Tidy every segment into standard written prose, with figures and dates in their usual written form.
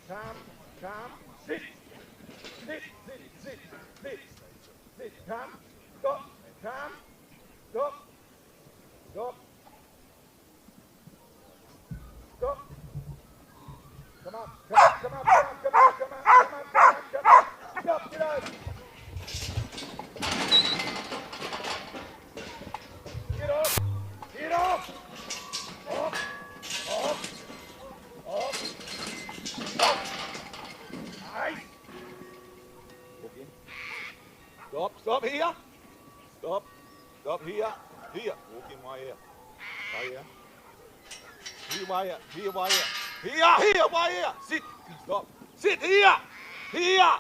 Calm. Sit. Calm. Stop. Calm. Stop. Come on. Stop, get out. Get off. Nice. Okay. Stop here. Stop here. Walking my ear. Here, my ear. Sit. Stop. Sit here. Here.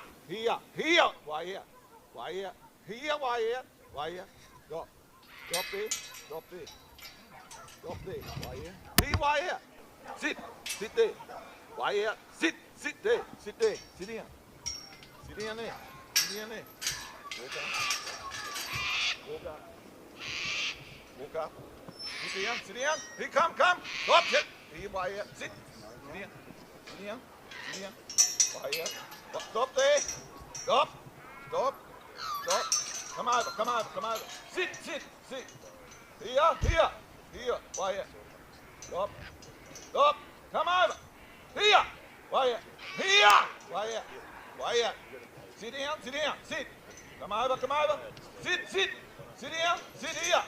My ear. Here, my ear. Stop there. My ear. Here, my ear. Sit there. My ear. Sit there. Sit here. Walk up. Sit down. Here, come. Stop. Sit. Here, my ear. Sit down. My ear. Stop there. Stop. Come over. Sit. Here. My ear. Stop. Come over. Here. My ear. Sit down. Sit. Come over. Sit. Sit down. Sit here.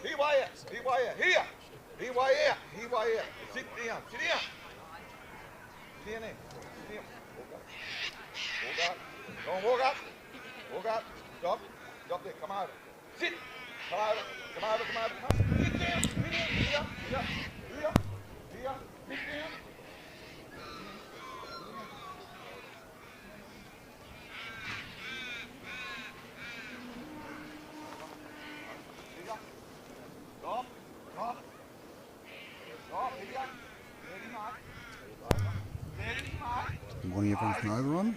Here, my ear. Here, my ear. Sit down. Walk up. Stop there. Come over. Sit. Come over. Sit down. Here. Sit down. Good morning everyone from Oberon.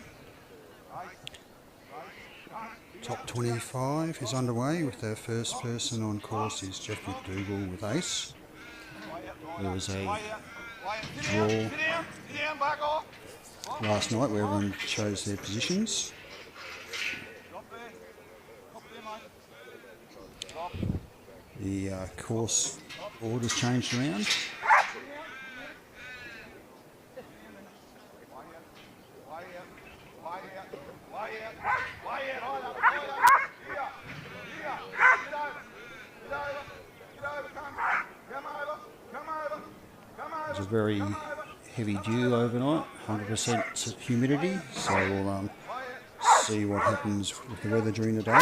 Top 25 is underway with our first person on course is Jeff McDougall with ace. There was a draw last night where everyone chose their positions. The course orders changed around. It was a very heavy dew overnight, 100% humidity, so we'll see what happens with the weather during the day.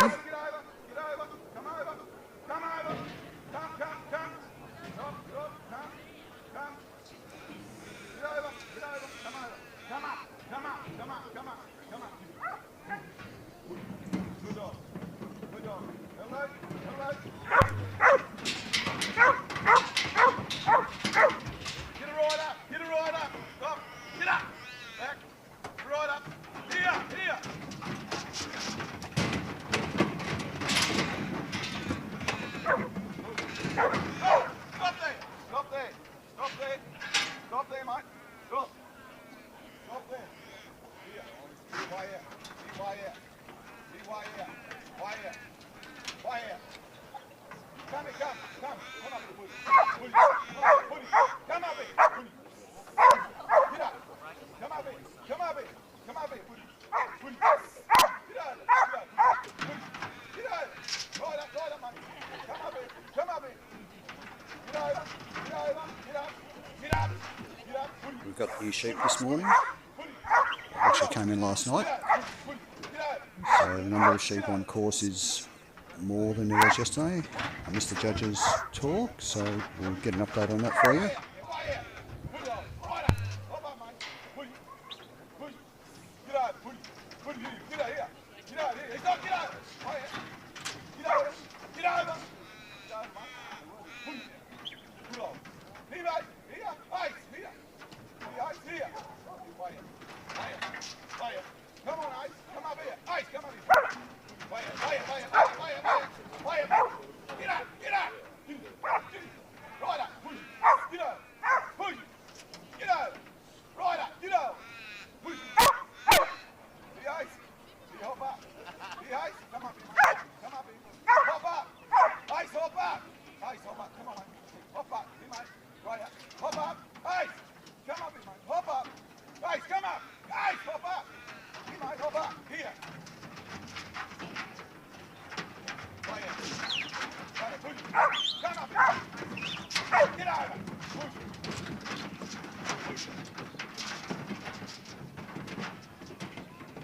We've got the sheep this morning. Actually came in last night. So the number of sheep on course is more than there was yesterday. I missed the judges' talk, so we'll get an update on that for you. Get up! Come up here. Get over. Push.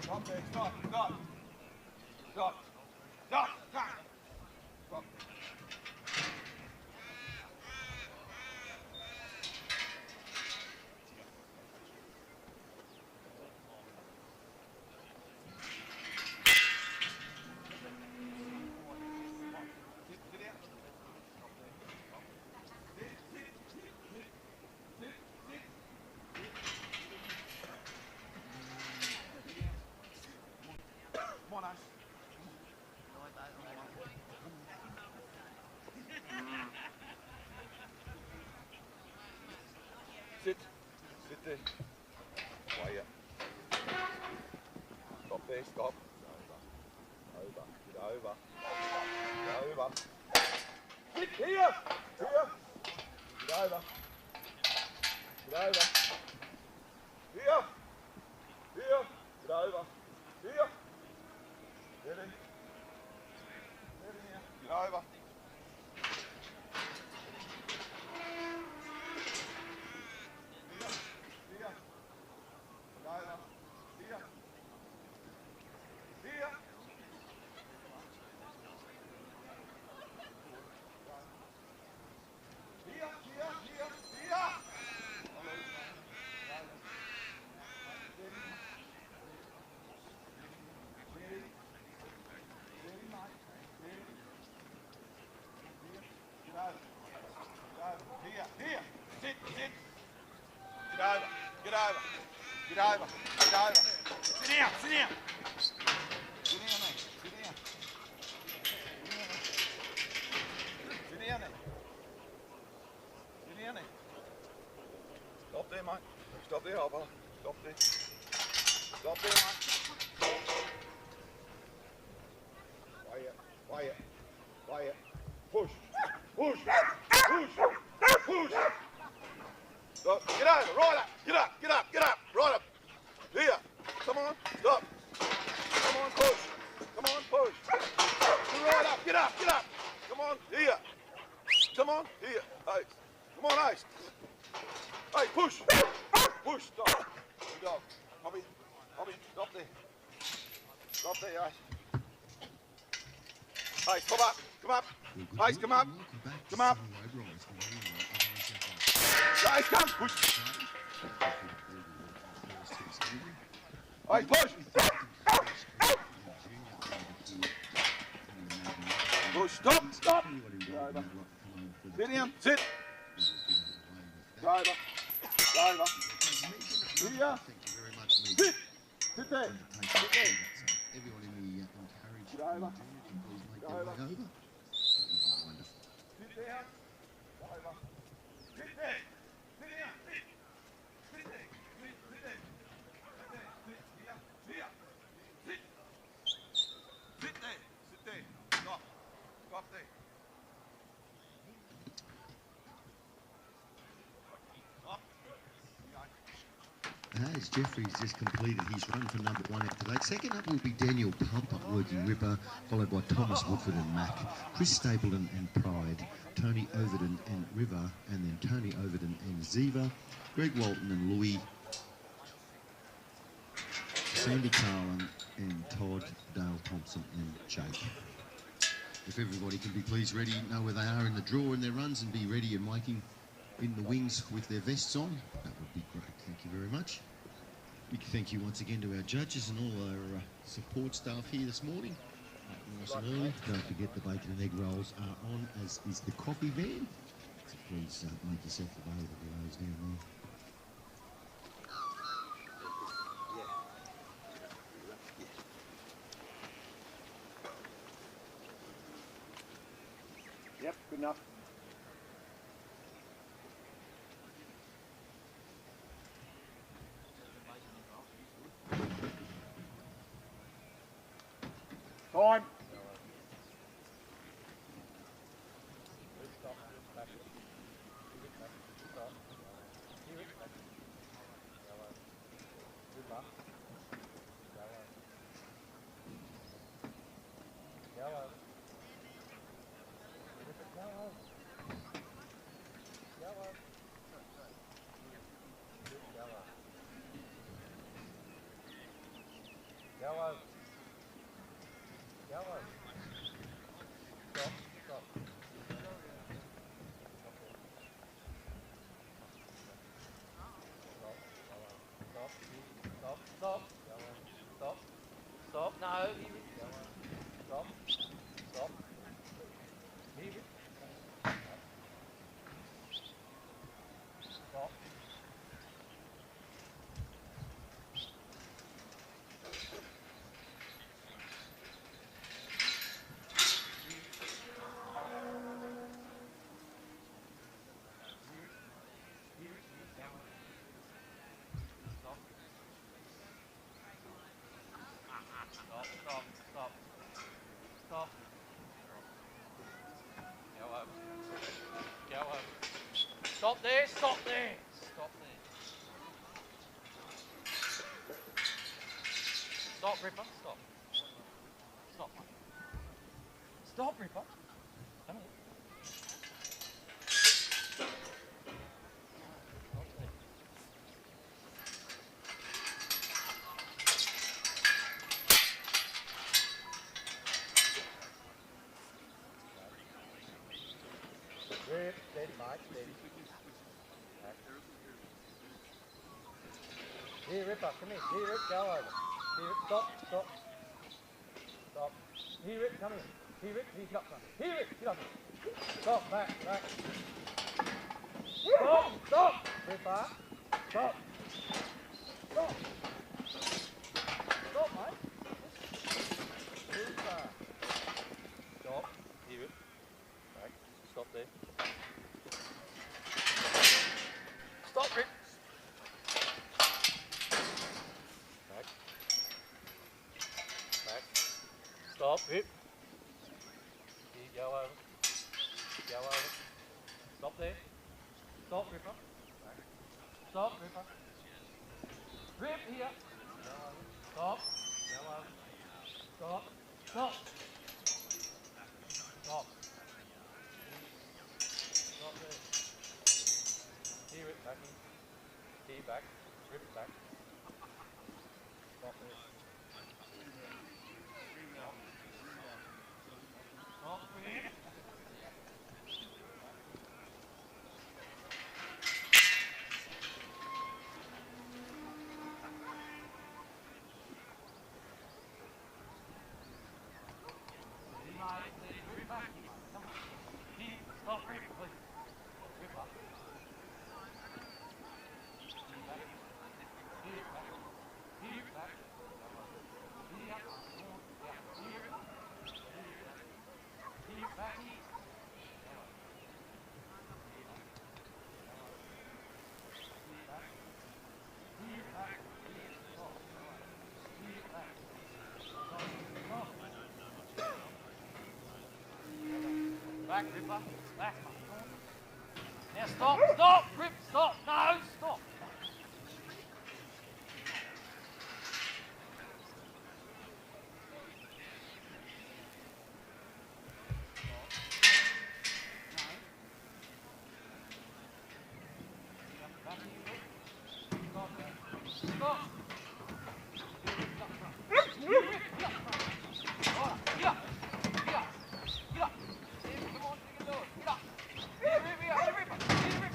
Stop there. Stop. Stop. Stop. Stop. Stop. Stop. Come on, Ash. Sit. Sit there. Quiet. Stop there. Stop. Over. Get over. Get over. Sit here. Here. Get over. Get over. Here. Here. Get over. Here. Get in. Get in here. Get over. Get over. Get over. Get over. Sit down. Sit down. Sit down there. Sit down. Sit down there. Sit down there. Stop there, mate. Stop there, Oberon. Stop there. Stop there, mate. Quiet. Quiet. Quiet. Push. Push. Push. Push. Stop. Get over. Right up. Get up. Get up. Get up. Right up. Here. Come on. Stop. Come on. Push. Come on. Push. Right up. Get up. Get up. Come on. Here. Come on. Here. Ace. Come on, Ace. Hey, push. Push. Stop. Good dog. Hobby. Hobby. Stop there. Stop there, Ace. Ace, come up. Come up. Ace, come up. Come up. Ace, come. Push. Ace, push. Push. Stop. Stop. Sit down. Sit. Driver. Driver. Here. Sit. Sit there. Sit there. Everyone in the encouraged Driver. to please make their Driver. way over. Wonderful. Sit down. Driver. Sit there. Sit down. Sit. Sit there. Sit. Sit there. Sit there. Sit. Here. Here. Sit. Sit there. Sit there. Stop. Stop there. Stop. As Jeffrey's just completed his run for number 1 out to 8. Second up will be Daniel Pumper working Ripper, followed by Thomas Woodford and Mac, Chris Stapleton and Pride, Tony Overton and River, and then Tony Overton and Ziva, Greg Walton and Louis, Sandy Carlin and Todd, Dale Thompson and Jake. If everybody can be please ready, know where they are in the draw in their runs and be ready and waiting in the wings with their vests on, that would be great. Thank you very much. Big thank you once again to our judges and all our support staff here this morning. Nice and early. Don't forget the bacon and egg rolls are on, as is the coffee van. So please make yourself available to those down there. Yep, good enough. Time. over. Go over. Stop, stop. Stop, stop, stop. Stop, stop, no. Stop, stop. Leave it. Stop. Stop, stop, stop. Stop. Go over. Go over. Stop there, stop there. Stop there. Stop, Ripper, stop. Stop. Stop, Ripper. Come here. Stop there. Rip, steady, Mike, steady. Here, Ripper, come here. Here, Rip, go over. Here, Rip, stop, stop. Stop. Here, Rip, come here. Here, Rip, here, get up front. Here, Rip, get up here. Stop, back, back. Stop, stop. Ripper, stop. Stop. Stop, mate. Ripper. Stop. Here, Rip. Back. Stop there. Stop, Rip. Back. Back. Stop, Rip. Here, go over. Go over. Stop there. Stop, Ripper. Back. Stop, Ripper. Rip here. Go over. Stop. Go over. Stop. Stop. Stop. Stop there. Here, Rip, back in. Here, back. Rip, back. Stop there. Stop there. Rip back. Come on. Here, stop, Rip, please. Rip up. Here, back. Here, back. Here, up. Here, here, back. Back, Ripper. Back. Now stop, stop, Rip, stop. No, stop. Stop. Come on, you can do it. Get up. Here, Rip, here, Rip. Here, Rip.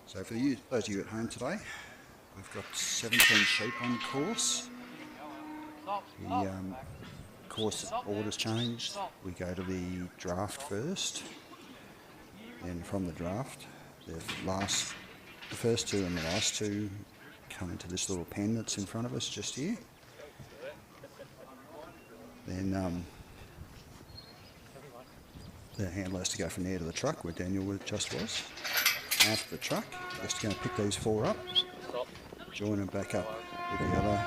So for those of you at home today, we've got 17 sheep on course. The course order's changed. We go to the draft first. Then from the draft, the first two and the last two come into this little pen that's in front of us just here. Then the handler has to go from there to the truck where Daniel just was. After the truck, just going to pick these four up, join them back up with the other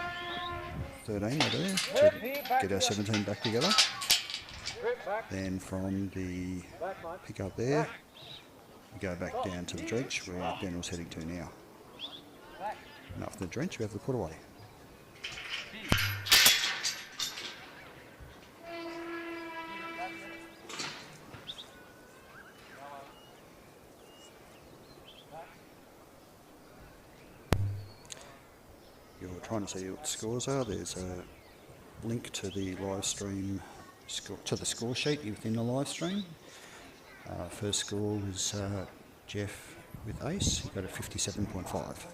13 over there to get our 17 back together. Then from the pick up there, we go back down to the drench where Daniel's heading to now. And after the drench, we have the put away. You're trying to see what the scores are. There's a link to the live stream, to the score sheet within the live stream. First score was Jeff with ace. He got a 57.5.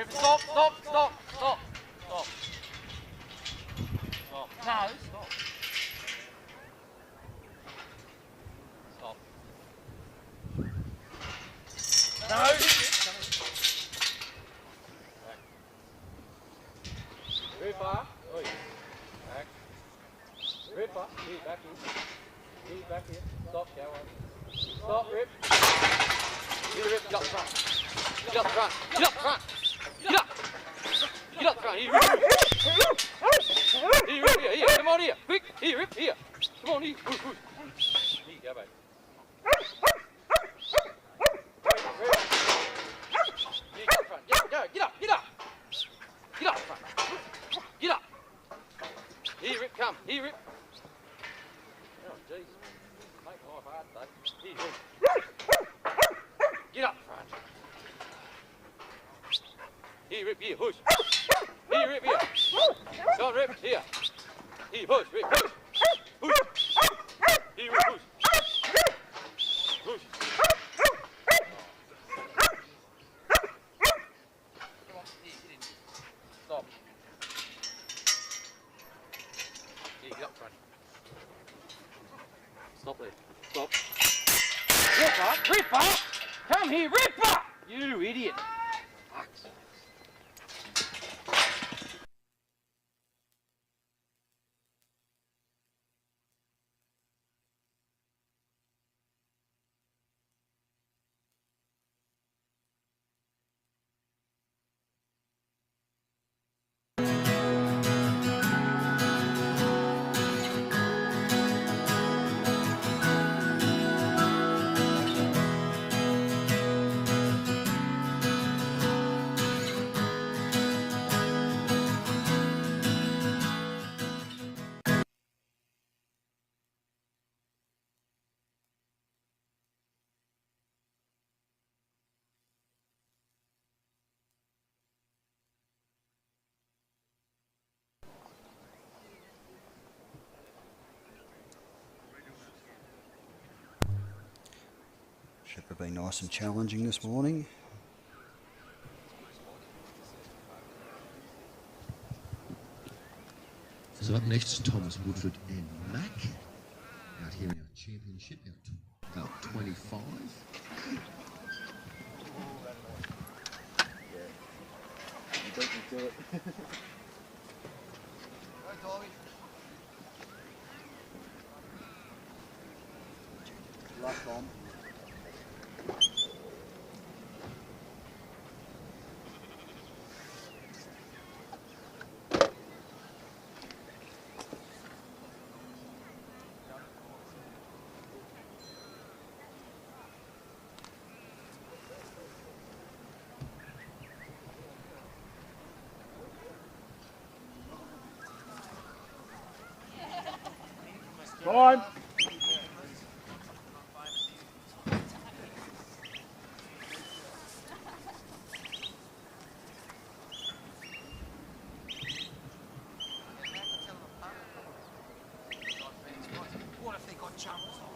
Stop, stop, stop, stop, stop. Stop. No, stop. Stop. No. Very far. Oi. Back. Rip up. Here, back here. Here, back here. Stop, go on. Stop, Rip. Here, Rip. Get up front. Get up front. Get up front. Get up! Get up front, here, Rip! Here, Rip, here, come on here, quick! Here, Rip, here! Come on, here, push, push! Here, go back. Here, get up front, go, get up! Get up front! Get up! Here, Rip, come, here, Rip! Oh, jeez. Make life hard, though. Here, Rip. Get up front! Here, Rip, here, push. Here, Rip, here. Go on, Rip, here. Here, push, Rip, push. Push. Here, Rip, push. Push. Come on, here, get in. Stop. Here, get up front. Stop there. Stop. Ripper, Ripper! Come here, Ripper! You idiot. Should have been nice and challenging this morning. So up next, Thomas, Woodford and Mack. Out here in our championship, our 25. You beat me to it. Last bomb. Time. What if they got chums on?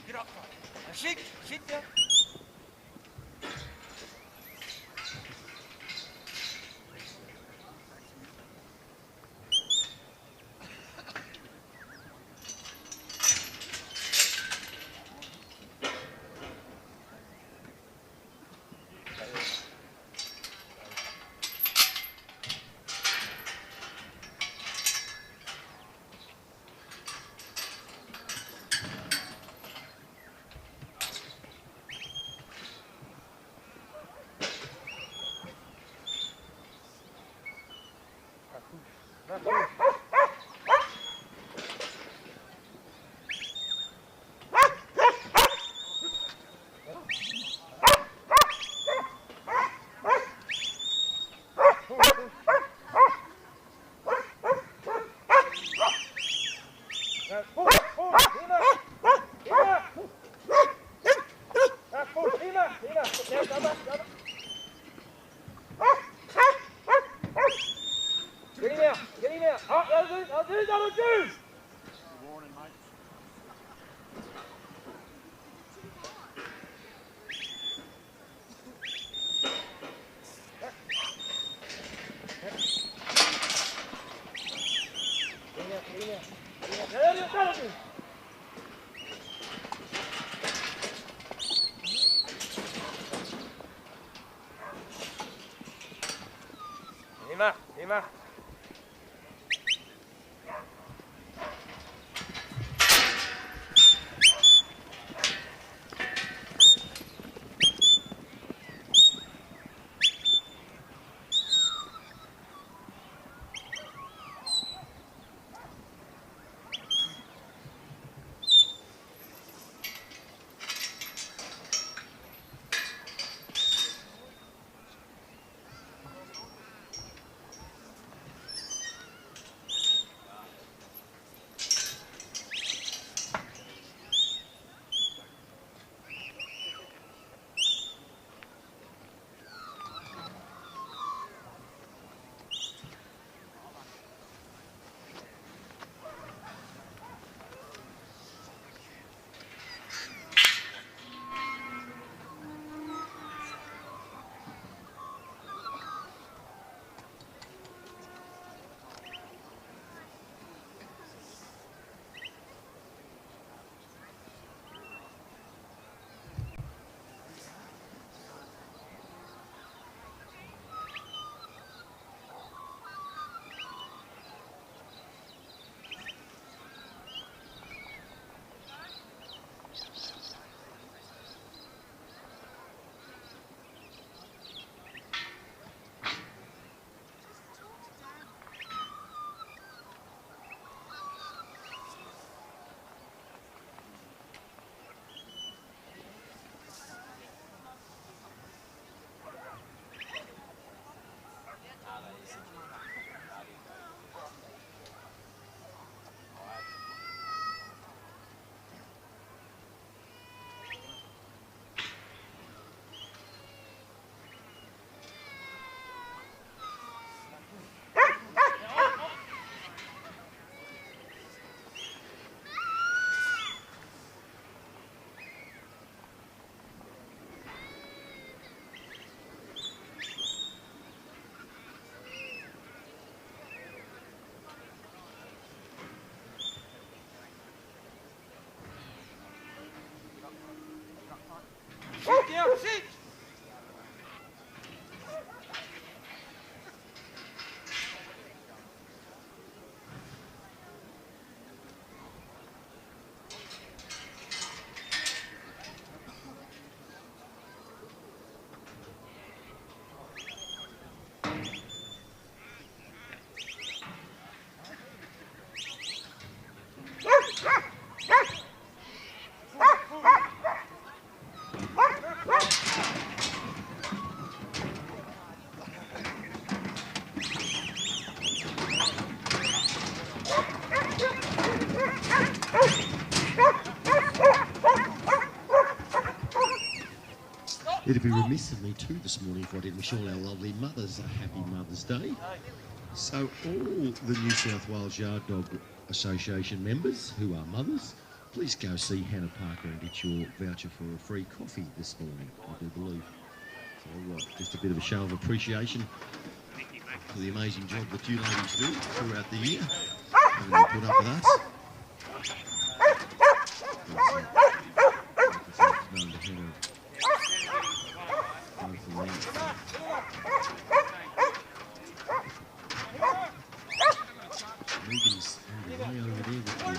Get up front. Now sit down. Get him out. Oh, that'll do. Warning, mate. That'll do. Hima. down, sit. It'd be remiss of me too this morning if I didn't wish all our lovely mothers a happy Mother's Day. So all the New South Wales Yard Dog Association members who are mothers, please go see Hannah Parker and get your voucher for a free coffee this morning, I do believe. So just a bit of a show of appreciation for the amazing job that you ladies do throughout the year. And you put up with us. Megan's underway over there with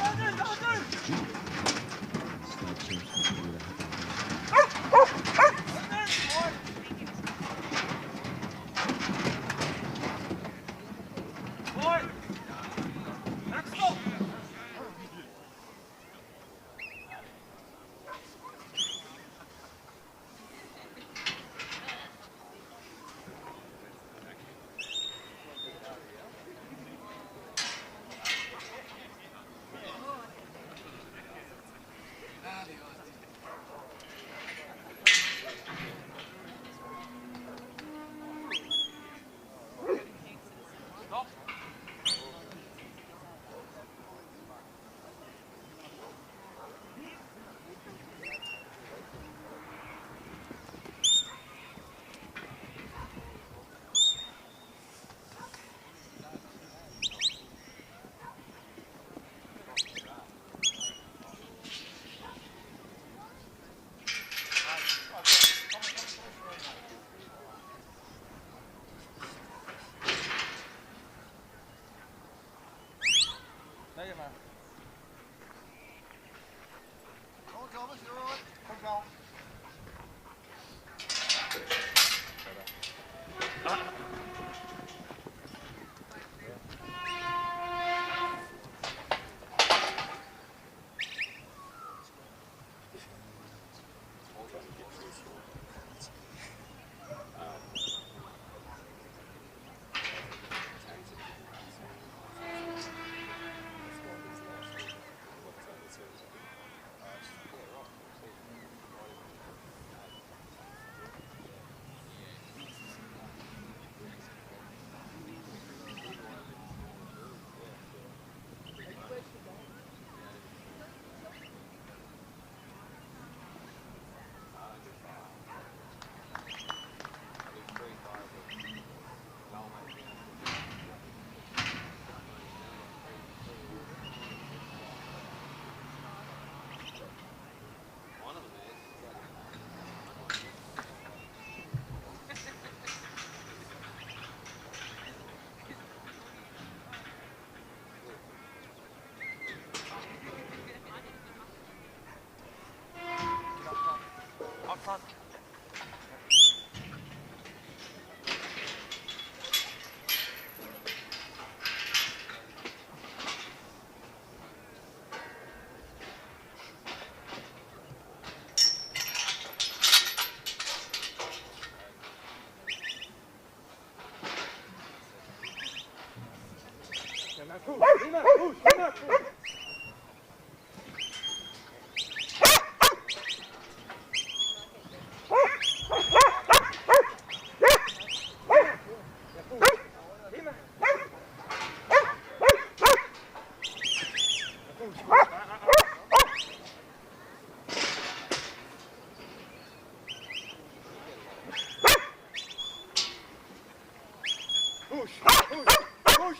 Push, push,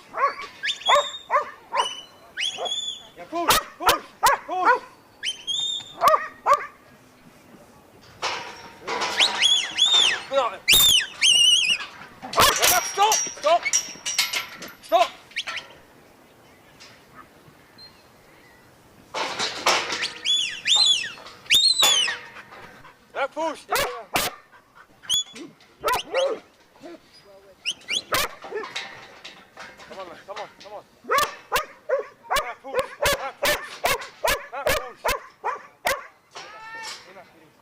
push. push. Come on, man. Come on. Come on. Now push. Now push. Now push. Enough, it is.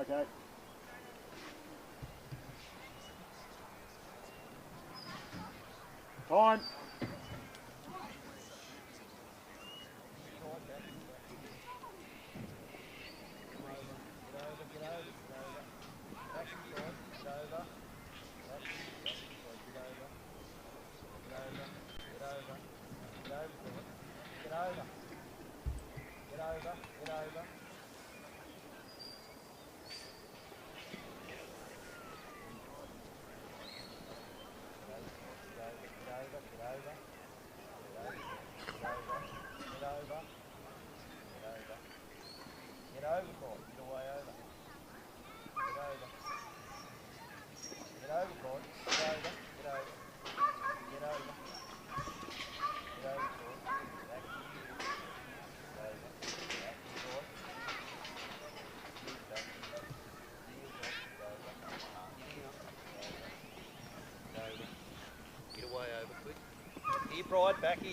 Okay. Time. Pride, back here.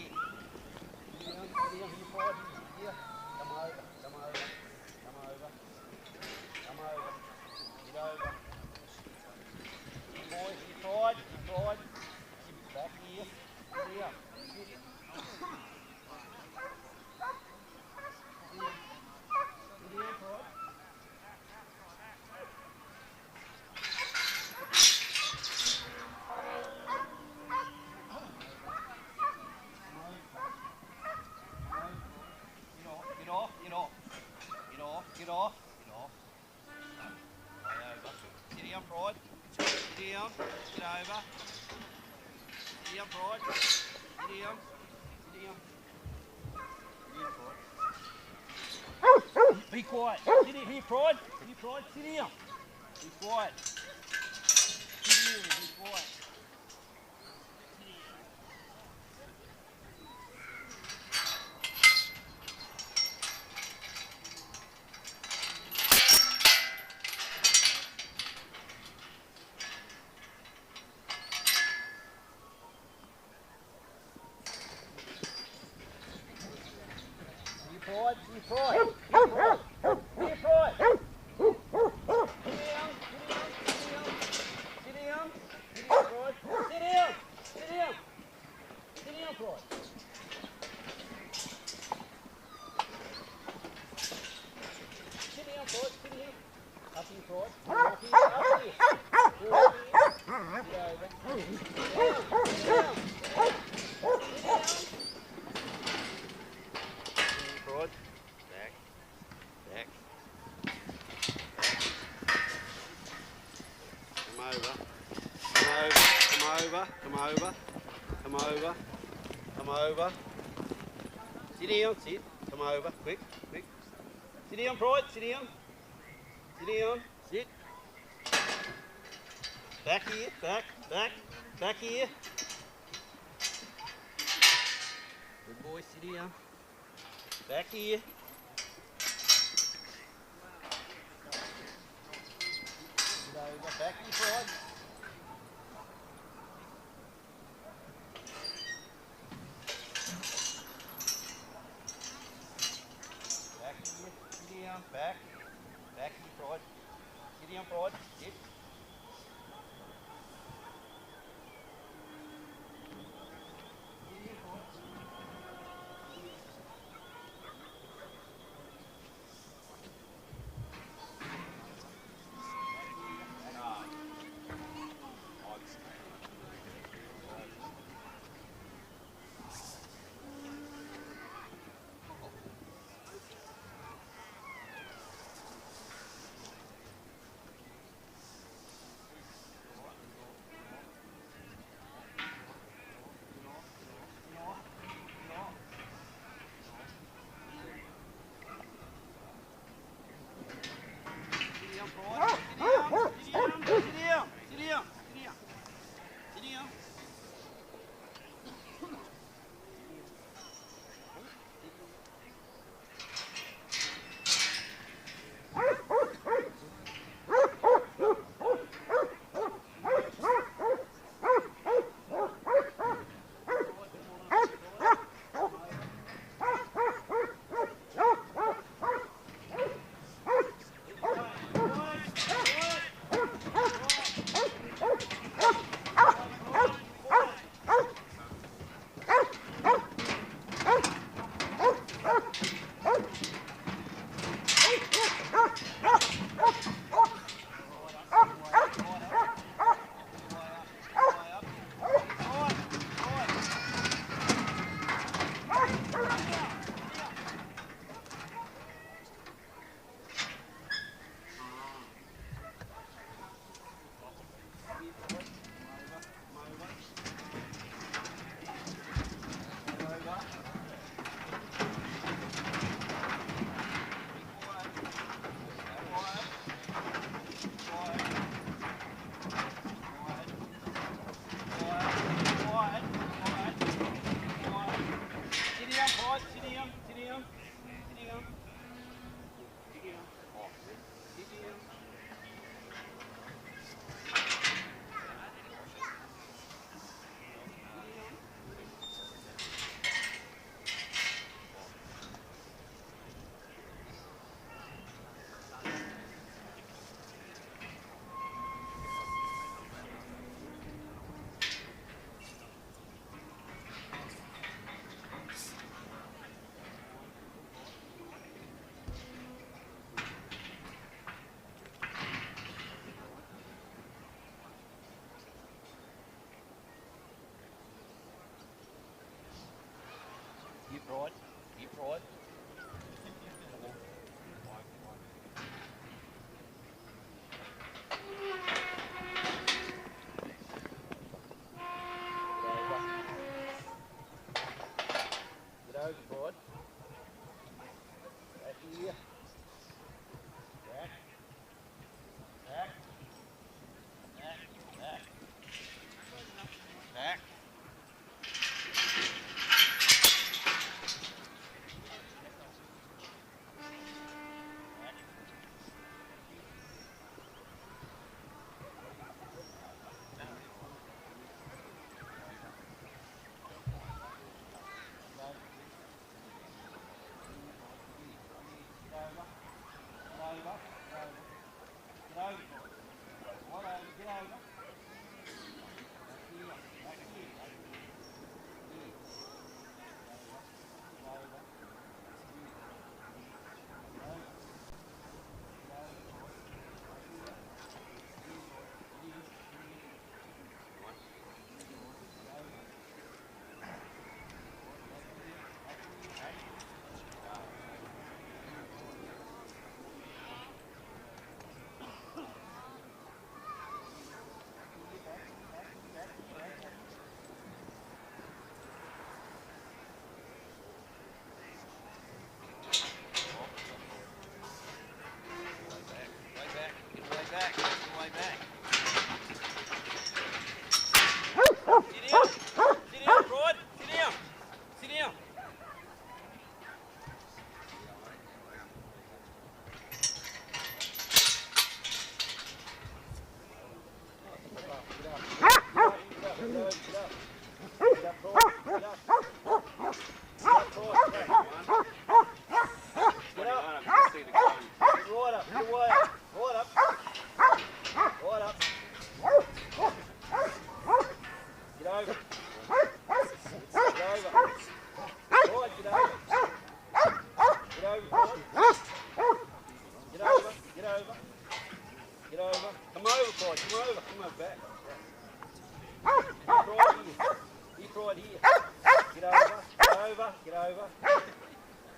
Here, Pride, here. Come over, come over, come over, come over, get over. Boy, here, Pride, back here, here. Get off. Way over. Get down, Pride. Get down. Get over. Get down, Pride. Get down. Get down. Get down, Pride. Be quiet. Sit here, Pride. Here, Pride. Sit down. Be quiet. Sit here. Be quiet. Pride, here, Pride. Here, Pride. Here, Pride. Sit down, Pride. Sit down. Sit down. Come over. Come over. Come over. Sit down, sit. Come over. Quick, quick. Sit down, Pride. Sit down. Sit down. Sit. Back here. Back. Back. Back here. Good boy. Sit down. Back here. Sit over. Back here, Pride. Back, back in Pride. Sit down, Pride. Sit. Keep right, keep right. Get over, Pride. Back here. Back. Back. Back. Back. Back.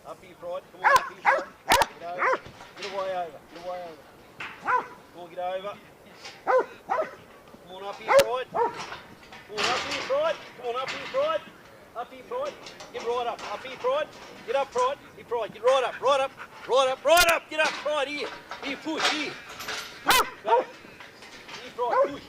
Up here, Pride. Come on, up here, Pride. Get over. Get away over. Get away over. Come on, get over. Come on, up here, Pride. Come on, up here, Pride. Come on, up here, Pride. Up here, Pride. Get right up. Up here, Pride. Get up, Pride. Here, Pride. Get right up. Right up. Right up. Right up. Get up, Pride. Here. Here, push. Here. Go. Here, Pride. Push.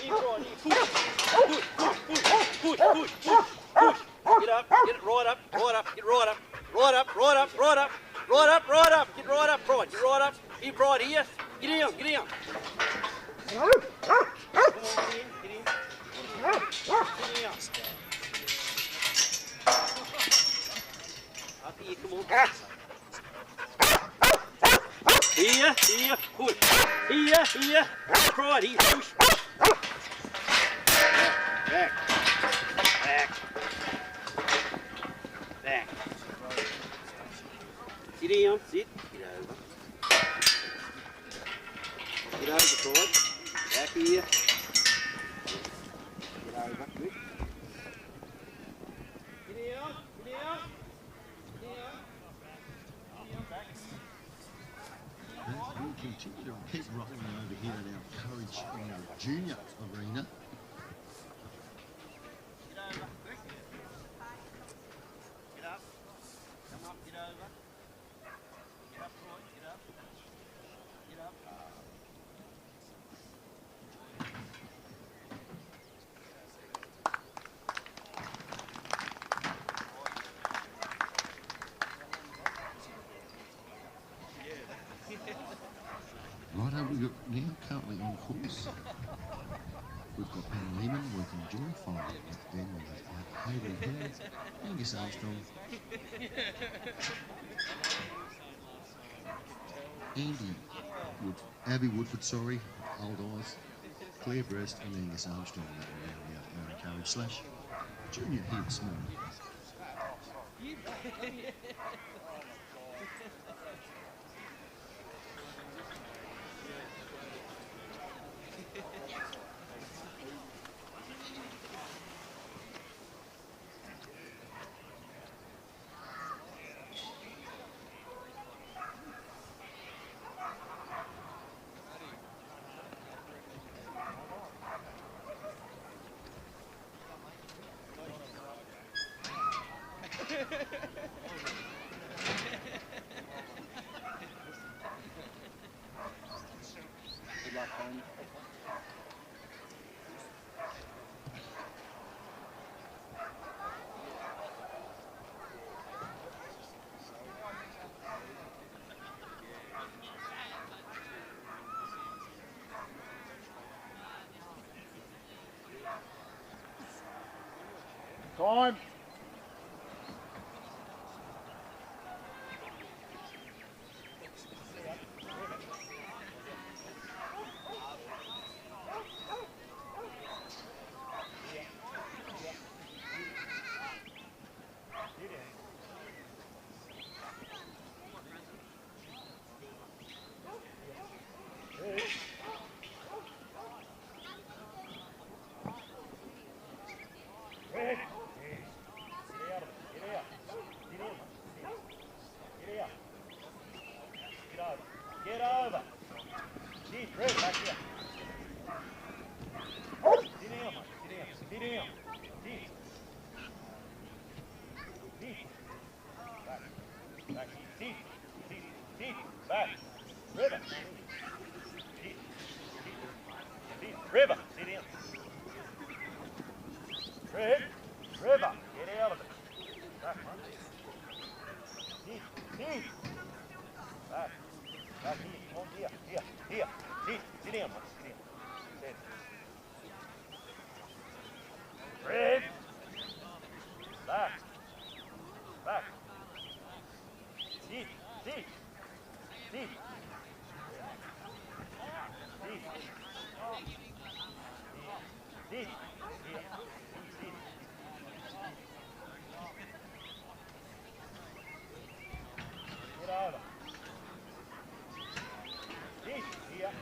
Here, Pride. Here. Push. Push. Push. Push. Push. Push. Push. Push. Get up. Get it right up. Right up. Get right up. Right up. Right up. Right up. Right up. Right up. Get right up, Pride. Get right up. Here, Pride. Here. Get in. Get in. Come on, get in. Get in. Get in. Up here, come on. Here, here, push. Here, here. Pride, here, push. Back, back, back. Sit down, sit. Get over. Get over, Pride. Back here. Get over, quick. Get down, get down. And we'll continue to keep rolling over here at our Courage Junior arena. Get over, quick. Get up. Come up, get over. Get up, Troy, get up. Get up. Righto, we've got now currently on course. We've got Ben Lehman working Joy, followed with Ben with Hayden Hill, Angus Armstrong, Abby Woodford, sorry, Old Eyes, Claire Breast and Angus Armstrong that were around our Courage / Junior here this morning. Good luck, Tony. Time. Get over. Keep right back here. Sit down, mate. Sit down. Sit down. Deep. Deep. Back. Back. Deep. Deep. Deep. Back. River. Deep. Deep. Deep. River. Sit down. Red. River. Get out of it. Back, man. Deep. Deep. Back. Back here. Come on, here. Here. Here. Deep. Sit down, man. Sit down. Sit. Red. Back. Back. Deep. Deep. Deep. Deep. Deep. Deep. Get over. Deep. Here.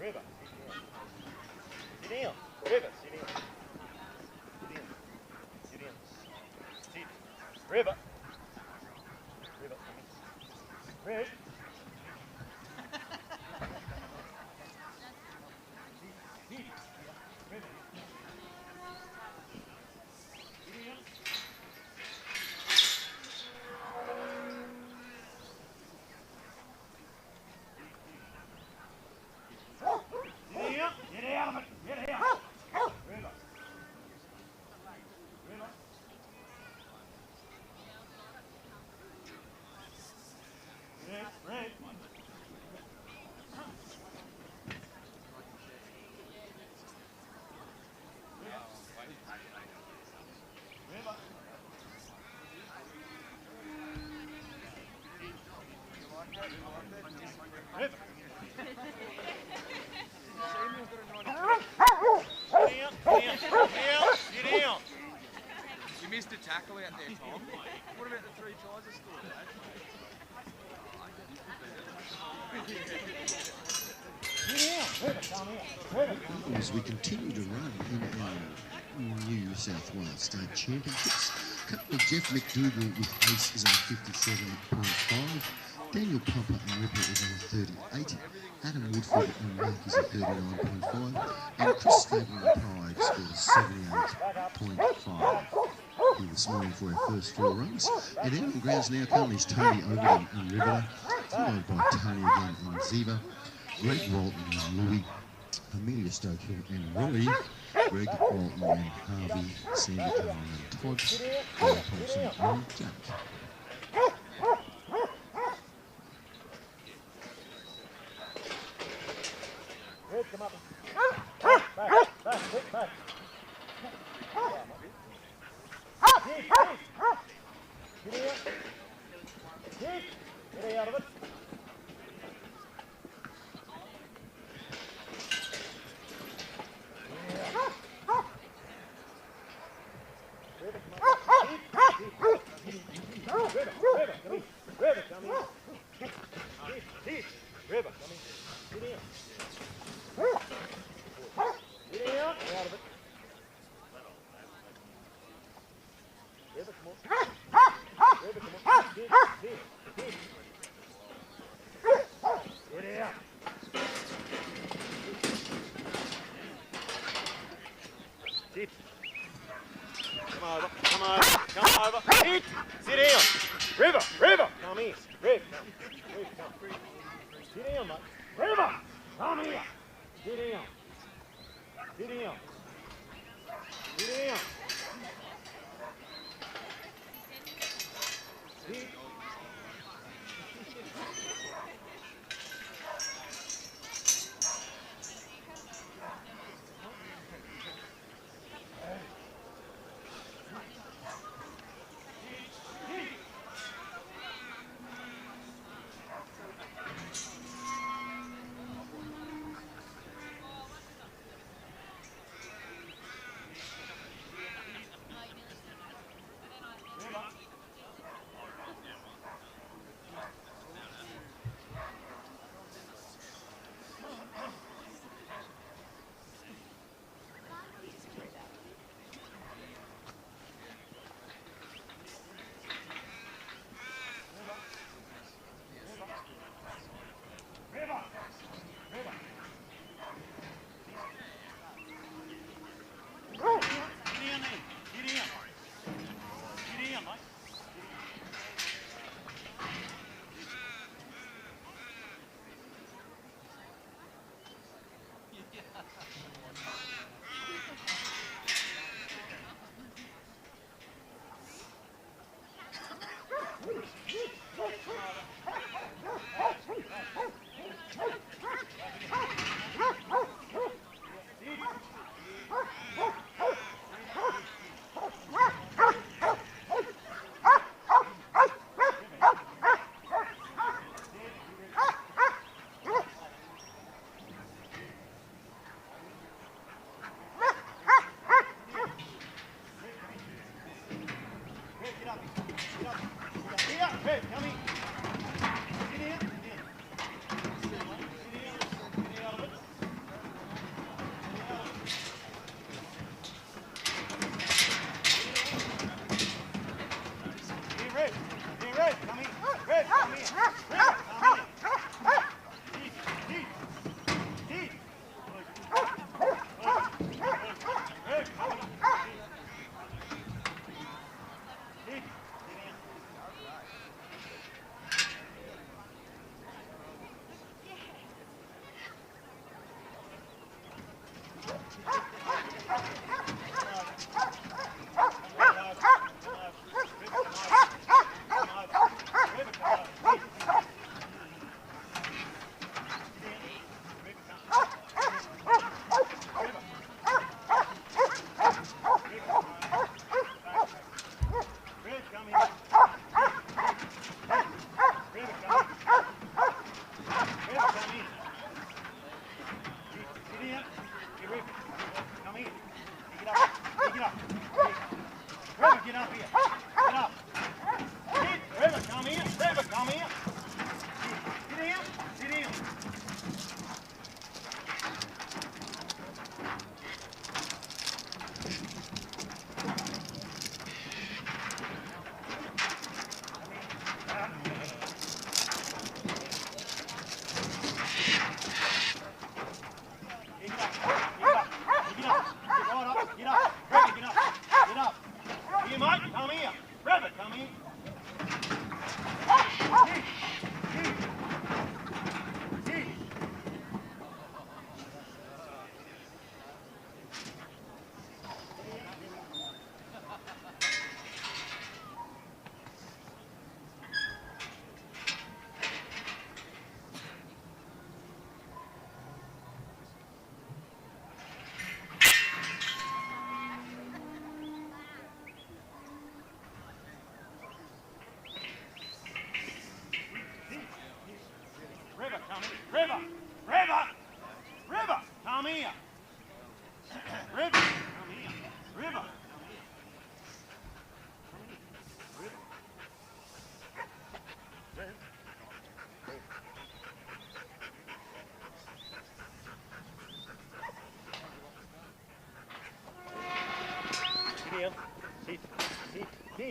River, sit down. River, sit down. Sit down. Sit down. Sit. River. River, come in. River. You missed a tackle out there, Tom. What about the 3 tries I scored, As we continue to run in our New South Wales State Championships, couple of Jeff McDougall with ace is on 57.5, Daniel Pumper and Ripper is on 38, Adam Woodford and Mark is at 39.5, and Chris Stable and Pride scores 78.5 here this morning for our first 4 runs. And out on the grounds now currently is Tony Oberon and River, followed by Tony again and Ziva, Greg Walton and Louis, Amelia Stokehill and Rory, Greg Walton and Harvey, Sandy Cohen and Todd, Paul Thompson and Jack. Red, come up. Back, back, back. Get out of it. River, come in. River, come in. Get in. Get in. Out of it. River, come on. River, come on. Get out. Sit. Come over. Hit. Sit down. River, come in. River, come. Sit down, mate. River, come here. Sit down. Sit down. Sit down. Sit.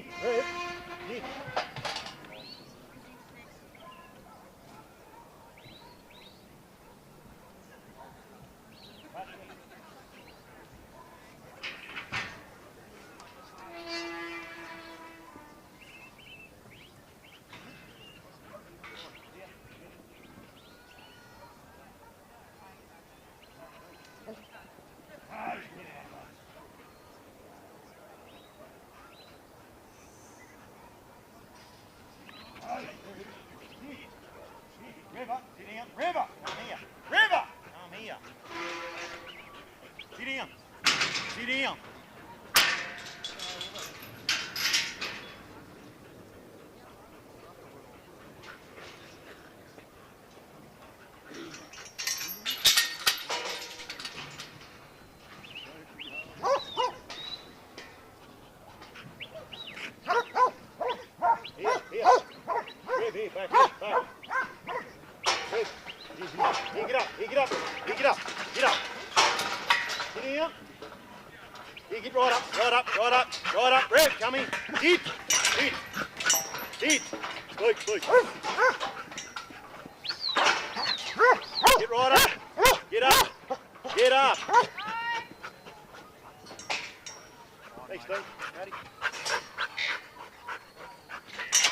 Heat, Rev. Heat. River, sit down. River, come here. River, come here. Sit down. Sit down. Here, here. Rev, here, back here, back. Rev, here, get up, here, get up, here, get up, get up. Sit down. Here, get right up, right up, right up, right up. Rev, come in. Sit, sit, sit. Speak, speak. Get right up, get up, get up. Thanks, Steve. Ready?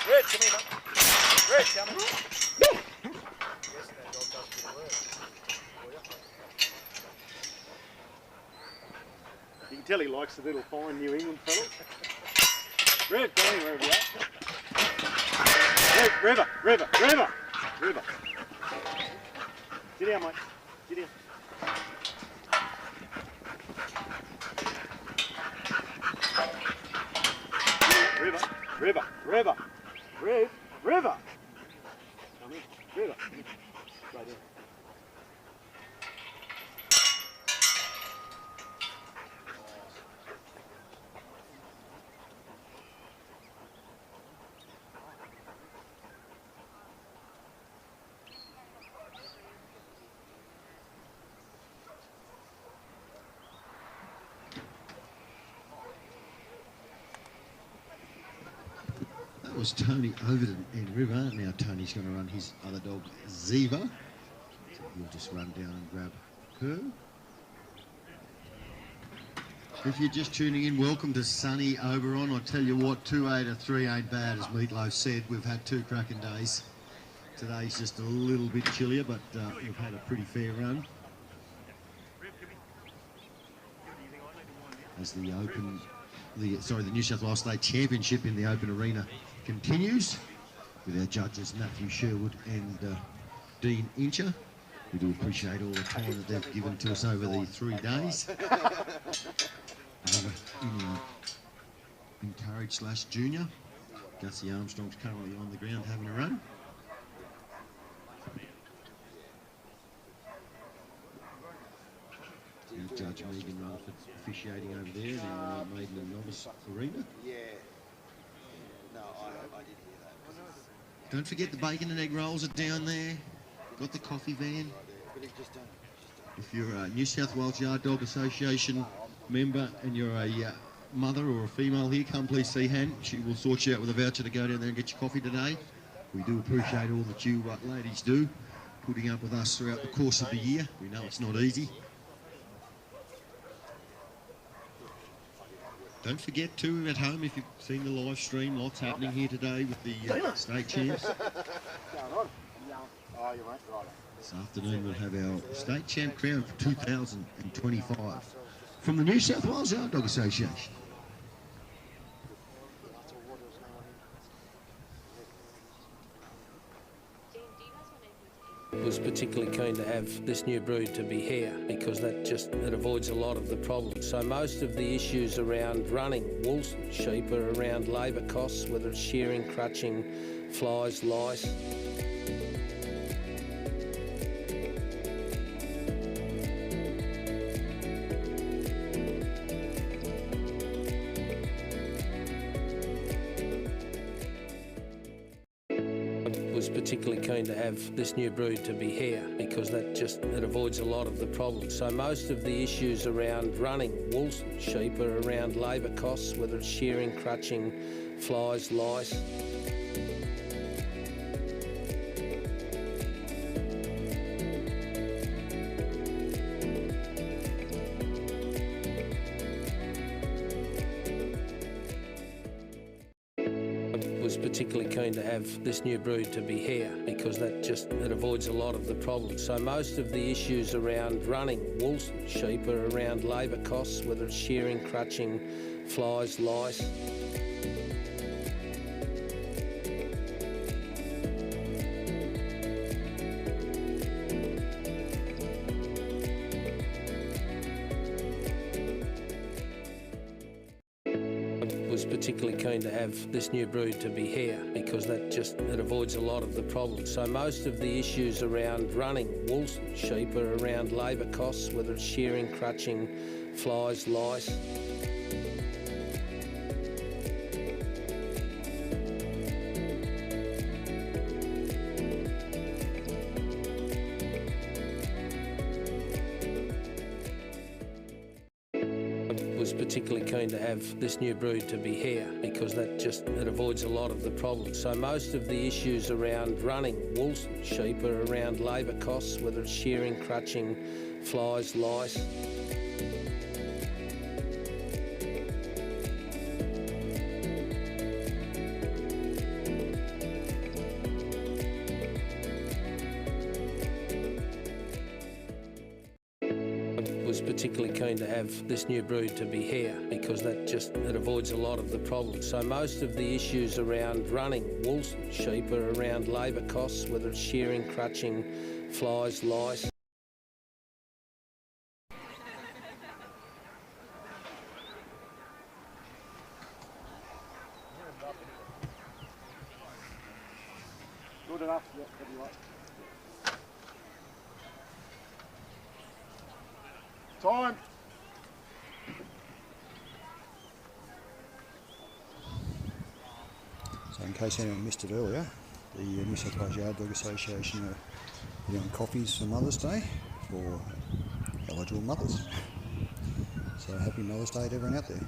Red, come here, mate. Red, come here. You can tell he likes the little fine New England fellas. Red, come here, wherever you are. Red, River, River, River, River. Sit down, mate. Sit down. River, River, River. Rev, River. Come in, River. Right in. That was Tony Overton in River. Now Tony's going to run his other dog, Ziva. So he'll just run down and grab her. If you're just tuning in, welcome to sunny Oberon. I'll tell you what, 2-8 or 3 ain't bad, as Meatloaf said. We've had 2 cracking days. Today's just a little bit chillier, but we've had a pretty fair run. As the New South Wales State Championship in the Open Arena continues with our judges Matthew Sherwood and Dean Incher. We do appreciate all the time that they've given to us over the 3 days. In Courage / Junior. Gussie Armstrong's currently on the ground having a run. Judge Megan Rutherford officiating over there in our maiden and novice arena. Yeah. No, I did hear that. Don't forget the bacon and egg rolls are down there. Got the coffee van. If you're a New South Wales Yard Dog Association member and you're a mother or a female here, come please see Han. She will sort you out with a voucher to go down there and get your coffee today. We do appreciate all that you ladies do, putting up with us throughout the course of the year. We know it's not easy. Don't forget too, at home, if you've seen the live stream, lots happening here today with the state champs. This afternoon we'll have our state champ crown for 2025 from the New South Wales Yard Dog Association. Was particularly keen to have this new brood to be here because it avoids a lot of the problems. So most of the issues around running wool sheep are around labour costs, whether it's shearing, crutching, flies, lice. Particularly keen to have this new brood to be here because it avoids a lot of the problems. So most of the issues around running wool sheep are around labour costs, whether it's shearing, crutching, flies, lice. Was particularly keen to have this new brood to be here because it avoids a lot of the problems. So most of the issues around running wool sheep are around labour costs, whether it's shearing, crutching, flies, lice. Was particularly keen to have this new brood to be here because it avoids a lot of the problems. So most of the issues around running wool sheep are around labour costs, whether it's shearing, crutching, flies, lice. Was particularly keen to have this new brood to be here because it avoids a lot of the problems. So most of the issues around running wool sheep are around labour costs, whether it's shearing, crutching, flies, lice. Was particularly keen to have this new brood to be here because it avoids a lot of the problems. So most of the issues around running wool sheep are around labour costs, whether it's shearing, crutching, flies, lice. Good enough, yeah, pretty right. Time. So in case anyone missed it earlier, the New South Wales Yard Dog Association are putting on coffees for Mother's Day for eligible mothers. So happy Mother's Day to everyone out there.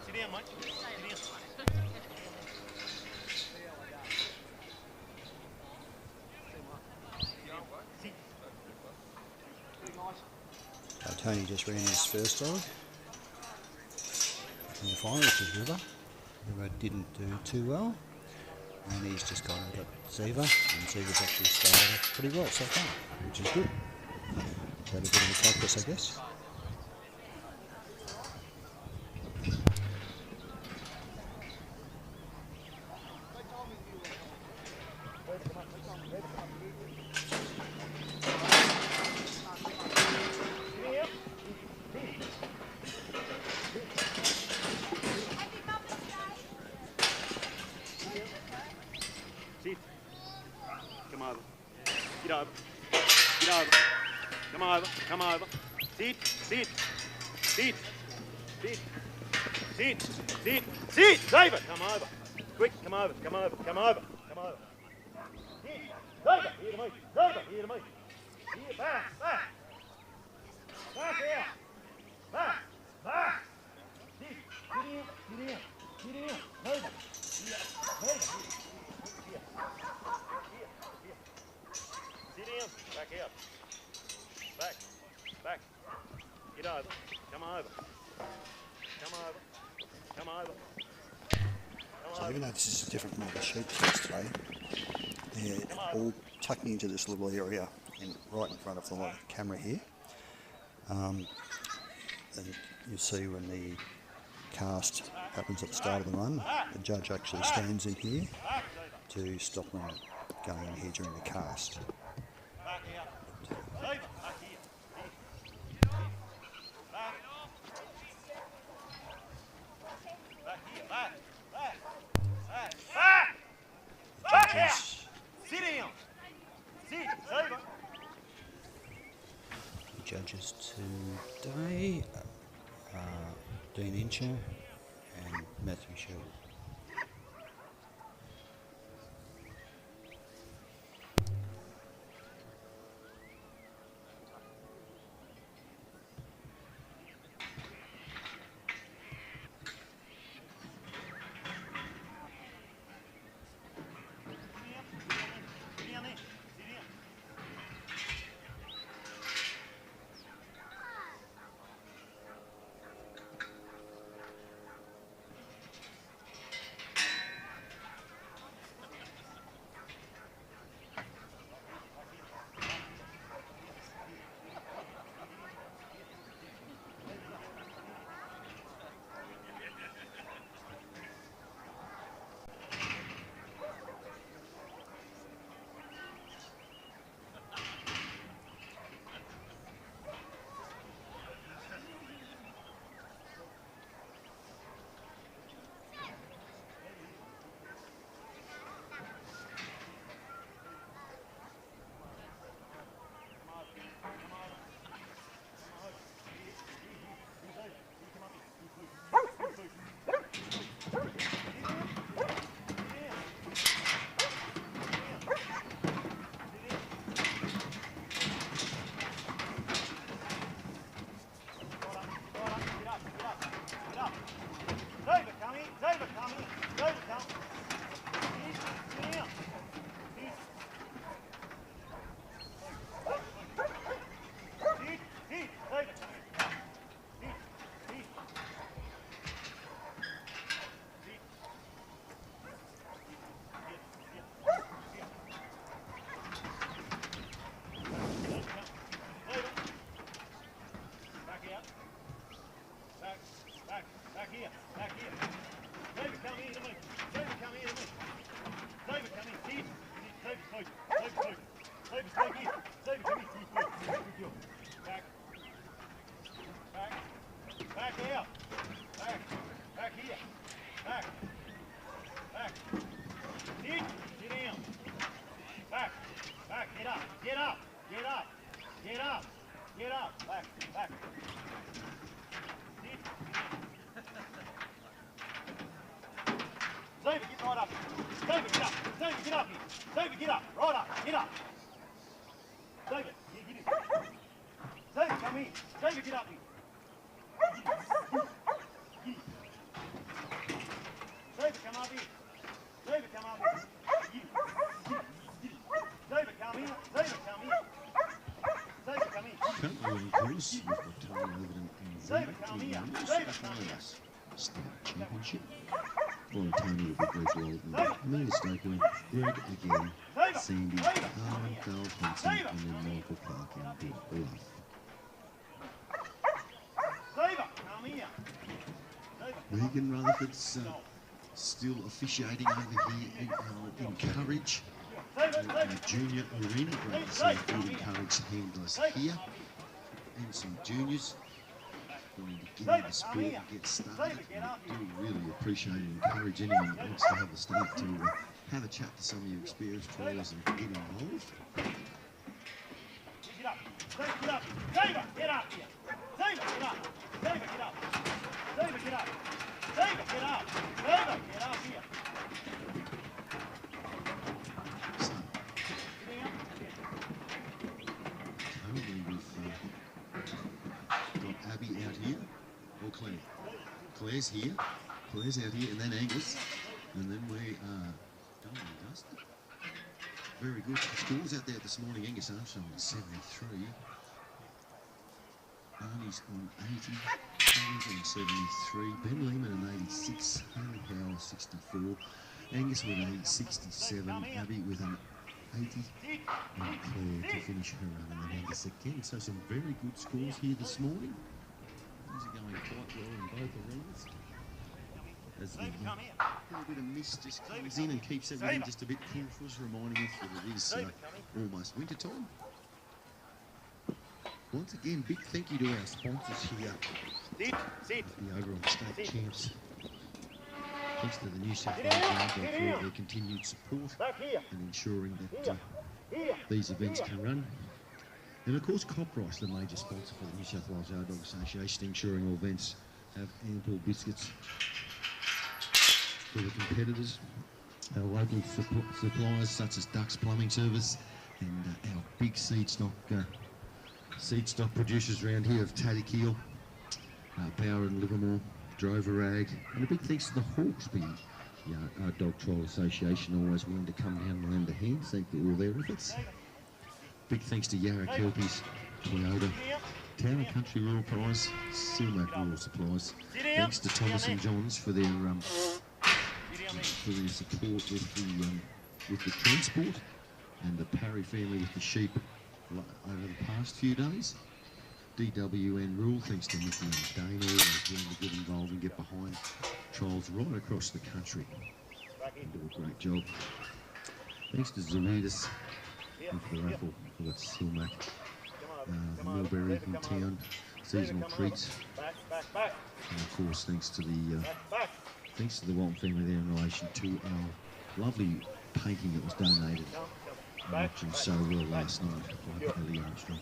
Sit down, mate. Tony just ran his first dog in the final, which is River. River didn't do too well, and he's just gone and got Ziva, and Ziva's actually started off pretty well so far, which is good. Had a bit of a practice, I guess. Sit. Come over. Get over. Get over. Come over. Come over. Sit. Sit. Sit. Sit. Sit. Sit. Sit. David, come over. Quick, come over. Come over. Come over. Come over. Sit. David, here to me. David, here to me. Here, back. Back. Back out. Back. Back. Sit. Get in. Get in. Get in. David. Here. David. Here. Here. Sit down. Back out. Back. Back. Get over. Come over. Come over. Come over. So even though this is a different model of sheep test today, they're all tucking into this little area right in front of the camera here. then you see when the cast happens at the start of the run, the judge actually stands in here to stop them going in here during the cast. Back out. Saver, back here. Back. Back here, back. Back. Back. Back. Back out. Sit down. Sit, saver. Judges today are Dean Incher and Matthew Sherwood. David, get right up. David, get up. David, get up here. David, get up. Right up. Get up. David, get in. David, come here. David, get up here. David, come up here. David, come up here. David, come here. David, come here. David, come here. Currently in Greece, you've got Tony Overton and David, come here. David, come here. State Championship. Well, Tony will be briefly older than that. Amelia Stoker, Greg again, Sandy, Carl, Carl Thompson, and then Michael Clark and Bill Bluff. David, come here. Megan Rutherford's still officiating over here in Courage. Junior arena, great to see good encouraged handlers here. And some juniors going to get in the sport and get started. We do really appreciate and encourage anyone that wants to have a start to have a chat to some of your experienced trailers and get involved. Get up. David, get up. David, get up here. David, get up. David, get up. David, get up. David, get up. David, get up here. Currently we've got Abby out here, or Claire. Claire's here, Claire's out here, and then Angus, and then we are done and dusted. Very good scores out there this morning. Angus Armstrong on 73. Barney's on 80, Collins on 73, Ben Lehman on 86, Haley Powell 64, Angus with a 67, Abby with an 80, and Claire to finish her run, and then Angus again. So some very good scores here this morning. Things are going quite well in both arenas. As the little bit of mist just comes in and keeps everything just a bit cool for us, reminding us that it is almost winter time. Once again, big thank you to our sponsors here at the Oberon State Champs. Thanks to the New South Wales Yard Dog for their continued support and ensuring that these events can run. And of course, Coprice, the major sponsor for the New South Wales Yard Dog Association, ensuring all events have ample biscuits for the competitors. Our local suppliers such as Ducks Plumbing Service and our big seed stock producers around here of Tatakeel, Bower and Livermore, Drover Ag, and a big thanks to the Hawkesby Dog Trial Association, always willing to come down and lend a hand. Thank you for all their efforts. Big thanks to Yarra Kelpies, Toyota, Town and Country Rural Price, Silmac Rural Supplies. Thanks to Thomas and Johns for their support with the transport, and the Parry family with the sheep over the past few days. DWN Rule, thanks to Mickey and Dana, always willing to get involved and get behind trials right across the country and do a great job. Thanks to Zoridis with the raffle for the Silmac, Millbury in town, seasonal treats, and of course thanks to the Walton family there in relation to our lovely painting that was donated watching so well last night by Ellie Armstrong.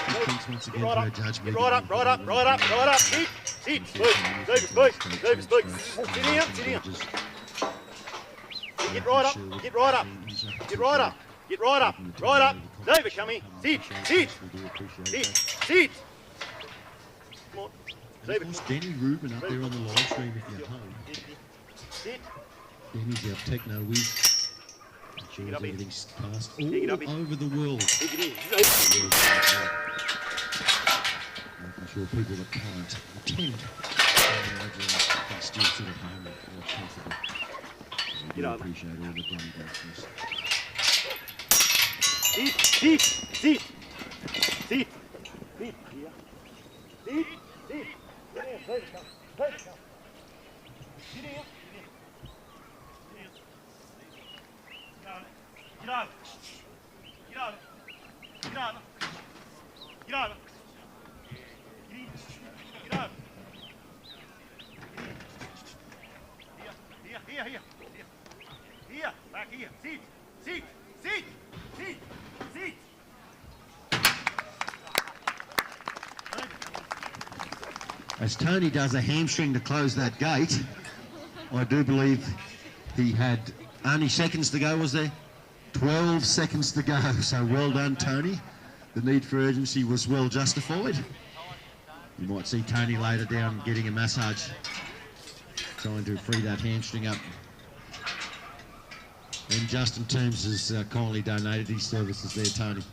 Thanks once again to our judge. Right up. Sit. Davis. Sit down. Get right up. David, come here. Sit. Come on. And of course, Denny Rubin up there on the live stream if you're home. Sit. Denny's our techno whiz. Ensures everything's passed all over the world. Making sure people that can't attend can still sit at home and watch comfortably. We do appreciate all the bloody doctors. Sit. Here, back here. Sit. As Tony does a hamstring to close that gate, I do believe he had only seconds to go, was there? 12 seconds to go, so well done, Tony. The need for urgency was well justified. You might see Tony later down getting a massage, trying to free that hamstring up. And Justin Toombs has kindly donated his services there, Tony.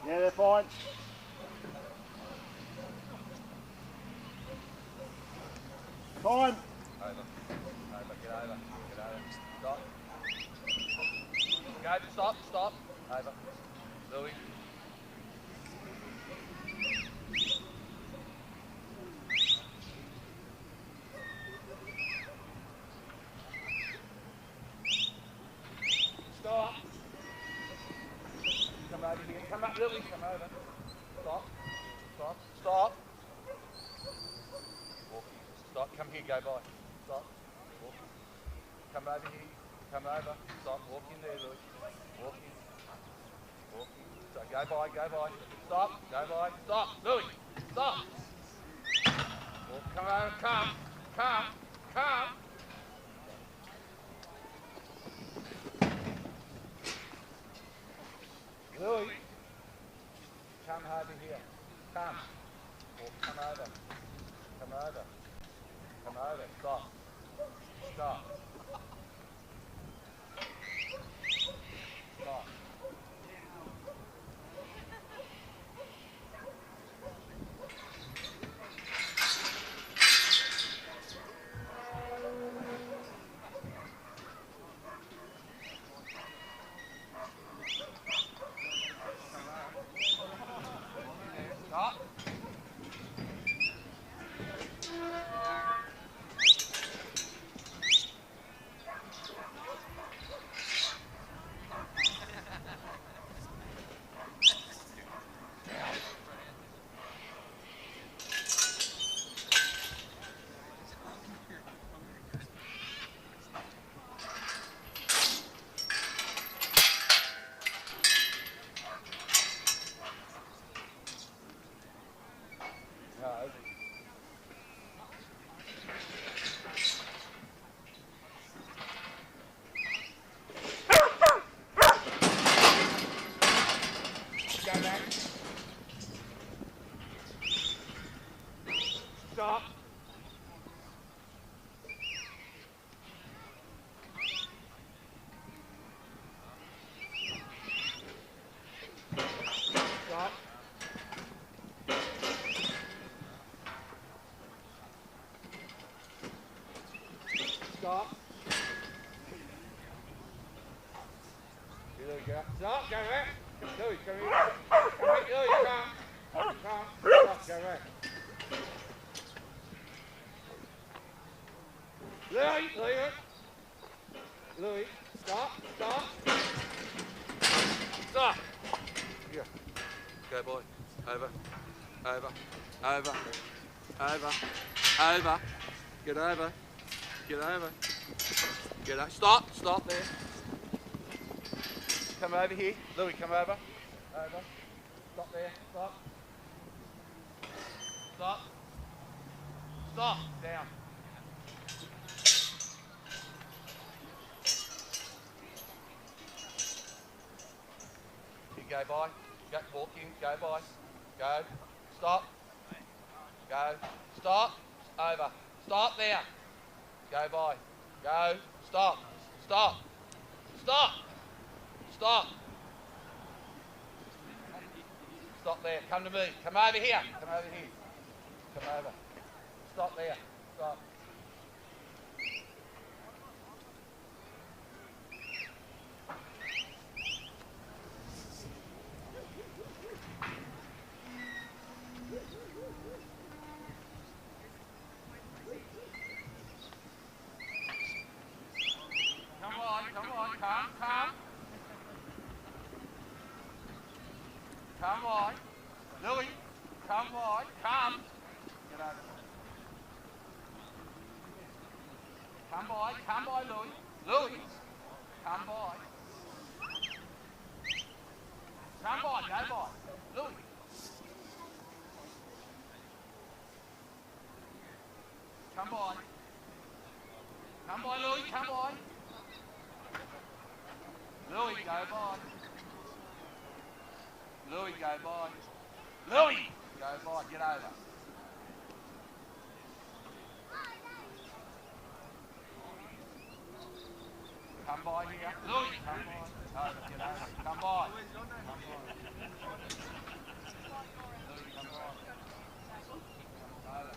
Yeah, they're fine. Time. Over, get over. Stop. Go, stop. Over. Louis. Stop. Come over here. Come up, Louis. Come over. Stop. Walking. Stop. Come here. Go by. Stop. Walking. Come over here. Come over. Stop. Walk in there, Louis. Walking. So go by. Stop. Go by. Stop. Louis. Stop. Walk. Come over. Come. Louis. Come over here. Come. Walk. Come over. Louis, get up. Stop, go back. Louis, come here. Come here, Louis, come. Come. Stop, go back. Louis, leave it. Louis, stop. Stop. Here. Go, boy. Over. Get over. Get up. Stop there. Come over here. Louis, come over. Stop there. Stop. Down. You go by. Go, walk in. Go by. Go. Stop. Go. Stop. Over. Stop there. Go by. Go. Stop. Stop there. Come to me. Come over here. Come over. Stop there. Stop. Come on. Louis, come on. Come. Get over there. Come by, Louis. Louis, come by. Come by, go by. Louis. Come by. Come by, Louis, come by. Louis, go by. Louis, go by. Louis, go by. Get over. Come by here. Louis, come by. Over, get over. Come by. Louis, come by. Over.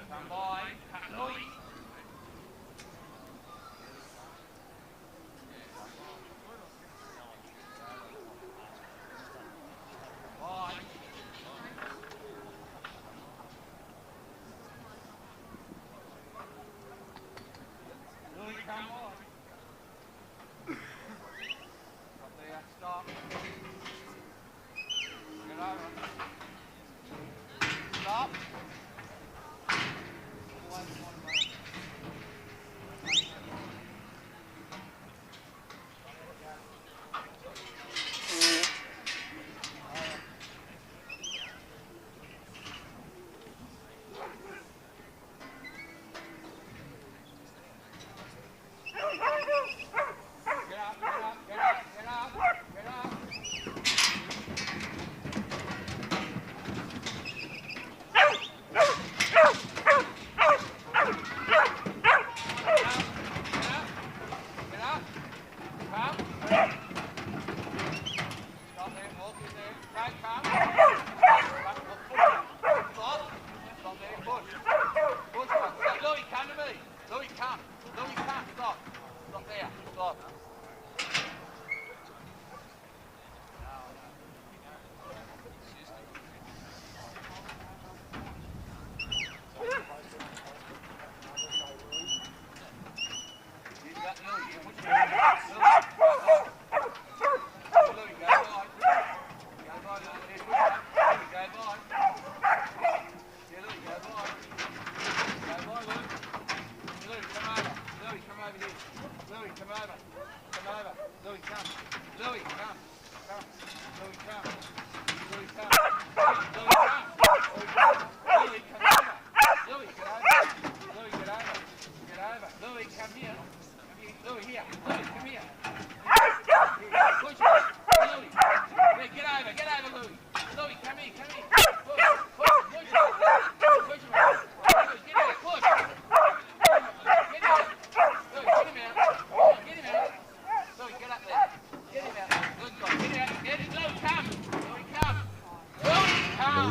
Come by. Louis.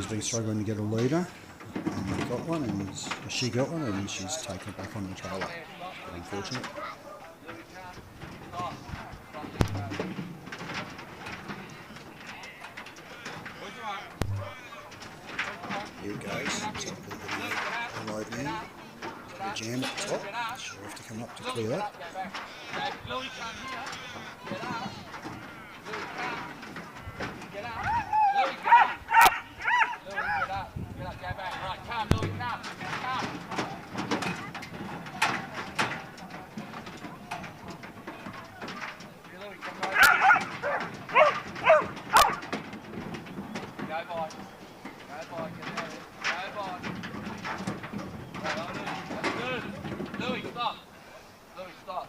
Been struggling to get a leader, and we got one, and she got one, and she's taken it back on the trailer. Unfortunate. jam at the top. So we'll have to come up to clear that. Louis, come here. Get up. Louis, come. Get up. Louis, get up. Louis, get up. Get up, go back. Right, come, Louis, come. Come. Louis, come right. Go by. Go by, get out of there. Go by. Right, that's good. Louis, stop. Louis, stop.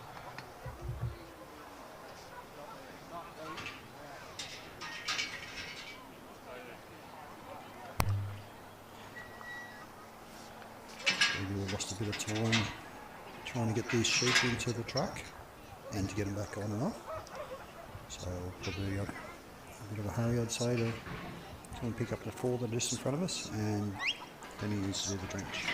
Maybe we lost a bit of time trying to get these sheep into the truck and to get them back on and off. So probably a bit of a hurry, I'd say, to try and pick up the 4 that are just in front of us, and then he needs to do the drench.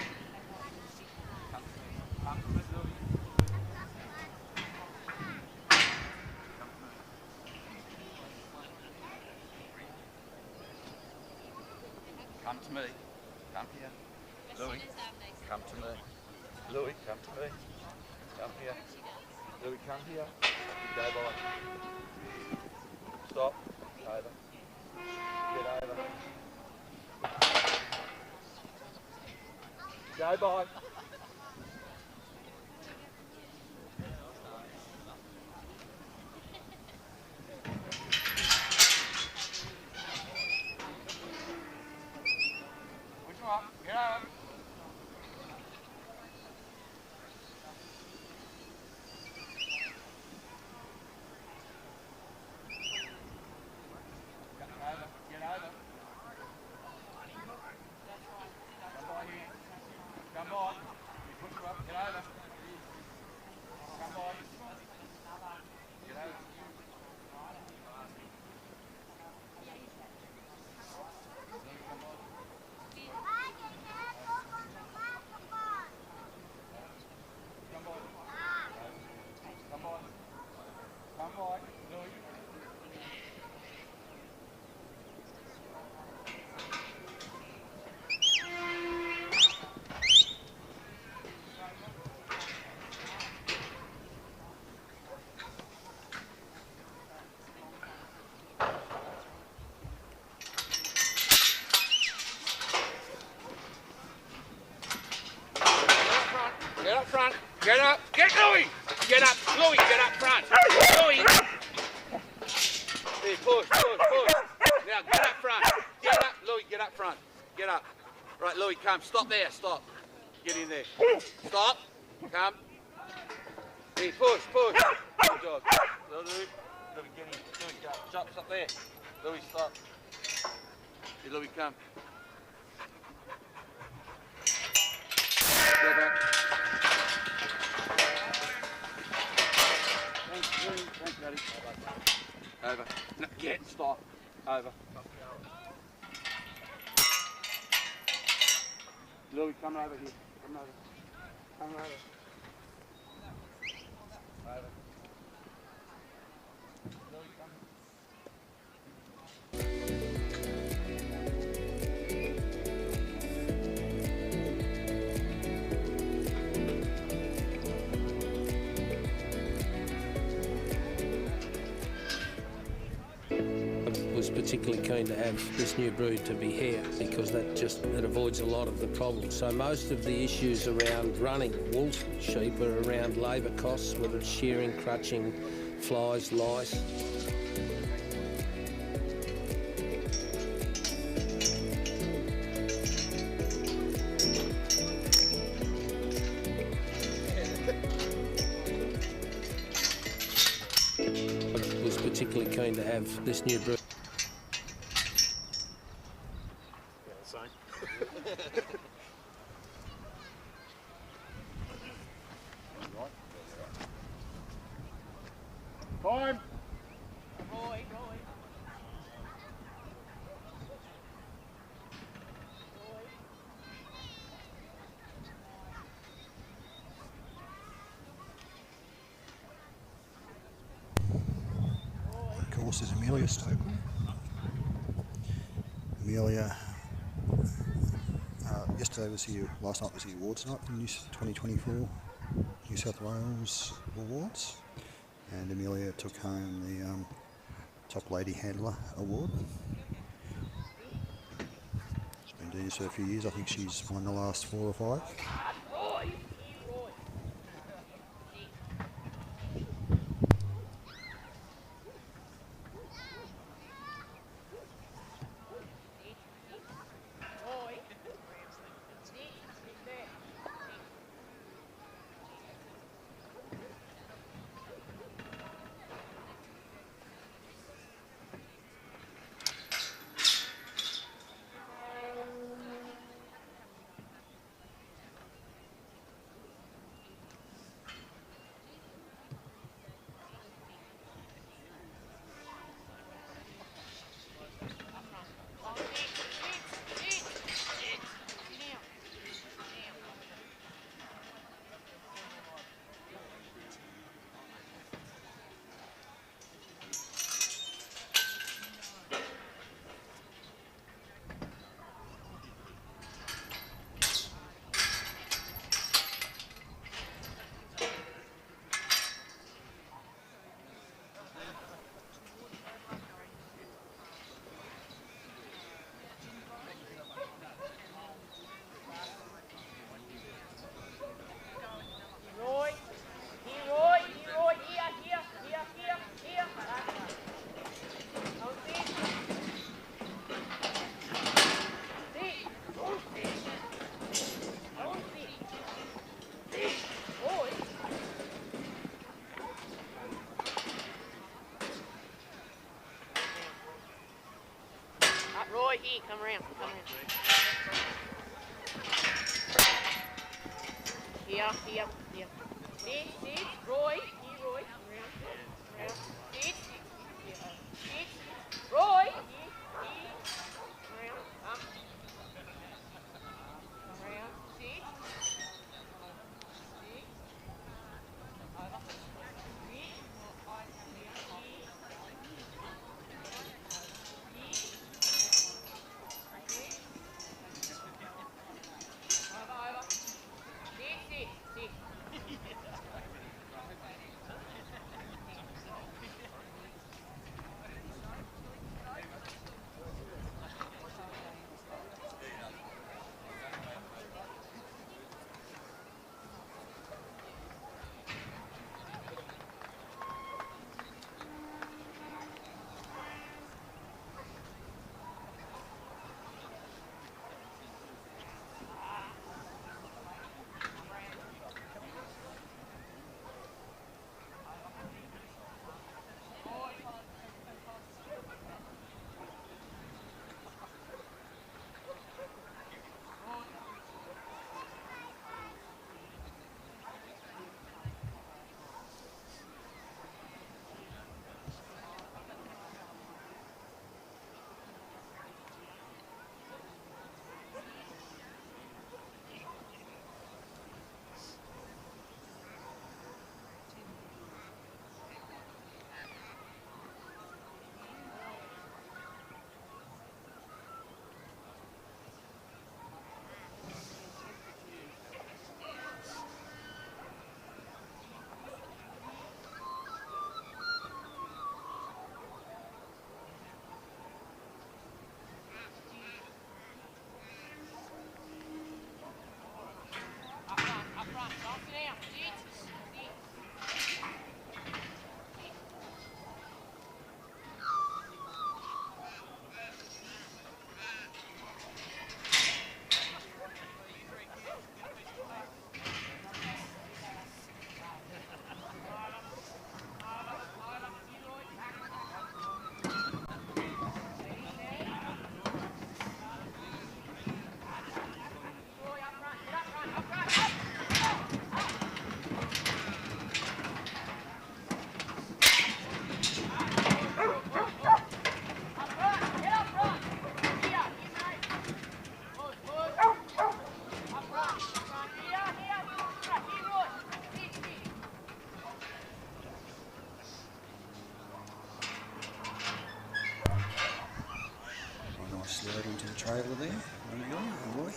Come to me. Come here. Louis, come to me. Louis, come to me. Come here. Louis, come here. You go by. Stop. Over. Get over. Go by. Push him up. Get over. Get over. Come by. You push him up. Get over. Come by. Get over. Come by. Come by. Come by. Louis. Get up front. Get up. Get Louis. Get up. Louis, get up front. Louis. Here, push. Now get up front. Get up. Louis, get up front. Get up. Right, Louis, come. Stop there. Stop. Get in there. Stop. Come. Here, push. Good job. Louis, get in. Louis, go. Jump up there. Louis, stop. Here, Louis, come. Go back. Thanks, buddy. Over. No, get. Stop. Over. Louis, come over here. Come over. Over. Louis, come. Was particularly keen to have this new brood to be here because it avoids a lot of the problems. So most of the issues around running wool sheep are around labour costs, whether it's shearing, crutching, flies, lice. I was particularly keen to have this new brood. Time. Roy. Of course, is Amelia's stable. Amelia Yesterday was last night was the awards night for the 2024 New South Wales Awards, and Amelia took home the Top Lady Handler Award. She's been doing this for a few years. I think she's won the last 4 or 5. Here, come around, Here. Sit, Roy. Here, Roy. Around. Sit. Roy. Here. Around. Up. Around. Sit. Over. Slide into the trailer there. There we go, oh boy.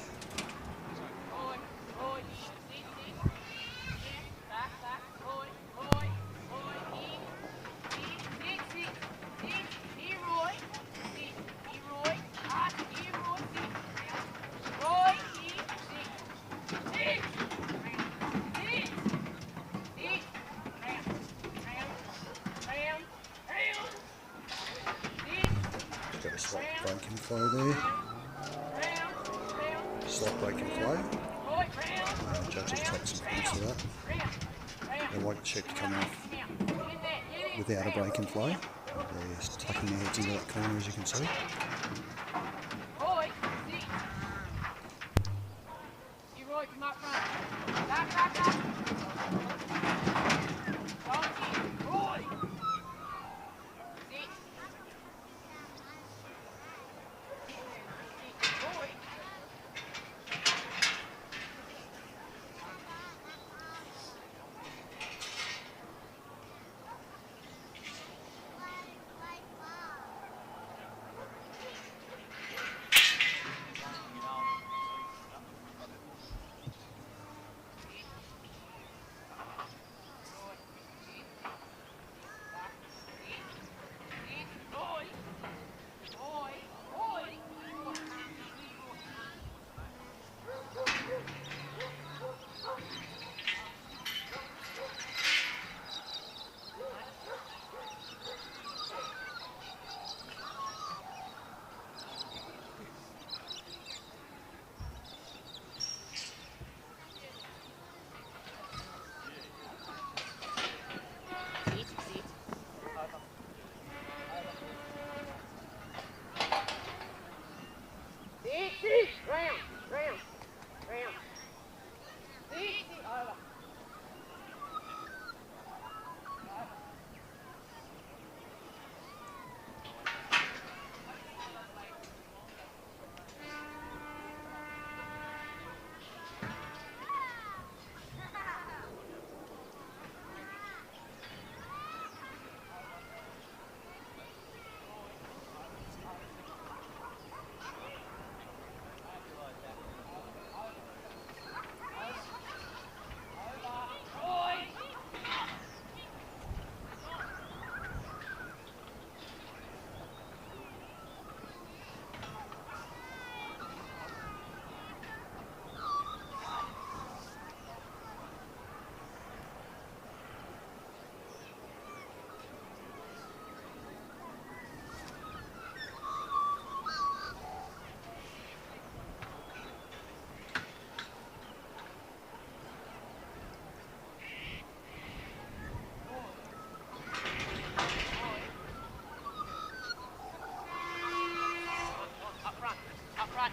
Slot break and flow there. Slot break and flow. Judges take some points for that. They like the sheep to come off without a break and flow. They're tucking their heads into that corner, as you can see.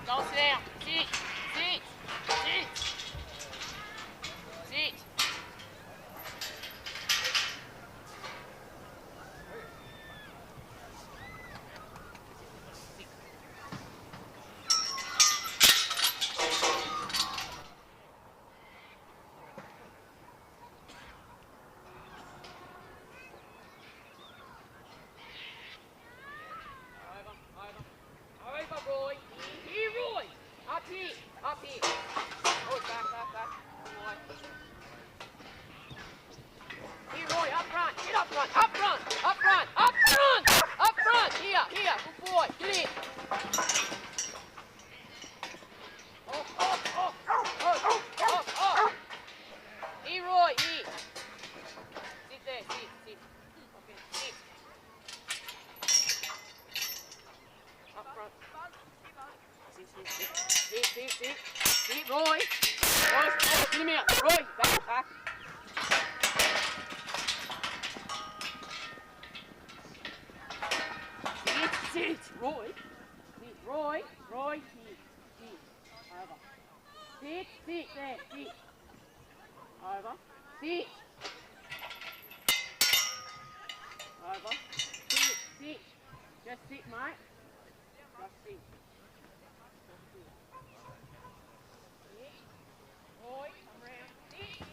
Don't sit down. Sit. Sit. Sit. Sit. Over, Roy. Here, Roy. Up here. Up here. Oh, back. Roy. Here, Roy. Up front. Get up front. Up front. Up front. Up front. Up front. Here. Good boy. Get in. Oh. Here, Roy. Here. Sit there. Sit. Okay. Sit. Up front. Sit, Roy. Roy, get him out. Roy, back. Sit, Roy. Sit, Roy, here. Over. Sit, there, sit. Over. Sit. Over. Sit. Just sit, mate. Just sit. Roy, come round. Sit.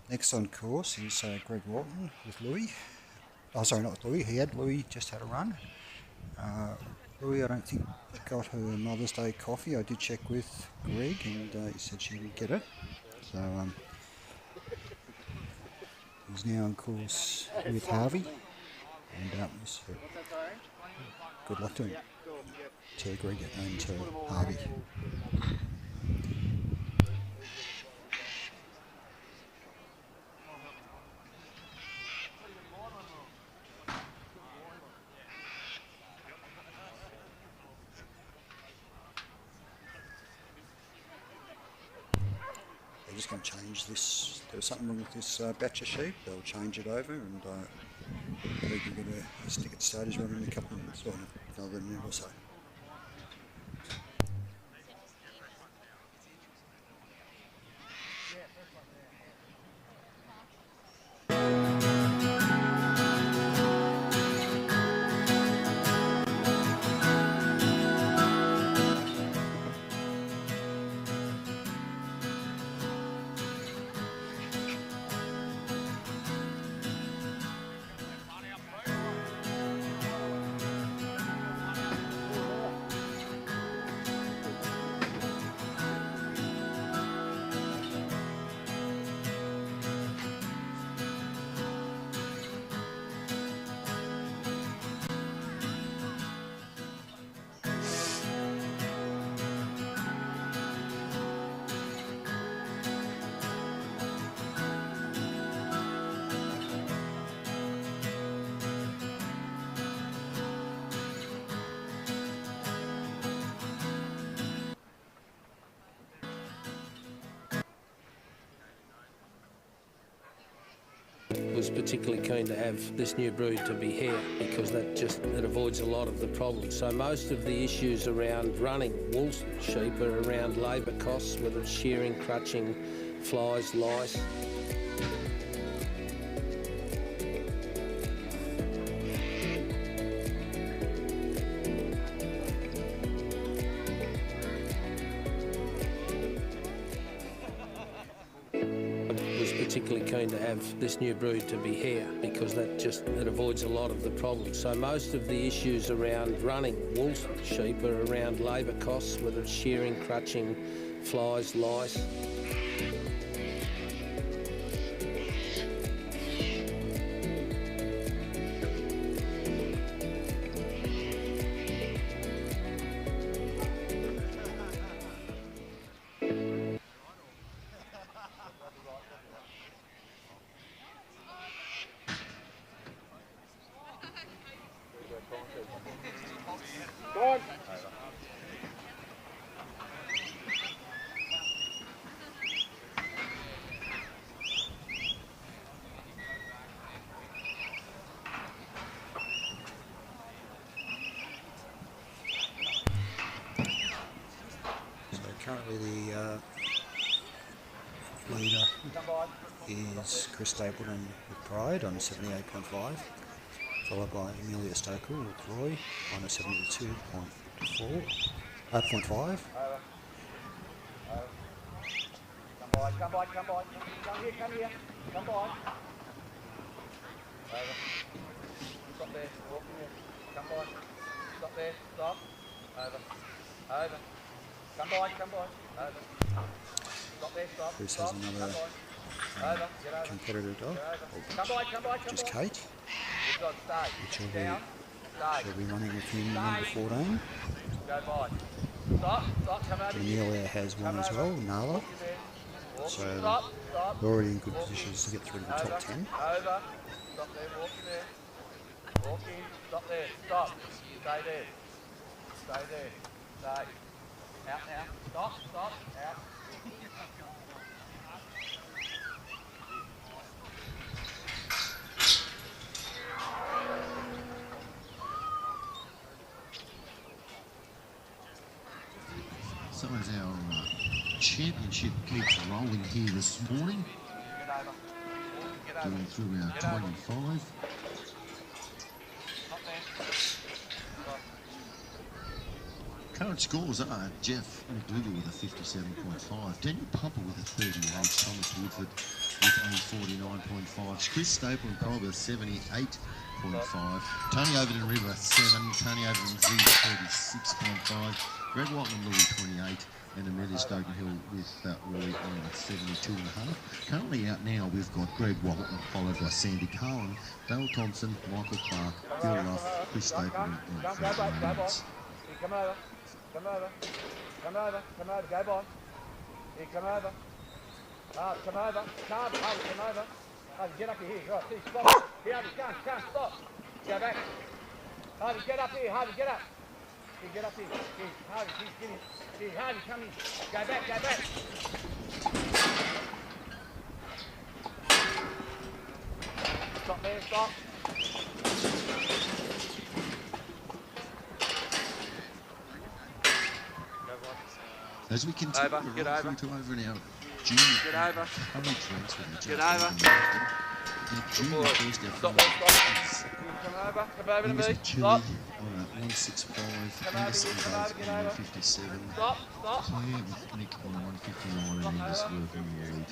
Next on course is Greg Walton with Louis. Oh, sorry, not with Louis. Louis just had a run. Louis, I don't think, got her Mother's Day coffee. I did check with Greg, and he said she didn't get it. So he's now on course with Harvey, and so good luck to him. To Greg and to Harvey. They're just going to change this. There was something wrong with this batch of sheep. They'll change it over, and we're going to stick it started running in a couple of minutes, or another minute or so. Was particularly keen to have this new brood to be here because it avoids a lot of the problems. So most of the issues around running wool sheep are around labour costs, whether it's shearing, crutching, flies, lice. Particularly keen to have this new brood to be here because it avoids a lot of the problems. So most of the issues around running wool sheep are around labour costs, whether it's shearing, crutching, flies, lice. Currently the leader is Chris Stapleton with Pride on 78.5, followed by Amelia Stoker with Roy on a 72.5. Come on. Come here. Come on. Over. Stop there. Walk in there. Come on. Stop there. Stop. Over. Come on. Over. Stop there. Stop. Chris has another competitor dog, which is Kate, which will be running with him number 14. Amelia has one as well, Nala. So they're already in good positions to get through to the top 10. Over. Stop there. Walk in there. Walk in. Stop there. Stop. Stay there. Stay there. Stay. Out now. Stop. Out. So as our championship keeps rolling here this morning, going through our 25. Current scores are Jeff McDougall with a 57.5, Daniel Pumper with a 38, Thomas Woodford with a 49.5, Chris Staple and Colbert 78.5, Tony Overton River 7, Tony Overton Z 36.5, Greg Watman Louis 28, and Amelia Stoken Hill with Roy on 72.5. Currently out now, we've got Greg Walton, followed by Sandy Cohen, Dale Thompson, Michael Clark, Phil Ruff, Chris Stapleton, and Fred Williams. Come over, come over, come over, come over, go by. Here, come over. Come over, come over. Harvey, get up here, right, see, stop. Here, Harvey, come, stop. Go back. Harvey, get up here, Harvey, get up. Here, get up here. Here, Harvey, get in. Here, Harvey, come in. Go back. Stop there, stop. As we continue Over, get right over. through to over now, junior Get over. coverage ranks with the Get over. junior first out Stop. Come over to me. Stop. 165, Come Anderson over, Bates get on over. 157, Stop. Claire with Nick on 159, and Angus working the lead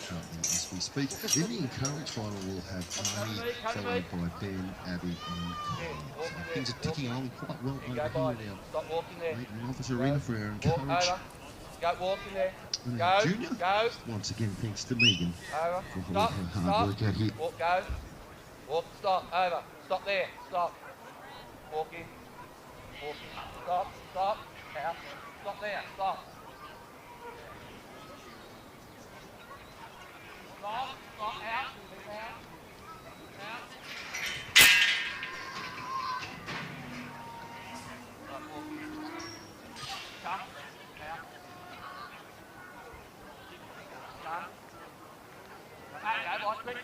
currently as we speak. In the encourage final, we'll have Amy, followed by Ben, Abby, and Colin. So things are ticking along quite well over here now. Stop walking there. Maiden Office Arena for our Walk encourage. over. Go walking there. And Go. our junior, Go. once again, thanks to Megan Over. for Stop. her hard Stop. work out here. Walk. Go. Walk. Stop. Over. Stop there. Stop. Walking. Walking. Stop. Out. Stop there. Stop. Stop. Out. Out. Stop walking. Come. Out. Come. Hey, boy, quick.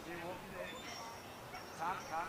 You walking there. Come.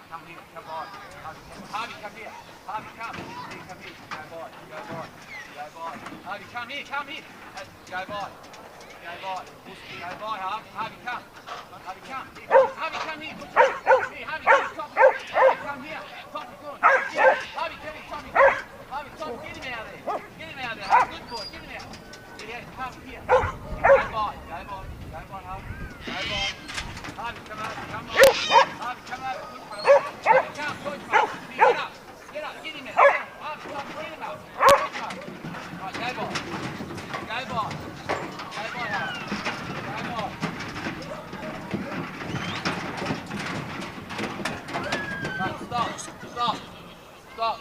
Come here, come on. Harvey, come here. Harvey, come. Here, come here. Go by. Harvey, come here. Go by. Go by, Harvey, come. Harvey, come. Harvey, come here. Here, Harvey, come. Harvey, come here. Top is good. Harvey, come here. Harvey, Tom, get him out of there. Harvey, good boy. Get him out. Yeah, Harvey, here. Go by, Harvey. Go by. Harvey, come over. Harvey, come over. Harvey, come. Good, mate. Get up. Get him out. Harvey, come. Get him up. Right, go by. Harvey. Stop.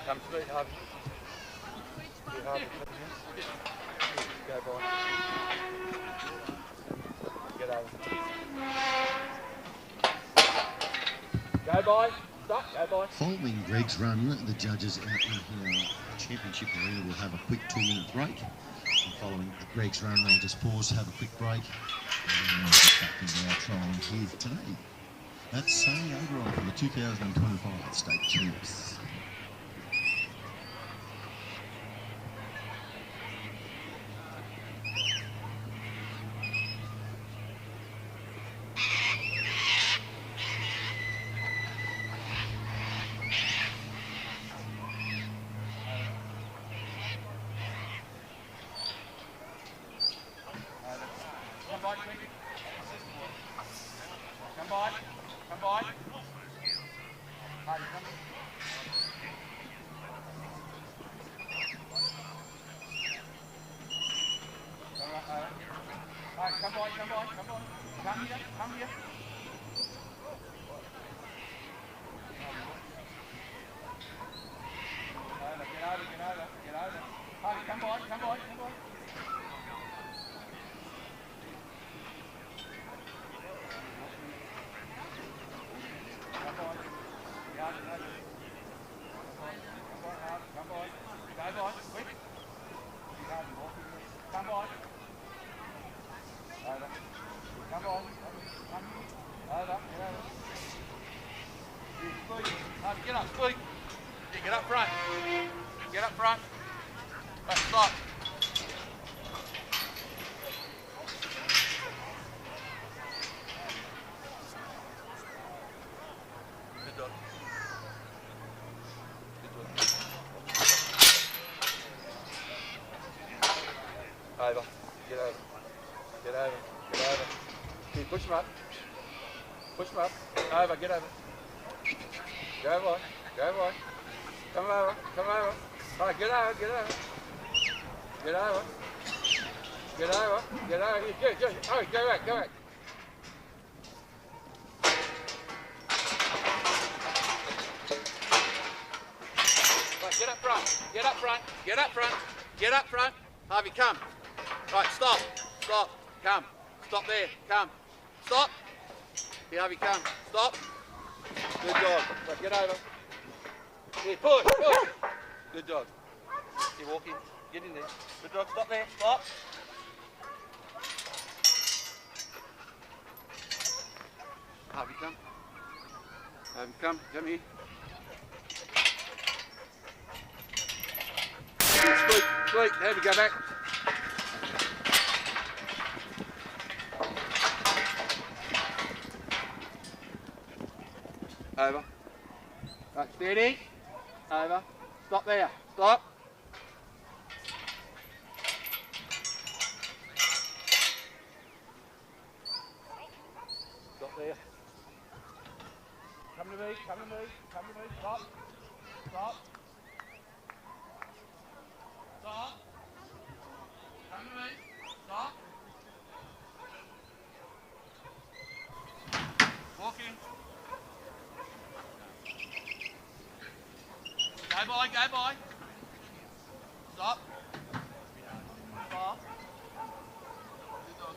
Come straight, Harvey. Go boy. Get over. Go boy. Stop. Go boy. Following Greg's run, the judges out in the championship arena will have a quick 2-minute break. And following Greg's run, they'll just pause, have a quick break, and we'll get back into our trial here today. That's Oberon from the 2025 State Champs. Come by. Come by. Come here. Come here. Get over. Hardy, come by. Get up, speak. Yeah, get up front. Get up front. Right, stop. Good dog. Over. Get over. Get over. Get over. Keep push him up. Push him up. Over. Get over. Go boy. Go boy. Come over. Come over. All right, get over. Get over. Get over. Get over. Get over. Here, go. All right, go back. Go back. Right, get up front. Get up front. Get up front. Get up front. Harvey, come. Right, stop. Stop. Come. Stop there. Come. Stop. Here, Harvey, come. Stop. Good dog. Right, get over. Here, push. Good dog. You're walking. Get in there. Good dog. Stop there. Stop. Harvey, come. Come here. Squeak. Harvey, go back. Over. Right, steady. Over. Stop there. Stop. Stop there. Come to me. Stop. Stop. Stop. Come to me. Stop. Walking. Go by. Stop. Stop. Good dog.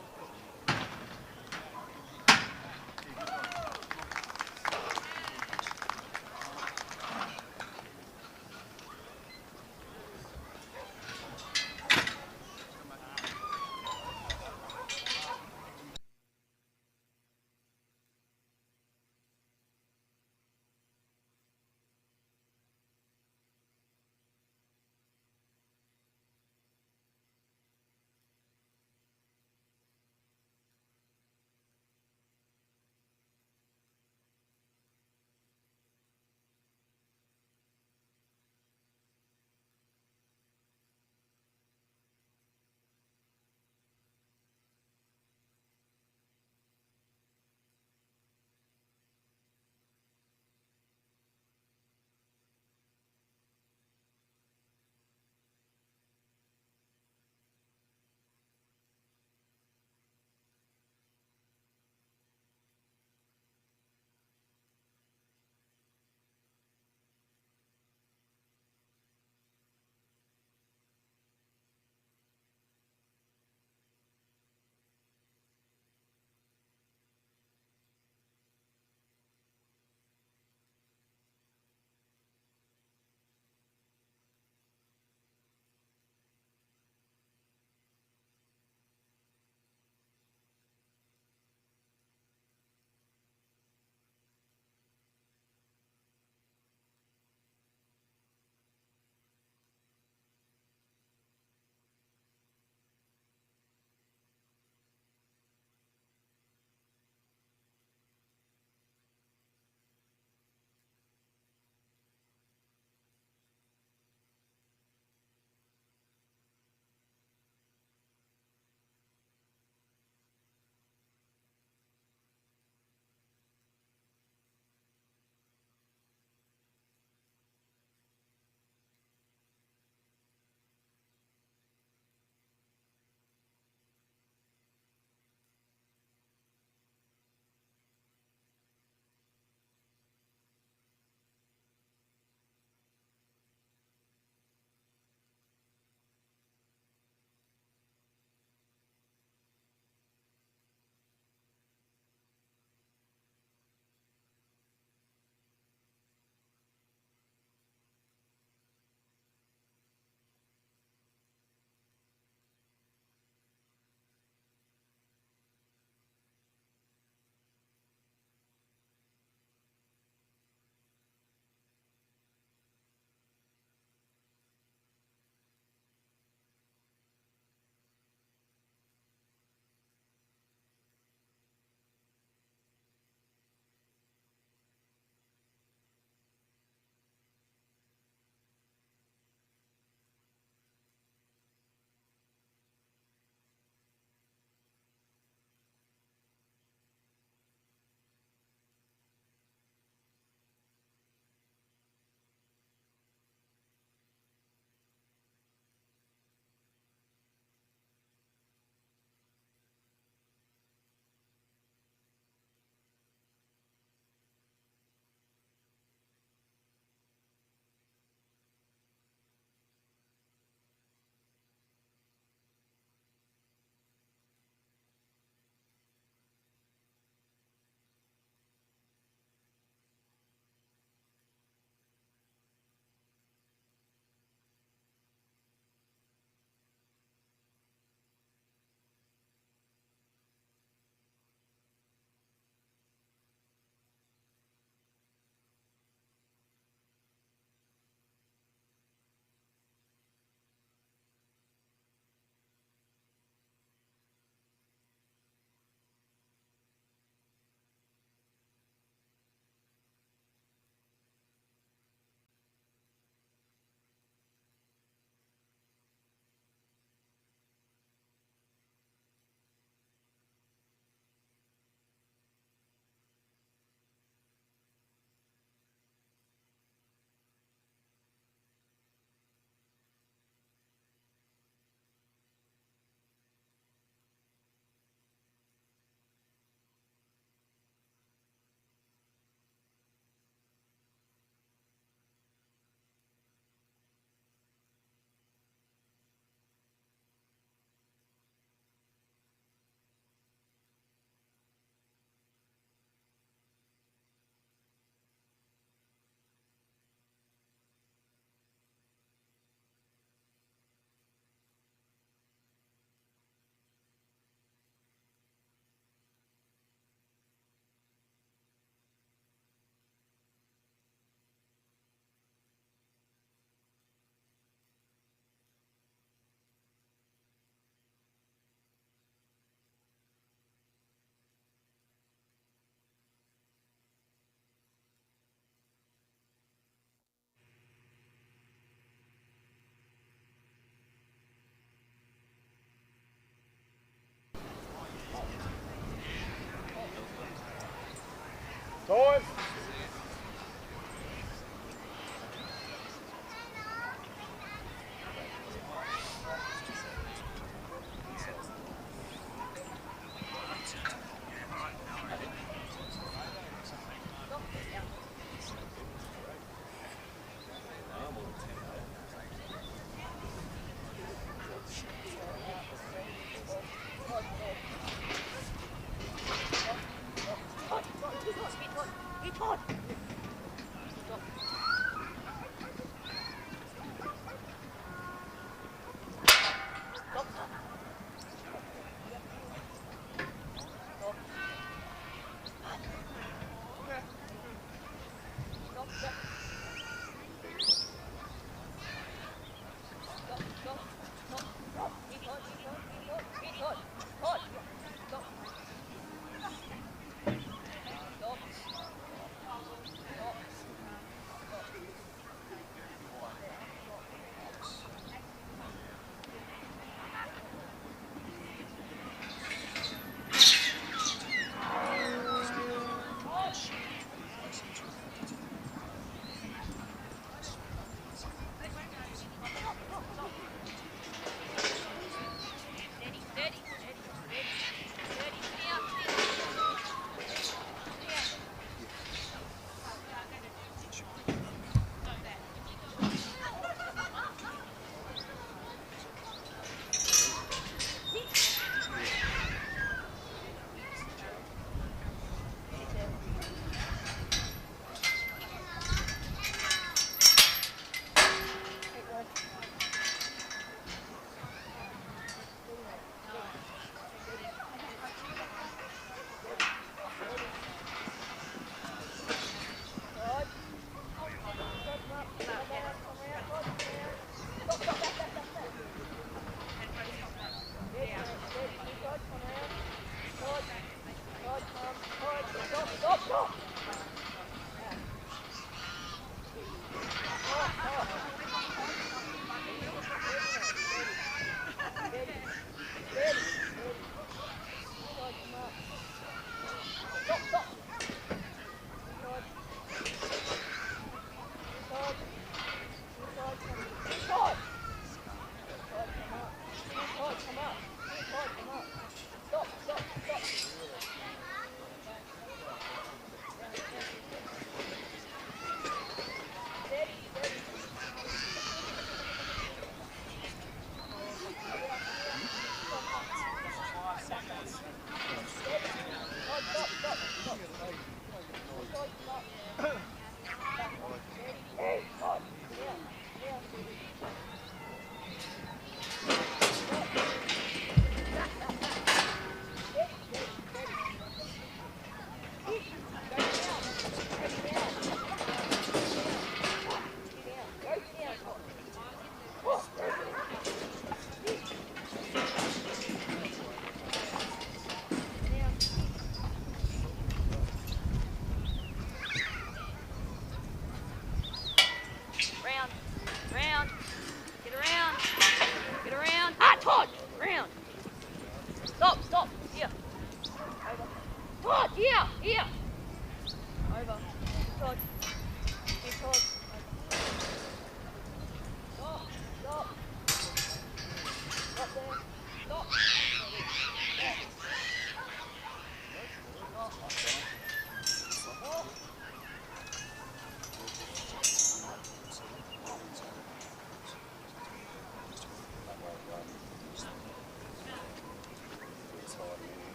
Boys.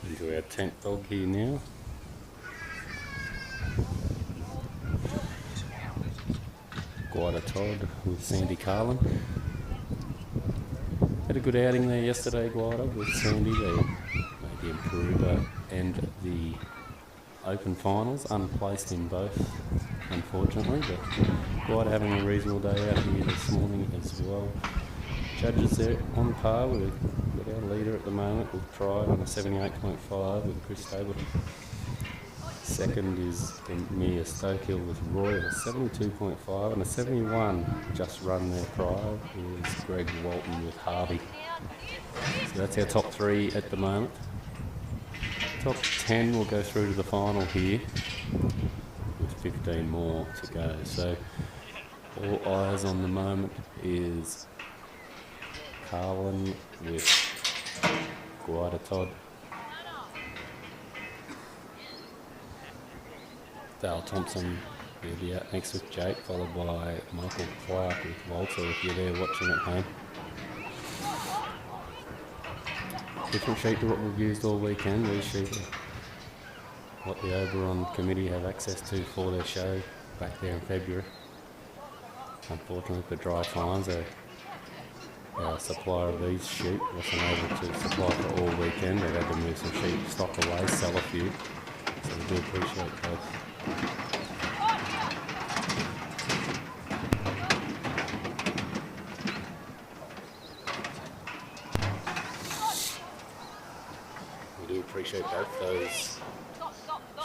Into our 10th dog here now. Guida Todd with Sandy Carlin. Had a good outing there yesterday, Guida, with Sandy. They made the Improver and the Open finals, unplaced in both, unfortunately, but Guida having a reasonable day out here this morning as well. Judges there on par with our leader at the moment with Pride on a 78.5 with Chris Stable Second is Mia Stokehill with Roy at a 72.5, and a 71 just run there prior is Greg Walton with Harvey. So that's our top 3 at the moment. Top 10 will go through to the final here with 15 more to go. So all eyes on the moment is Carlin with Guida Todd, Dale Thompson will be out next with Jake, followed by Michael Clark with Walter if you're there watching at home. Different sheet to what we've used all weekend. These sheet are what the Oberon committee have access to for their show back there in February. Unfortunately for dry fines, our supplier of these sheep wasn't able to supply for all weekend. They've had to move some sheep stock away, sell a few. So we do appreciate both. Appreciate both those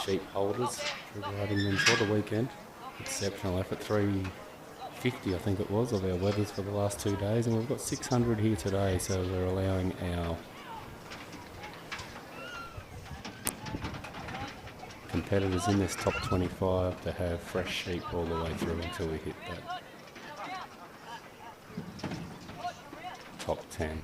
sheep holders providing them for the weekend. Exceptional effort, 350 I think it was of our weathers for the last 2 days, and we've got 600 here today, so we're allowing our competitors in this top 25 to have fresh sheep all the way through until we hit that top 10.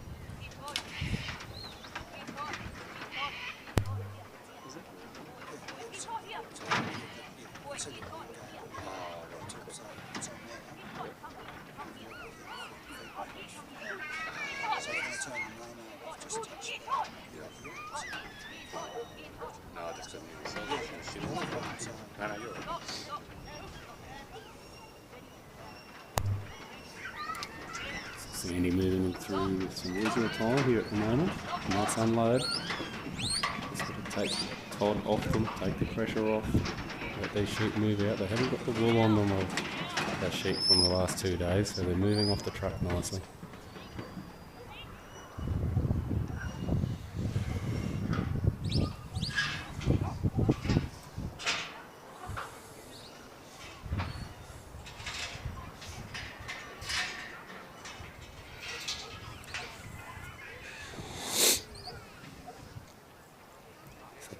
Sandy moving through with some reasonable time here at the moment. Nice unload. Just got to take Todd off them, take the pressure off, let these sheep move out. They haven't got the wool on them of that sheep from the last 2 days, so they're moving off the truck nicely.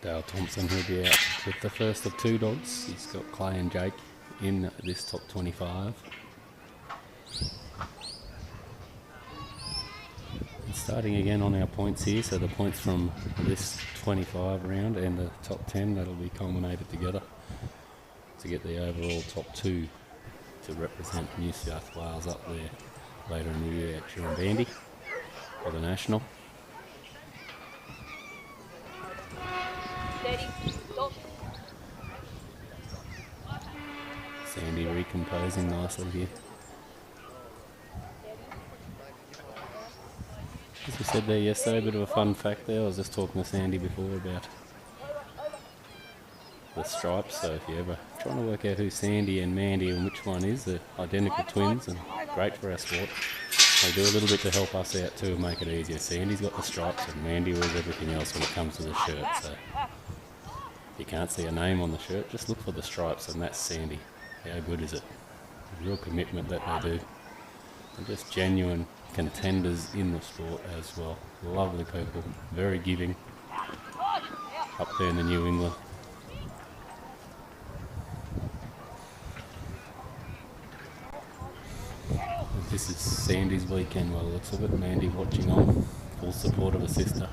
Dale Thompson will be out with the first of 2 dogs. He's got Clay and Jake in this top 25. And starting again on our points here, so the points from this 25 round and the top 10, that'll be culminated together to get the overall top 2 to represent New South Wales up there later in the year at Sherwood for the National. Sandy recomposing nicely here. As we said there yesterday, a bit of a fun fact there. I was just talking to Sandy before about the stripes, so if you're ever trying to work out who Sandy and Mandy and which one is, they're identical twins and great for our sport. They do a little bit to help us out too and make it easier. Sandy's got the stripes and Mandy wears everything else when it comes to the shirt, so you can't see a name on the shirt, just look for the stripes and that's Sandy. How good is it? A real commitment that they do. And just genuine contenders in the sport as well. Lovely people, very giving up there in the New England. This is Sandy's weekend by the looks of it. Mandy watching on, full support of her sister.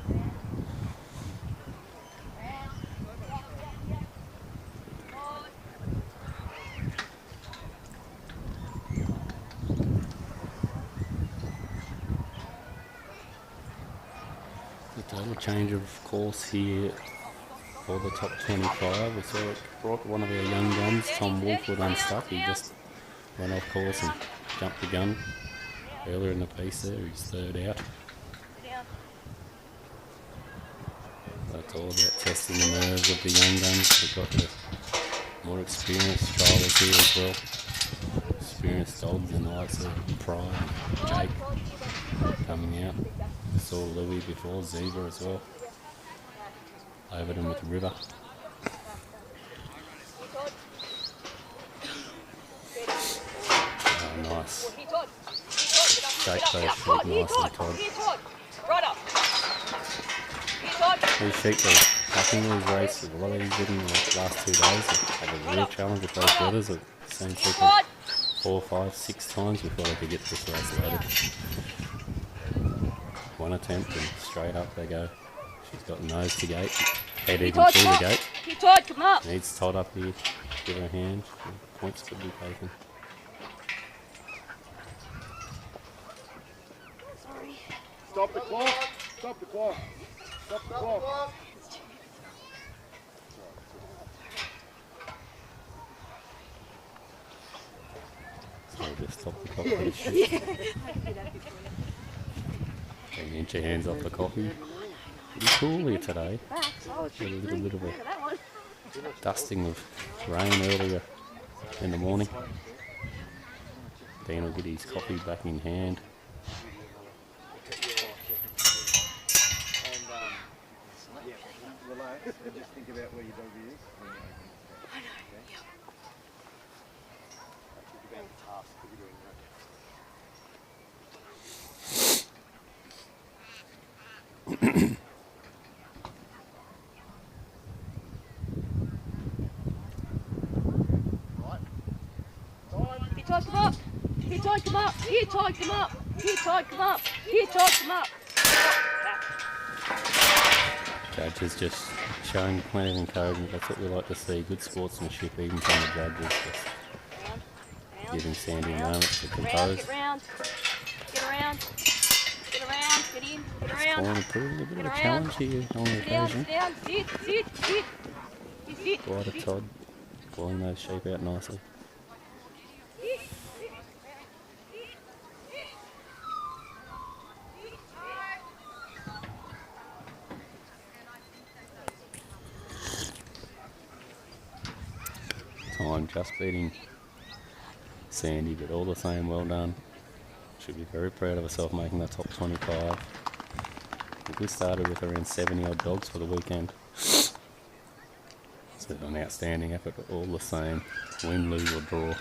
Change of course here for the top 25. We saw it brought one of our young guns, Tom Wolfwood, unstuck. He just went off course and jumped the gun earlier in the piece there. He's third out. That's all about testing the nerves of the young guns. We've got the more experienced trialers here as well. Experienced dogs and the likes of Pride, Jake coming out. We saw Louis before, Zebra as well. Overton with River. Jake those sheep nicely, Todd. Here, Todd. Right up. Here, Todd. These sheep are packing these races. A lot of these didn't in the last 2 days. They've had a real challenge with those brothers. I've seen people 4, 5, 6 times before they could get this race loaded. One attempt and straight up they go. She's got nose to gate, head even through the gate. Here, Todd, come up. Needs Todd up here. Give her a hand. Points could be taken. Sorry. Stop the clock. Stop the clock. Stop the clock. So just stop the clock for the shit. And inch your hands off the coffee. Pretty cool here today. A little bit of a dusting of rain earlier in the morning. Dan will get his coffee back in hand. Relax and just think about where your dog is. I know, yeah. You're being tough, you're doing that. Here, Todd, come up. Here, Todd, come up. Here, Todd, come up. Here, Todd, come up. Here, Todd, come up. Judge is just showing plenty of encouragement. That's what we like to see. Good sportsmanship even from the judges. Just giving Sandy a moment to compose. Get around. Get around. Get around. Get in. Get around. Trying to prove a bit of a challenge here on the occasion. Sit down. Sit. Sit. Sit. You sit. Quite a Todd pulling those sheep out nicely. Time just beating Sandy, but all the same, well done. Should be very proud of herself making the top 25. I think we started with around 70 odd dogs for the weekend. It's an outstanding effort, but all the same, win, lose or draw.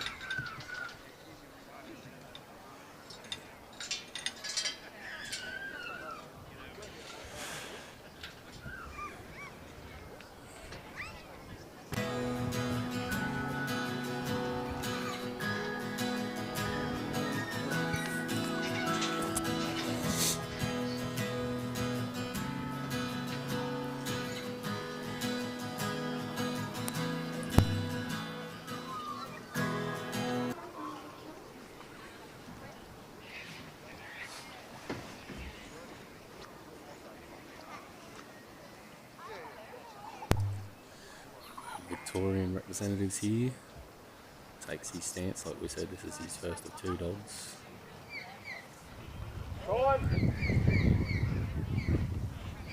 Victorian representatives here. Takes his stance, like we said, this is his first of 2 dogs.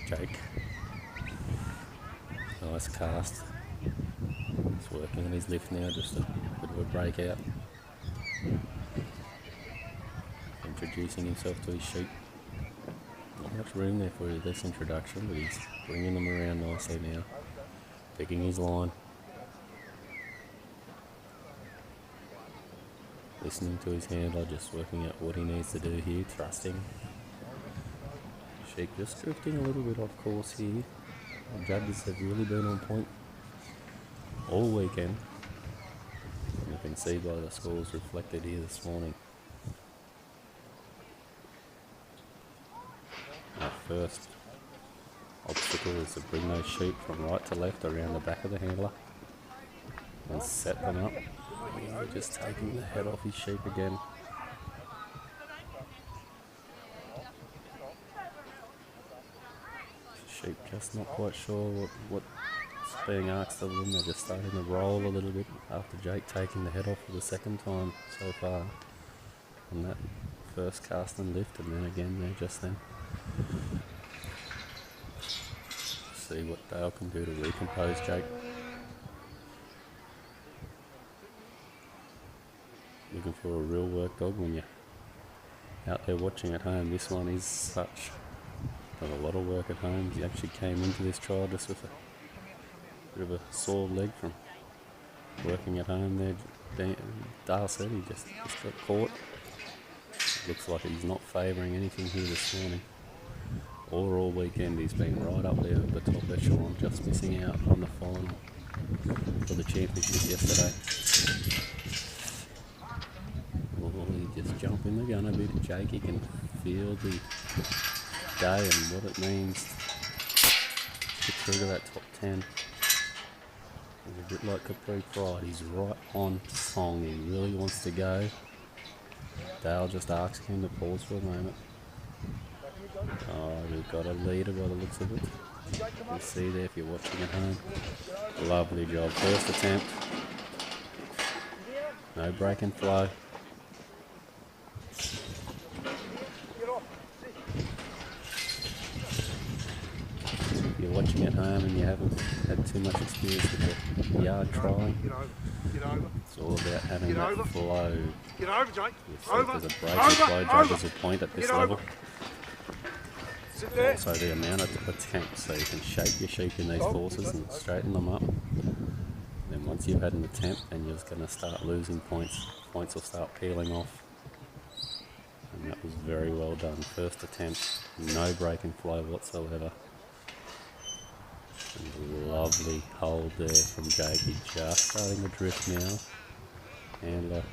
Jake. Nice cast. He's working on his lift now, just a bit of a breakout. Introducing himself to his sheep. Not much room there for this introduction, but he's bringing them around nicely now. Picking his line. Listening to his handler, just working out what he needs to do here, thrusting. Sheep just drifting a little bit off course here. The judges have really been on point all weekend. You can see by the scores reflected here this morning. Our first obstacle is to bring those sheep from right to left around the back of the handler and set them up. We're just taking the head off his sheep again. Sheep just not quite sure what's being asked of them. They're just starting to roll a little bit after Jake taking the head off for the second time so far on that first cast and lift, and then again there just then. See what Dale can do to recompose Jake. Looking for a real work dog when you're out there watching at home. This one is such. Done a lot of work at home. He actually came into this trial just with a bit of a sore leg from working at home there. Dale said he just got caught. Looks like he's not favouring anything here this morning. Or all weekend he's been right up there at the top echelon, just missing out on the final for the championship yesterday. Oh, he just jumped in the gun a bit. Jake, he can feel the day and what it means to get through to that top 10. A bit like Capri Pride, he's right on song. He really wants to go. Dale just asks him to pause for a moment. Oh, we've got a leader by the looks of it. You'll see there if you're watching at home. Lovely job. First attempt. No break and flow. If you're watching at home and you haven't had too much experience with the yard trolling, it's all about having that flow. Get over, Jake. You'll see if there's a break and flow, judges will point at this level. Also the amount of attempts, so you can shape your sheep in these horses and straighten them up. Then once you've had an attempt, then you're going to start losing points. Points will start peeling off. And that was very well done. First attempt, no break and flow whatsoever. And a lovely hold there from Jake. He's just starting to drift now. Handler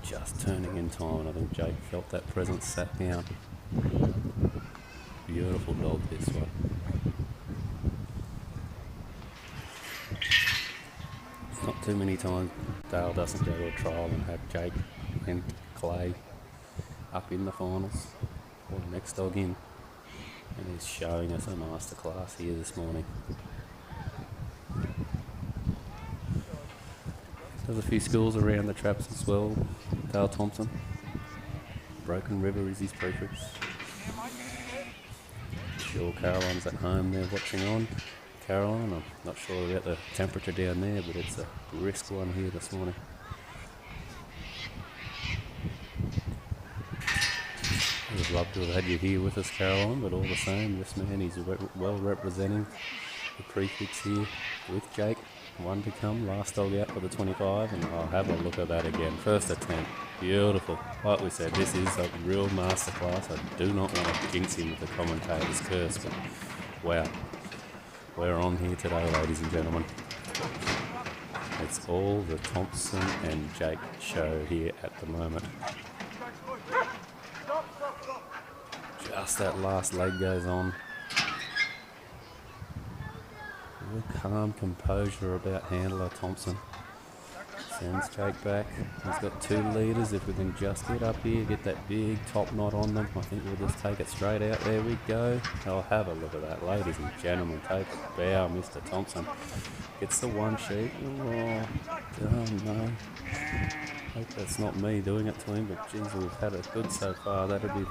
just turning in time, and I think Jake felt that presence, sat down. Beautiful dog, this one. Not too many times Dale doesn't go to a trial and have Jake and Clay up in the finals, or the next dog in, and he's showing us a masterclass here this morning. There's a few schools around the traps as well. Dale Thompson. Broken River is his prefix. Sure Caroline's at home there watching on. Caroline, I'm not sure about the temperature down there, but it's a brisk one here this morning. I would love to have had you here with us, Caroline, but all the same, this man, he's well representing the prefix here with Jake. One to come, last dog out for the 25, and I'll have a look at that again. First attempt, beautiful. Like we said, this is a real masterclass. I do not want to jinx him with the commentator's curse, but wow. We're on here today, ladies and gentlemen. It's all the Thompson and Jake show here at the moment. Just that last leg goes on. Real calm composure about handler Thompson. Sends Jake back. He's got two leaders. If we can just get up here, get that big top knot on them, I think we'll just take it straight out. There we go. I'll have a look at that, ladies and gentlemen. Take a bow, Mr. Thompson. Gets the one sheep. Oh no. Hope that's not me doing it to him, but geez, we've had it good so far. That'll be...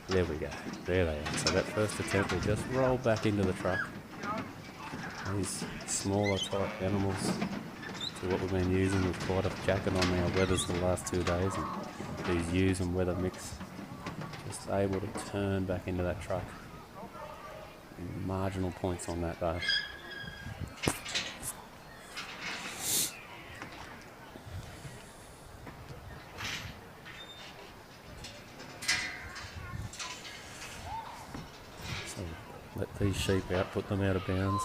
There we go. There they are. So that first attempt will just roll back into the truck. These smaller type animals to what we've been using with quite a jacket on our weathers the last 2 days, and these ewes and weather mix just able to turn back into that truck. Marginal points on that though. So let these sheep out, put them out of bounds.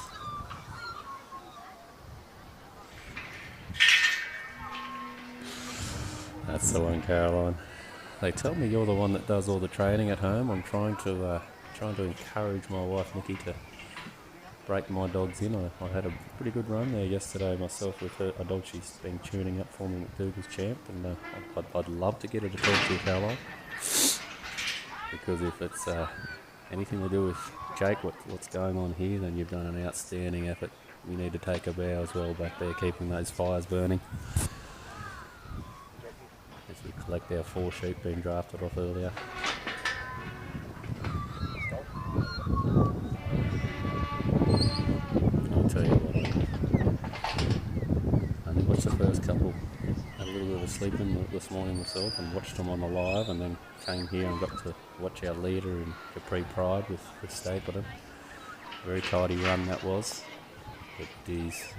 That's the one, Caroline. They tell me you're the one that does all the training at home. I'm trying to encourage my wife Nikki to break my dogs in. I had a pretty good run there yesterday myself with a dog she's been tuning up for me, McDougall's Champ, and I'd love to get her to talk to you, Caroline, because if it's anything to do with Jake, what's going on here, then you've done an outstanding effort. We need to take a bow as well back there, keeping those fires burning. As we collect our 4 sheep being drafted off earlier. I'll tell you what, I only watched the first couple, had a little bit of a sleep in this morning myself and watched them on the live, and then came here and got to watch our leader in Capri Pride with Stapleton. Very tidy run that was, but geez,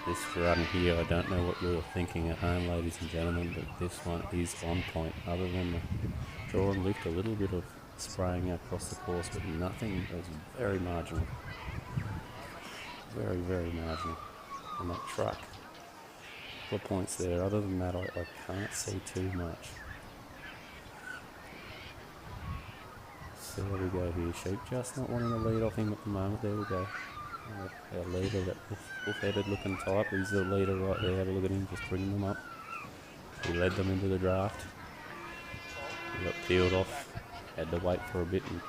This run here, I don't know what you're thinking at home, ladies and gentlemen, but this one is on point. Other than the draw and lift, a little bit of spraying across the course, but nothing. It was very marginal. Very, very marginal. And that truck, a couple of points there. Other than that, I can't see too much. So there we go here. Sheep just not wanting to lead off him at the moment. There we go. Our leader, that wolf-headed looking type, he's the leader right there. Have a look at him, just bringing them up. He led them into the draft. He got peeled off, had to wait for a bit and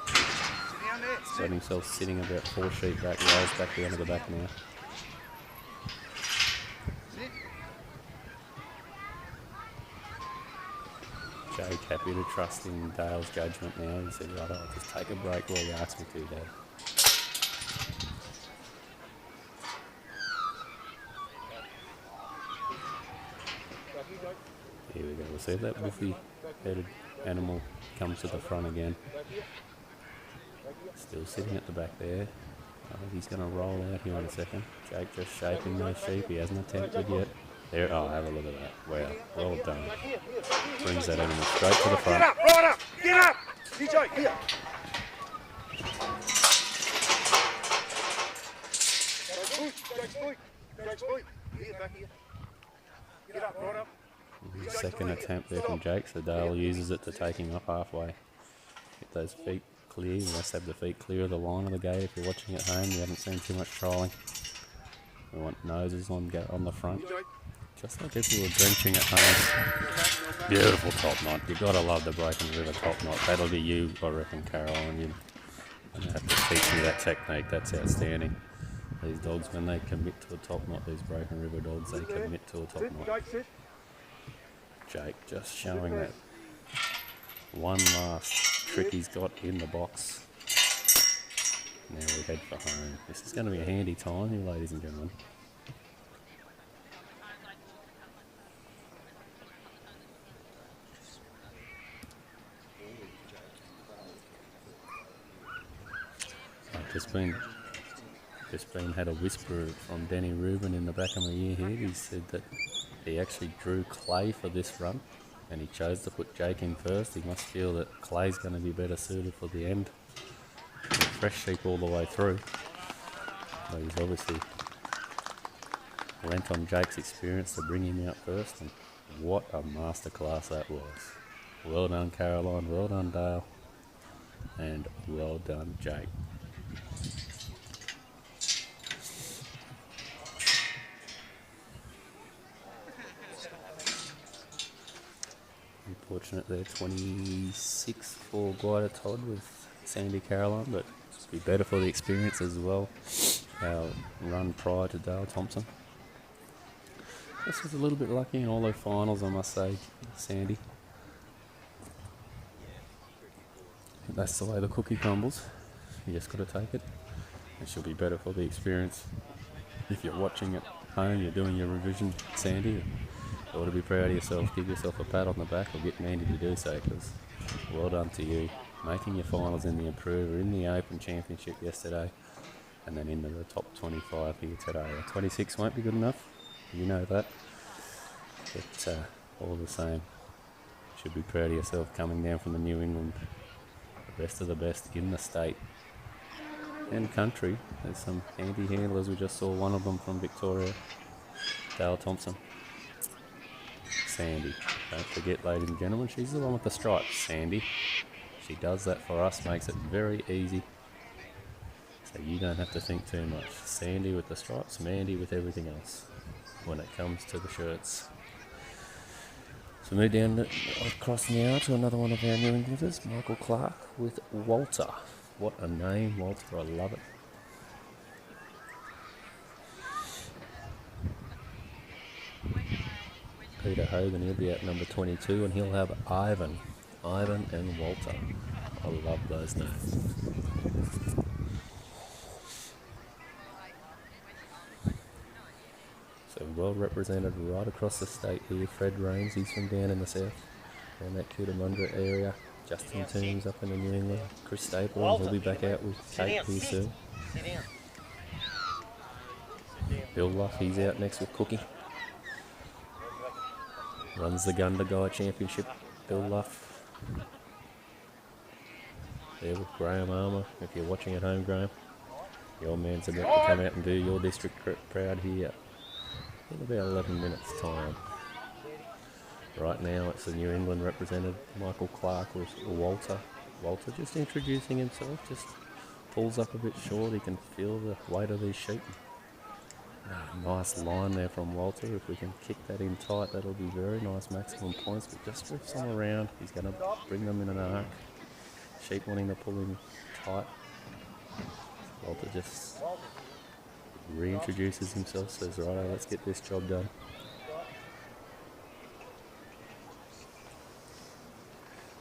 got himself sitting about 4 sheep back, rolls back down to the back now. Jake happy to trust in Dale's judgment now. He said, right, I'll just take a break while you ask me to, Dad. Here we go, we'll see if that wolfy-headed animal comes to the front again. Still sitting at the back there. I think he's going to roll out here in a second. Jake just shaping those sheep, he hasn't attempted yet. There, oh, have a look at that. Wow, well done. Brings that animal straight to the front. Get up, right up, get up! DJ, here. Get up, right up. Second attempt there from Jake, so Dale uses it to take him up halfway. Get those feet clear, you must have the feet clear of the line of the gate. If you're watching at home, you haven't seen too much trialling. We want noses on the front. Just like if you were drenching at home. Beautiful top knot. You've got to love the Broken River top knot. That'll be you, I reckon, Caroline. You're going to have to teach me that technique. That's outstanding. These dogs, when they commit to a top knot, these Broken River dogs, they commit to a top knot. Jake just showing that one last trick he's got in the box. Now we head for home. This is going to be a handy time here, ladies and gentlemen. Just been had a whisper from Danny Rubin in the back of my ear here. He said that he actually drew Clay for this run and he chose to put Jake in first. He must feel that Clay's going to be better suited for the end. Fresh sheep all the way through. So he's obviously lent on Jake's experience to bring him out first, and what a masterclass that was. Well done, Caroline, well done, Dale, and well done, Jake. Unfortunate there, 26 for Guida Todd with Sandy Caroline, but it'd be better for the experience as well. Our run prior to Dale Thompson. This was a little bit lucky in all those finals, I must say, Sandy. That's the way the cookie crumbles. You just got to take it. It should be better for the experience. If you're watching at home, you're doing your revision, Sandy, you ought to be proud of yourself. Give yourself a pat on the back, or get Mandy to do so, because well done to you. Making your finals in the Improver, in the Open Championship yesterday, and then into the top 25 here today. 26 won't be good enough, you know that. But all the same, should be proud of yourself coming down from the New England. The best of the best in the state and country. There's some handy handlers. We just saw one of them from Victoria, Dale Thompson. Sandy, don't forget, ladies and gentlemen, she's the one with the stripes, Sandy. She does that for us, makes it very easy, so you don't have to think too much. Sandy with the stripes, Mandy with everything else when it comes to the shirts. So move down across now to another one of our New Englanders, Michael Clark with Walter. What a name, Walter, I love it. Peter Hogan, he'll be at number 22, and he'll have Ivan and Walter. I love those names. So well represented right across the state here. Fred Rains, he's from down in the south, around that Cootamundra area. Justin Toombs up in the New England. Chris Stapleton, he'll be back out with Kate here soon. Sit down. Bill Luff, he's out next with Cookie. Runs the Gunda Guy Championship, Bill Luff. There with Graham Armour, if you're watching at home, Graham. The old man's about to come out and do your district proud here in about 11 minutes time. Right now it's the New England representative, Michael Clark or Walter. Walter just introducing himself, just pulls up a bit short, he can feel the weight of these sheep. Nice line there from Walter. If we can kick that in tight, that'll be very nice maximum points, but just drifts them around. He's going to bring them in an arc. Sheep wanting to pull him tight. Walter just reintroduces himself, says, right, let's get this job done.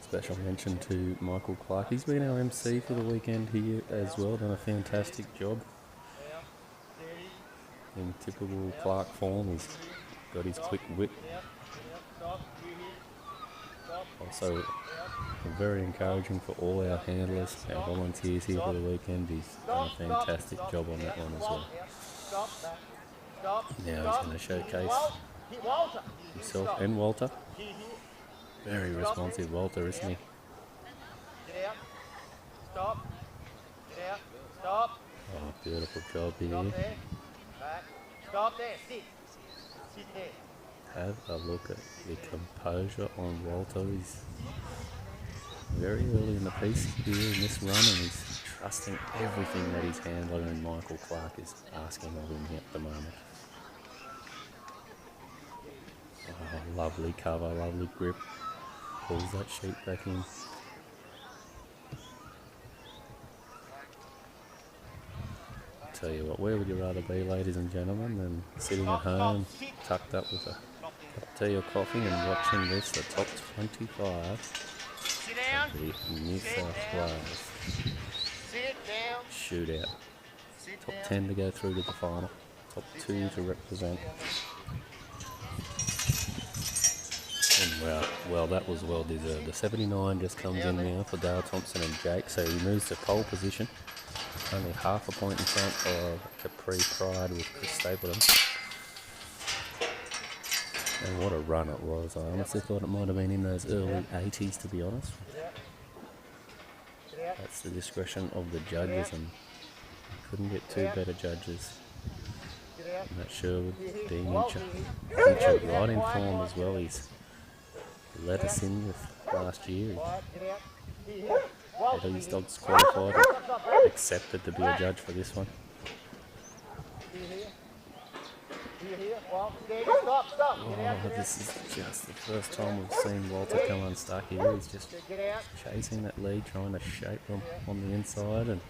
Special mention to Michael Clark. He's been our MC for the weekend here as well, done a fantastic job. In typical Clark form, he's got his quick wit. Also, very encouraging for all our handlers, our volunteers here for the weekend. He's done a fantastic job on that one as well. Now he's going to showcase himself and Walter. Very responsive Walter, isn't he? Get out. Stop. Get out. Stop. Oh, beautiful job here. Stop there. Back. Stop there. Sit. Sit there. Have a look at the composure on Walter. He's very early in the piece here in this run, and he's trusting everything that his handler and Michael Clark is asking of him here at the moment. Oh, lovely cover, lovely grip. Pulls that sheep back in. Tell you what, where would you rather be, ladies and gentlemen, than sitting at home, tucked up with a cup of tea or coffee and watching this, the top 25 of the New South Wales shootout. Top 10 to go through to the final, top 2 to represent. And well, that was well deserved. The 79 just comes in now for Dale Thompson and Jake, so he moves to pole position. Only half a point in front of Capri Pride with Chris Stapleton. And what a run it was. I honestly thought it might have been in those early 80s, to be honest. That's the discretion of the judges, and couldn't get two better judges. And that Sherwood, Dean Mitchell, right in form as well. He's led us in with last year. These dogs qualified and accepted to be a judge for this one. Oh, this is just the first time we've seen Walter come unstuck here. He's just chasing that lead, trying to shape them on the inside, and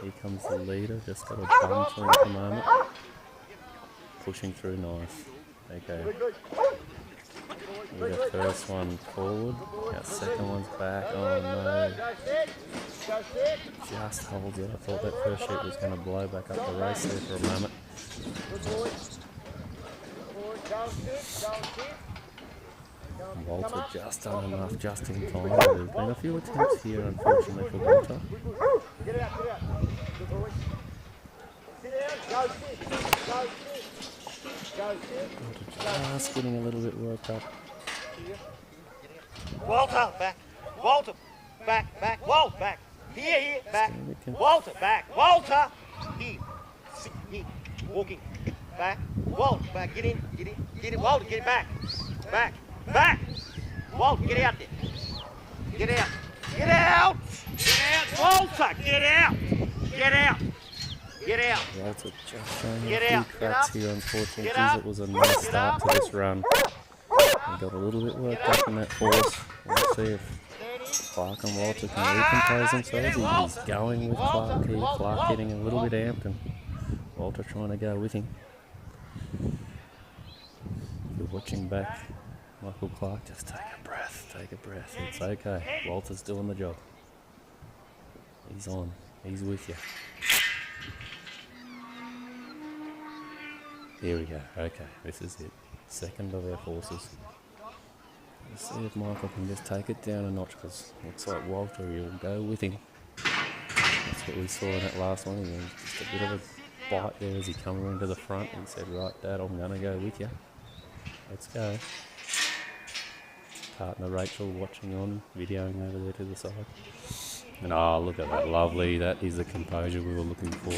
here comes the leader, just got a bum to him at the moment. Pushing through nice. Okay. With the first one forward, our second one's back. Oh no. Just holds it. I thought that first shoot was going to blow back up the race there for a moment. Walter just done enough just in time. There's been a few attempts here, unfortunately, for Walter. Just getting a little bit worked up. Walter, back. Walter, back. Walter, back. Here, back. Walter, back. Walter, here. Walking. Back. Walter, back. Get in. Walter, get it back. Back. Walter, get out there. Get out. Walter, get out. Walter just showing a few cracks here, unfortunately. Geez, it was a nice start to this run. He got a little bit worked up in that force. Let's see if Clark and Walter can recompose themselves. He's going with Clark here. Clark getting a little bit amped, and Walter trying to go with him. If you're watching back, Michael Clark, just take a breath. It's okay. Walter's doing the job. He's on. He's with you. Here we go. Okay, this is it. Second of our forces. Let's see if Michael can just take it down a notch, because looks like Walter will go with him. That's what we saw in that last one. He was just a bit of a spite there as he come around to the front and said, right, Dad, I'm going to go with you. Let's go. Partner Rachel watching on, videoing over there to the side. And oh, look at that, lovely. That is the composure we were looking for.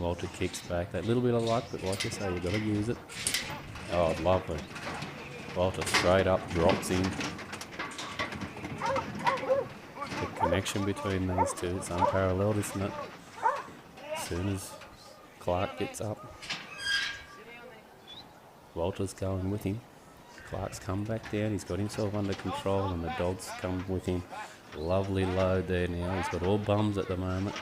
Walter kicks back. That little bit of luck, but like you say, you've got to use it. Oh, lovely. Walter straight up drops in. The connection between these two, it's unparalleled, isn't it? As soon as Clark gets up, Walter's going with him. Clark's come back down, he's got himself under control, and the dog's come with him. Lovely load there now. He's got all bums at the moment.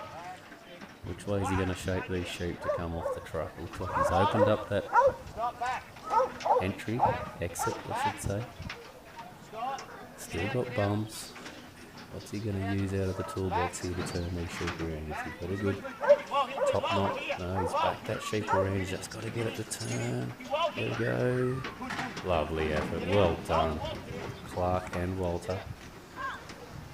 Which way is he going to shape these sheep to come off the truck? Looks like he's opened up that exit, I should say. Still got bums. What's he going to use out of the toolbox here to turn these sheep around? Has he got a good top knot? No, he's backed that sheep around. He's just got to get it to turn. There we go. Lovely effort. Well done, Clark and Walter.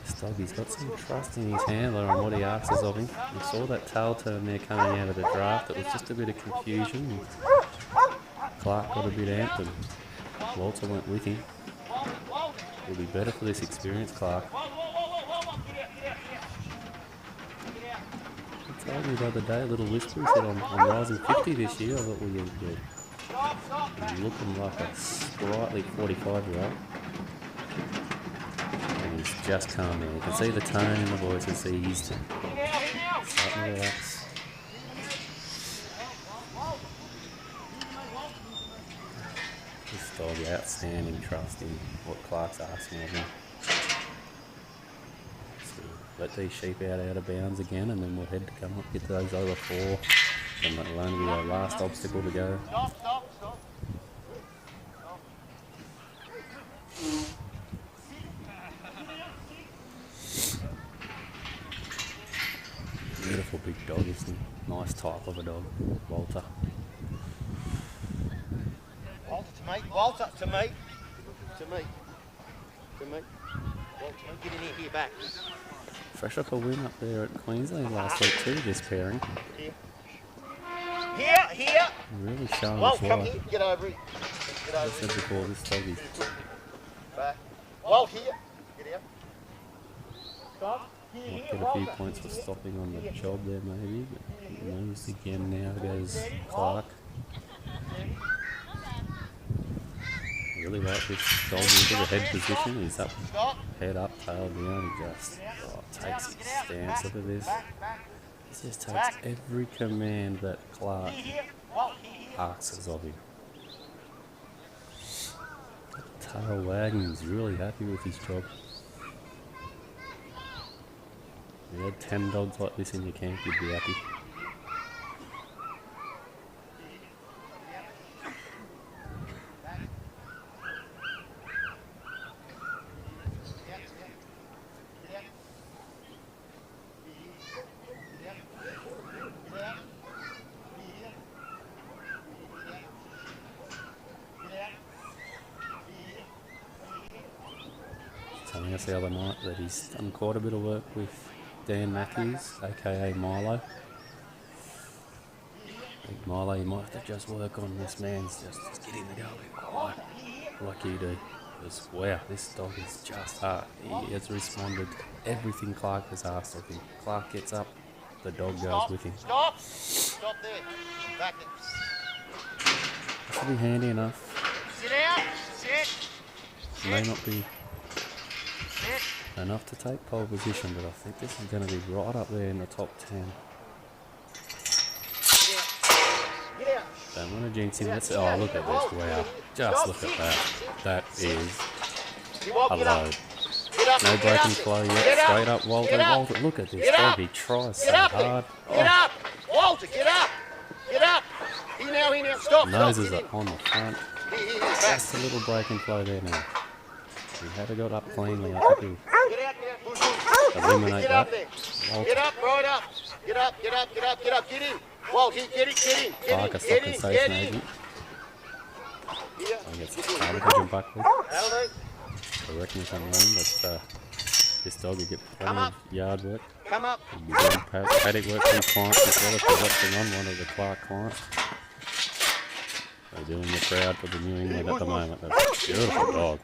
This dog, he's got some trust in his handler and what he asks of him. We saw that tail turn there coming out of the draft. It was just a bit of confusion. Clark got a bit amped and Walter went with him. It'll be better for this experience, Clark. I told you the other day, a little whisper, he said, I'm rising 50 this year. I thought, well, you're looking like a sprightly 45-year-old. And he's just calm down. You can see the tone in the voice and see he's starting to relax. This dog, outstanding trust in what Clark's asking of him. So let these sheep out of bounds again, and then we'll head to come up, get those over 4, and that'll only be our last obstacle to go. Beautiful big dog, isn't he? Nice type of a dog, Walter. Walter to me, Walter to me. To me. To me. Walter, get in here, back. Fresh off a win up there at Queensland last week too, this pairing. Here. Really showing Walt, us come why. here, get over here. Get As I over said here. before, this dog is Back. Walt, here. Get out. Stop. might get a few points for stopping on the job there maybe, but moves again now goes Clark. Really like this dog into the head position. He's up, head up, tail down. He just takes his stance. Look at this. He just takes every command that Clark asks of him. Tail wagging. He's really happy with his job. If you had 10 dogs like this in your camp, you'd be happy. Telling us the other night that he's done quite a bit of work with Dan Matthews, aka Milo. I think Milo, you might have to just work on this man's, just get him to go a bit quiet, like you do. Because wow, this dog is just hard. He has responded to everything Clark has asked of him. Clark gets up, the dog goes with him. Stop there. Back it. Should be handy enough. Sit out. Sit. May not be enough to take pole position, but I think this is going to be right up there in the top 10. Get out. Don't want to jinx him. Oh, look at this. Wow. Just look at that. That is a load. No breaking flow yet. Straight up, Walter. Walter, look at this dog. He tries so hard. Get up. Walter, get up. Get up. Here now. Stop. Noses are on the front. Just a little breaking flow there now. He had to got up cleanly. I think he'll eliminate that. Walter. Get up, right up. Get up. Get in. Walt, get in. Clark a second safe maybe. I guess it's hard to jump back with. Correct me if I'm wrong, but this dog will get plenty of yard work. Come up. He's doing paddock work for his clients as well, if you're watching on one of the Clark clients. They're doing the crowd for the New England at the moment. That's a beautiful dog.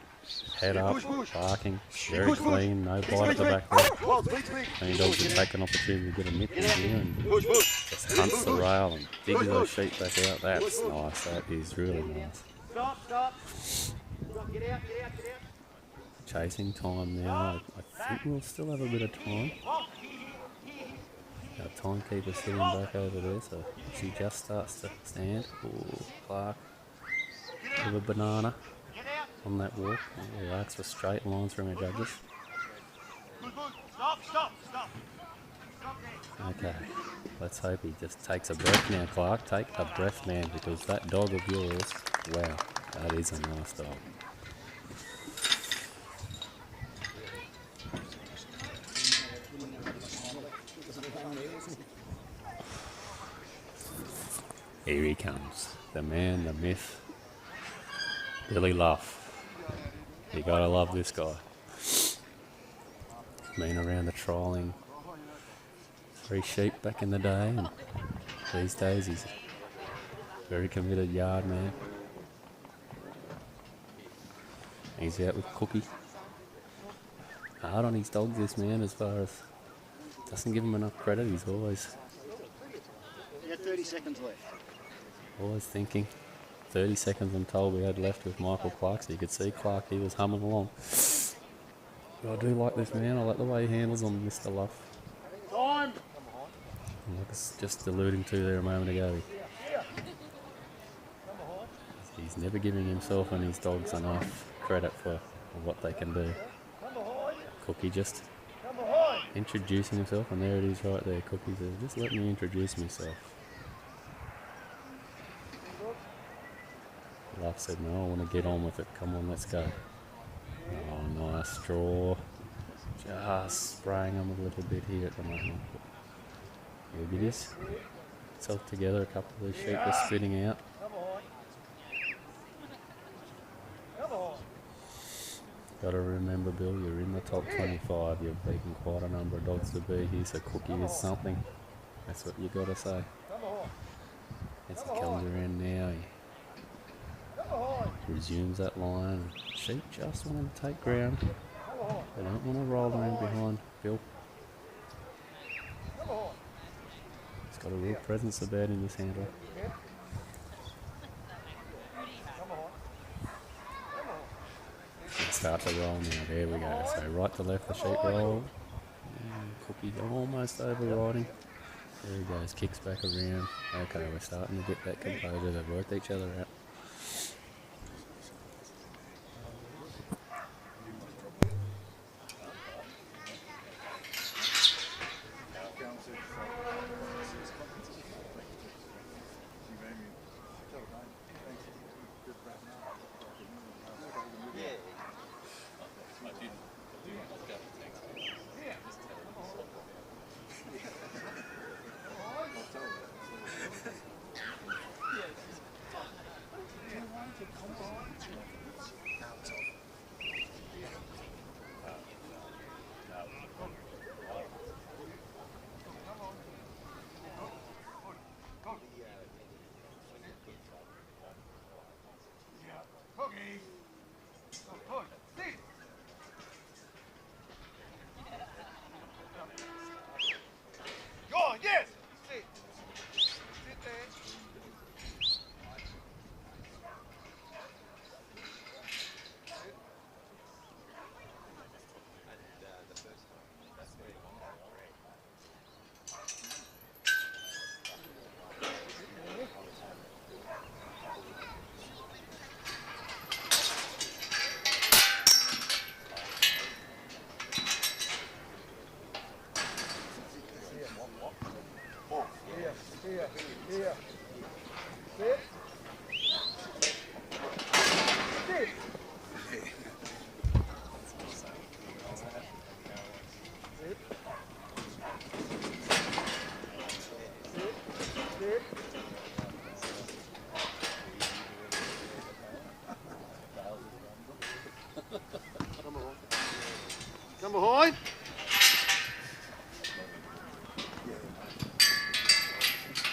Head up, barking, very clean, no bite at the back there. Any dogs that take an opportunity to get a nip in here and just hunts the rail and digs those sheep back out. That's nice, that is really nice. Stop. Get out. Chasing time now. I think we'll still have a bit of time. Our timekeeper's sitting back over there, so she just starts to stand. Ooh, Clark with a banana on that walk. He asks for straight lines from our judges. Stop. Okay, let's hope he just takes a breath now, Clark. Take a breath, man, because that dog of yours, wow, that is a nice dog. Here he comes, the man, the myth, Billy Luff. You gotta love this guy. Been around the trialling 3 sheep back in the day, and these days he's a very committed yard man. He's out with Cookie. Hard on his dogs, this man, as far as doesn't give him enough credit. He's always You got 30 seconds left. Always thinking. 30 seconds I'm told we had left with Michael Clark, so you could see Clark, he was humming along. But I do like this man, I like the way he handles on Mr. Luff. Time! Like I was just alluding to there a moment ago. He's never giving himself and his dogs enough credit for what they can do. Cookie just introducing himself, and there it is right there. Cookie says, just let me introduce myself. Luff said, no, I want to get on with it. Come on, let's go. Oh, nice draw. Just spraying him a little bit here at the moment. Look at this. Itself together, a couple of these sheep are spitting out. Got to remember, Bill, you're in the top 25. You've beaten quite a number of dogs to be here, so Cookie is something. That's what you got to say. As he comes around now, he resumes that line. Sheep just want to take ground. They don't want to roll around behind Bill. He's got a real presence about him, this handler. Start to roll now. There we go. So right to left, the sheep roll. And Cookie's almost overriding. There he goes. Kicks back around. Okay, we're starting to get that composure. They've worked each other out. Come behind.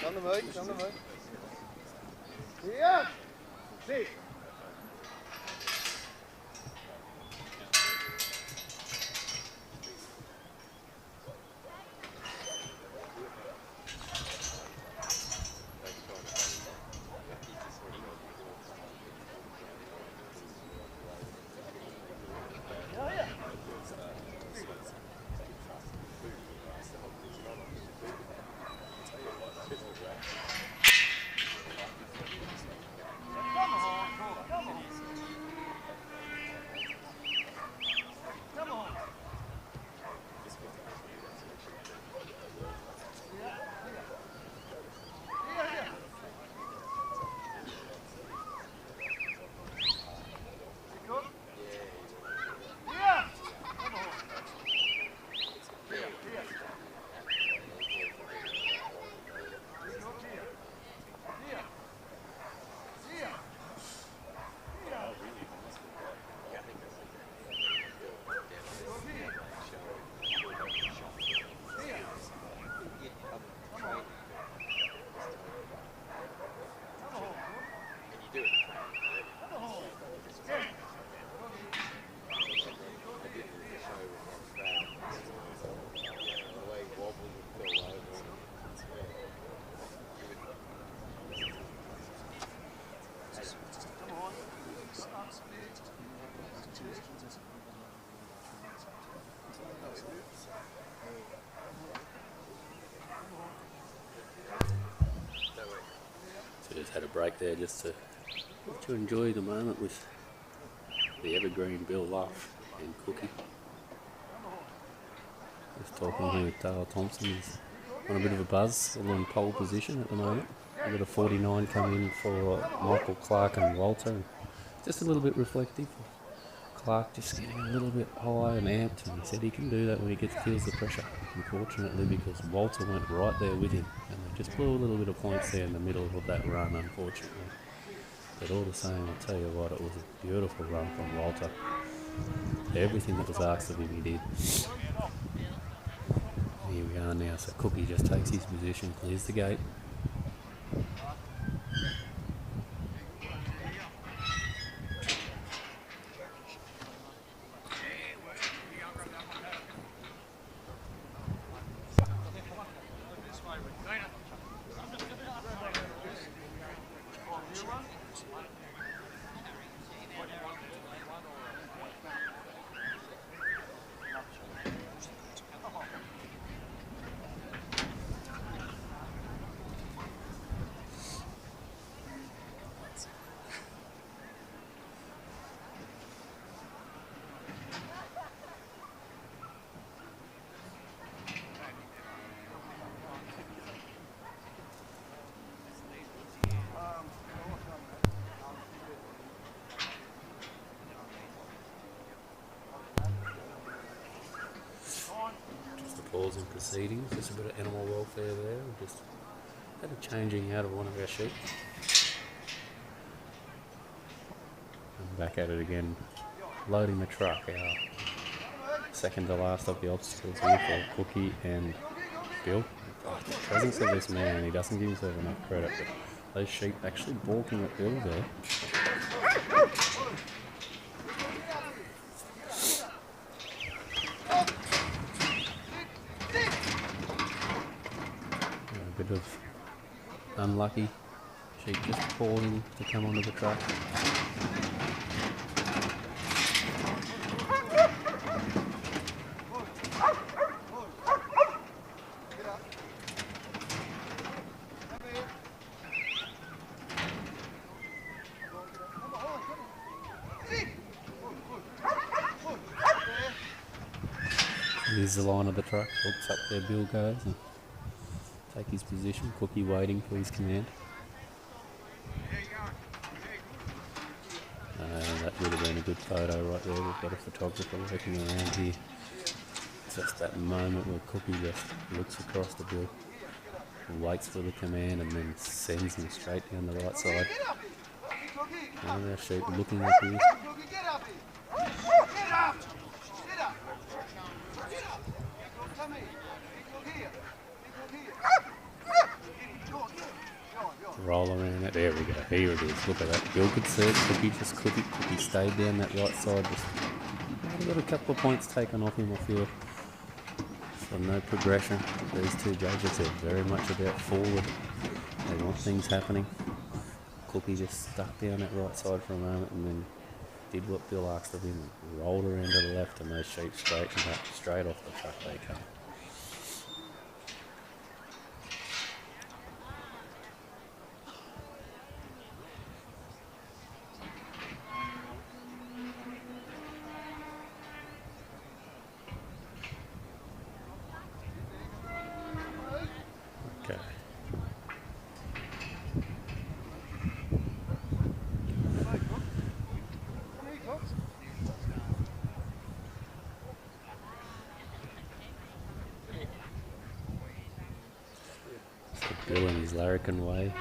On the move, on the move. Here. Sit. Just had a break there just to enjoy the moment with the evergreen Bill Luff and Cookie. Just talking here with Dale Thompson. He's on a bit of a buzz, still in pole position at the moment. We've got a 49 come in for Michael Clark and Walter. Just a little bit reflective. Clark just getting a little bit high and amped, and he said he can do that when he feels the pressure. Unfortunately, because Walter went right there with him, and they just blew a little bit of points there in the middle of that run, unfortunately. But all the same, I'll tell you what, it was a beautiful run from Walter. Everything that was asked of him, he did. Here we are now, so Cookie just takes his position, clears the gate. Pause in proceedings, just a bit of animal welfare there. We just had a changing out of one of our sheep. And back at it again, loading the truck. Our second to last of the obstacles here for Cookie and Bill. Oh, the presence of this man, he doesn't give himself enough credit, but those sheep actually balking at Bill there. A bit of unlucky sheep just falling to come onto the truck. Here's the line of the truck, hooks up there, Bill goes and take his position, Cookie waiting for his command. That would have been a good photo right there. We've got a photographer working around here. Just that moment where Cookie just looks across the Bill, waits for the command and then sends him straight down the right side. One of our sheep looking up here. roll around it. There we go. Here it is. Look at that. Bill could see it. Cookie just couldn't. Cookie stayed down that right side. Just got a couple of points taken off him, I feel. So no progression. These two judges are very much about forward. They want things happening. Cookie just stuck down that right side for a moment and then did what Bill asked of him and rolled around to the left, and those sheep straightened up straight off the truck they come. Okay. Bill in his larrikin way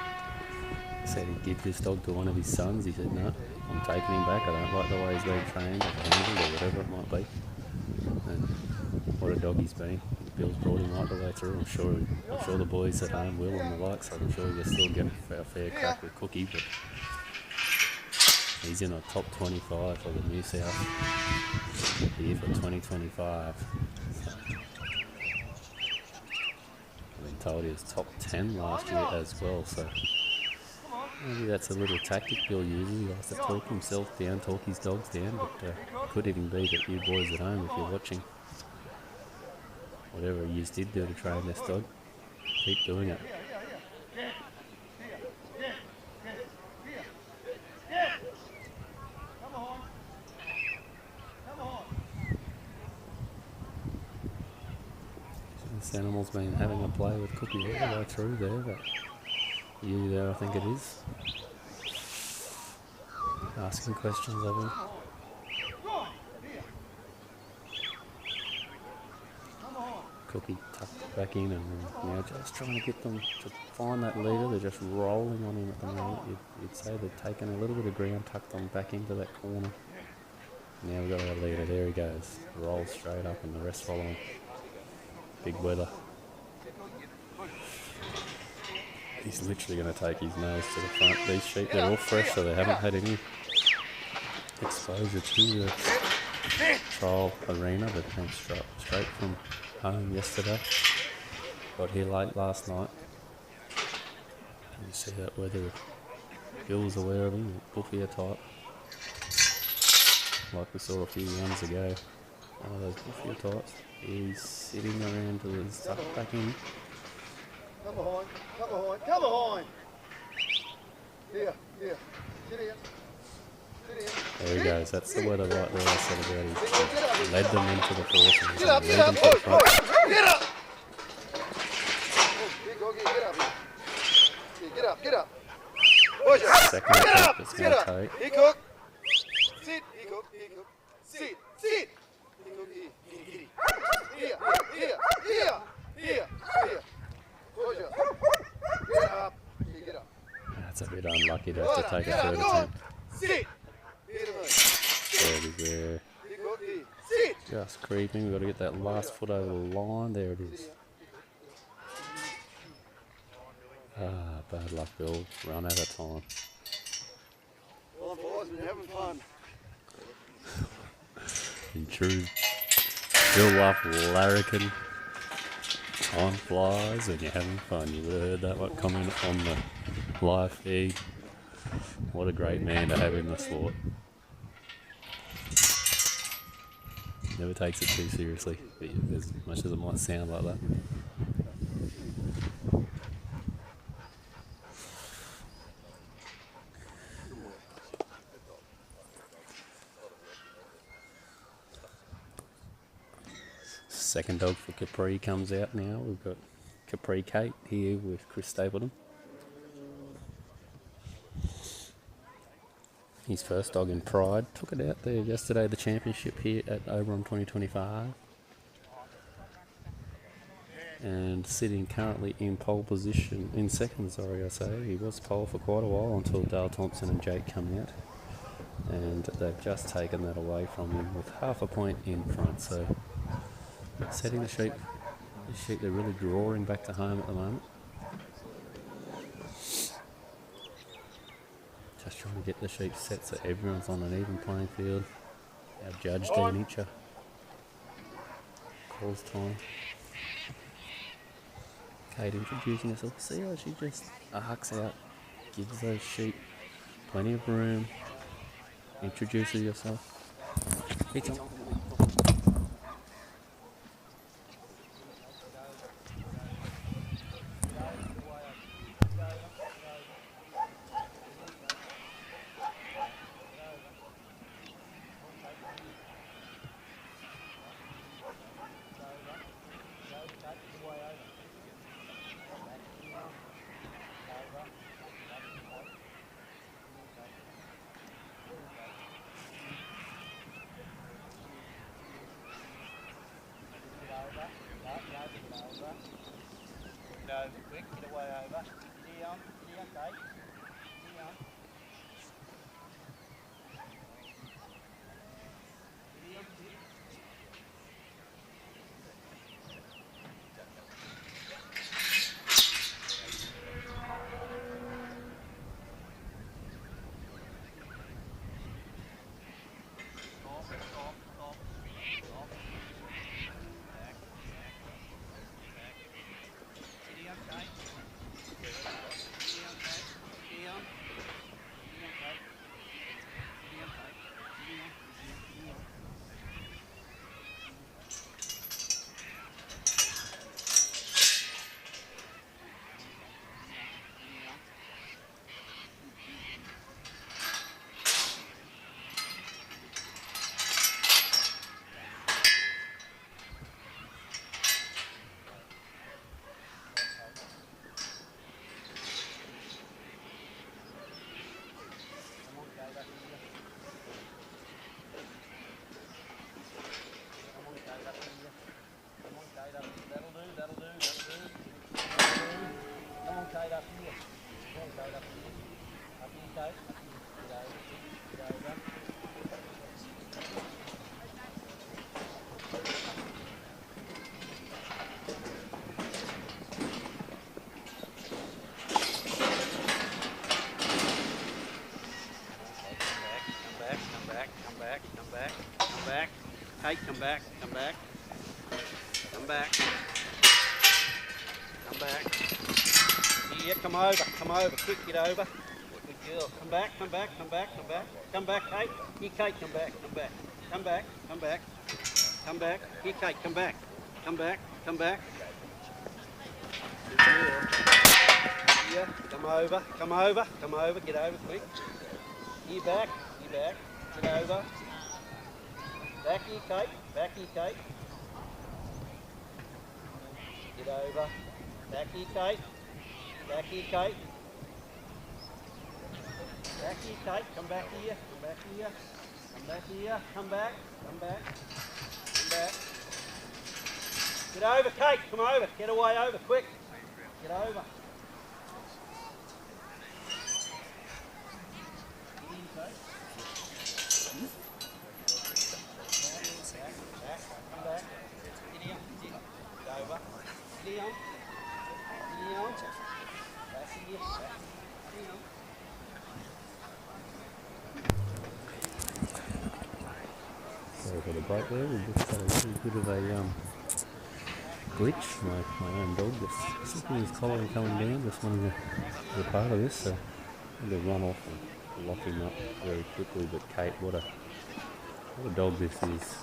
said he'd give this dog to one of his sons. He said, no, I'm taking him back. I don't like the way he's been trained or handled or whatever it might be. And what a dog he's been. Bill's brought him right the way through. I'm sure the boys at home will and the likes. I'm sure he'll still get a fair crack with Cookie, but he's in a top 25 for the New South here for 2025. So, I've been told he was top 10 last year as well, so maybe that's a little tactic Bill uses. He likes to talk himself down, talk his dogs down, but could even be that you boys at home, if you're watching, whatever you did do to train this dog, keep doing it. This animal's been having a play with Cookie all the way through there, but you there I think it is. Asking questions of him. Cookie tucked back in and now just trying to get them to find that leader. They're just rolling on him at the moment. You'd say they've taken a little bit of ground, tucked them back into that corner. Now we've got our leader. There he goes. Rolls straight up and the rest follow him. Big weather. He's literally going to take his nose to the front. These sheep, they're all fresh, so they haven't had any exposure to the trial arena. They came straight from home yesterday. Got here late last night. You see that weather. Bill was aware of him, buffier type. Like we saw a few rounds ago. One of those buffier types. He's sitting around till he's tucked back in. Come behind, come behind, come behind! Here, here, sit in. There he goes, that's the weather right there I said about. He led them into the force and Get up, led them to the front. Get up! Get up here. Get up, get up. Push it. Second attempt it's going to take. Here, Cook. Sit, here, Cook, here, Cook. Sit, sit. Here, Cook, here. Here, here, here, here, here. Push it. Get up. Here, get up. That's a bit unlucky to have to take a third attempt. Sit. There it is there. Just creeping, we've got to get that last foot over the line. There it is. Ah, bad luck, Bill. Run out of time. Well, boys, we're having fun. In true Bill Luff larrikin, time flies when you're having fun. You would have heard that one comment on the live feed. What a great man to have in the sport. Never takes it too seriously, as much as it might sound like that. Second dog for Capri comes out now. We've got Capri Kate here with Chris Stapleton. His first dog in Pride. Took it out there yesterday, the championship here at Oberon 2025. And sitting currently in pole position, in second, sorry I say. He was pole for quite a while until Dale Thompson and Jake come out. And they've just taken that away from him with half a point in front. So setting the sheep they're really drawing back to home at the moment. Just trying to get the sheep set so everyone's on an even playing field. Our judge, Dan Itcher, calls time. Kate introducing herself. See how she just arcs out, gives those sheep plenty of room, introduces herself. Hits on. Quick, get away over. Down, Kate. Down. Kate, come back. Come back. Yeah, come over. Quick, get over. Good girl. Come back. Come back, Kate. Here, Kate, come back. Here, Kate, come back. Good girl. Yeah, come over. Get over, quick. Here, back. Get over. Back here, Kate. Get over. Back here, Kate. Back here, Kate. Come back here. Come back. Get over, Kate. Come over. Get away over, quick. Get over. Sorry for the break there, we just had a little bit of a glitch. My own dog just slipping his collar and coming down, just wanting to be a part of this, so I had to run off and lock him up very quickly. But Kate, what a dog this is.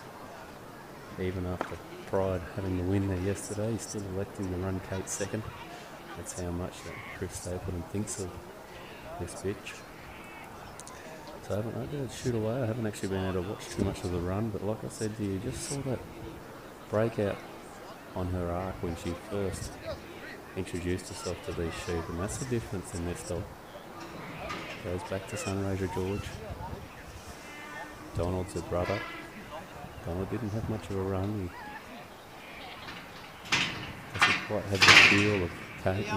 Even after Pride having the win there yesterday, he's still electing to run Kate second. That's how much that Chris Stapleton thinks of this bitch. So I haven't been able to shoot away. I haven't actually been able to watch too much of the run, but like I said to you, just saw that breakout on her arc when she first introduced herself to these sheep, and that's the difference in this dog. Goes back to Sunraiser George. Donald's her brother. Donald didn't have much of a run. He doesn't quite have the feel of Kate.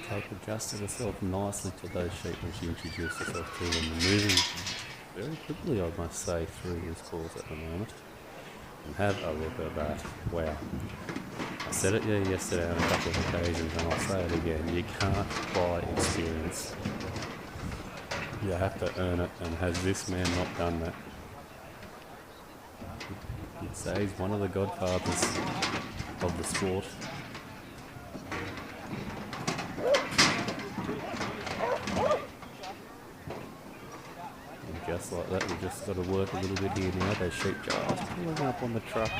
Kate adjusted herself nicely to those sheep when she introduced herself to them, and moving very quickly, I must say, through this course at the moment. And have a look at that. Wow. said it yesterday on a couple of occasions, and I'll say it again. You can't buy experience. You have to earn it, and has this man not done that? You'd say he's one of the godfathers of the sport. And just like that, we've just got to work a little bit here now. Those sheep just pulling up on the truck.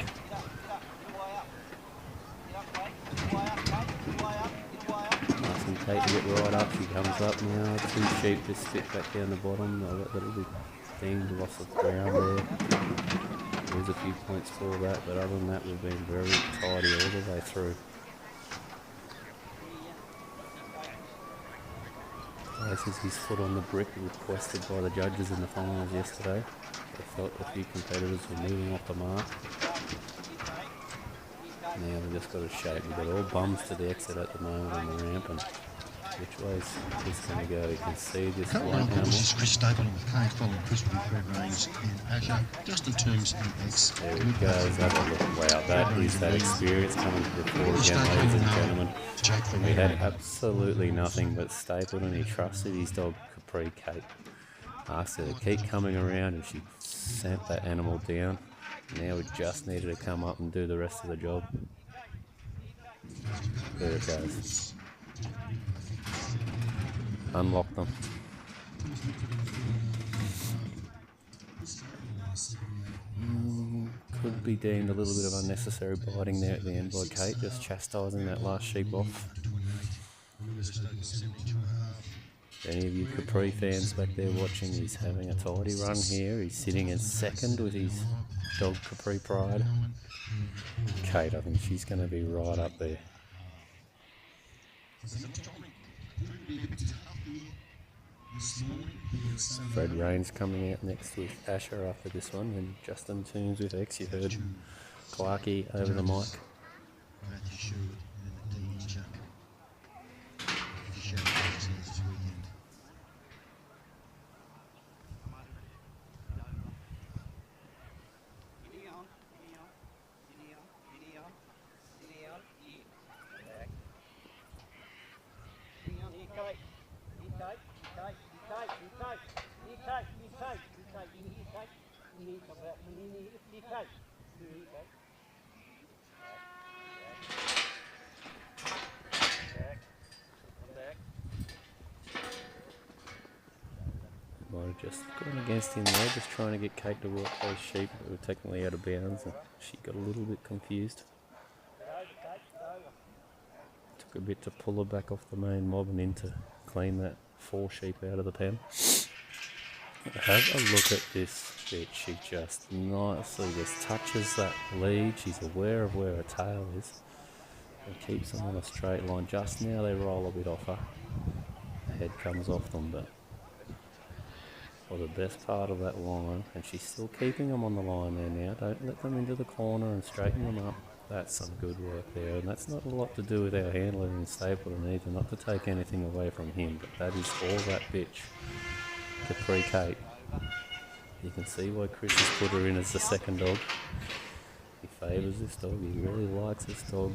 Asking Kate to get right up. She comes up now. 2 sheep just sit back down the bottom. That little bit thing, loss of ground there. There's a few points for that, but other than that, we've been very tidy all the way through. Places his foot on the brick, requested by the judges in the finals yesterday. They felt a few competitors were moving off the mark. Now we've just got a shape. We've got all bums to the exit at the moment on the ramp, and which way is this going to go? You can see this one animal. This is Chris Stapleton with Kate, following Chris with Fred Rains and Asher, just in terms of X. There he goes. Have a look. Wow, that is that experience coming to the fore again, ladies and gentlemen. We had absolutely nothing but Stapleton. He trusted his dog Capri Kate. Asked her to keep coming around, and she sent that animal down. Now we just needed to come up and do the rest of the job. There it goes. Unlock them. Could be deemed a little bit of unnecessary biting there at the end by Kate, just chastising that last sheep off. Any of you Capri fans back there watching, he's having a tidy run here. He's sitting in second with his dog Capri Pride. Kate, I think she's going to be right up there. Fred Rains coming out next with Asher after this one, and Justin Toombs with X. You heard Clarkey over the mic. Might have just gone against him there, just trying to get Kate to walk those sheep that were technically out of bounds, and she got a little bit confused. Took a bit to pull her back off the main mob and in to clean that 4 sheep out of the pen. Have a look at this bit. She just nicely just touches that lead. She's aware of where her tail is and keeps them on a straight line. Just now they roll a bit off her. The head comes off them, but for the best part of that line, and she's still keeping them on the line there now. Don't let them into the corner and straighten them up. That's some good work there, and that's not a lot to do with our handler in Stapleton either, not to take anything away from him, but that is all that bitch. Capri Kate. You can see why Chris has put her in as the second dog. He favours this dog, he really likes this dog.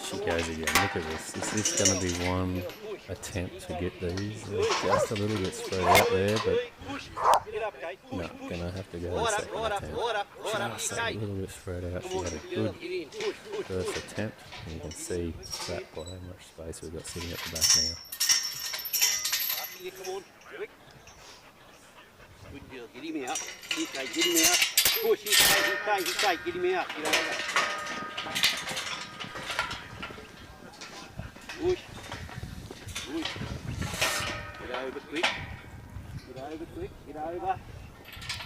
She goes again. Look at this. Is this going to be one attempt to get these? Just a little bit spread out there, but no, going to have to go the second attempt. Just a little bit spread out. She had a good first attempt. And you can see that by how much space we've got sitting at the back now. Come on, quick. Good girl. Get him out. Okay, get him out. Push, get him out. Get over. Push. Get over quick. Get over.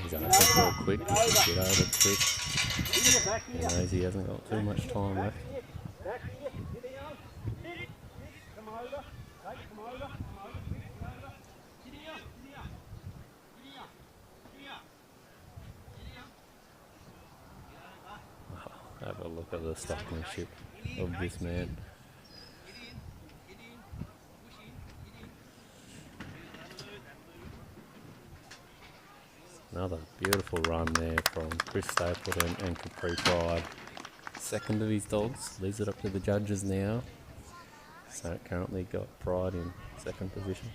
He's going to take real quick. He can get over quick. He knows he hasn't got too much time left. Come over. Come over. look at the stockmanship of this man. Another beautiful run there from Chris Stapleton and Capri Pride. Second of his dogs. Leaves it up to the judges now. So currently got Pride in second position.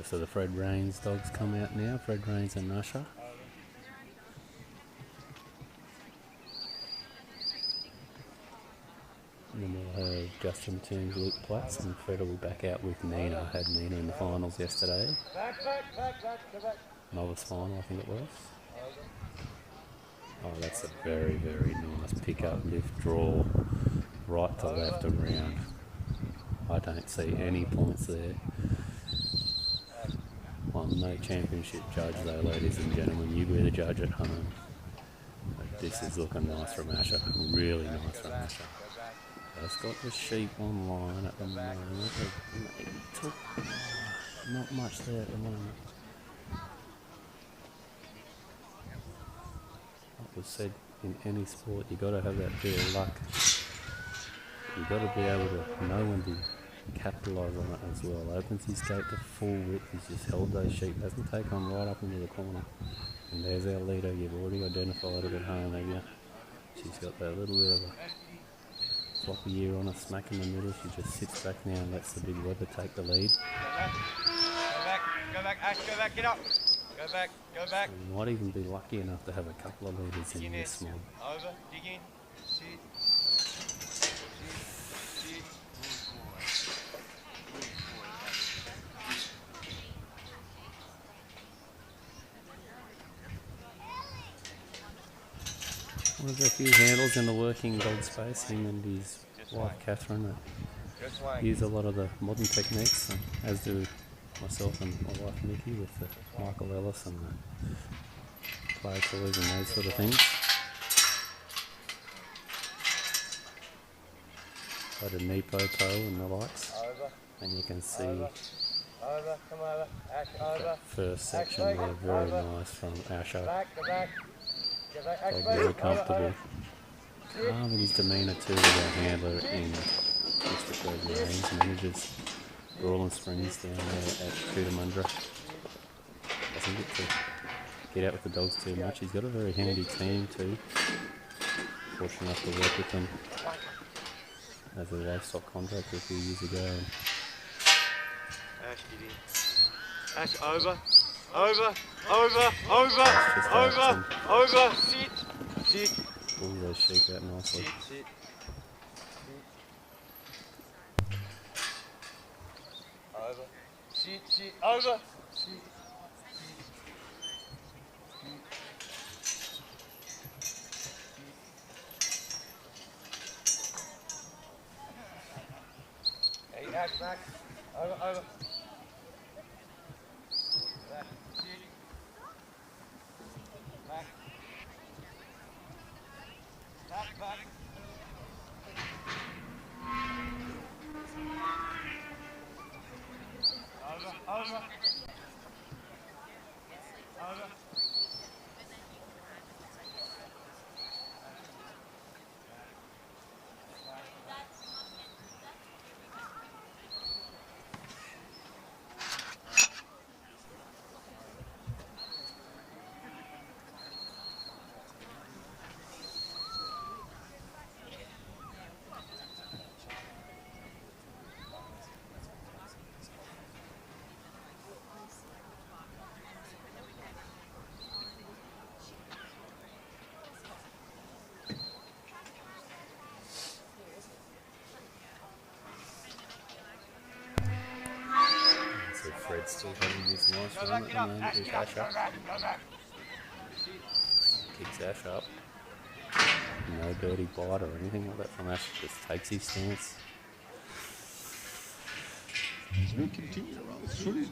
So the Fred Rains dogs come out now, Fred Rains and Usher. And then we'll have Justin Toombs, Luke Platts, and Fred will be back out with Nina. Had Nina in the finals yesterday. Novice final, I think it was. Oh, that's a very, very nice pick-up, lift, draw, right to left and round. I don't see any points there. Well, no championship judge though, ladies and gentlemen. You be the judge at home. But this is looking nice from Asher. Really nice from Asher. Just got the sheep online at the moment. Maybe took not much there at the moment. Like was said, in any sport, you got to have that bit of luck. You got to be able to know when to capitalise on it as well. Opens his gate to full width. He's just held those sheep. Doesn't take on right up into the corner. And there's our leader. You've already identified it at home, have you? She's got that little bit of a floppy ear on her, smack in the middle. She just sits back now and lets the big weather take the lead. Go back, Ash, go back, get up. Go back, go back. So you might even be lucky enough to have a couple of leaders in this mob. Over, dig in, sit. There's a few handles in the working dog space, him and his wife Catherine use a lot of the modern techniques, as do myself and my wife Nikki with the Michael Ellis and the play toys and those sort of things. Like a Nepo and the likes, and you can see that first section there, very nice from Asher. Very comfortable. Calm in his demeanour too with our handler in Mr. Fred Rains, manages Brawling Springs down there at Cootamundra. Doesn't get out with the dogs too much. He's got a very handy team too. Fortunate enough to work with them as a livestock contractor a few years ago. Ash, get in. Ash, over. Over, sit, sit. Pull those sheep out nicely. Sit. Over, sit, over. Sit. Hey, Ash, back. Over. Back. Over. Fred's still having this nice run at the moment with Ash up. Kicks Ash up. No dirty bite or anything like that from Ash, just takes his stance. As we continue to roll through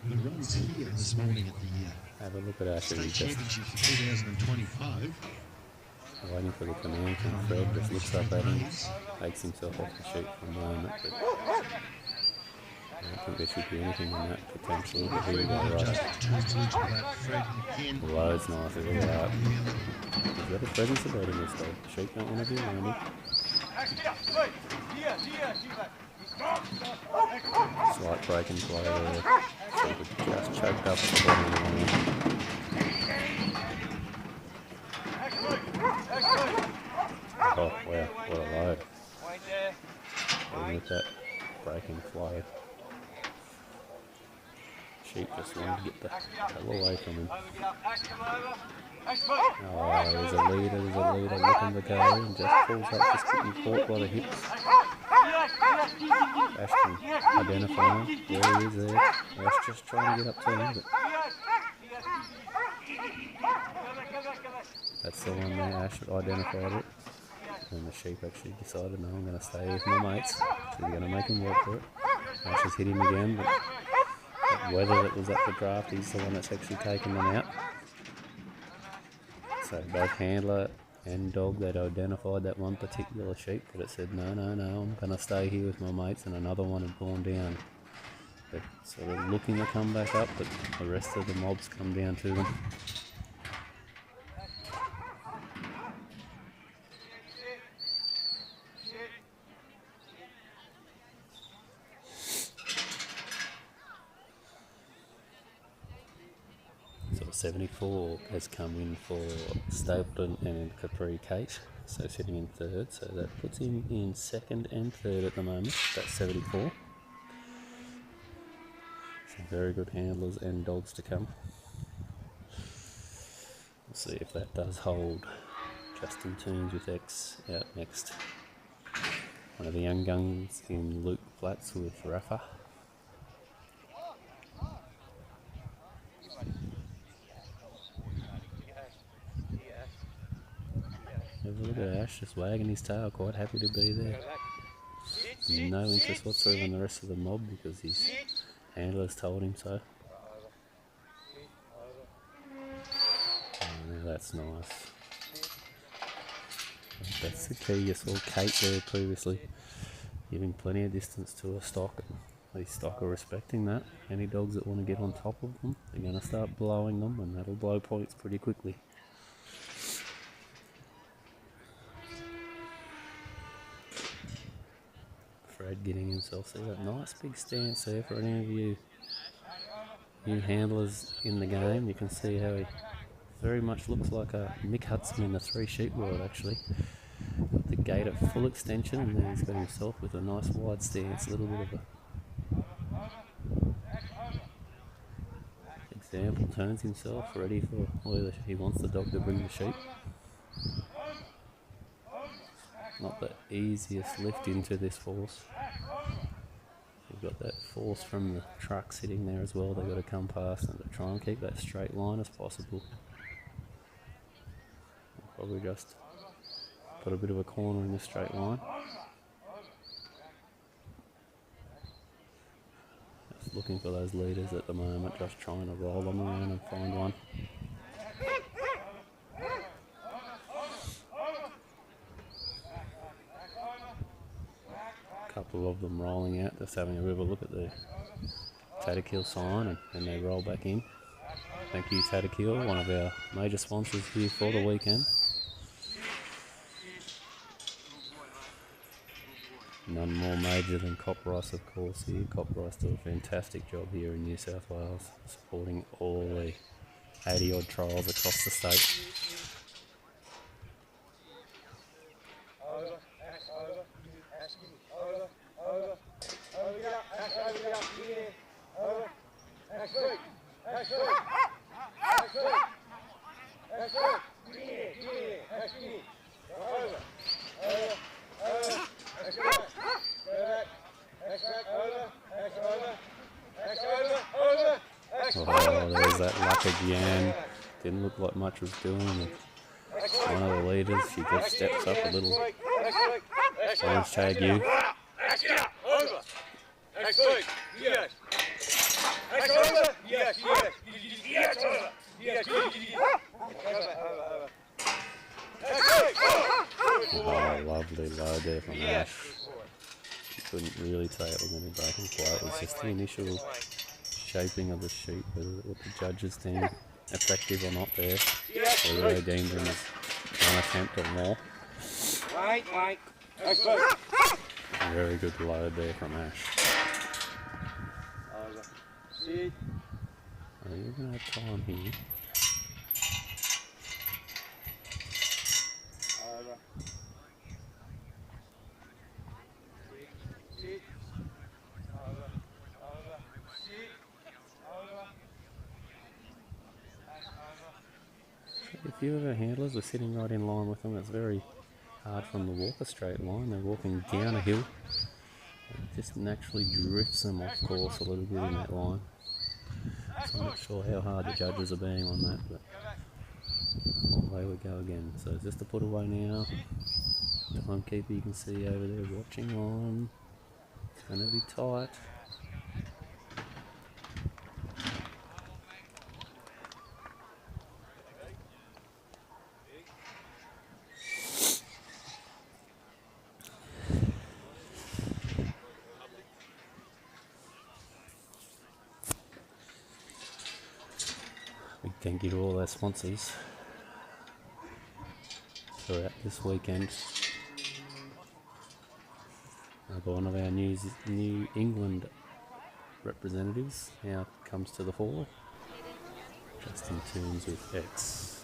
the runs here this morning at the have a look at Ash. State Championship for 2025. Waiting for the command from Fred, just looks up at him, takes himself off the sheet for a moment, but I don't think there should be anything in that potentially. But here we go, right. Loads nice, look at that. He's got a presence about him this though. The sheep don't want to be around him. Slight break and play there. So just choked up at the bottom of the line. Oh wow, what a load. Even with that breaking flow. Sheep just wanted to get the hell away from him. Oh, there's a leader looking to go and just pulls up, just getting caught by the hips. Ash can identify him, there he is there. Ash just trying to get up to him, but that's the one there, Ash identified it. And the sheep actually decided, no, I'm going to stay with my mates. So they're going to make him work for it. Ash has hit him again, but whether it was at the draft, he's the one that's actually taken them out. So both handler and dog, they'd identified that one particular sheep, but it said, no, I'm going to stay here with my mates, and another one had gone down. They're sort of looking to come back up, but the rest of the mobs come down to them. So 74 has come in for Stapleton and Capri Kate, so sitting in third, so that puts him in second and third at the moment. That's 74. Some very good handlers and dogs to come. We'll see if that does hold. Justin Toons with X out next. One of the young guns in Luke Flats with Rafa. Have a look at Ash, just wagging his tail, quite happy to be there. No interest whatsoever in the rest of the mob because his handlers told him so. Oh, now that's nice. That's the key. You saw Kate there previously, giving plenty of distance to a stock. These stock are respecting that. Any dogs that want to get on top of them, they're going to start blowing them, and that'll blow points pretty quickly. Fred getting himself there. A nice big stance there for any of you new handlers in the game. You can see how he very much looks like a Mick Hudson in the Three Sheep world actually. Got the gate at full extension, and then he's got himself with a nice wide stance, a little bit of a example, turns himself ready for whether he wants the dog to bring the sheep. Not the easiest lift into this force. You've got that force from the truck sitting there as well. They've got to come past and to try and keep that straight line as possible. Probably just put a bit of a corner in the straight line. Just looking for those leaders at the moment, just trying to roll them around and find one. Couple of them rolling out, just having a bit of a look at the Tatakill sign, and they roll back in. Thank you Tatakill, one of our major sponsors here for the weekend. None more major than Coprice, of course, here. Coprice do a fantastic job here in New South Wales, supporting all the 80 odd trials across the state. that luck again. Didn't look like much was doing. And one of the leaders, she just steps up a little. Orange tag you. Over. Next week. Yes. Next over. Yes. Yes. Yes. Over. Yes. Oh, lovely load there from Ash. You couldn't really say it was any breaking play. It was just the initial shaping of the sheet, whether what the judges deemed effective or not there. Whether they deemed them as one attempt or more. Wait. Next week. Very good load there from Ash. Over. Sit. Are you going to have time here? Over. Sit. Over. Sit. Over. If you have handlers are sitting right in line with them, it's very hard for them to walk a straight line. They're walking down a hill. It just naturally drifts them off course a little bit in that line. So I'm not sure how hard the judges are being on that, but away we go again. So just to put away now. Timekeeper you can see over there watching on. It's going to be tight. Thank you to all our sponsors throughout this weekend. One of our New England representatives now comes to the fore, just in tunes with X.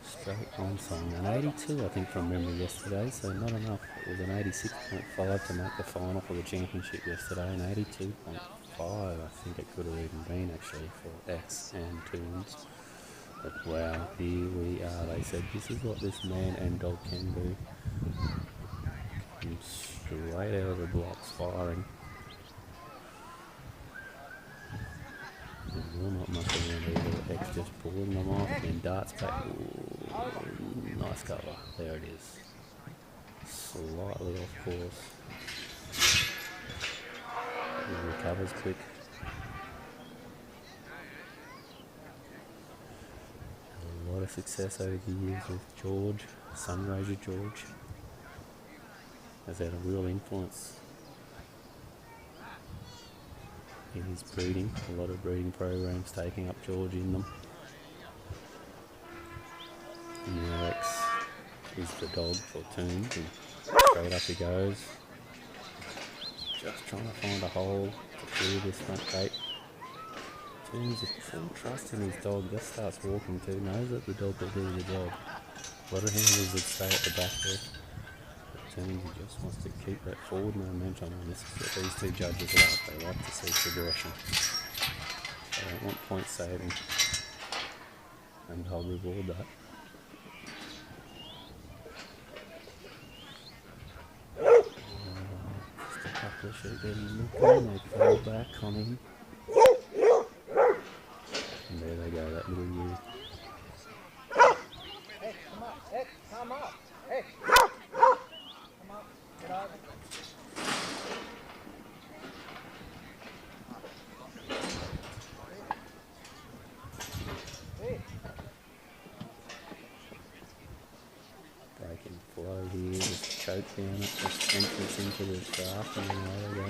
Straight on song, an 82 I think from memory yesterday, so not enough. It was an 86.5 to make the final for the championship yesterday, an 82.5 I think it could have even been actually for X and Tunes. But wow, here we are. They said this is what this man and dog can do. Comes straight out of the blocks firing. Will not muck around either. X just pulling them off and darts back. Ooh, nice cover. There it is. Slightly off course. He recovers quick. A lot of success over the years with George, Sunraiser George. Has had a real influence in his breeding, a lot of breeding programs taking up George in them. And now X is the dog for Tunes, and straight up he goes. Just trying to find a hole to clear this front gate. Tunes with full trust in his dog, just starts walking too, knows that the dog will do the job. A lot of handlers would stay at the back there. He just wants to keep that forward momentum, and this is what these two judges like. They like to see progression. They don't want point saving, and I'll reward that. Just a couple of sheep getting looking, they fall back on him. And there they go, that little ewe. Hey, come up. Hey, come up. Hey. Get over. Breaking flow here, just choke down it, just entrance into the draft, and then there we go.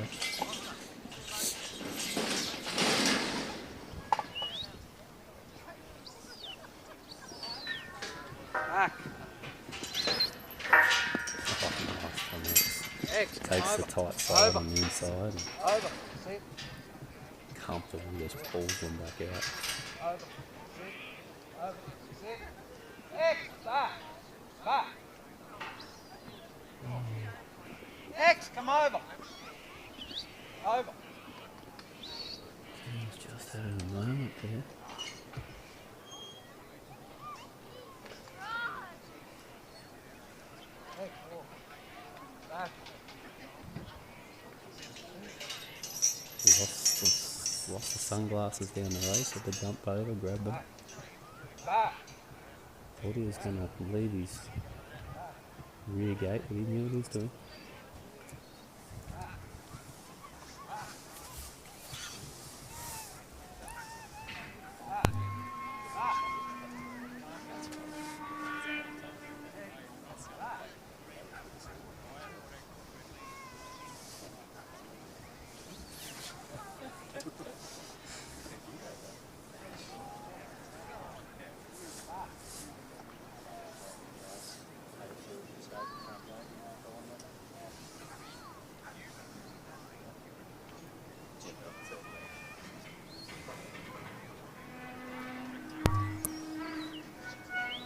Back. Takes the tight side on the inside and Over. Sit. comfortably just pulls them back out. Over. Sit. Over. Sit. X. Back. Back. X, come over. Over. He's just had a moment there. Back. Lost the sunglasses down the race, had to jump over, grab them. Back. Thought he was going to leave his rear gate, but he knew what he was doing.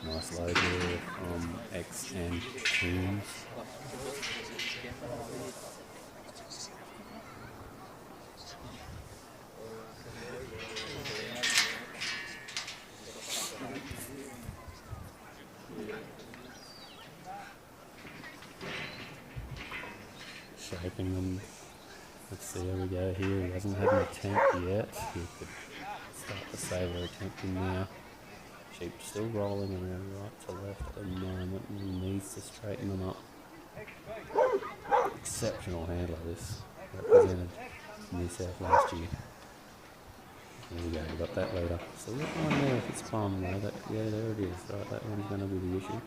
Nice load here from X and Toons. Shaping them. Let's see, here we go here. He hasn't had an attempt yet. He could start the saver attempting now. Sheep still rolling around right to left at the moment, and he needs to straighten them up. Exceptional handler, this represented New South last year. There we go, we got that leader. So that one there, if it's palm, yeah, there it is. Right, that one's going to be the issue.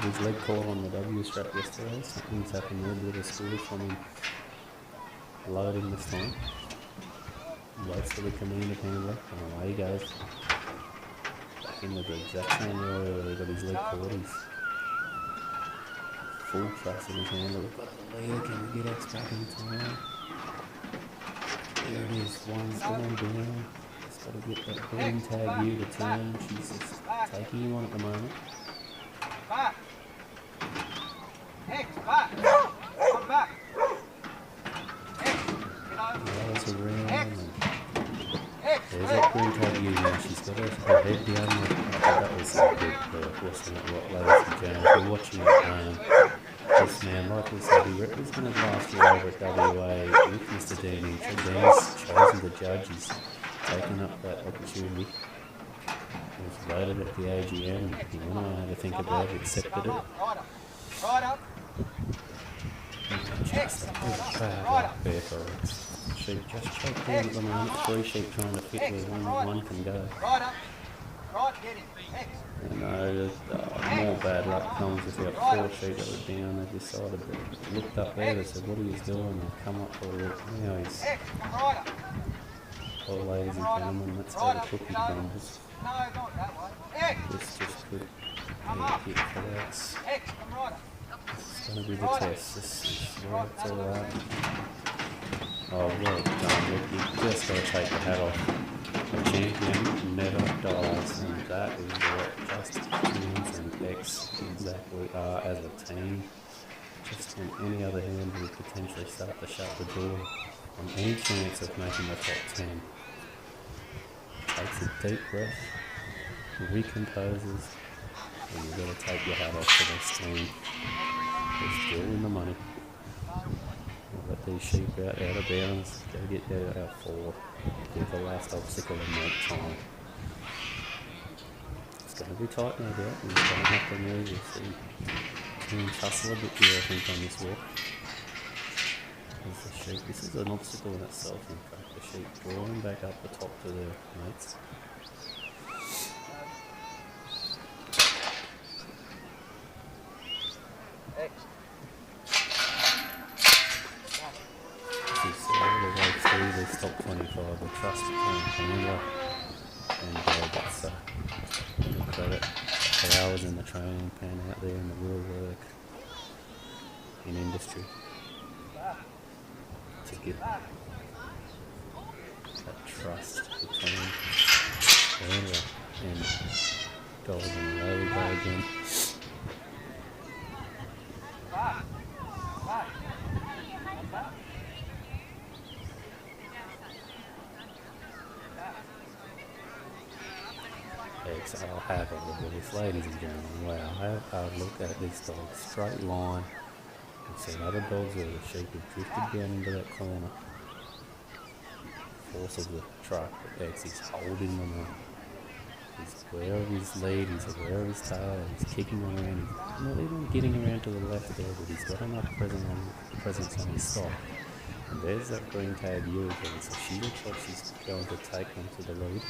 His leg caught on the W strap yesterday. Something's happened there, a bit of a school from him loading this time. Waits for the command of handler, and away he goes. Back in with the exact same area where he got his leg caught. He's full trust in his handler. We've got the leader, can we get X back in time? There it is, one's going down. Just got to get that green tag here to turn. She's just taking him on at the moment. Back. X, back. Come back. X, Rolls around. There's that green tag you now. She's got her head down there. That was so good for watching it, ladies and gentlemen. If you're watching it at home, this man, like we said, he represented last year over at WA with Mr. Dean. He's chosen to judge. He's taken up that opportunity. He was voted at the AGM. He went on how to think about it, accepted it. Right up. Just a bad there for us. Sheep just choked down at the moment. 3 sheep trying to fit where one can go. Right up. Right, get him. X. You know, more bad luck comes if you have 4 sheep that were down. They decided to looked up there. They said, "What are you doing?" They come up for a look. Now he's. Well, ladies and gentlemen, let's go to cookie crumbles. No, not that way. X. This just could be a hit for that. X, come right up. It's going to be the test. This is where it's all at. Oh, well done, Rick. You've just got to take the hat off. The champion never dies, and that is what Justice Tunes and X exactly are as a team. Just on any other hand, we potentially start to shut the door on any chance of making the top 10. Takes a deep breath, recomposes, and you've got to take your hat off to this team. They're still in the money. We've got these sheep out of bounds. Got to get there out 4. Get the last obstacle and make time. It's going to be tight, no doubt. You're going to have to move. You'll see teams hustle a bit here, I think, on this walk. There's the sheep. This is an obstacle in itself, in fact. The sheep drawing back up the top to their mates. X. As you see all the way through this top 25, the trust between Canberra and that's the credit. The hours in the training pan out there and the real work in industry to get that trust between Canberra and Golden. There we go again. I'll have a look at this, ladies and gentlemen. Wow, I've looked at this dog straight line and seen other dogs where the sheep have drifted down into that corner. Force of the truck, X is holding them up. He's aware of his lead, he's aware of his tail, he's kicking around. He's not even getting around to the left there, but he's got enough presence on his stop. And there's that green tag you again, so she looks like she's going to take them to the lead.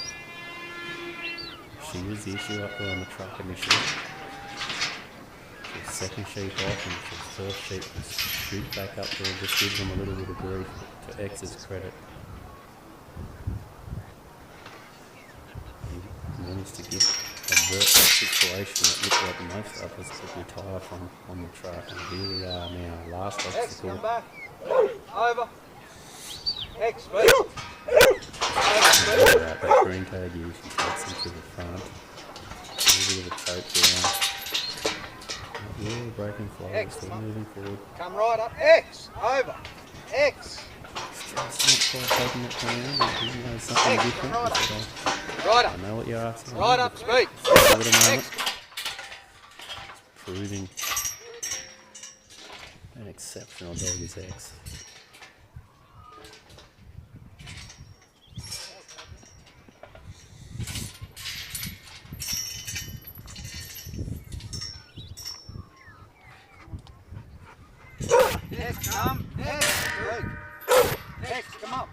She was the issue up there on the truck initially. She's second sheep off and she's first sheep to shoot back up there and just give them a little bit of grief to X's credit. He managed to avert that situation that looked like most of us could retire from on the truck. And here we are now, last X, obstacle. come back. Over. X, speed. That green tag you, she takes him to the front. A little bit of a choke down. Not really breaking flow, X, still moving forward. Come right up. X, over. X. Just not quite taking it down. You know something X, different. right up. Right up. I know what you're asking. Right up, speed. Give it a moment. Proving an exceptional dog is X. X, come. X, good. X, come up.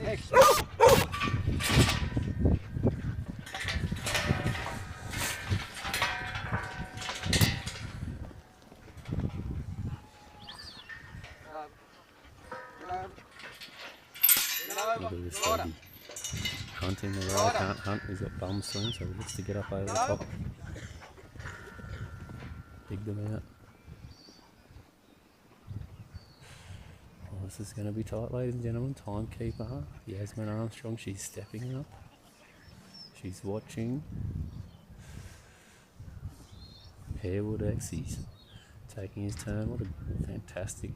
X. Look at this doggy. Hunting the right, can't hunt. He's got bum swing, so he looks to get up over the top. Dig them out. Well, this is going to be tight, ladies and gentlemen. Timekeeper, Yasmin Armstrong, she's stepping up. She's watching. Sherwood X, he's taking his turn. What a fantastic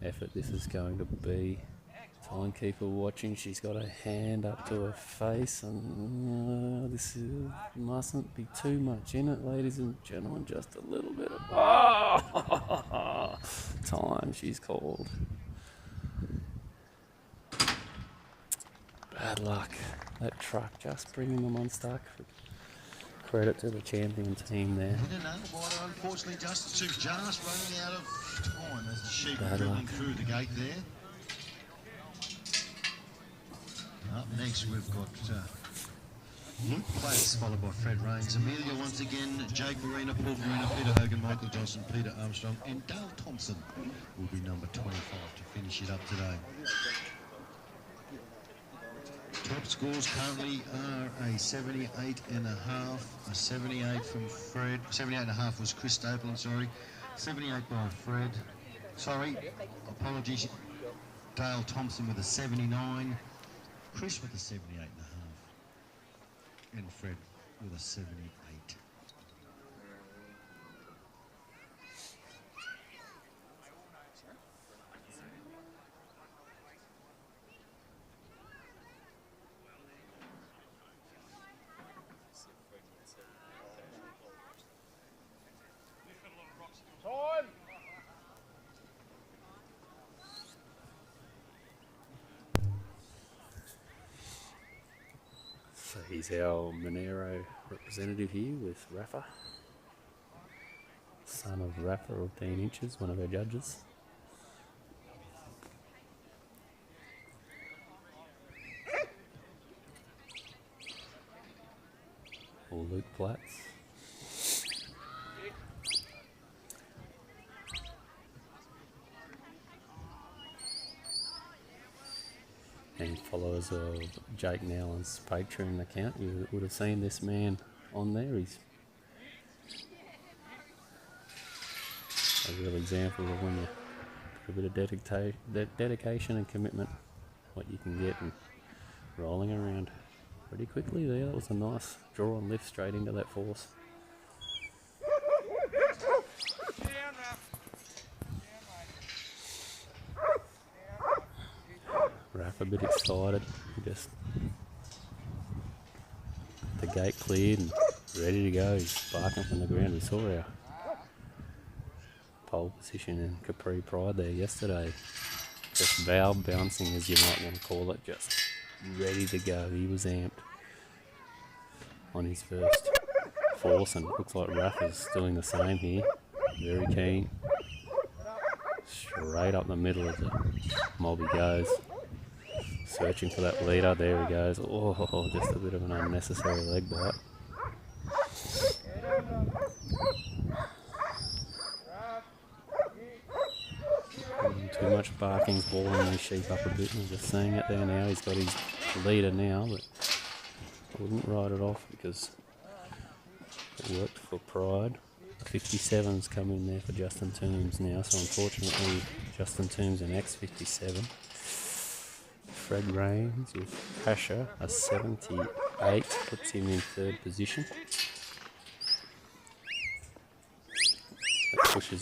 effort this is going to be. Timekeeper watching, she's got her hand up to her face, and mustn't be too much in it, ladies and gentlemen, just a little bit of time she's called. Bad luck, that truck just bringing them unstuck. Credit to the champion team there. Unfortunately, just running out of time as the sheep are dribbling through the gate there. Up next, we've got Luke Platts, followed by Fred Rains. Amelia once again, Jake Marina, Paul Marina, Peter Hogan, Michael Johnson, Peter Armstrong, and Dale Thompson will be number 25 to finish it up today. Top scores currently are a 78.5, a 78 from Fred. 78.5 was Chris Stapleton, sorry. 78 by Fred. Sorry, apologies. Dale Thompson with a 79. Chris with a 78.5 and Fred with a 78. Time! So he's our Monero representative here with Rafa, son of Rafa of 10 inches, one of our judges. Or Luke Platts. Any followers of Jake Nowlan's Patreon account, you would have seen this man on there. He's a real example of when you put a bit of dedication and commitment, what you can get, and rolling around pretty quickly there. That was a nice draw and lift straight into that force. Raph a bit excited, just the gate cleared and ready to go. He's barking from the ground. We saw our pole position in Capri Pride there yesterday. Just valve bouncing, as you might want to call it, just ready to go. He was amped on his first force, and it looks like Raph is doing the same here. Very keen. Straight up the middle of the mob he goes. Searching for that leader. There he goes. Oh, just a bit of an unnecessary leg bite. Too much barking's balling these sheep up a bit. We're just seeing it there now. He's got his leader now, but I wouldn't write it off because it worked for Pride. 57's come in there for Justin Toombs now, so unfortunately Justin Toombs an X57. Fred Rains with Asher, a 78, puts him in third position. That pushes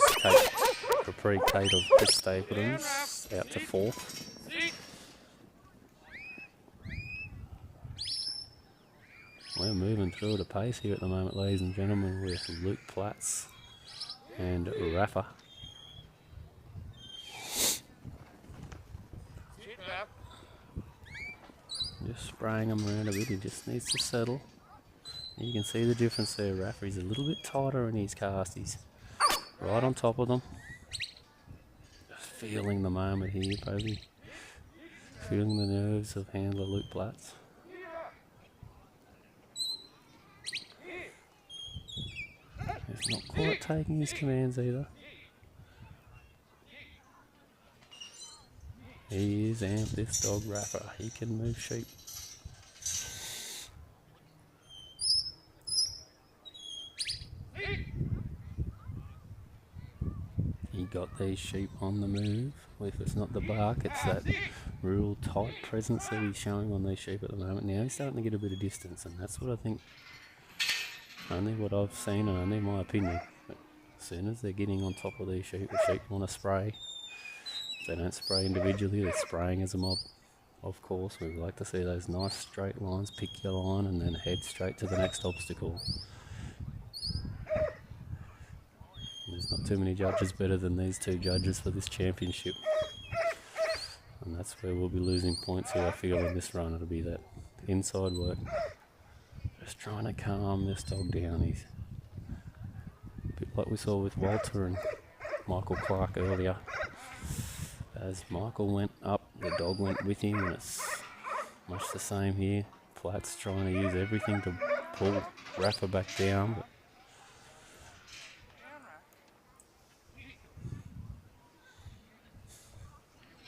Capri Kate of Chris Stapleton's out to fourth. We're moving through at a pace here at the moment, ladies and gentlemen, with Luke Platts and Rafa. Just spraying him around a bit. He just needs to settle. You can see the difference there, Rafa. He's a little bit tighter in his cast. He's right on top of them. Just feeling the moment here, probably. Feeling the nerves of handler Luke Platts. He's not quite taking his commands either. He is amped, this dog Rafa. He can move sheep. He got these sheep on the move. If it's not the bark, it's that real tight presence that he's showing on these sheep at the moment. Now he's starting to get a bit of distance, and that's what I think, only what I've seen and only my opinion. But as soon as they're getting on top of these sheep, the sheep want to spray. If they don't spray individually, they're spraying as a mob. Of course, we like to see those nice straight lines, pick your line and then head straight to the next obstacle. There's not too many judges better than these two judges for this championship. And that's where we'll be losing points here, I feel, in this run. It'll be that inside work. Just trying to calm this dog down. He's a bit like we saw with Walter and Michael Clark earlier. As Michael went up, the dog went with him, and it's much the same here. Platts trying to use everything to pull Rafa back down, but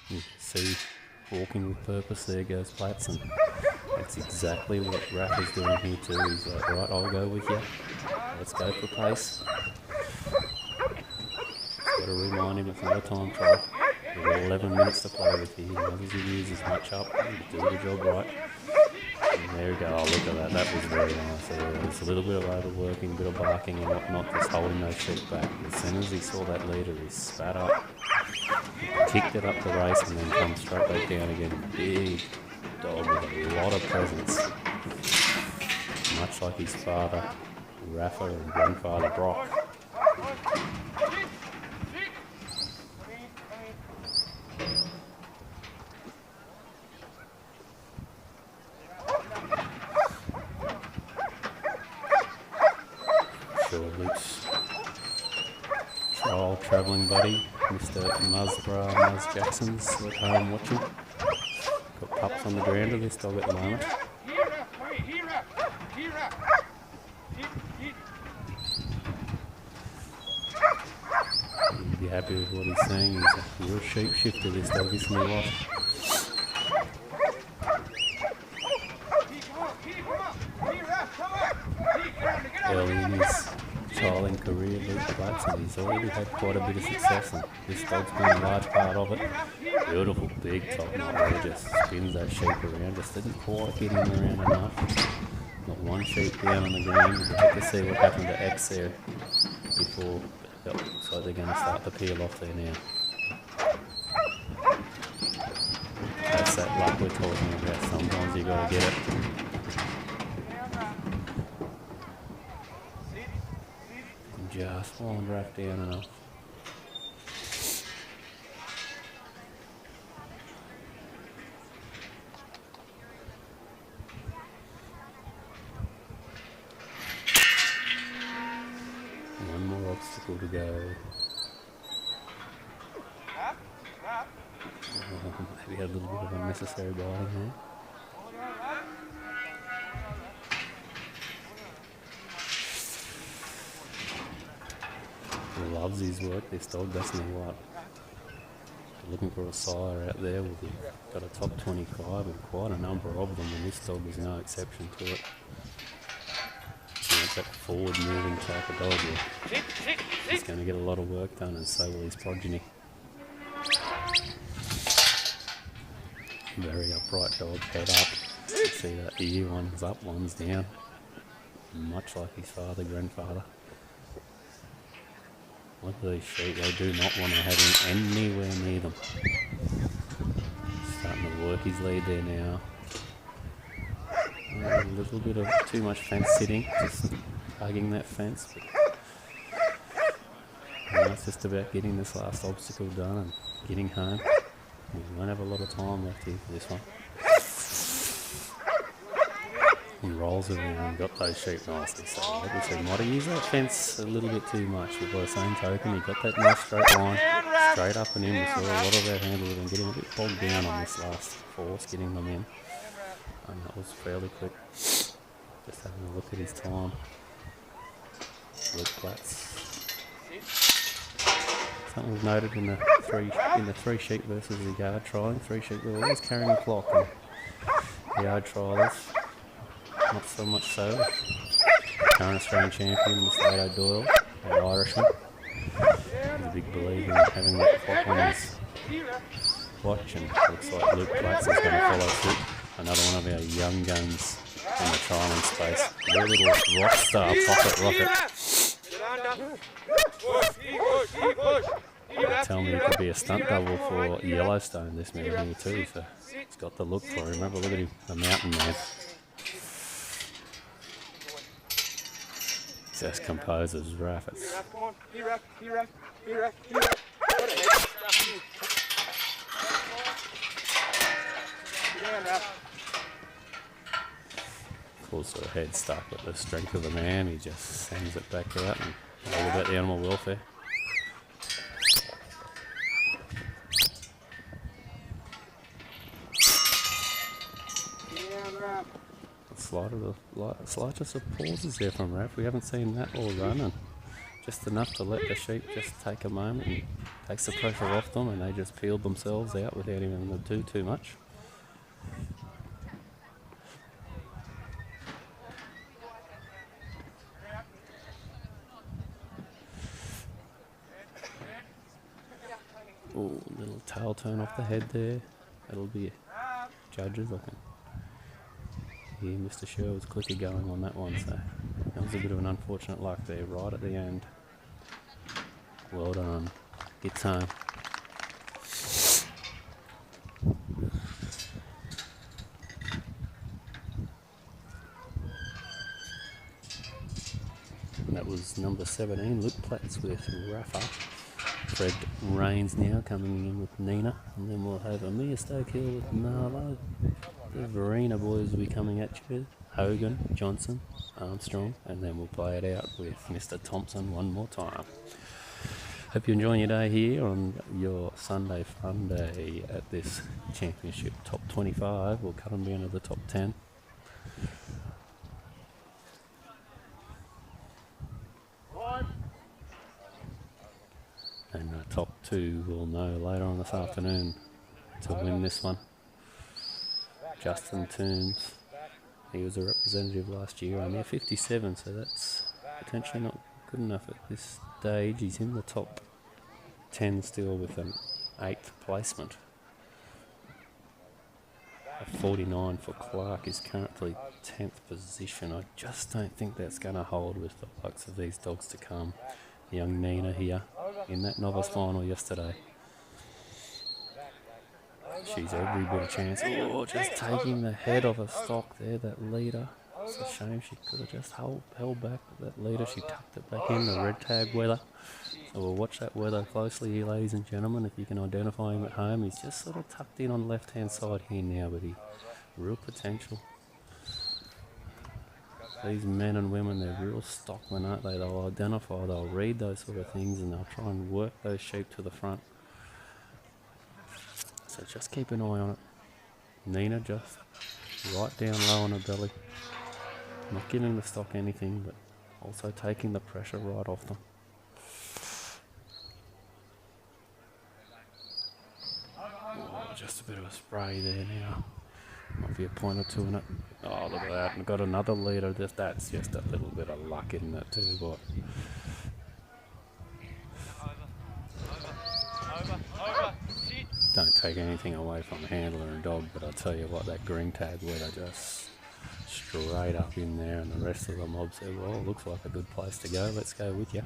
you can see walking with purpose. There goes Platts, and that's exactly what Rafa's doing here too. He's like, right, I'll go with you. Let's go for pace. Just got to remind him it's not a time trial. We've got 11 minutes to play with here. He knows he uses much up. He'll do the job right. And there we go. Oh, look at that. That was very nice. There's a little bit of overworking, a bit of barking and whatnot, just holding those sheep back. As soon as he saw that leader, he spat up, kicked it up the race, and then come straight back down again. Big dog with a lot of presence. Much like his father, Rafa, and grandfather, Brock. Luke's trial travelling buddy, Mr. Muz Jackson's at home watching. Got pups on the ground of this dog at the moment. He'd be happy with what he's saying. He's a real shapeshifter, this dog, isn't he, what? early in his trialling career, Luke Platts, and he's already had quite a bit of success, and this dog's been a large part of it. Beautiful, big top knot there, just spins that sheep around, just didn't quite get him around enough. Got one sheep down on the ground. We'll have to see what happened to X there before, but it looks like they're going to start to peel off there now. That's that luck we're talking about. Sometimes you got to get it. Just one draft down enough. One more obstacle to go. Maybe a little bit of unnecessary biting there. He loves his work, this dog, doesn't he? What? Looking for a sire out there. We've got a top 25 and quite a number of them, and this dog is no exception to it. It's that forward moving type of dog. He's going to get a lot of work done, and so will his progeny. Very upright dog, head up. You see that ear, one's up, one's down. Much like his father, grandfather. Look at these sheep, they do not want to have him anywhere near them. Starting to work his lead there now. A little bit of too much fence sitting, just hugging that fence. But now it's just about getting this last obstacle done and getting home. We won't have a lot of time left here for this one. He rolls around, got those sheep nicely. So like we said, might have used that fence a little bit too much, but by the same token, he got that nice straight line, straight up and in. We saw a lot of our handlers and getting a bit bogged down on this last force, getting them in. And that was fairly quick. Just having a look at his time. Luke Platts. Something we've noted in the three sheep versus the yard trialing. 3 sheep were always carrying a clock, and the yard trialers not so much so. Current Australian champion, Mr. O'Doyle, an Irishman. He's a big believer in having that clock on his watch, and looks like Luke Platts is going to follow suit. Another one of our young guns in the trialing space. A little rock star pocket rocket. Tell me it could be a stunt double for Yellowstone, this man here too, so it's got the look for him. Have a look at him, the mountain man. He's as composed as rabbits. Of course, the head stuck with the strength of the man. He just sends it back out and all about the animal welfare. Slightest of pauses there from Raph. We haven't seen that all run, and just enough to let the sheep just take a moment and takes the pressure off them, and they just peeled themselves out without even having to do too much. Oh, little tail turn off the head there. That'll be judges, I think. Yeah, Mr. Sherwood's clicker going on that one, so that was a bit of an unfortunate luck there right at the end. Well done. Gets home. And that was number 17, Luke Platts with Rafa. Fred Rains now coming in with Nina, and then we'll have Amir Stokehill with Marlo. The Verena boys will be coming at you. Hogan, Johnson, Armstrong, and then we'll play it out with Mr. Thompson one more time. Hope you're enjoying your day here on your Sunday fun day at this championship. Top 25, we'll cut them down to the top 10. And the top 2 we'll know later on this afternoon to win this one. Justin Toombs, he was a representative last year, only 57, so that's potentially not good enough at this stage. He's in the top 10 still with an 8th placement. A 49 for Clark is currently 10th position. I just don't think that's going to hold with the likes of these dogs to come. Young Nina here in that novice final yesterday. She's every bit of chance. Oh, just taking the head of a stock there, that leader. It's a shame she could have just held back with that leader. She tucked it back in, the red tag weather. So we'll watch that weather closely here, ladies and gentlemen. If you can identify him at home, he's just sort of tucked in on the left-hand side here now, but he real potential. These men and women, they're real stockmen, aren't they? They'll identify, they'll read those sort of things, and they'll try and work those sheep to the front. So just keep an eye on it. Nina just right down low on her belly. Not giving the stock anything, but also taking the pressure right off them. Oh, just a bit of a spray there now. Might be a point or two in it. Oh, look at that. We've got another leader. That's just a little bit of luck in that too, boy. Don't take anything away from a handler and dog, but I tell you what, that green tag weather just straight up in there, and the rest of the mob said, well, it looks like a good place to go. Let's go with you.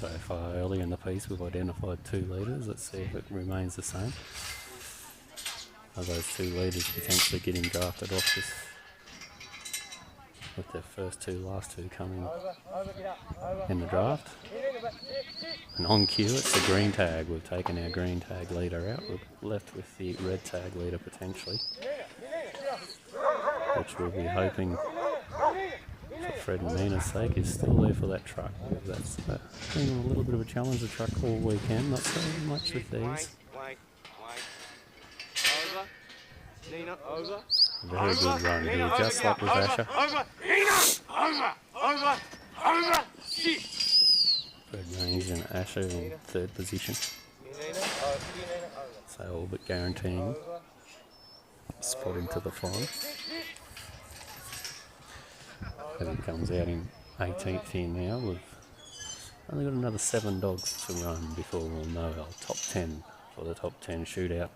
So far early in the piece we've identified 2 leaders. Let's see if it remains the same. Are those 2 leaders potentially getting drafted off this, with their last two coming in the draft? And on cue, it's the green tag. We've taken our green tag leader out. We're left with the red tag leader potentially, which we'll be hoping, for Fred and Nina's sake, is still there for that truck. That's been a little bit of a challenge, the truck all weekend, not so much with these. Over. Nina, over. Very good run here, just like with Asher. Over. Fred Range and Asher in 3rd position. So all but guaranteeing spot into the final. As he comes out in 18th here now, we've only got another 7 dogs to run before we'll know our top 10 for the top 10 shootout.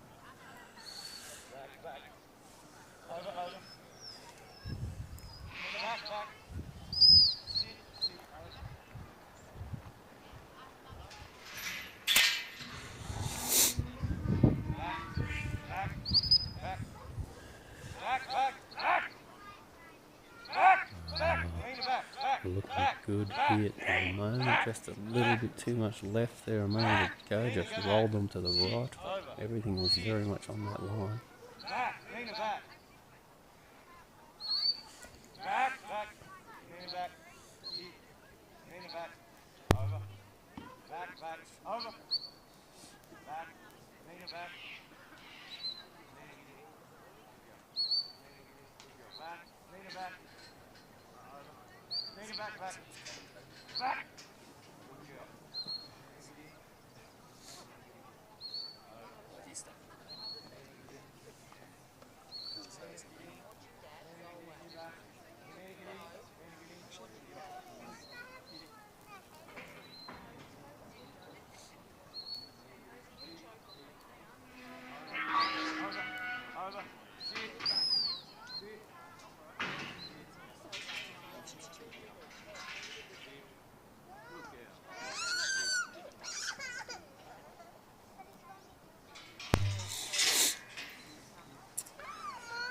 Looking good here at the moment, just a little bit too much left there a moment ago, just rolled them to the right. Everything was very much on that line. Back.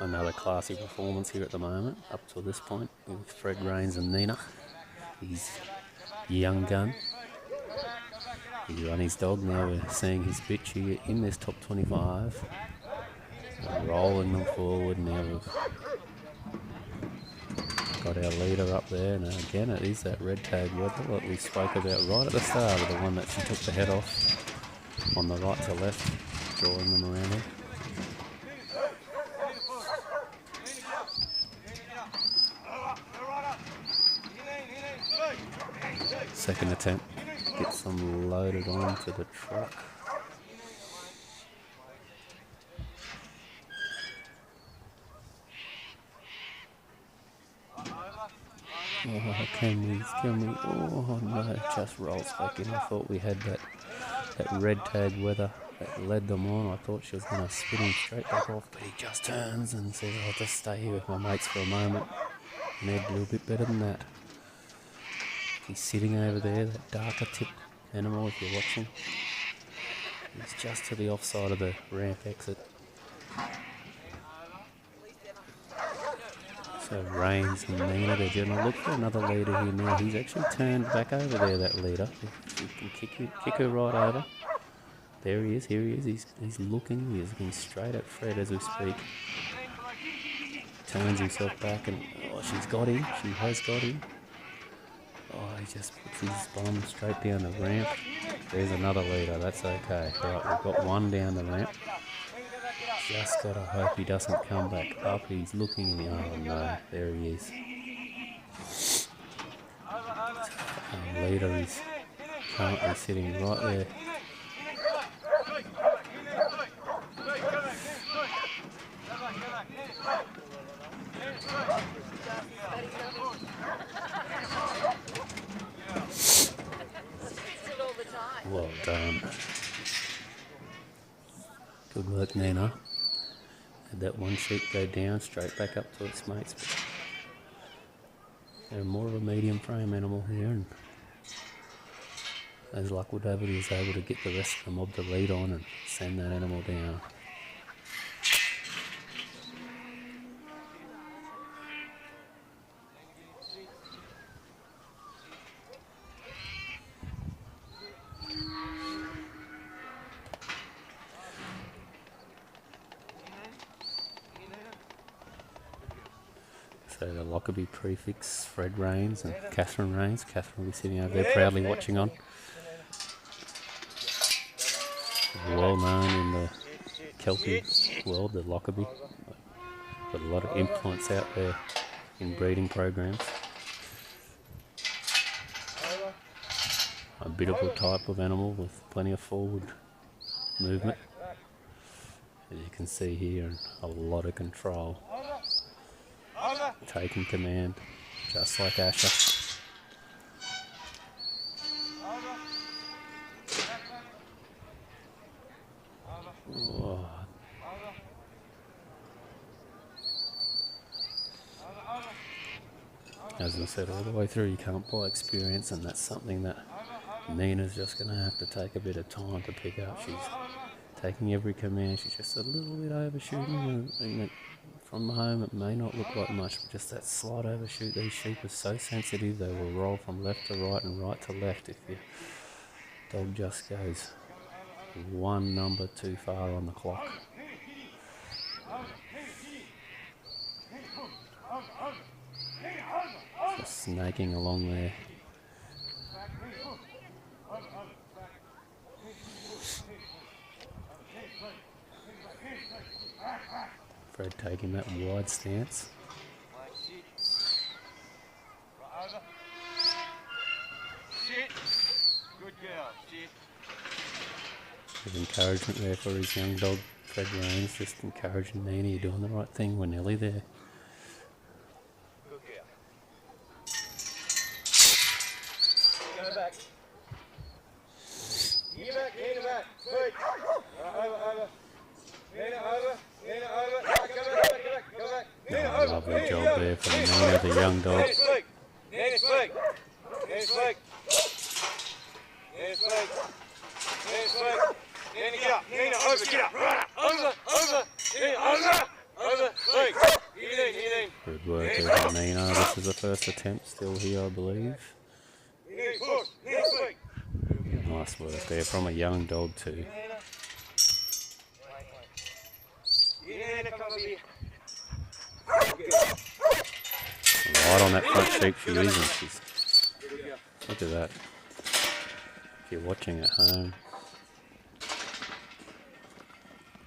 Another classy performance here at the moment, up to this point, with Fred Rains and Nina. He's young gun. He's run his dog, now we're seeing his bitch here in this top 25. So rolling them forward, now we've got our leader up there. And again, it is that red tag weather that we spoke about right at the start, of the one that she took the head off on the right to left, drawing them around her. Second attempt, gets them loaded onto the truck. Oh, can we? Oh no, just rolls back in. I thought we had that red tag weather that led them on. I thought she was going to spin him straight back off, but he just turns and says, I'll just stay here with my mates for a moment. Ned a little bit better than that. He's sitting over there, that darker tip animal if you're watching. He's just to the offside of the ramp exit. So Rains and Nina, they're going to look for another leader here now. He's actually turned back over there, that leader. He can kick her right over. There he is, here he is. He's looking straight at Fred as we speak. Turns himself back and, oh, she's got him. She has got him. Oh, he just puts his bum straight down the ramp. There's another leader, that's okay. Right, we've got one down the ramp. Just gotta hope he doesn't come back up. He's looking in the, oh no, there he is. Our leader is currently sitting right there. Well done. Good work, Nina. Had that one sheep go down, straight back up to its mates. They're more of a medium frame animal here, and as luck would have it, he was able to get the rest of the mob to lead on and send that animal down. So the Lockerbie prefix, Fred Rains and Catherine Rains. Catherine will be sitting over there proudly watching on. Well known in the Kelpie world, the Lockerbie. Got a lot of influence out there in breeding programs. A biddable type of animal with plenty of forward movement, as you can see here, and a lot of control. Taking command, just like Asher. Oh. As I said, all the way through you can't buy experience, and that's something that Nina's just going to have to take a bit of time to pick up. She's taking every command, she's just a little bit overshooting, and from home it may not look like much, but just that slight overshoot. These sheep are so sensitive, they will roll from left to right and right to left if your dog just goes one number too far on the clock. Just snaking along there. Fred taking that wide stance. Good girl. Bit of encouragement there for his young dog, Fred Rains, just encouraging Nina, you're doing the right thing, we're nearly there. Good girl. Go back. Get back, Nina back. Good. Over. Nina over. Nina over. Go back. Nina over. Lovely job there for Nina, the young dog. Nina's flag. Nina's flag. Nina's flag. Nina's flag. Nina's flag. Nina, get up. Nina, over, get up. Over. Nina, over. Flag. Get in. Good work there for Nina. This is the first attempt still here, I believe. Nina's flag. Nice work there from a young dog too. Nina, come over here. Right on that front sheep she is, and she's, look at that. If you're watching at home,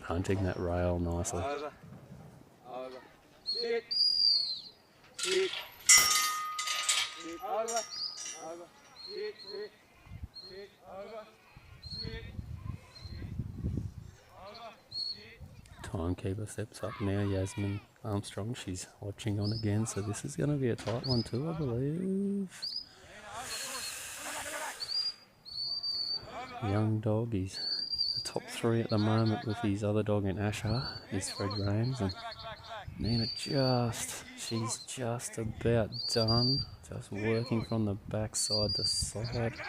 hunting that rail nicely. Over. Sit. Sit. Over. Sit. Over. Sit. Timekeeper steps up now, Yasmin Armstrong. She's watching on again, so this is going to be a tight one too, I believe. Young dog, he's the top 3 at the moment with his other dog in Asher, is Fred Rames, and Nina she's just about done, just working from the backside to side.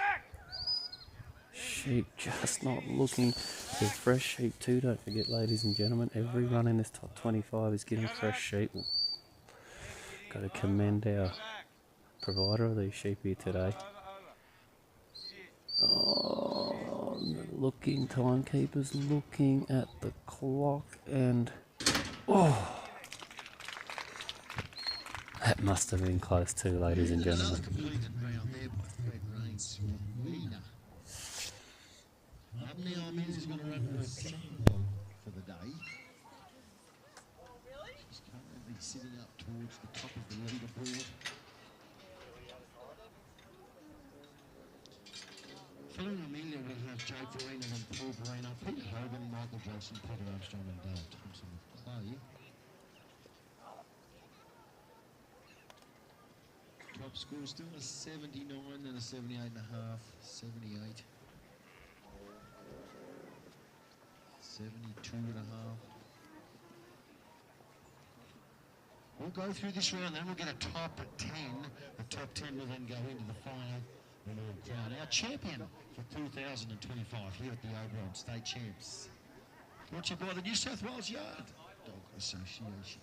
Sheep just not looking. They're fresh sheep too, don't forget, ladies and gentlemen. Every run in this top 25 is getting fresh sheep. Got to commend our provider of these sheep here today. Oh, looking, timekeepers looking at the clock, and oh, that must have been close too, ladies and gentlemen. Now Amanda is going to run her second for the day. She's currently sitting up towards the top of the leaderboard. Following Amelia, we'll have Joe Farina and Paul Farina, Peter Hogan, Michael Johnson, Peter Armstrong and Dale Thompson of Clay. Top score still a 79 and a 78.5, 78. 72.5. We'll go through this round, then we'll get a top 10. The top 10 will then go into the final renowned crown. Our champion for 2025 here at the Oberon State Champs. Brought to you by the New South Wales Yard Dog Association.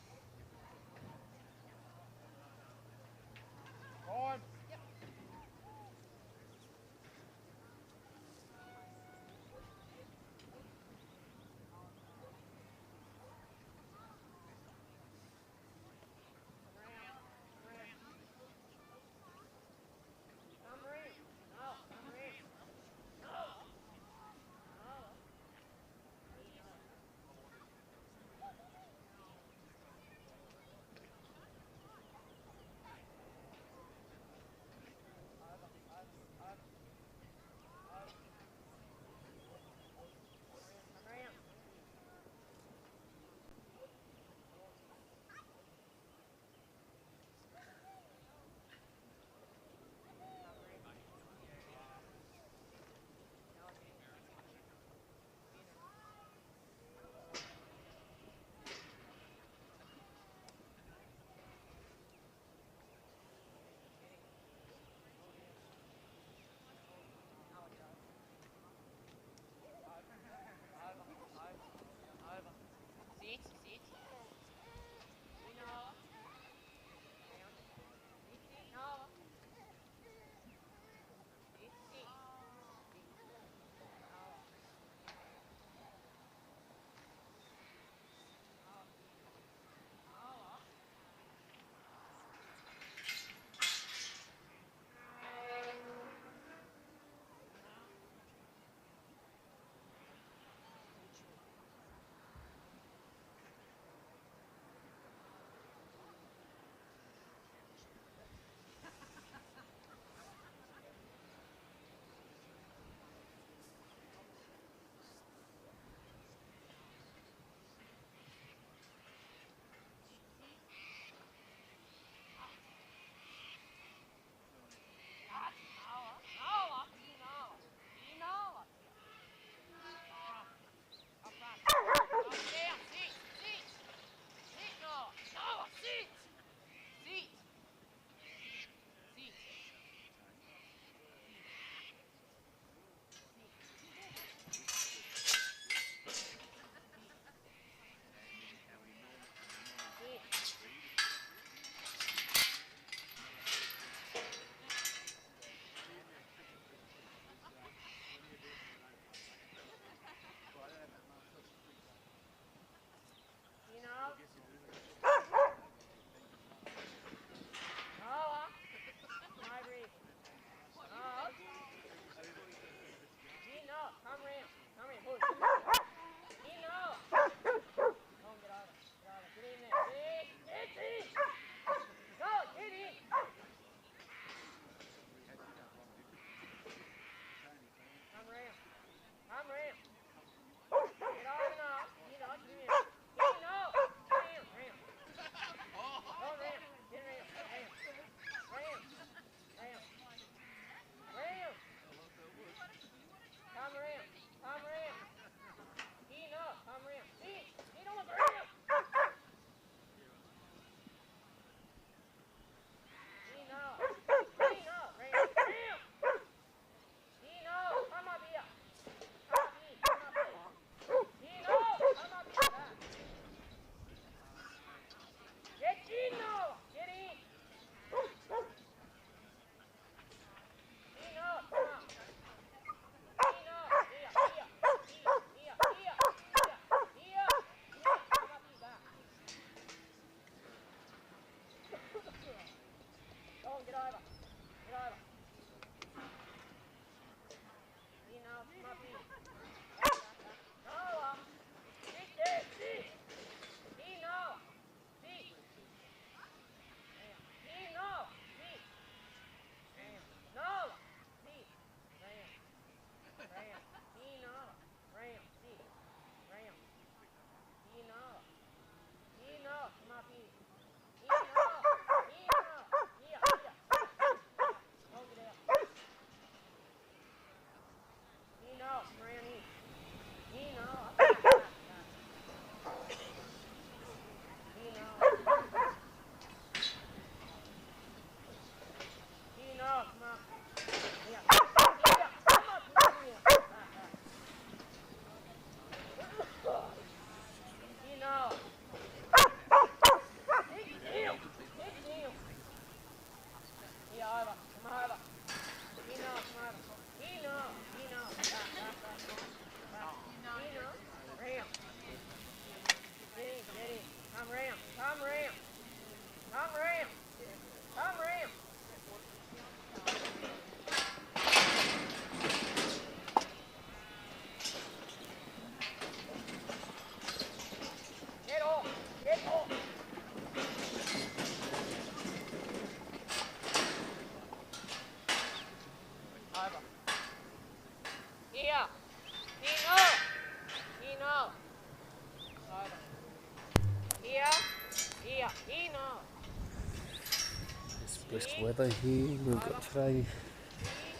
brisk weather here we've got today,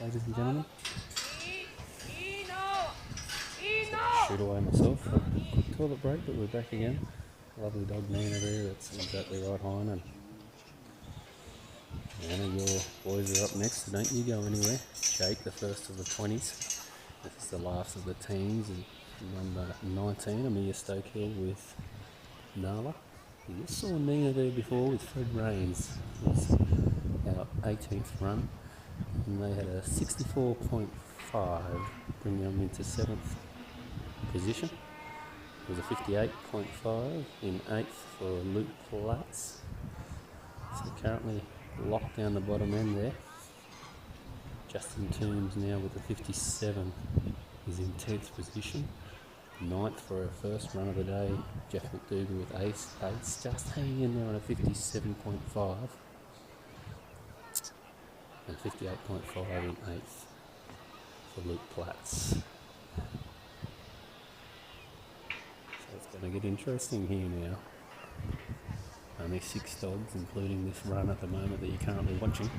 ladies and gentlemen. Shoot away myself for a quick toilet break, but we're back again. Lovely dog Nina there, that's exactly right, Hein. And your boys are up next, so don't you go anywhere. Jake, the first of the 20s. This is the last of the teens, and number 19, Amelia Stokehill with Nala. You just saw Nina there before with Fred Rains. It was our 18th run, and they had a 64.5, bringing them into 7th position. It was a 58.5 in 8th for Luke Platts. So currently locked down the bottom end there. Justin Toombs now with a 57 is in 10th position. 9th for our first run of the day, Jeff McDougall with Ace just hanging in there on a 57.5 and 58.5 in 8th for Luke Platts. So it's going to get interesting here now. Only 6 dogs, including this run at the moment that you're currently watching.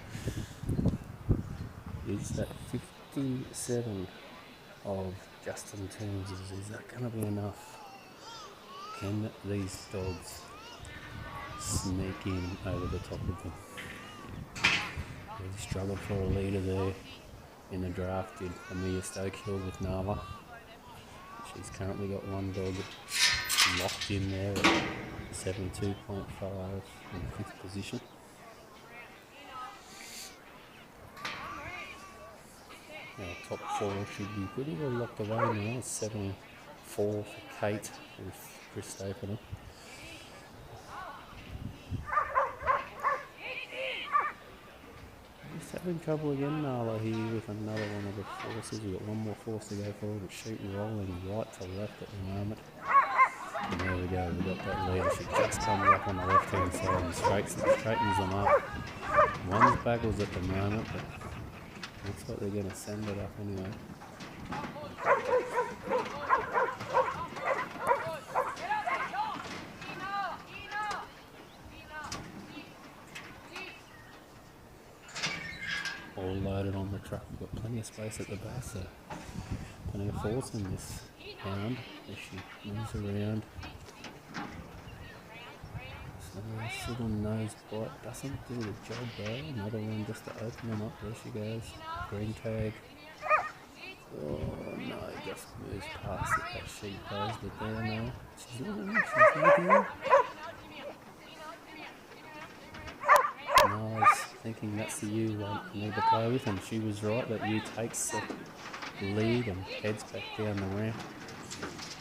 Is that 57 of Justin Toombs? Is that going to be enough? Can these dogs sneak in over the top of them? Really struggled for a leader there in the draft, did Amelia Stokehill with Nala. She's currently got one dog locked in there at 72.5 in 5th position. Our top 4 should be pretty well locked away now. 7-4 for Kate with Chris Stapleton. Just having trouble again, Nala here with another one of the forces. We've got one more force to go for, but sheep rolling right to left at the moment. And there we go, we've got that leader. She just comes up on the left hand side and straightens them up. One's backwards at the moment, but looks like they're going to send it up anyway. All loaded on the truck. We've got plenty of space at the back, so plenty of force in this hound as she moves around. So this little nose bite doesn't do the job though. Another one just to open them up. There she goes. Green tag. Oh no, just moves past it. That sheep goes, but there no. She's looking. Nice. Thinking that's the ewe one you need to play with, and she was right. That ewe takes the lead and heads back down the ramp.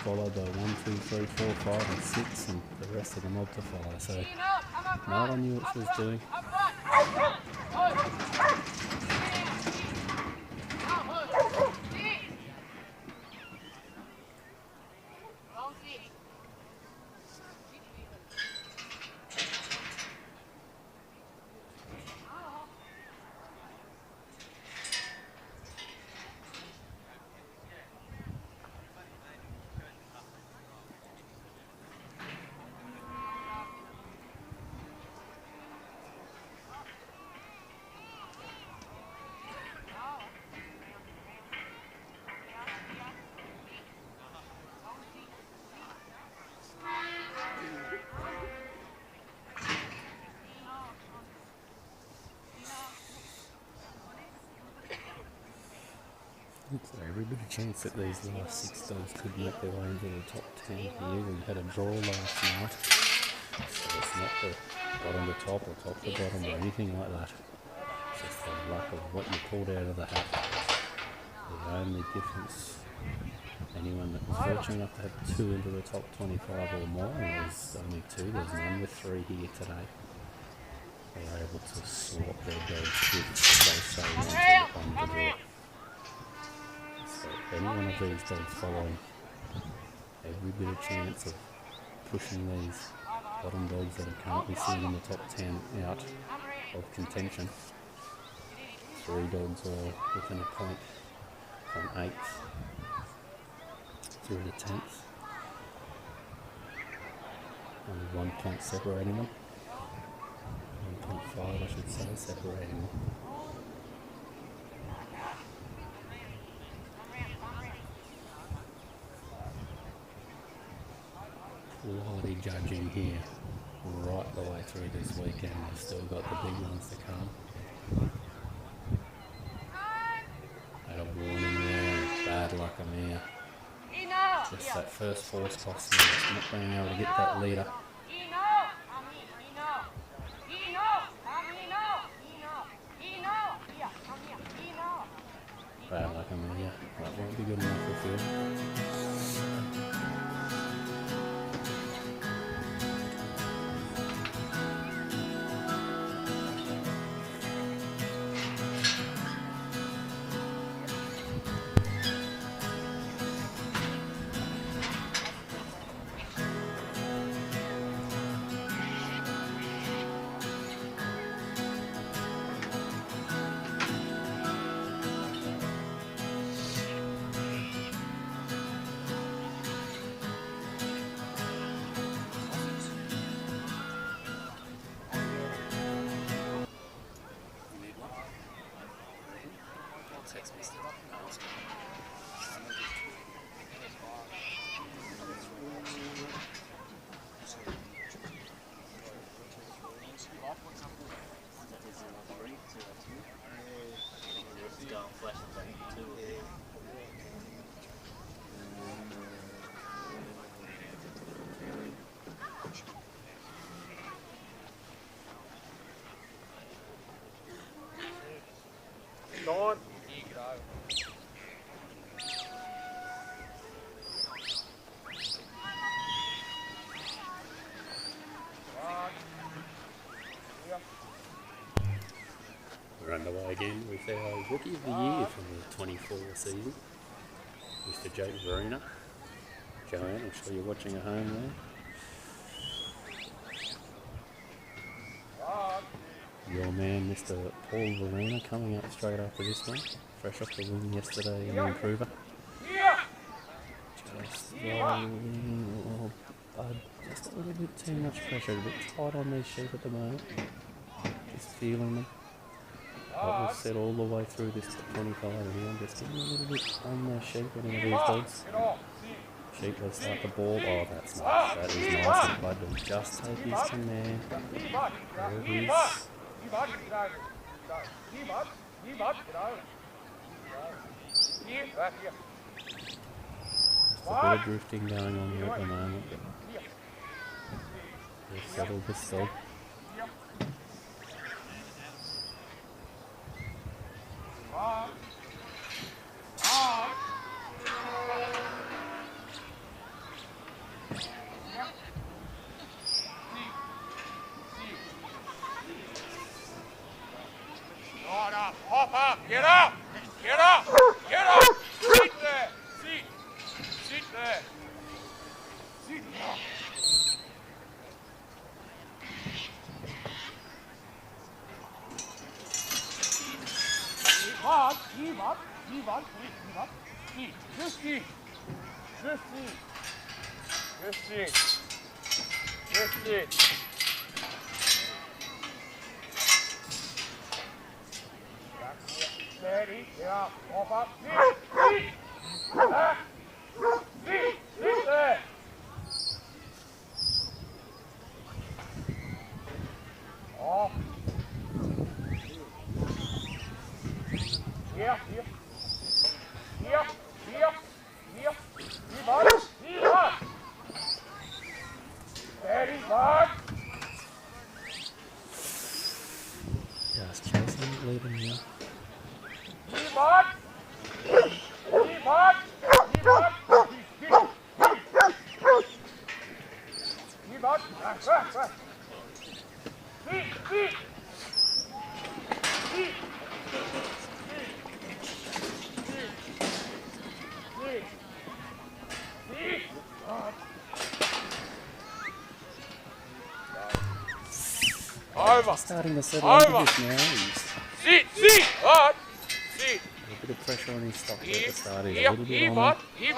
Followed by 1, 2, 3, 4, 5 and 6 and the rest of the mob to follow. So Nala knew what she was doing. So every bit of chance that these last 6 dogs could make their way into the top 10 here. We had a draw last night, so it's not the bottom to top or top to bottom or anything like that. It's just the luck of what you pulled out of the hat. The only difference, anyone that was fortunate enough to have 2 into the top 25 or more, and there's only 2, there's none with 3 here today. They were able to swap their dogs with they say on the draw. So any one of these dogs following, every bit of chance of pushing these bottom dogs that are currently sitting in the top 10 out of contention. 3 dogs are within a point from 8th through to 10th. Only 1 point separating them. 1 I should say, separating them. Quality judging here right the way through this weekend. We've still got the big ones to come. Had a warning there, bad luck on there. Just that first force cost me, just not being able to get that leader. Bad luck on there, that won't be good enough for Phil. Don. We're underway again with our Rookie of the Year from the 24 season, Mr. Jake Verena. Joanne, I'm sure you're watching at home there. Your man, Mr. Paul Verena, coming up straight after this one, fresh off the win yesterday in the Improver. Just just a little bit too much pressure, a bit tight on these sheep at the moment. Just feeling them. Like we've said all the way through this 25 here, just getting a little bit on their sheep and into these dogs. Sheep, let's start the ball. Oh, that's nice. That is nice and Bud will just take his from there. There it is. Just a bit of drifting going on here at the moment. They've settled this dog. Hop up, get up, get up, get up, sit there, sit there, sit there. Give up, just sit, Steady, yeah, hop up, sit there. Off. Here. Steady, bud. Just chasing, leading here. Over. Starting to settle into this now. Sit, bud. Sit. A bit of pressure on his stop at the start. He's a Here, little bit here, on bud. Here,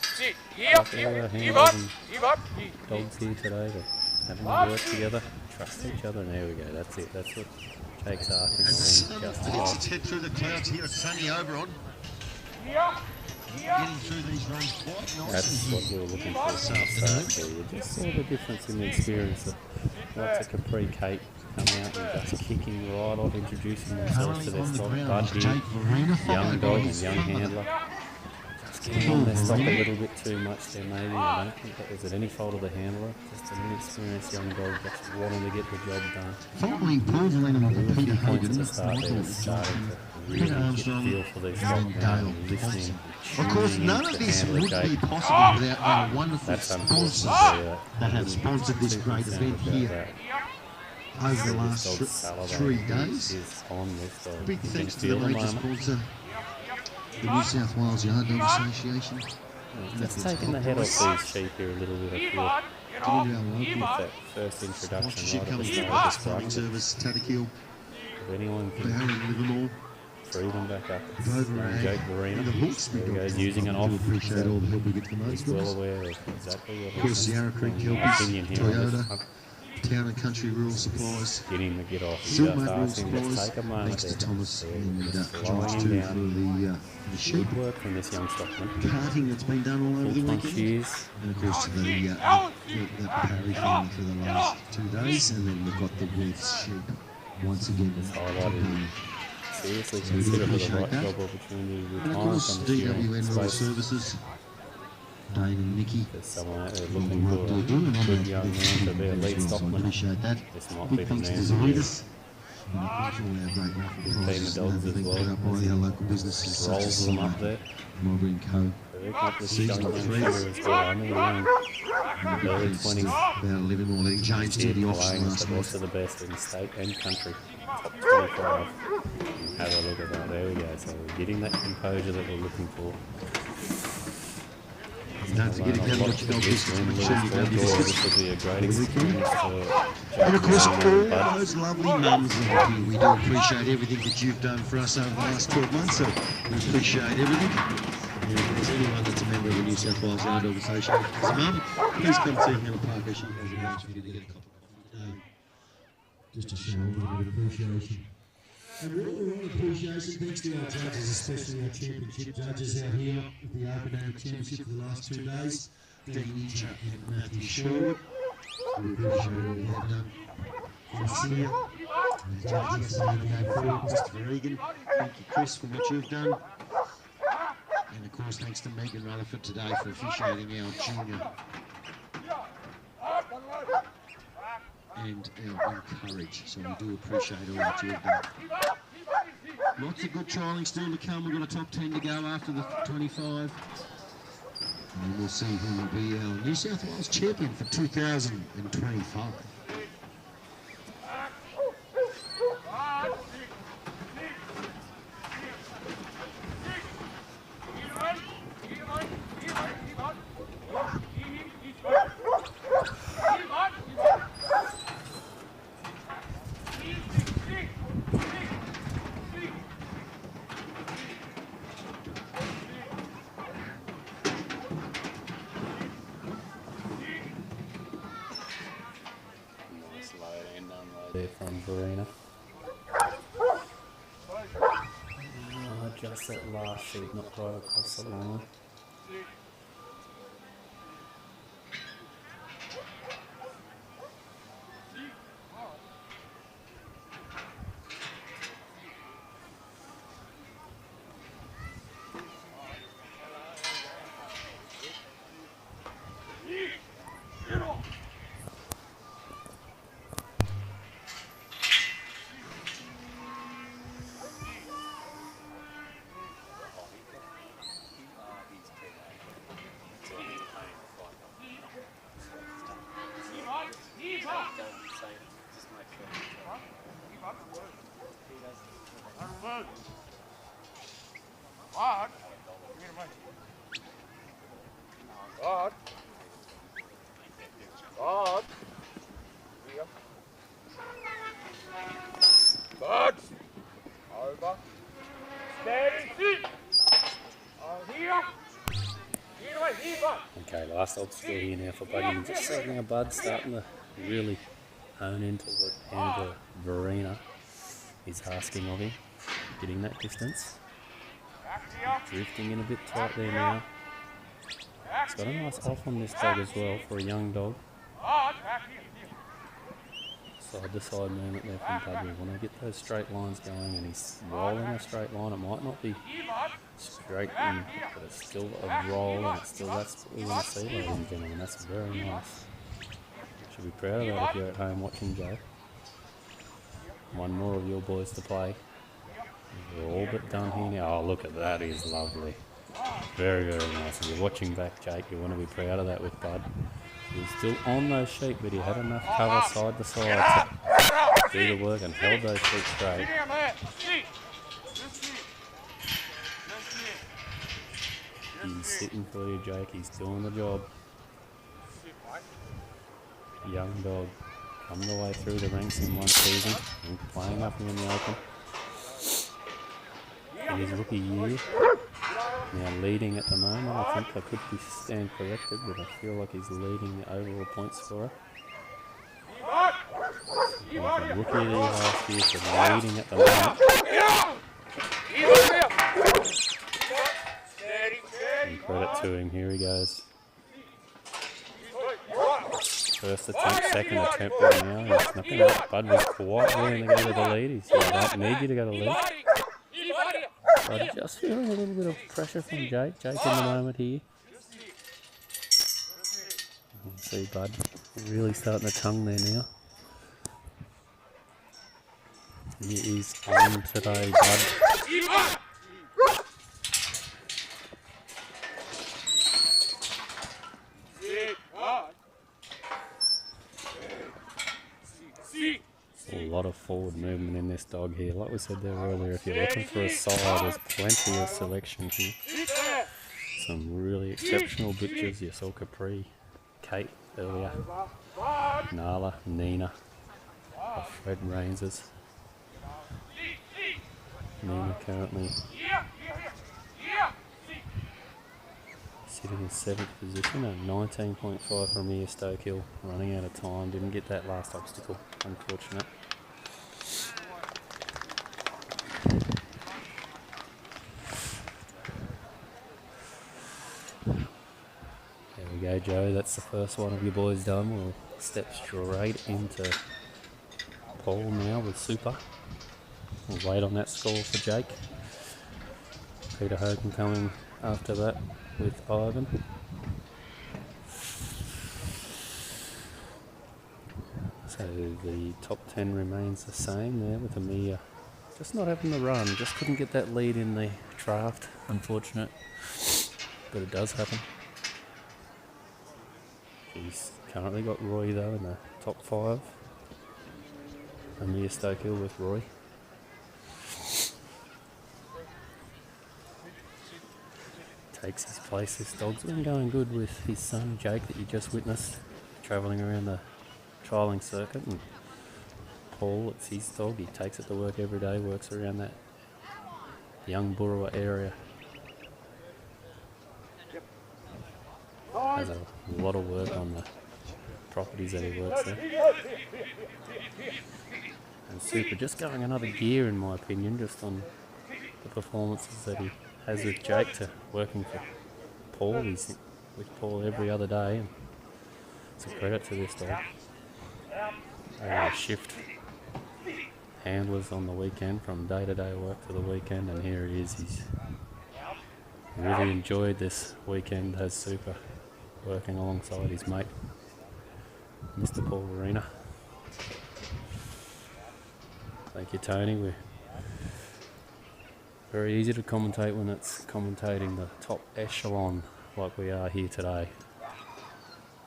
sit. Here, Dogs here today, but having to work together, trust each other. And there we go. That's it. That's what Jake's asking. As the sun pokes its head through the clouds here at sunny Oberon. Getting through these runs quite nice. That's what we were looking for this afternoon. You just saw the difference in the experience of lots of Capri Kate coming out and just kicking right off, introducing themselves to their stock. Bud here, young dog and young handler. Just getting on their stock a little bit too much there maybe. I don't think that was at any fault of the handler. Just an inexperienced young dog just wanting to get the job done. Following Paul Valena on the Peter Points Hogan, at the start there, starting to really get a feel for these stock now and listening. Of course, none of this would be possible without our wonderful sponsors that have sponsored this great event here over the last 3 days. Big thanks to the major sponsor, the New South Wales Yard Dog Association. Just taking the head off these sheep here a little bit, I feel. With that first introduction right at the start of this farming service, Tatakiel, if anyone can Livermore, free them back up. Jake Verena. the Hawks, There he goes, using an off. We appreciate all the help we get from those He's well guys. aware of exactly what Of course, Yarra Creek Kelpies, Toyota, Toyota. Town and Country Rural Supplies, Get him to get off. Silk Just Mud Rural ask him, let's Supplies, take a moment next to there. Thomas There, and just George slowing too him for the sheep. Good work from this young stockman. Karting that's been done all over the Full-time weekend. shears. And of course to the Parry family for the last 2 days, and then we've got the Wolves sheep once again Highlighted. Seriously So we do consider for the appreciate right that. job opportunity to And of retire course from the shearing DWN Rural space. Services, Dane and Nikki, There's someone out there all the looking work for they do, and a I'm good young man to be a lead so I stockman. appreciate that. This might be Big the thanks to man the to do. Zoidas, and of course all our great raffle Team of prizes dogs that have as been well. put up by our local businesses such as Rolls them up there. Mulberry and Co. Very accomplished young Seasonal man threads. as well. Only young. And the Early big 20s. about 11 more letting James to the office Playing with last the best night. of the best in state and country. Top 25. Have a look at that. There we go. So we're getting that composure that we're looking for. Don't forget again what you got this to make sure you grab your This biscuits will be a great for the weekend. experience for And of course all But those lovely mums that are here. We do appreciate everything that you've done for us over the last 12 months, so we appreciate everything. And if there's anyone that's a member of the New South Wales Yard Dog Association as a mum, please come see Hannah Parker. She has arranged for you to get a cup of coffee today, just to show a little bit of appreciation. And really want appreciation, thanks to our judges, especially our championship judges out here at the Open Air Championship for the last 2 days, Dean Ninja and Matthew Sherwood. We appreciate all you have done for us here. And the judges are going to go forward, Mr. Regan. Thank you, Chris, for what you've done. And of course, thanks to Megan Rutherford today for officiating our junior and our courage. So we do appreciate all that you've done. Lots of good trialling still to come. We've got a top 10 to go after the 25. And we'll see who will be our New South Wales champion for 2025. there from Verena. Just that last sheet, not right across the line. Here, Okay, last old still here now for Buggy. Just seeing our Bud starting to really own into what Andrew Verena is asking of him, getting that distance. Drifting in a bit tight there now. He's got a nice off on this dog as well for a young dog. Side to side movement there from Bud. We want to get those straight lines going, and he's rolling a straight line. It might not be straight in, but it's still a roll, and it's still, that's what we want to see, ladies and gentlemen. That's very nice. Should be proud of that if you're at home watching, Joe. One more of your boys to play. We're all but done here now. Oh, look at that, is lovely. Very, very nice. If you're watching back, Jake, you want to be proud of that with Bud. He's still on those sheep, but he had enough cover side to side to do the work and held those sheep straight. He's sitting for you, Jake. He's doing the job. Young dog. Come the way through the ranks in one season and playing up in the open. In his rookie year. Now leading at the moment, I think I could be stand corrected, but I feel like he's leading the overall point scorer. Like a rookie of the year last year, so leading at the moment. And credit to him, here he goes. First attempt, second attempt right now. He's not gonna, Bud was quite willing to go to the lead. He's like, I don't need you to go to the lead. I'm just feeling a little bit of pressure from Jake. Jake in the moment here. You can see Bud really starting to tongue there now. He is on today, Bud. A lot of forward movement in this dog here. Like we said there earlier, if you're looking for a side, there's plenty of selection here. Some really exceptional bitches. You saw Capri, Kate earlier, Nala, Nina, Fred Rainsers. Nina currently sitting in 7th position at 19.5 from here. Stoke Hill running out of time. Didn't get that last obstacle, unfortunate. There we go, Joe. That's the first one of your boys done. We'll step straight into Paul now with Super. We'll wait on that score for Jake. Peter Hogan coming after that with Ivan. So the top 10 remains the same there with Amir just not having the run, just couldn't get that lead in the draft, unfortunate, but it does happen. He's currently got Roy though in the top 5. Amir Stokehill with Roy. Takes his place. This dog's been going good with his son Jake that you just witnessed, travelling around the trialling circuit, and Paul, it's his dog. He takes it to work every day, works around that young Burrawa area. Has a lot of work on the properties that he works there. And Super just going another gear in my opinion, just on the performances that he has with Jake to working for Paul. He's with Paul every other day, and it's a credit to this dog. Shift handlers on the weekend, from day-to-day work to the weekend, and here it is. He's really enjoyed this weekend as Super, working alongside his mate Mr. Paul Arena. Thank you, Tony. We're very easy to commentate when it's commentating the top echelon like we are here today.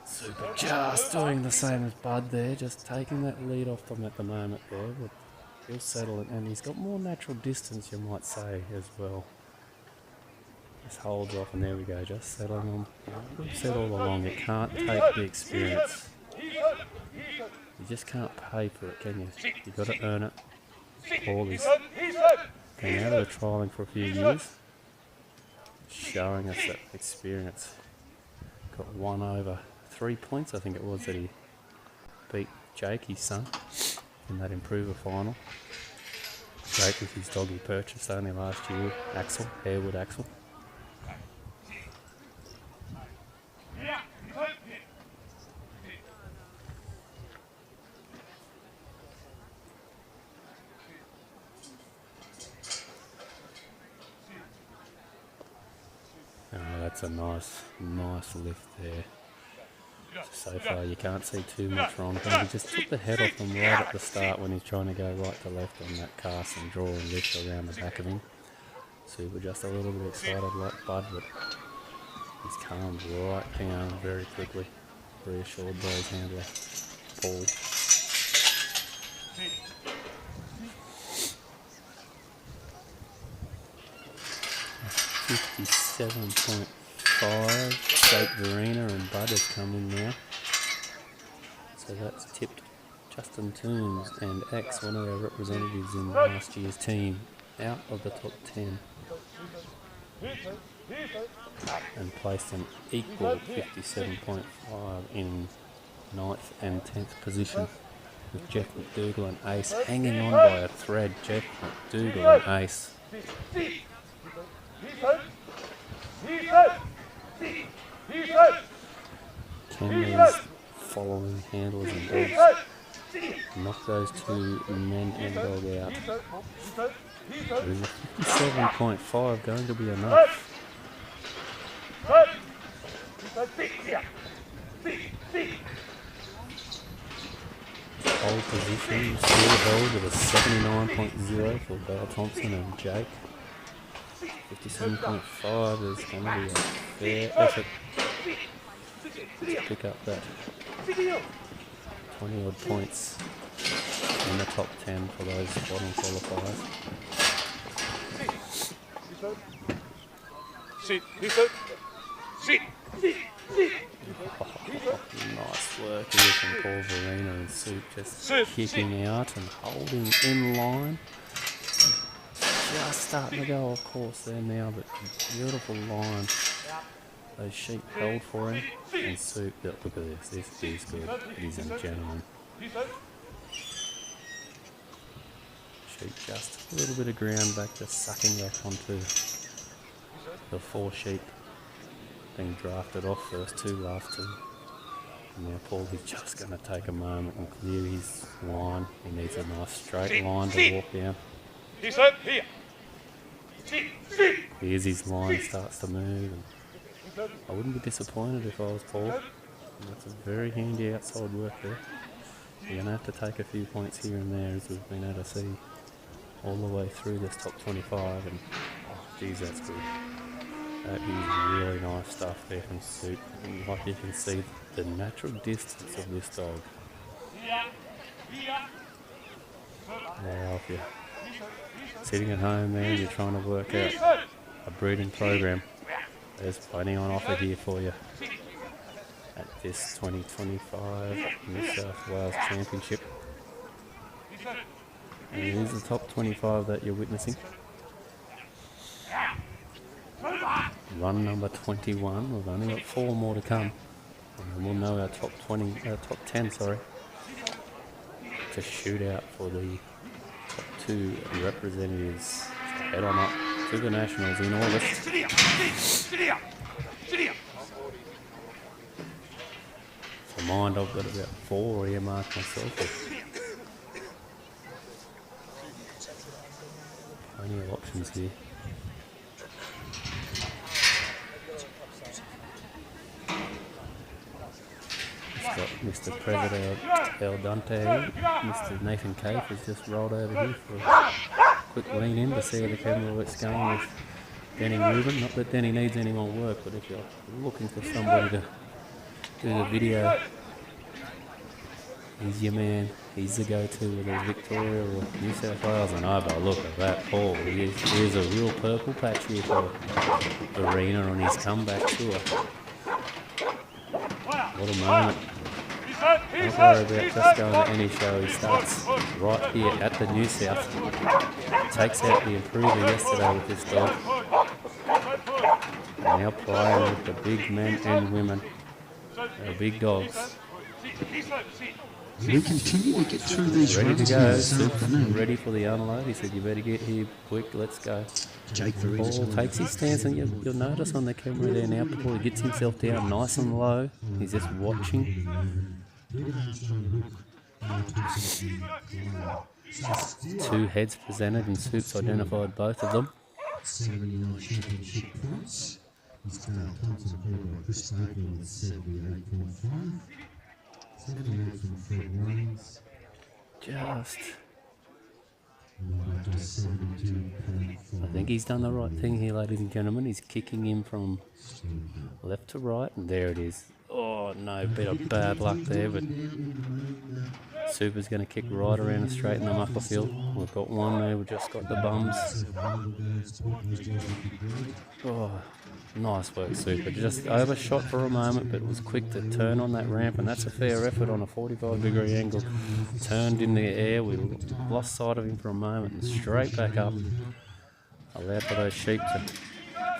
Super just doing the same as Bud there, just taking that lead off them at the moment there, but he'll settle it, and he's got more natural distance, you might say, as well. Just holds off, and there we go, just settling them. We've said all along, you can't take the experience. You just can't pay for it, can you? You've got to earn it. Paul is been out of the trialling for a few years, showing us that experience. Got 1 over 3 points, I think it was, that he beat Jake, his son, in that Improver final. Jake with his dog he purchased only last year, Axel, Sherwood Axel. That's a nice lift there. So far you can't see too much wrong. He just took the head off him right at the start when he's trying to go right to left on that cast and draw and lift around the back of him. Super just a little bit excited like Bud, but he's calmed right down very quickly, reassured by his handler, Paul. 57.5. Jake Verena and Bud have come in now. So that's tipped Justin Toombs and X, one of our representatives in last year's team, out of the top 10. And placed an equal 57.5 in 9th and 10th position, with Jeff McDougall and Ace hanging on by a thread. Jeff McDougall and Ace. Cameras following handlers and dogs. Knock those two men and dog out. Is 57.5 going to be enough? Hold position still held with a 79.0 for Dale Thompson and Jake. 57.5 is going to be a fair effort to pick up that 20 odd points in the top 10 for those bottom qualifiers. Sit. Nice work here from Paul Verena and Soup, just kicking out and holding in line. Just starting to go off course there now, but beautiful line. Those sheep held for him, and Soup, look at this is good, ladies and gentlemen. Sheep just a little bit of ground back, just sucking back onto the 4 sheep being drafted off, first 2 last 2. And now Paul is just going to take a moment and clear his line. He needs a nice straight line to walk down. Here's his line, starts to move. And I wouldn't be disappointed if I was Paul. That's a very handy outside work there. You're going to have to take a few points here and there, as we've been able to see all the way through this top 25. And oh, geez, that's good. That is really nice stuff there from Soup. And like you can see, the natural distance of this dog. Now, if you're sitting at home there and you're trying to work out a breeding program, there's plenty on offer here for you at this 2025 New South Wales Championship. And here's the top 25 that you're witnessing. Run number 21. We've only got 4 more to come, and then we'll know our top 10. Sorry, to shoot out for the top 2 representatives to head on up to the Nationals in August. For mind, I've got about 4 earmarked myself. Plenty of options here. Got Mr. President El Dante, Mr. Nathan Cave has just rolled over here for a quick lean in to see how the camera work's going with Denny Rubin. Not that Denny needs any more work, but if you're looking for somebody to do the video, he's your man. He's the go-to whether it's Victoria or New South Wales and Obo. Look at that, Paul. Here's a real purple patch here for Arena on his comeback tour. What a moment. Don't worry about just going to any show. He starts right here at the New South. Takes out the Improver yesterday with this dog. Now playing with the big men and women. They're big dogs. We continue to get through these Ready to runs go. here this Soup's afternoon. ready for the unload. He said, you better get here quick, let's go. Jake Verena's Paul takes his stance, and you'll notice on the camera there now, Paul, he gets himself down nice and low. He's just watching. 2 heads presented, and Soup's identified both of them. 79 championship points. He's Dale Thompson, followed by Chris Baker with 78.5. 78 from Fred Rains. Just. 72.5. I think he's done the right thing here, ladies and gentlemen. He's kicking him from left to right, and there it is. Oh no, bit of bad luck there, but Super's going to kick right around and straighten them up a field. We've got one there, we've just got the bums. Oh, nice work, Super. Just overshot for a moment, but was quick to turn on that ramp, and that's a fair effort on a 45-degree angle. Turned in the air, we lost sight of him for a moment, and straight back up. Allowed for those sheep to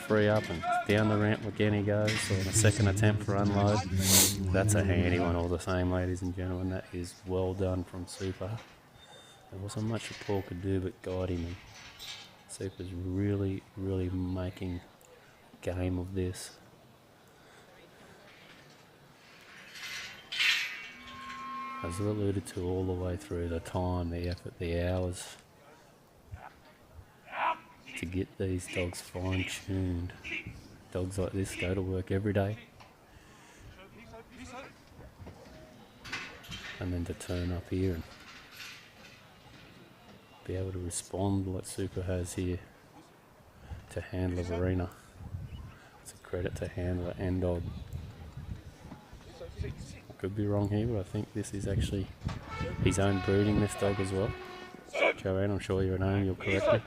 free up, and down the ramp again he goes on a second attempt for unload. That's a handy one all the same, ladies and gentlemen. That is well done from Super. There wasn't much that Paul could do but guide him, and Super's really making game of this. As I alluded to all the way through, the time, the effort, the hours to get these dogs fine-tuned. Dogs like this go to work every day, and then to turn up here and be able to respond like Super has here to handler Verena. It's a credit to handler and dog. I could be wrong here, but I think this is actually his own breeding, this dog as well. Joanne, I'm sure you're at home, you'll correct me.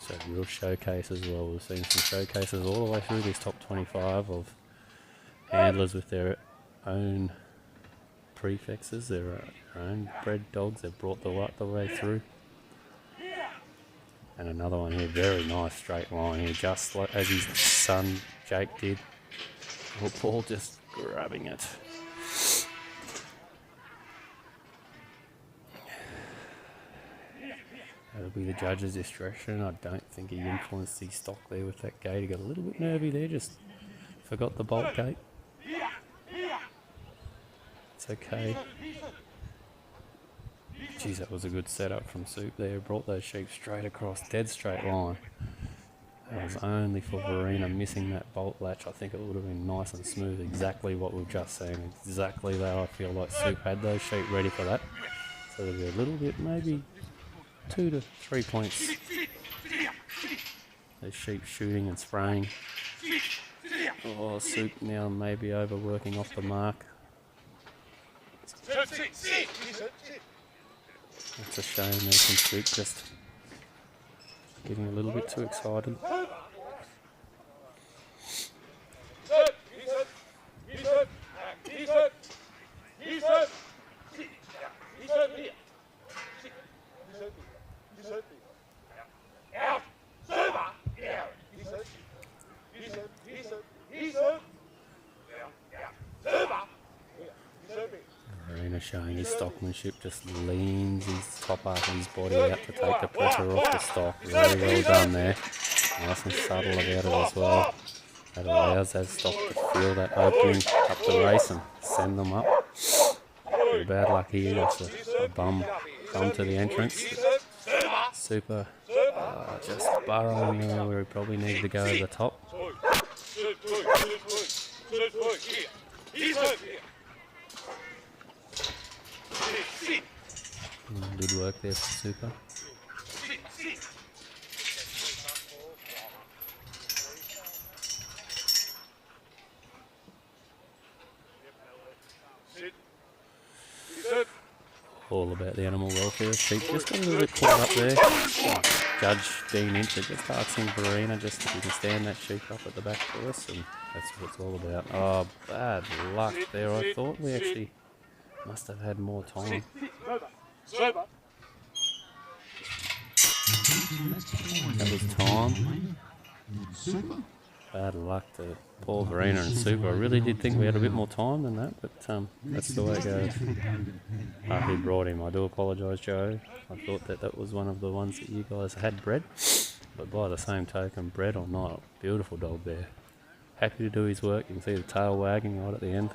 So real showcase as well. We've seen some showcases all the way through this top 25 of handlers with their own prefixes, their own bred dogs. They've brought the right the way through. And another one here, very nice straight line here, just like as his son Jake did. Well, Paul just grabbing it. That'll be the judge's discretion. I don't think he influenced his stock there with that gate. He got a little bit nervy there, just forgot the bolt gate. It's okay. Geez, that was a good setup from Soup there. Brought those sheep straight across, dead straight line. That was only for Verena missing that bolt latch. I think it would have been nice and smooth, exactly what we've just seen. Exactly that. I feel like Soup had those sheep ready for that. So there'll be a little bit, maybe 2 to 3 points. Those sheep shooting and spraying. Oh, Soup now maybe overworking off the mark. That's a shame there from Soup, just getting a little bit too excited. Verena showing his stockmanship, just leans his top half of his body out to take the pressure off the stock. Really well done there. Nice and subtle about it as well. That allows that stock to feel that opening up the race and send them up. Pretty bad luck here, just a bum to the entrance. Super just burrowing there where he probably needed to go over the top. Good work there for Super. All about the animal welfare. Sheep just got a little bit caught up there. Judge Dean Inter just asking Verena just if he can stand that sheep up at the back for us, and that's what it's all about. Oh, bad luck there. I thought we actually must have had more time. That was time. Bad luck to Paul Verena and Super. I really did think we had a bit more time than that, but that's the way it goes. Who brought him? I do apologise, Joe. I thought that was one of the ones that you guys had bred, but by the same token, bred or not, beautiful dog there. Happy to do his work. You can see the tail wagging right at the end.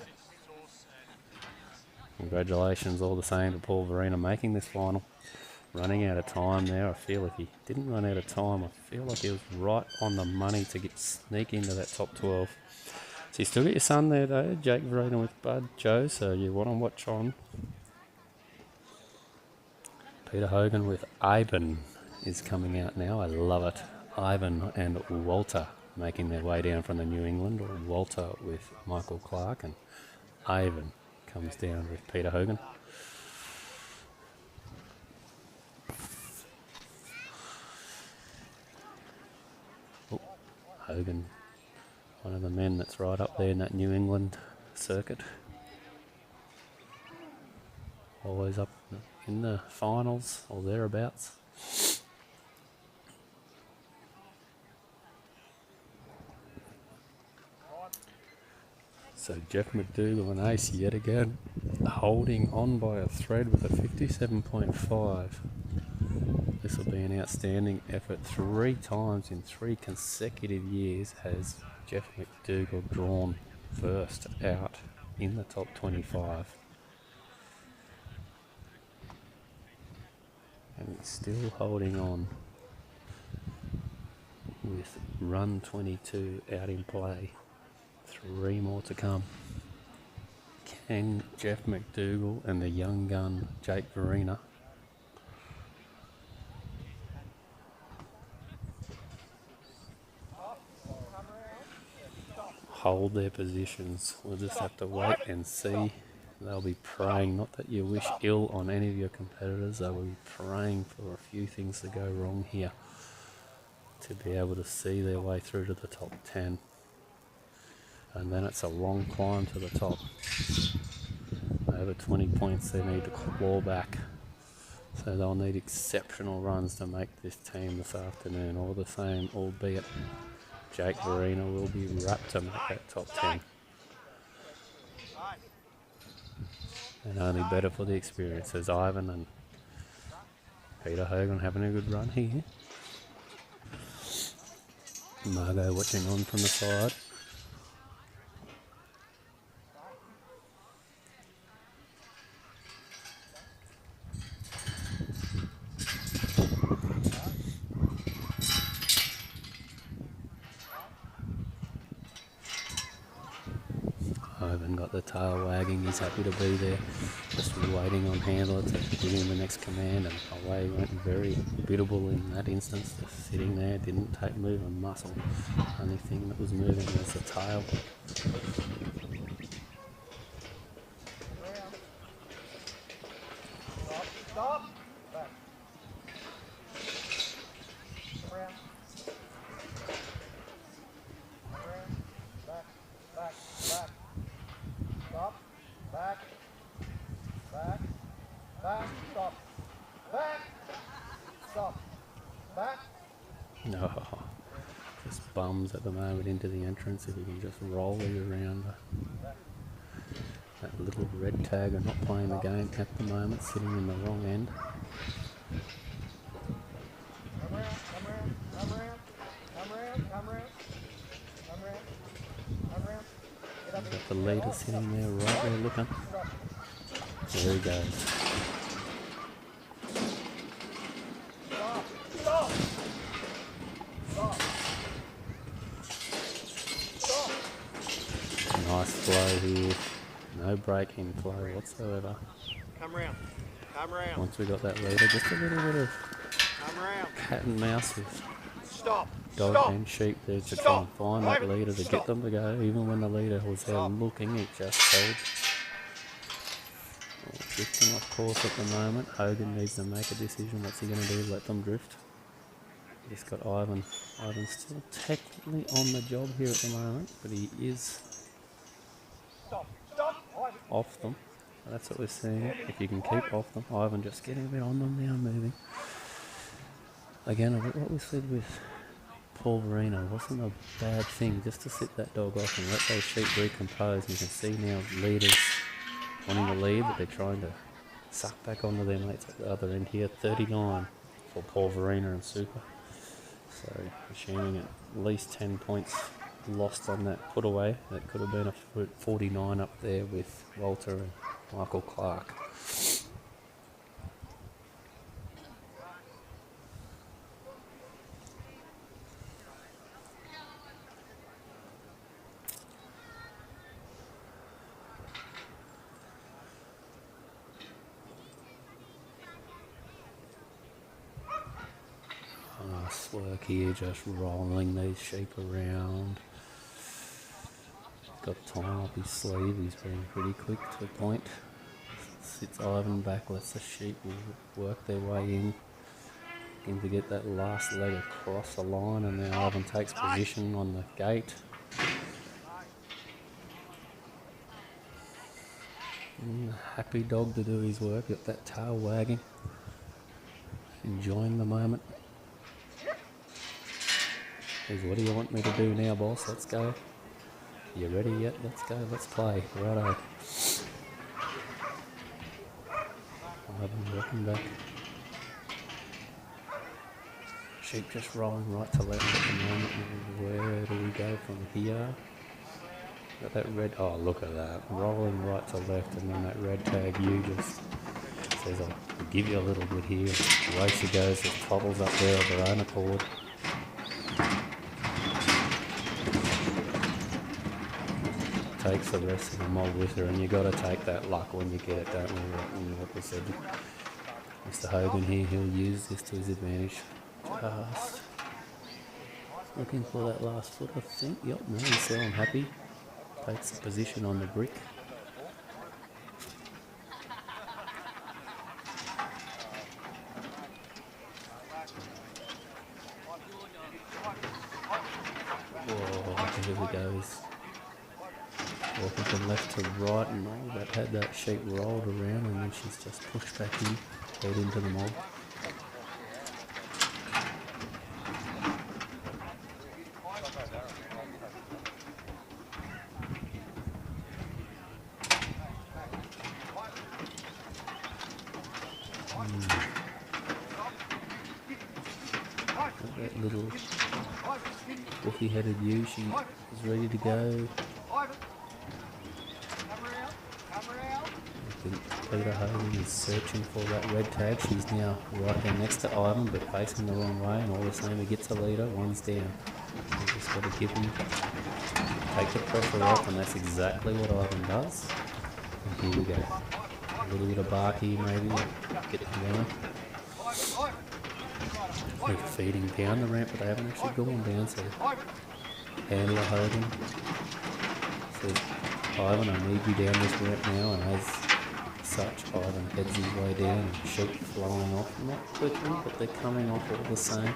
Congratulations all the same to Paul Verena making this final. Running out of time there. I feel if he didn't run out of time, I feel like he was right on the money to sneak into that top 12. So you still got your son there though, Jake Verena with Bud Joe, so you want to watch on. Peter Hogan with Ivan is coming out now. I love it. Ivan and Walter making their way down from the New England, or Walter with Michael Clark, and Ivan comes down with Peter Hogan. Oh, Hogan, one of the men that's right up there in that New England circuit. Always up in the finals or thereabouts. So Jeff McDougall and Ace yet again holding on by a thread with a 57.5. This will be an outstanding effort. 3 times in 3 consecutive years has Jeff McDougall drawn first out in the top 25. And he's still holding on with run 22 out in play. 3 more to come. Can Jeff McDougall and the young gun Jake Verena hold their positions? We'll just have to wait and see. They'll be praying, not that you wish ill on any of your competitors, they will be praying for a few things to go wrong here to be able to see their way through to the top 10. And then it's a long climb to the top. Over 20 points they need to claw back. So they'll need exceptional runs to make this team this afternoon. All the same, albeit Jake Verena will be wrapped to make that top 10. And only better for the experience. There's Ivan and Peter Hogan having a good run here. Margot watching on from the side. Ivan got the tail wagging, he's happy to be there, just waiting on Handler to give him the next command, and away he went. Very biddable in that instance, just sitting there, didn't move a muscle. Only thing that was moving was the tail. Stop. Back. Around. Around. Back. Back. Back. Stop. Back. Back. Back. Stop. Back. Stop. Back. No, just bums at the moment into the entrance. If you can just roll it around that little red tagger not playing the game at the moment, sitting in the wrong end. Come around. Come around. Come around. Come around. Come around. Come around. Come around. Get up. Got the leader sitting there right there looking. There he goes. Stop. Stop. Stop. Stop. Nice flow here. No break in flow whatsoever. Come around. Come around. Once we got that leader, just a little bit of Come around. cat and mouse with Stop. dog Stop. and sheep there to try Stop. and find that Ivan, leader to stop. get them to go. Even when the leader was there Stop. looking, it just held. Drifting off course at the moment. Hogan needs to make a decision. What's he going to do? Let them drift. He's got Ivan. Ivan's still technically on the job here at the moment, but he is off them. That's what we're seeing. If you can keep off them, Ivan just getting a bit on them now, moving. Again, what we said with Paul Verena wasn't a bad thing just to sit that dog off and let those sheep recompose. You can see now leaders wanting to lead, but they're trying to suck back onto their mates at the other end here. 39 for Paul Verena and Super. So assuming at least 10 points lost on that put away. That could have been a 49 up there with Walter and Michael Clark. Nice work here, just rolling these sheep around. Got time up his sleeve, he's been pretty quick to the point. Sits Ivan back, lets the sheep work their way in. Looking to get that last leg across the line, and now Ivan takes position on the gate. Happy dog to do his work, got that tail wagging. Enjoying the moment. Says, what do you want me to do now, boss? Let's go. You ready yet? Let's go, let's play. Righto. Ivan walking back. Sheep just rolling right to left at the moment. Where do we go from here? Got that red, oh look at that. Rolling right to left, and then that red tag you just says, I'll give you a little bit here. Away she goes, it toddles up there of her own accord. Takes the rest of the mob with her, and you got to take that luck when you get it, don't we? Like we said, Mr. Hogan here, he'll use this to his advantage. Just looking for that last foot, I think. Yep, no, he's still unhappy. Takes the position on the brick. Whoa, here we go. He's walking from left to right, and all that had that sheep rolled around, and then she's just pushed back in, head into the mob. That little woofy-headed ewe, she is ready to go. Peter Hogan is searching for that red tag. She's now right there next to Ivan, but facing the wrong way, and all the same he gets a leader, one's down. You just got to give him, take the pressure off, and that's exactly what Ivan does. And here we go. A little bit of bark here maybe, get it down. They're feeding down the ramp, but they haven't actually gone down, so handler Hogan says, Ivan, I need you down this ramp now, and as such, Ivan heads his way down, and sheep flowing off, not quickly, but they're coming off all the same.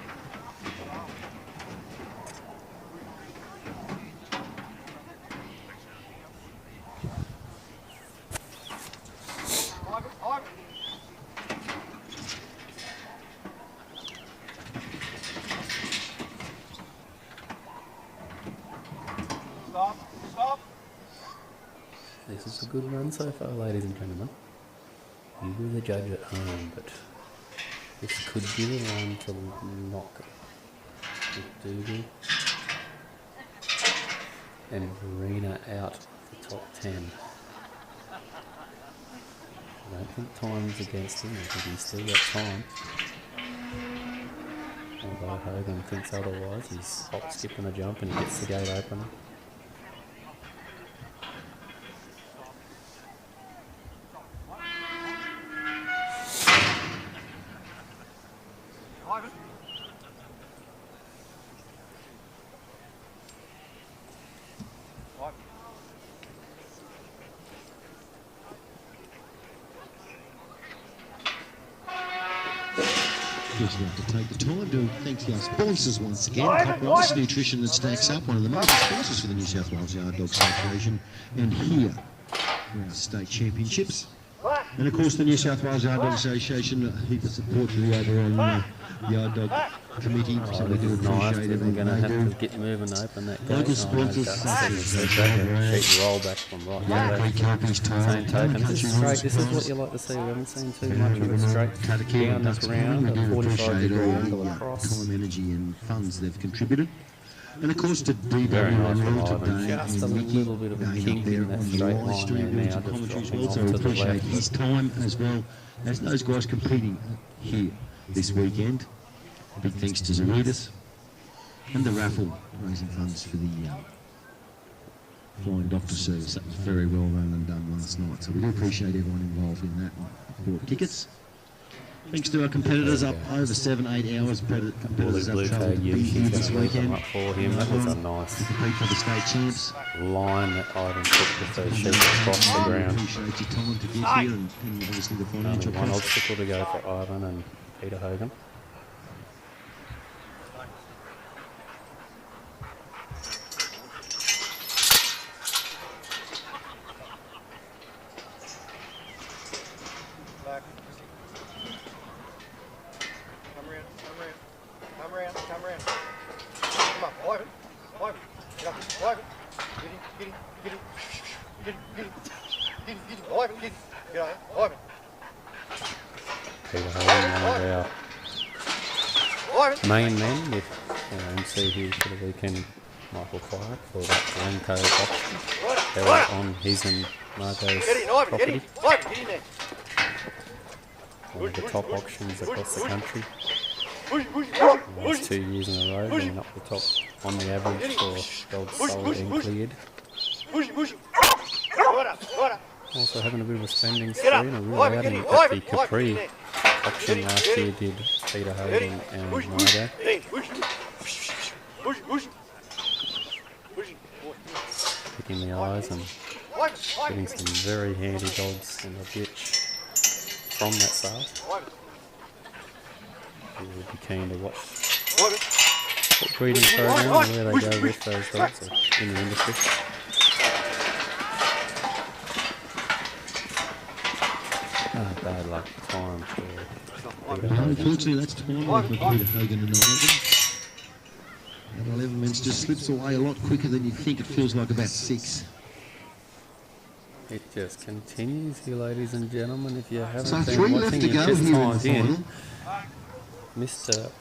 This is a good run so far, ladies and gentlemen. You were the judge at home, but this could be the one to knock with Dougal and Verena out of the top 10. I don't think time's against him, I think he's still got time. Although Hogan thinks otherwise, he's hop, skip and a jump, and he gets the gate open. Just like to take the time to thank our sponsors once again. Coprice Nutrition that stacks up, one of the major sponsors for the New South Wales Yard Dog Association. And here, we're at the state championships. And of course the New South Wales Yard Dog Association, heap of support to the Oberon Yard Dog Committee, so we do appreciate everything We're going to they have do. to get moving, open that gate. Local sponsors such as Sheet roll back from right to left. Same token. This is straight. This is what you like to see. We haven't seen too much of it straight down this round. A 45-degree angle across. Time, energy and funds they've contributed. And of course to DW Very nice and from Will Ivan. today, Just a and Mickey little bit of a going kink up there in that on the straight live line stream there doing now, some just commentary as dropping well, so off we to the appreciate left. his time as well as those guys competing here this weekend. Big thanks to Zaritas and the raffle raising funds for the Flying Doctor Service. That was very well run and done last night, so we do appreciate everyone involved in that and bought tickets. Thanks to our competitors up over 7-8 hours. Competitors Blue have travelled tag to be you, here she's this going to leave them weekend. up for him. That was a nice To compete for the state champs. line that Ivan took with those sheep across the We ground. appreciate your time to get here and obviously the Only financial one cost. obstacle to go for Ivan and Peter Hogan. Back. Come around. Come on, Ivan. Get up, Ivan. Get him. Ivan, get him. Get on, Ivan. Peter Hogan, one of our main men with MC here for the weekend, Michael Clark, for that Glencoe option. They were on his and Margot's property. Ivan, get in there. One of the top auctions across the country. Last 2 years in a row, being up the top on the average for gold sold and cleared. Also having a bit of a spending spree and a real outing at the Capri auction last year did Peter Hogan and Margot. Picking the eyes and getting some very handy dogs in the ditch from that sale. You would be keen to watch what breeding program and where they go with those dogs in the industry. Bad luck time for Peter Hogan. Unfortunately, that's time for Peter Hogan and Ivan. That 11 minutes just slips away a lot quicker than you think. It feels like about 6. It just continues here, ladies and gentlemen. If you haven't So been 3 left watching, to you've go just here in the timed in. final. Mr.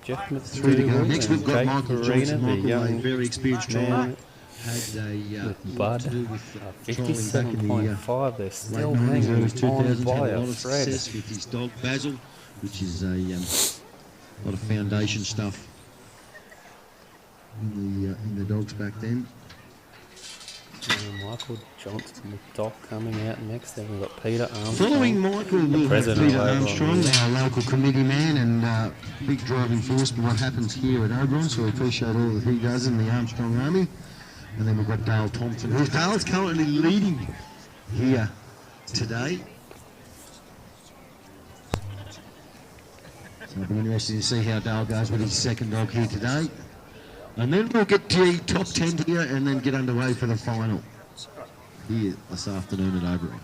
Jeff 3 to go. McDougall Next we've and got Jake Michael Farina, Johnson. the Michael, a young very experienced trial. man Had a with lot Bud, to do with trialling back in the 57.5. They're still late 90s, hanging early on 2000s. by Had a a lot of thread. success with his dog Basil, which is a lot of foundation stuff in the dogs back then. Michael Johnson with Doc coming out next. Then we've got Peter Armstrong. Following Michael, we'll have president Peter of Armstrong, Oberon. our local committee man and big driving force for what happens here at Oberon, so we appreciate all that he does in the Armstrong Army. And then we've got Dale Thompson, who Dale's currently leading here today. So it'll be interesting to see how Dale goes with his second dog here today. And then we'll get to the top 10 here and then get underway for the final here this afternoon at Oberon.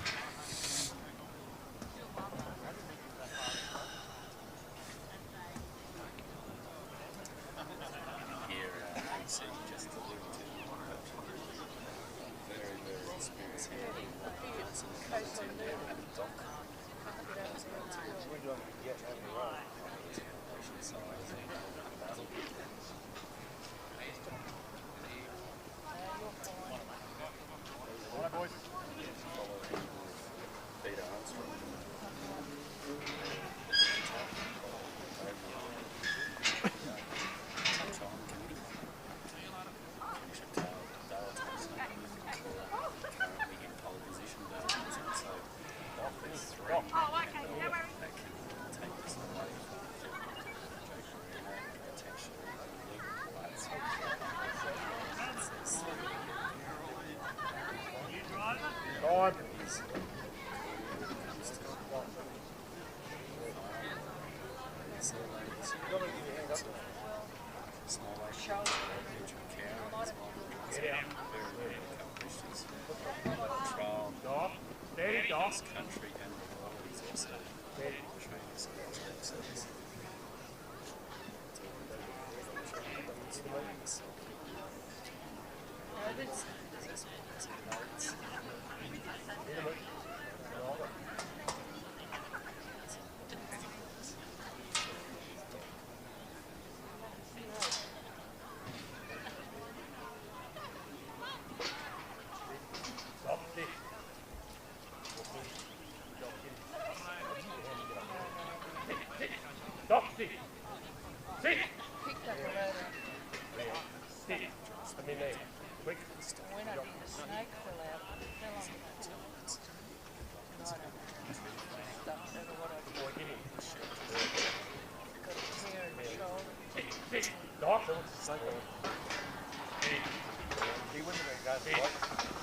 cross country and he's also training schools and service. Stop, sit. Sit. Sit. I mean, quick. When I did the snake fell out, it fell on the floor. Stuck there to what I did. Got a tear in the shoulder. Sit. Stop.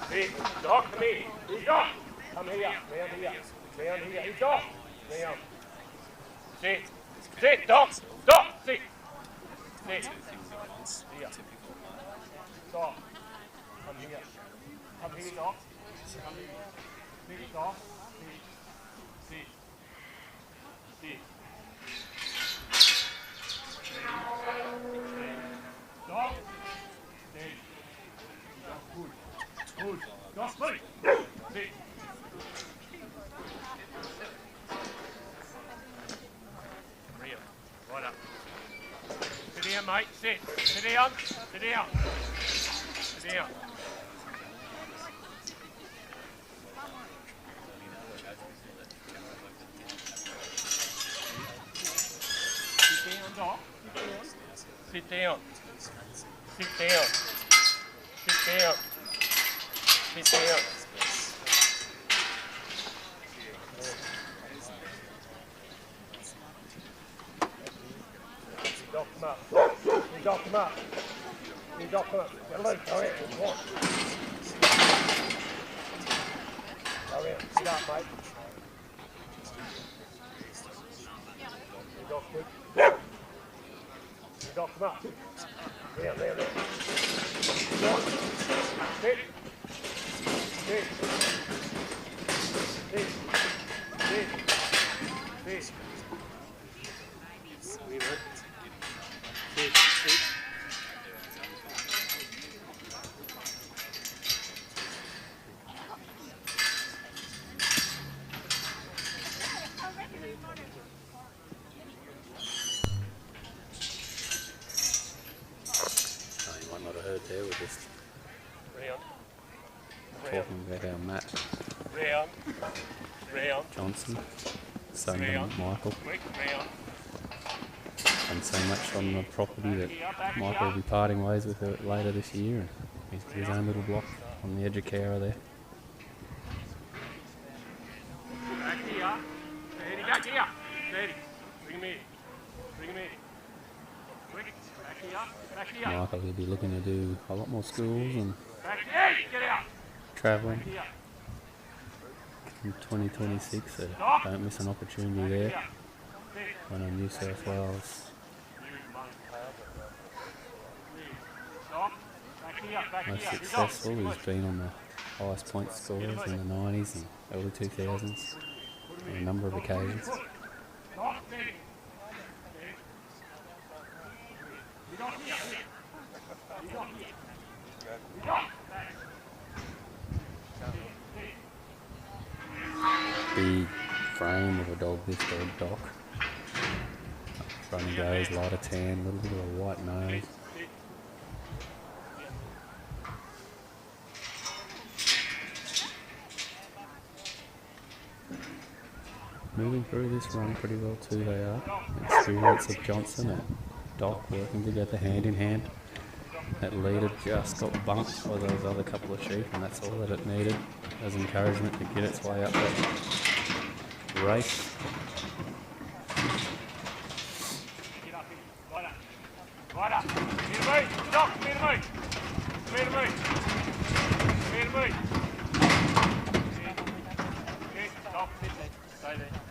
Sit. Stop. Come here. Stop. Come here. Round here. Round here. Stop. Round. Sit. Sit. Stop. Stop. Sit. Sit. Here. Stop. Come here. Come here, Doc. Come here. Sit, Doc. Sit. Sit. Doc. Sit. Good. Good. Doc, move. Sit. Real. Right up. Sit down, mate. Sit. Sit down. Sit down. Sit down. Sit down, Doc. Sit down. Sit down. Sit down. Sit down. Doc him up. You dock him up. You dock him up. Get loose. Go ahead. Go on. Go ahead. Sit up, mate. You dock him. You dock him up. Down, down, down. Go on. Sit. Sit. Sit. Sit. Sit. You might not have heard there, we're just Round. talking about our Matt Round. Round. Johnson, son Round. of Michael, Quick. Round. and so much on the property that Michael will be parting ways with it later this year. And he's got his own little block on the edge of Cowra there. Back here. Steady. Back here. Steady. Bring him in. Bring him in. Quick. Back here. Back here. Michael will be looking to do a lot more schools and Back here. Get out. travelling Here. in 2026, so don't miss an opportunity there. One on New South Wales Stop. Back here. Back most here. successful. He's been on the highest point scorers in the 90s and early 2000s on a number of occasions. Stop. Steady. You don't here. You don't here. You don't. Big frame of a dog, this dog, Doc. Front and goes, light of tan, a little bit of a white nose. Moving through this run pretty well too, they are. Experience of Johnson and Doc working together hand in hand. That leader just got bumped by those other couple of sheep, and that's all that it needed as encouragement to get its way up that race. Right up. Clear the move. Stop. Clear the move. Clear the move. Clear the move. Okay, stop. Stay there.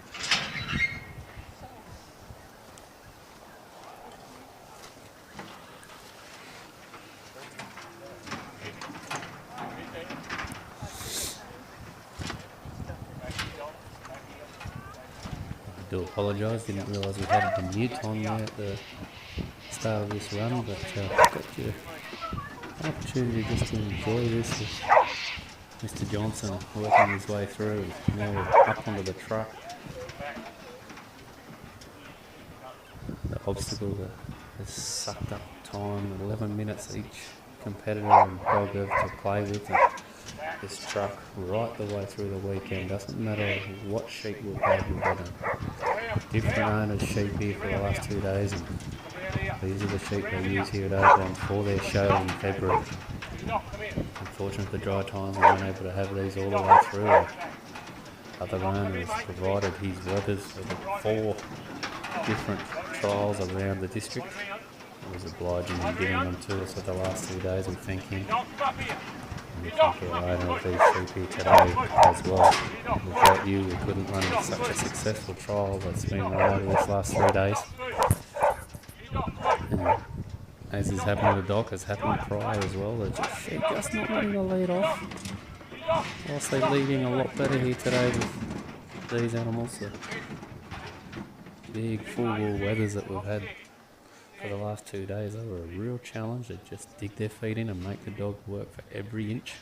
to apologise. Didn't realise we had the mute on there at the start of this run, but got you an opportunity just to enjoy this with Mr. Johnson working his way through. Now we're up onto the truck. The obstacle that has sucked up time, 11 minutes each competitor and dog have to play with. And this truck right the way through the weekend, doesn't matter what sheep we've had a different owners' sheep here for the last 2 days, and these are the sheep they use here at Oberon for their show in February. Unfortunately, the dry times we weren't able to have these all the way through. Other owners provided his weathers for the 4 different trials around the district. He was obliging in giving them to us for the last 2 days. We thank him. And we thank the owner of these sheep here today as well. Without you, we couldn't run such a successful trial that's been run over these last 3 days. And as is happening to Doc, has happened prior as well. They're just not letting the lead off. Whilst they're leading a lot better here today with these animals. The big full wool weathers that we've had for the last 2 days, they were a real challenge. They just dig their feet in and make the dog work for every inch.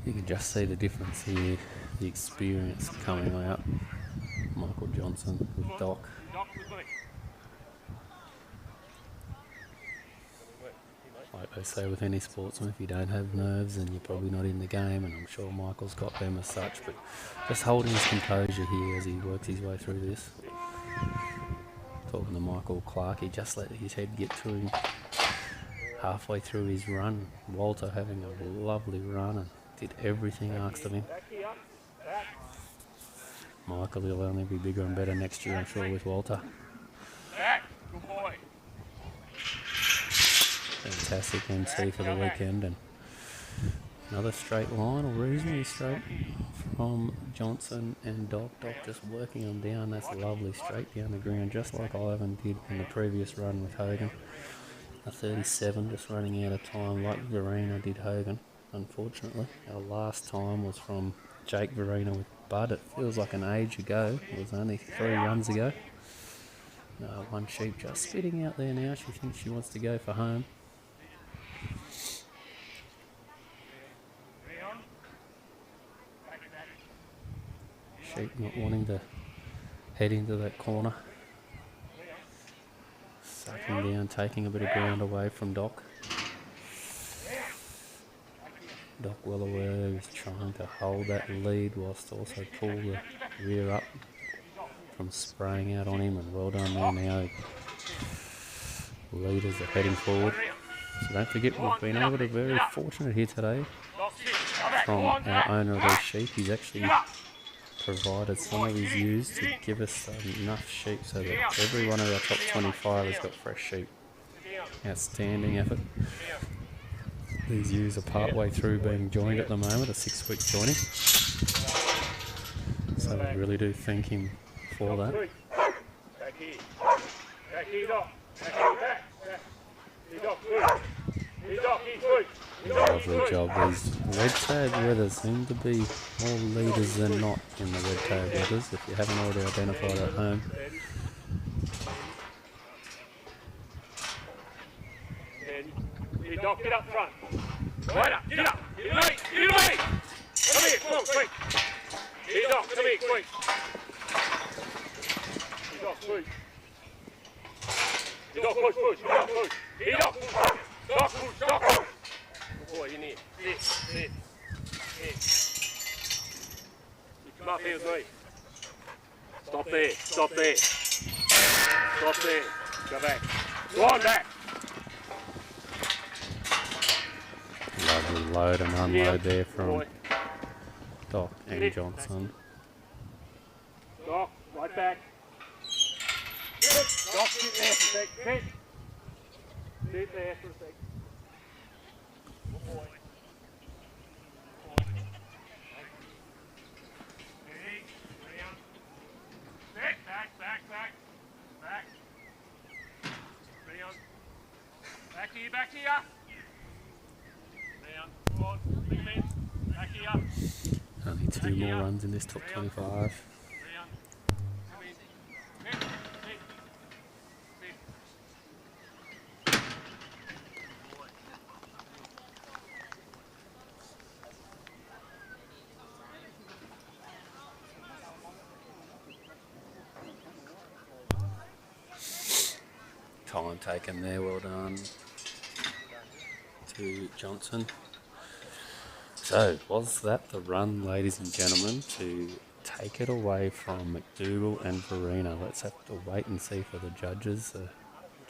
You can just see the difference here, the experience coming out. Michael Johnson with Doc. Like they say with any sportsman, if you don't have nerves then you're probably not in the game, and I'm sure Michael's got them as such, but just holding his composure here as he works his way through this. Talking to Michael Clark, he just let his head get to him halfway through his run. Walter having a lovely run and did everything asked of him. Michael will only be bigger and better next year, I'm sure, with Walter. Fantastic MC for the weekend, and another straight line, or reasonably straight, from Johnson and Doc. Doc just working them down. That's lovely, straight down the ground, just like Ivan did in the previous run with Hogan. A 37, just running out of time, like Verena did Hogan. Unfortunately, our last time was from Jake Verena with Bud. It feels like an age ago. It was only 3 runs ago. One sheep just spitting out there now. She thinks she wants to go for home. Sheep not wanting to head into that corner. Sucking down, taking a bit of ground away from Doc. Doc well aware he's trying to hold that lead whilst also pull the rear up from spraying out on him, and well done there now. Leaders are heading forward. So don't forget, we've been able to very fortunate here today from our owner of these sheep. He's actually provided some of his ewes to give us enough sheep so that every one of our top 25 has got fresh sheep. Outstanding effort. These ewes are part way through being joined at the moment, a 6-week joining. So we really do thank him for that. Lovely job. These red tab weathers seem to be more leaders than not in the red tab weathers, if you haven't already identified at home. Doc, get up front. Right up, get up. Get away, get away. Come here, come on, quick. Hey, Doc, come here, quick. Hey, Doc, push. Hey, Doc, push, push. Hey, Doc, push. Hey, Doc, push. Doc, push, Doc, push. Good boy, you need. Sit. You come up here with me. Stop there, stop there. Stop there. Go back. Go on back. Lovely load and unload there from Doc and Johnson. Doc, right back. Stop, sit there for a sec. Sit. Sit there for a sec. Good boy. Steady. Round. Sit. Back. Back. Round. Back here. Round. Come on. Big man. Back here. Only 2 more runs in this top 25. Round. Come in. Sit. Time taken there, well done to Johnson. So, was that the run, ladies and gentlemen, to take it away from McDougall and Verena? Let's have to wait and see for the judges.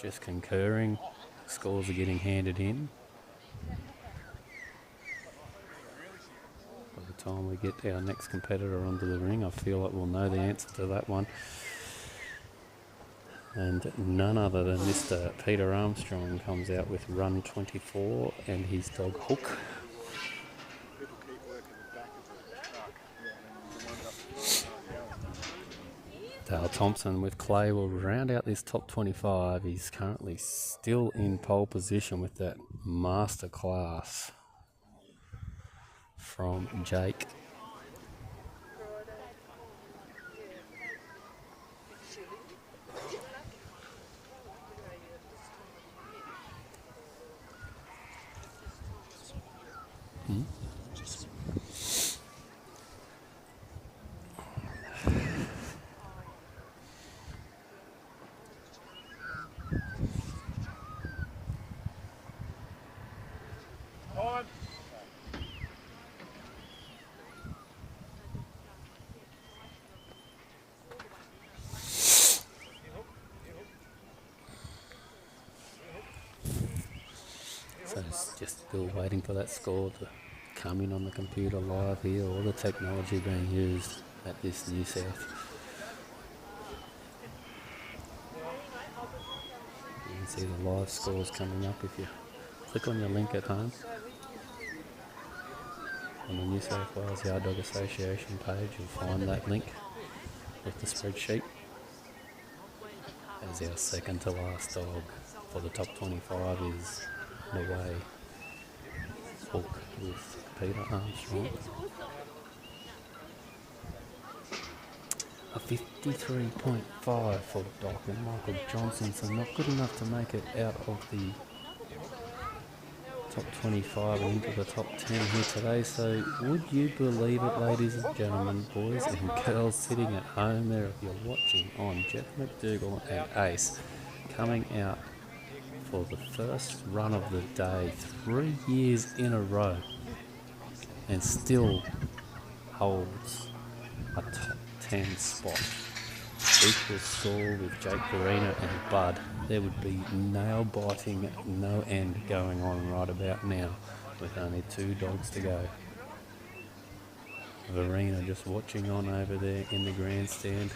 Just concurring. Scores are getting handed in. By the time we get our next competitor onto the ring, I feel like we'll know the answer to that one. And none other than Mr. Peter Armstrong comes out with run 24 and his dog Hook. Dale Thompson with Clay will round out this top 25. He's currently still in pole position with that Masterclass from Jake. Time. So it's just still waiting for that score to come in on the computer live here, all the technology being used at this New South. You can see the live scores coming up if you click on your link at home on the New South Wales Yard Dog Association page. You'll find that link with the spreadsheet. As our second to last dog for the top 25 is away. Hook with Peter Armstrong. A 53.5 for Doc and Michael Johnson, so not good enough to make it out of the top 25 and into the top 10 here today. So would you believe it, ladies and gentlemen, boys and girls sitting at home there, if you're watching on, Jeff McDougall and Ace coming out for the first run of the day 3 years in a row and still holds a top 10 spot. Equal score with Jake Verena and Bud. There would be nail biting no end going on right about now with only 2 dogs to go. Verena just watching on over there in the grandstand.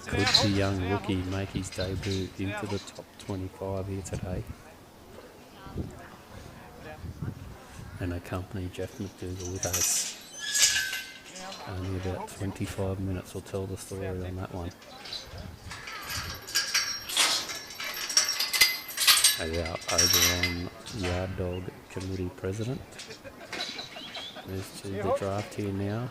Could the young rookie make his debut into the top 25 here today and accompany Jeff McDougall with us? Only about 25 minutes will tell the story on that one. As our Oberon Yard Dog Committee President moves to the draft here now.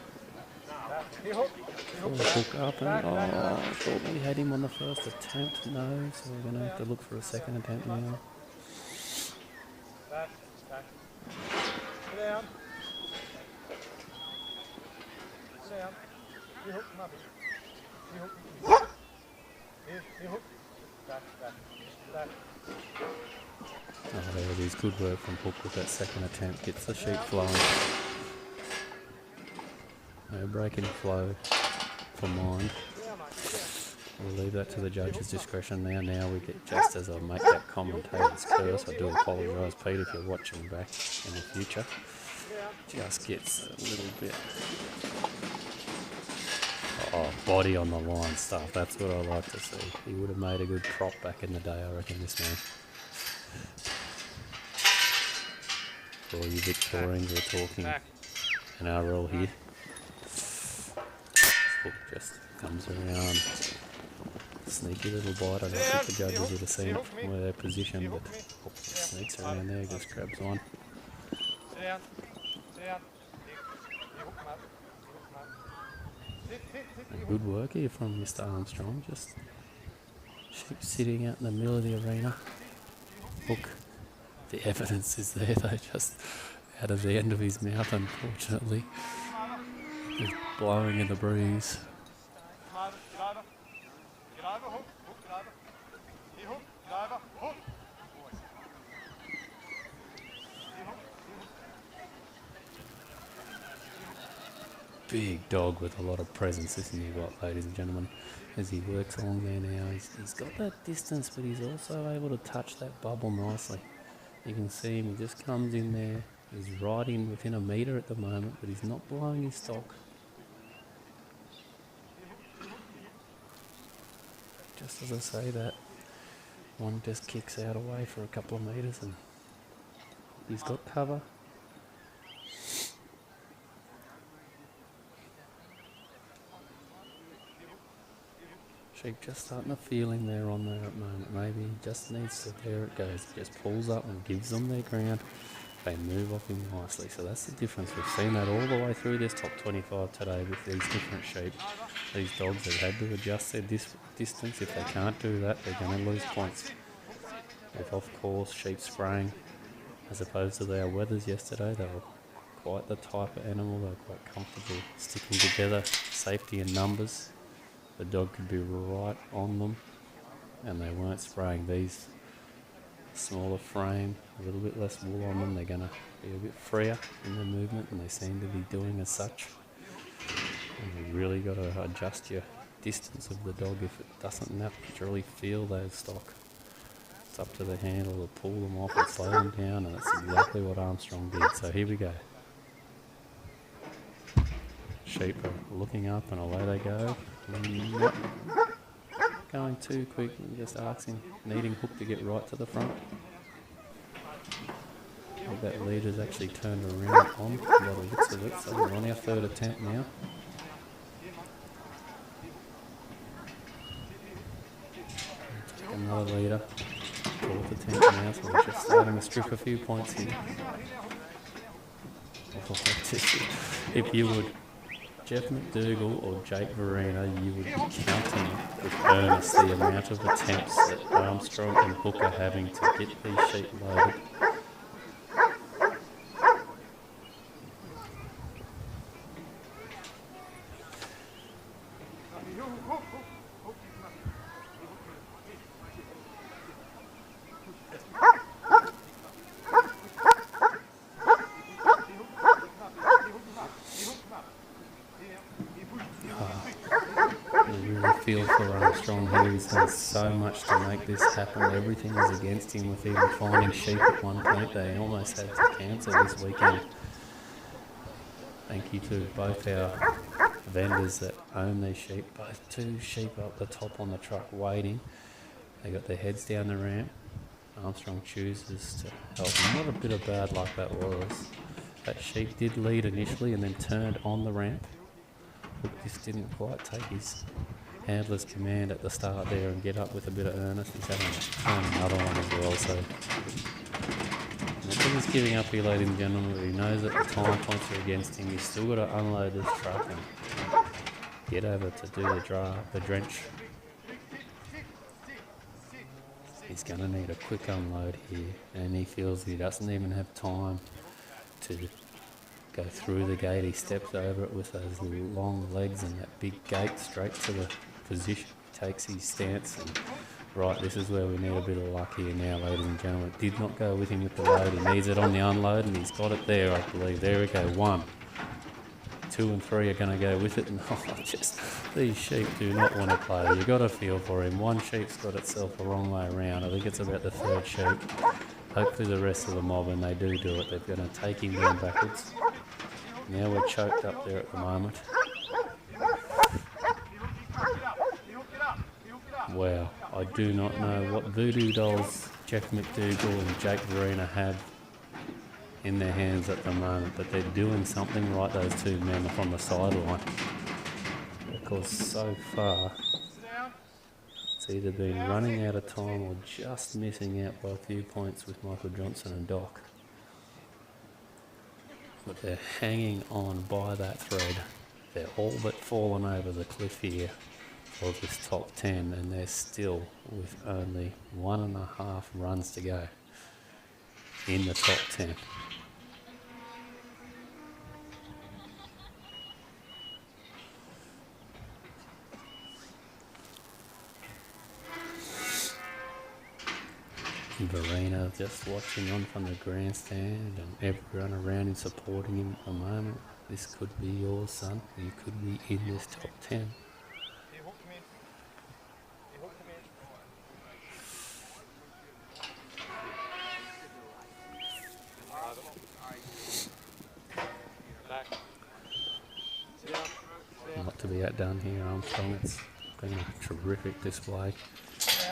Hook up and I thought we had him on the first attempt. No, so we're going to have to look for a second attempt now. Back. Sit down. Sit down. You hook him up. You hook. You hook. Back. Oh, there it is. Good work from Hook with that second attempt. Gets the sheep flowing. No break in flow for mine. We'll leave that to the judge's discretion now. Now we get, just as I make that commentator's curse, I do apologise, Pete, if you're watching back in the future. just gets a little bit body on the line stuff. That's what I like to see. He would have made a good prop back in the day, I reckon, this man. For all you Victorians who are talking NRL here. Hook just comes around. Sneaky little bite. I don't think the judges would have seen where they're positioned, but Hook just sneaks around there, just grabs on. Good work here from Mr. Armstrong, just sitting out in the middle of the arena. Hook, the evidence is there though, just out of the end of his mouth, unfortunately. Just blowing in the breeze. Big dog with a lot of presence, isn't he, ladies and gentlemen? As he works along there now, he's got that distance, but he's also able to touch that bubble nicely. You can see him, he just comes in there. He's right in within a metre at the moment, but he's not blowing his stock. Just as I say that, one just kicks out away for a couple of metres and he's got cover. Sheep just starting to feel him there on there at the moment. Maybe he just needs to, there it goes. He just pulls up and gives them their ground. They move off him nicely. So that's the difference. We've seen that all the way through this top 25 today with these different sheep. These dogs have had to adjust their distance. If they can't do that, they're going to lose points. With off-course sheep spraying, as opposed to their weathers yesterday, they were quite the type of animal. They were quite comfortable sticking together, safety in numbers. The dog could be right on them, and they weren't spraying. These smaller frame, a little bit less wool on them, they're going to be a bit freer in their movement, and they seem to be doing as such. And you really got to adjust your distance of the dog if it doesn't naturally feel those stock. It's up to the handle to pull them off and slow them down, and that's exactly what Armstrong did. So here we go. Sheep are looking up and away they go. Not going too quick, just asking, needing Hook to get right to the front. I think that leader's actually turned around on by the looks of it, so we're on our third attempt now. Take another leader, fourth attempt now, so we're just starting to strip a few points here. If you would Jeff McDougall or Jake Verena, you would be counting with earnest the amount of attempts that Armstrong and Hook are having to get these sheep loaded. Feel for Armstrong here. He's done so much to make this happen. Everything was against him with even finding sheep at one point. They almost had to cancel this weekend. Thank you to both our vendors that own these sheep. Both two sheep up the top on the truck waiting. They got their heads down the ramp. Armstrong chooses to help them. What a bit of bad luck that was. That sheep did lead initially and then turned on the ramp. Hook just didn't quite take his handler's command at the start there and get up with a bit of earnest. He's having to turn another one as well, so nothing is giving up here, ladies and gentlemen, but he knows that the time points are against him. He's still got to unload this truck and get over to do the drench. He's going to need a quick unload here, and he feels he doesn't even have time to go through the gate. He steps over it with those long legs and that big gate straight to the position, takes his stance, and right, this is where we need a bit of luck here now, ladies and gentlemen. It did not go with him with the load. He needs it on the unload, and he's got it there, I believe. There we go, 1, 2 and 3 are going to go with it, and these sheep do not want to play. You've got to feel for him. One sheep's got itself a wrong way around. I think it's about the third sheep. Hopefully the rest of the mob, and they do it, they're going to take him down backwards. Now we're choked up there at the moment. Wow, I do not know what voodoo dolls Jeff McDougall and Jake Verena have in their hands at the moment, but they're doing something right, those two men up on the sideline. Because so far, it's either been running out of time or just missing out by a few points with Michael Johnson and Doc. But they're hanging on by that thread. They're all but fallen over the cliff here of this top 10, and they're still with only 1.5 runs to go in the top 10. Verena just watching on from the grandstand, and everyone around him supporting him at the moment. This could be yours, son. You could be in this top 10. Not to be outdone here, Armstrong. It's been a terrific display.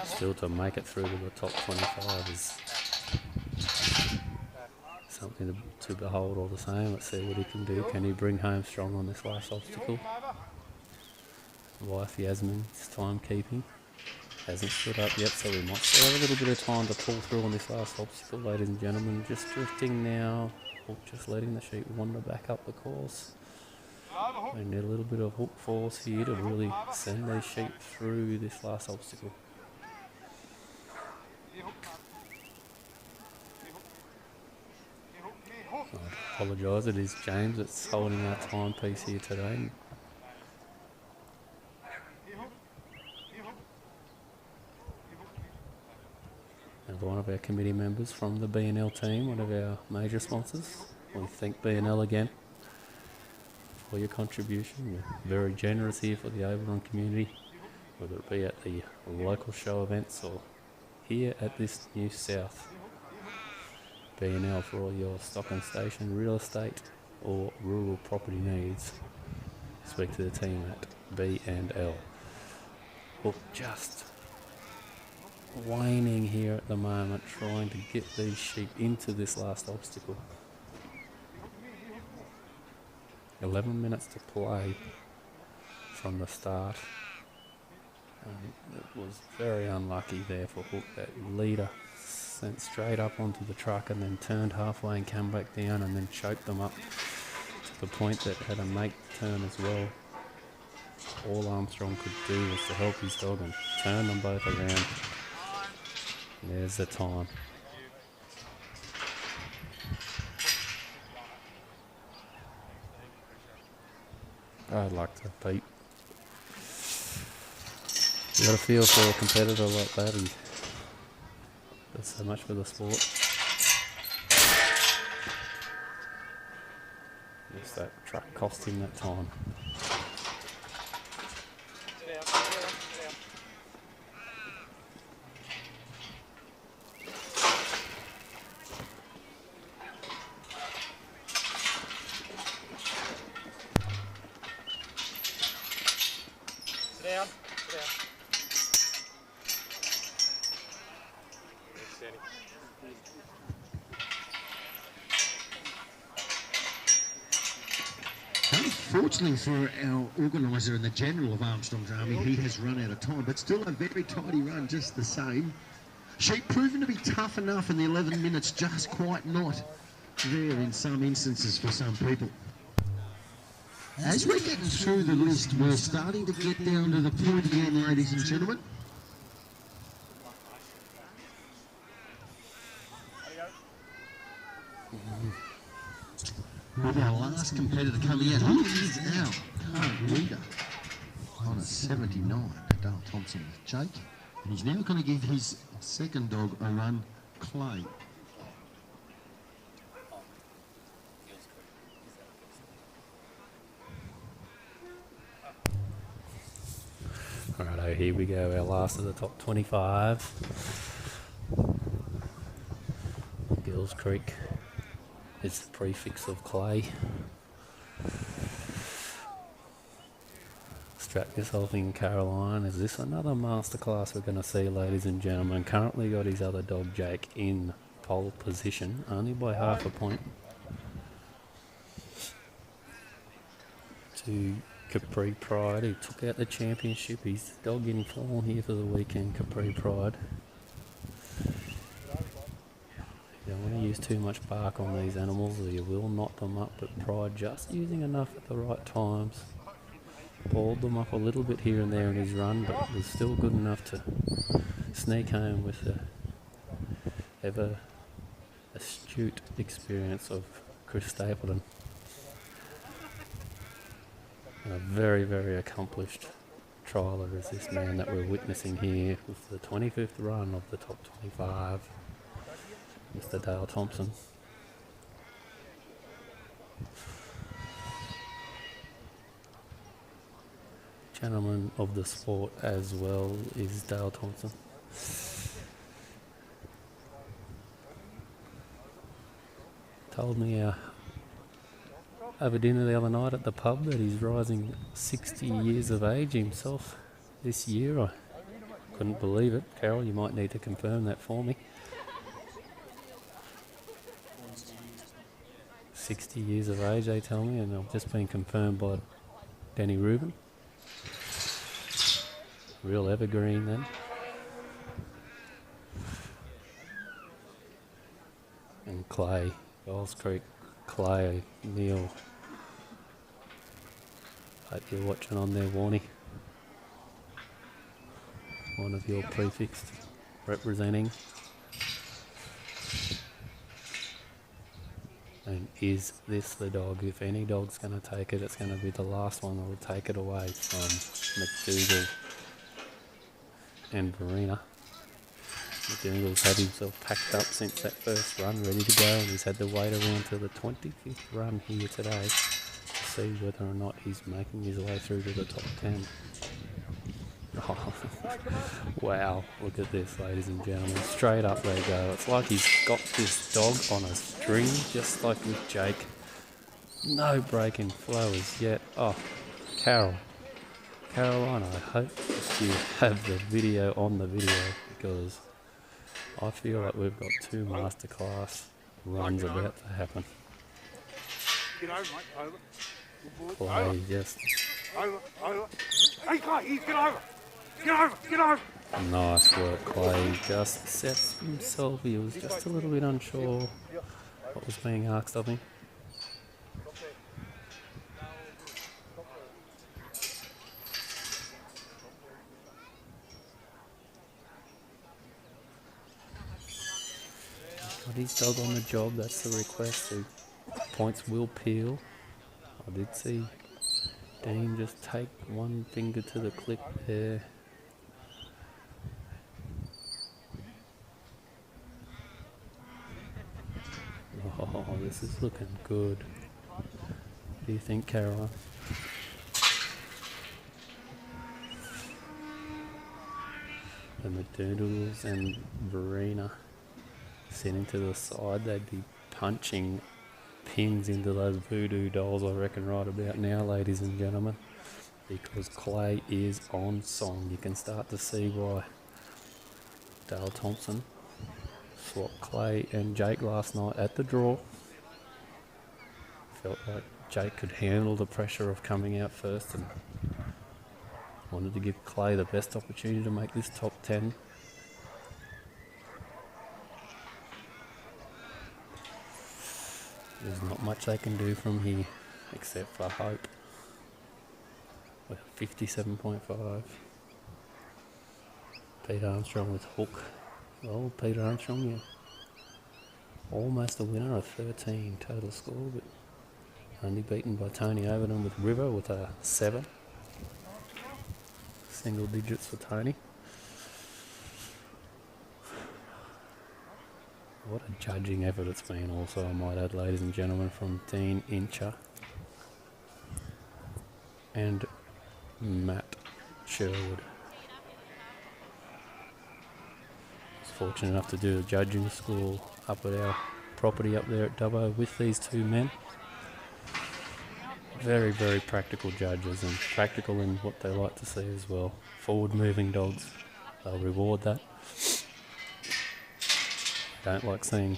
Still to make it through to the top 25 is something to behold all the same. Let's see what he can do. Can he bring home strong on this last obstacle? Wife Yasmin's timekeeping hasn't stood up yet, so we might still have a little bit of time to pull through on this last obstacle, ladies and gentlemen. Just drifting now, or just letting the sheep wander back up the course. We need a little bit of hook force here to really send these sheep through this last obstacle. I apologise, it is James that's holding our timepiece here today. Another one of our committee members from the B&L team, one of our major sponsors. We thank B&L again for your contribution. You're very generous here for the Oberon community, whether it be at the local show events or here at this New South. B&L for all your stock and station real estate or rural property needs. Speak to the team at B&L. Look, just waning here at the moment, trying to get these sheep into this last obstacle. 11 minutes to play from the start. It was very unlucky there for Hook. That leader sent straight up onto the truck and then turned halfway and came back down and then choked them up to the point that had a make turn as well. All Armstrong could do was to help his dog and turn them both around. There's the time. Bad luck to Pete. You got to feel for a competitor like that. He does so much for the sport. Just that truck cost him that time. Unfortunately for our organiser and the general of Armstrong's Army, he has run out of time, but still a very tidy run just the same. Sheep proven to be tough enough in the 11 minutes, just quite not there in some instances for some people. As we're getting through the list, we're starting to get down to the point again, ladies and gentlemen. With our last competitor coming out, who is our current leader on a 79, Dale Thompson with Jake. And he's now going to give his second dog a run, Clay. Alright, here we go, our last of the top 25. Gills Creek is the prefix of Clay. Strap yourself in, Caroline. Is this another masterclass we're going to see, ladies and gentlemen? Currently got his other dog, Jake, in pole position, only by half a point. To Capri Pride, who took out the championship. He's dog in form here for the weekend, Capri Pride. You don't want to use too much bark on these animals or you will knock them up, but Pride just using enough at the right times. Balled them up a little bit here and there in his run, but was still good enough to sneak home with the ever astute experience of Chris Stapleton. And a very, very accomplished trialer is this man that we're witnessing here with the 25th run of the top 25, Mr. Dale Thompson. Gentleman of the sport as well is Dale Thompson. Told me over dinner the other night at the pub that he's rising 60 years of age himself this year. I couldn't believe it. Carol, you might need to confirm that for me. 60 years of age, they tell me, and I've just been confirmed by Danny Rubin. Real evergreen then. And Clay, Giles Creek, Clay, Neil. Hope you're watching on there, Warnie. One of your prefixed representing. And is this the dog? If any dog's going to take it, it's going to be the last one that will take it away from McDougall and Verena. McDougall's had himself packed up since that first run, ready to go, and he's had to wait around to the 25th run here today to see whether or not he's making his way through to the top 10. Oh, wow, look at this, ladies and gentlemen. Straight up they go. It's like he's got this dog on a string, just like with Jake. No break in flow as yet. Oh, Caroline, I hope you have the video on the video, because I feel like we've got two masterclass runs about to happen. Get over, mate, over. Clay just... Over. Hey, Clay, get over. Get over. Nice work, Clay. Just sets himself. He was just a little bit unsure what was being asked of him. Got his dog on the job, that's the request. The points will peel. I did see Dean just take one finger to the clip there. Oh, this is looking good. What do you think, Caroline? The McDougals and Verena sitting to the side, they'd be punching pins into those voodoo dolls, I reckon, right about now, ladies and gentlemen, because Clay is on song. You can start to see why Dale Thompson swapped Clay and Jake last night at the draw. Felt like Jake could handle the pressure of coming out first and wanted to give Clay the best opportunity to make this top 10. There's not much they can do from here except for hope. With 57.5. Peter Armstrong with hook. Well, Peter Armstrong, yeah, almost a winner, a 13 total score, but only beaten by Tony Oberon with River with a 7. Single digits for Tony. What a judging effort it's been also, I might add, ladies and gentlemen, from Dean Incher and Matt Sherwood. I was fortunate enough to do a judging school up at our property up there at Dubbo with these two men. Very, very practical judges and practical in what they like to see as well. Forward-moving dogs, they'll reward that. Don't like seeing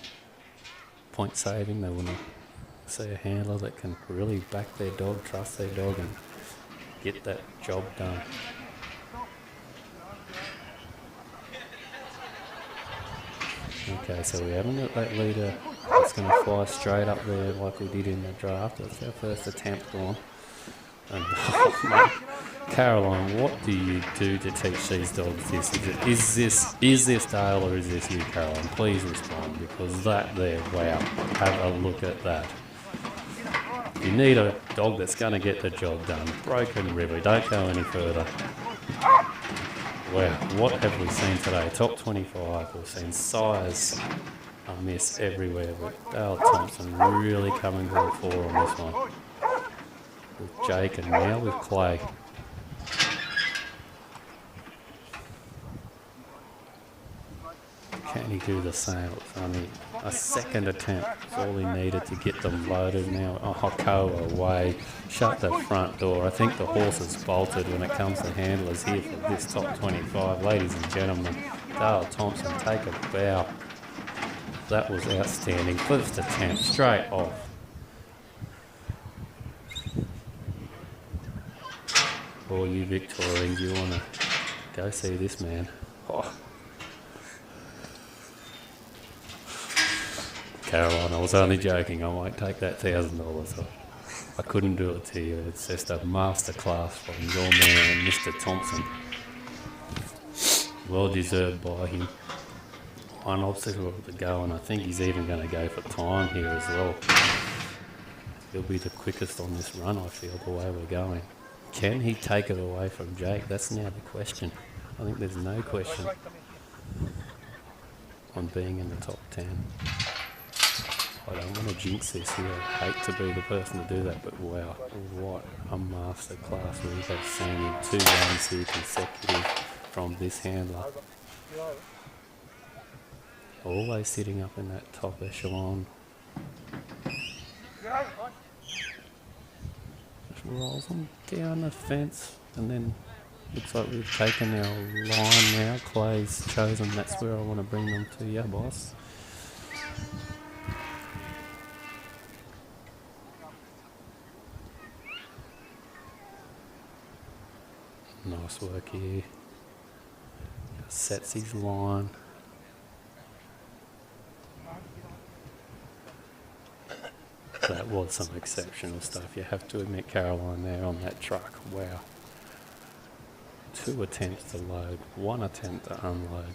point saving. They want to see a handler that can really back their dog, trust their dog, and get that job done. Okay, so we haven't got that leader that's going to fly straight up there like we did in the draft. That's our first attempt on. And oh, mate, Caroline, what do you do to teach these dogs this? Is this Dale or is this you, Caroline? Please respond, because that there, wow, have a look at that. You need a dog that's going to get the job done. Broken River, don't go any further. Wow, what have we seen today? Top 25, we've seen size a miss everywhere, but Dale Thompson really coming to the fore on this one. With Jake and now with Clay. Can he do the same? It's only a second attempt. It's all he needed to get them loaded now. Oh, Hoko away. Shut the front door. I think the horse is bolted when it comes to handlers here for this top 25. Ladies and gentlemen, Dale Thompson, take a bow. That was outstanding. First attempt, straight off. All you Victorians, you want to go see this man. Oh. Caroline, I was only joking. I won't take that $1,000. I couldn't do it to you. It's just a masterclass from your man, Mr. Thompson. Well deserved by him. One obstacle to go, and I think he's even going to go for time here as well. He'll be the quickest on this run, I feel, the way we're going. Can he take it away from Jake? That's now the question. I think there's no question on being in the top 10. I don't want to jinx this here. I hate to be the person to do that, but wow, what a master class we have seen in 2 runs here consecutive from this handler. Always sitting up in that top echelon. Just rolls them down the fence, and then looks like we've taken our line now. Clay's chosen, that's where I want to bring them to. Yeah, boss. Nice work here. Sets his line. That was some exceptional stuff. You have to admit, Caroline, there on that truck. Wow. 2 attempts to load, 1 attempt to unload.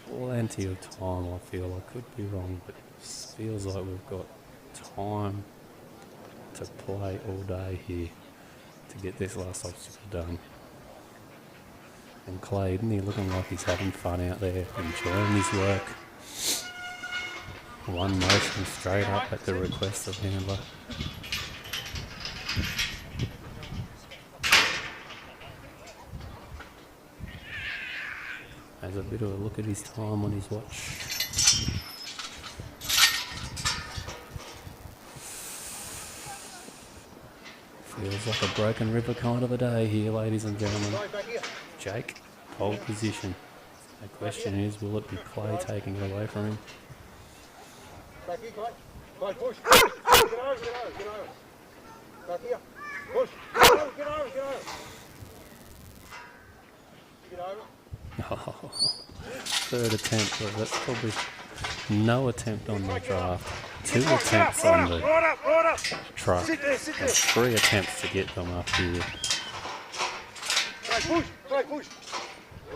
Plenty of time, I feel. I could be wrong, but it feels like we've got time to play all day here to get this last obstacle done. And Clay, isn't he looking like he's having fun out there, enjoying his work? One motion straight up at the request of handler. Has a bit of a look at his time on his watch. Feels like a Broken River kind of a day here, ladies and gentlemen. Jake, pole position. The question is, will it be Clay taking it away from him? Back here, Clay. Clay, push. Get over, get over, get over. Back here. Push. Get over, get over, get over. Get over. Oh, 3rd attempt, but that's probably no attempt on the draft. 2 attempts on the truck. And 3 attempts to get them up here. Clay, push. Clay, push.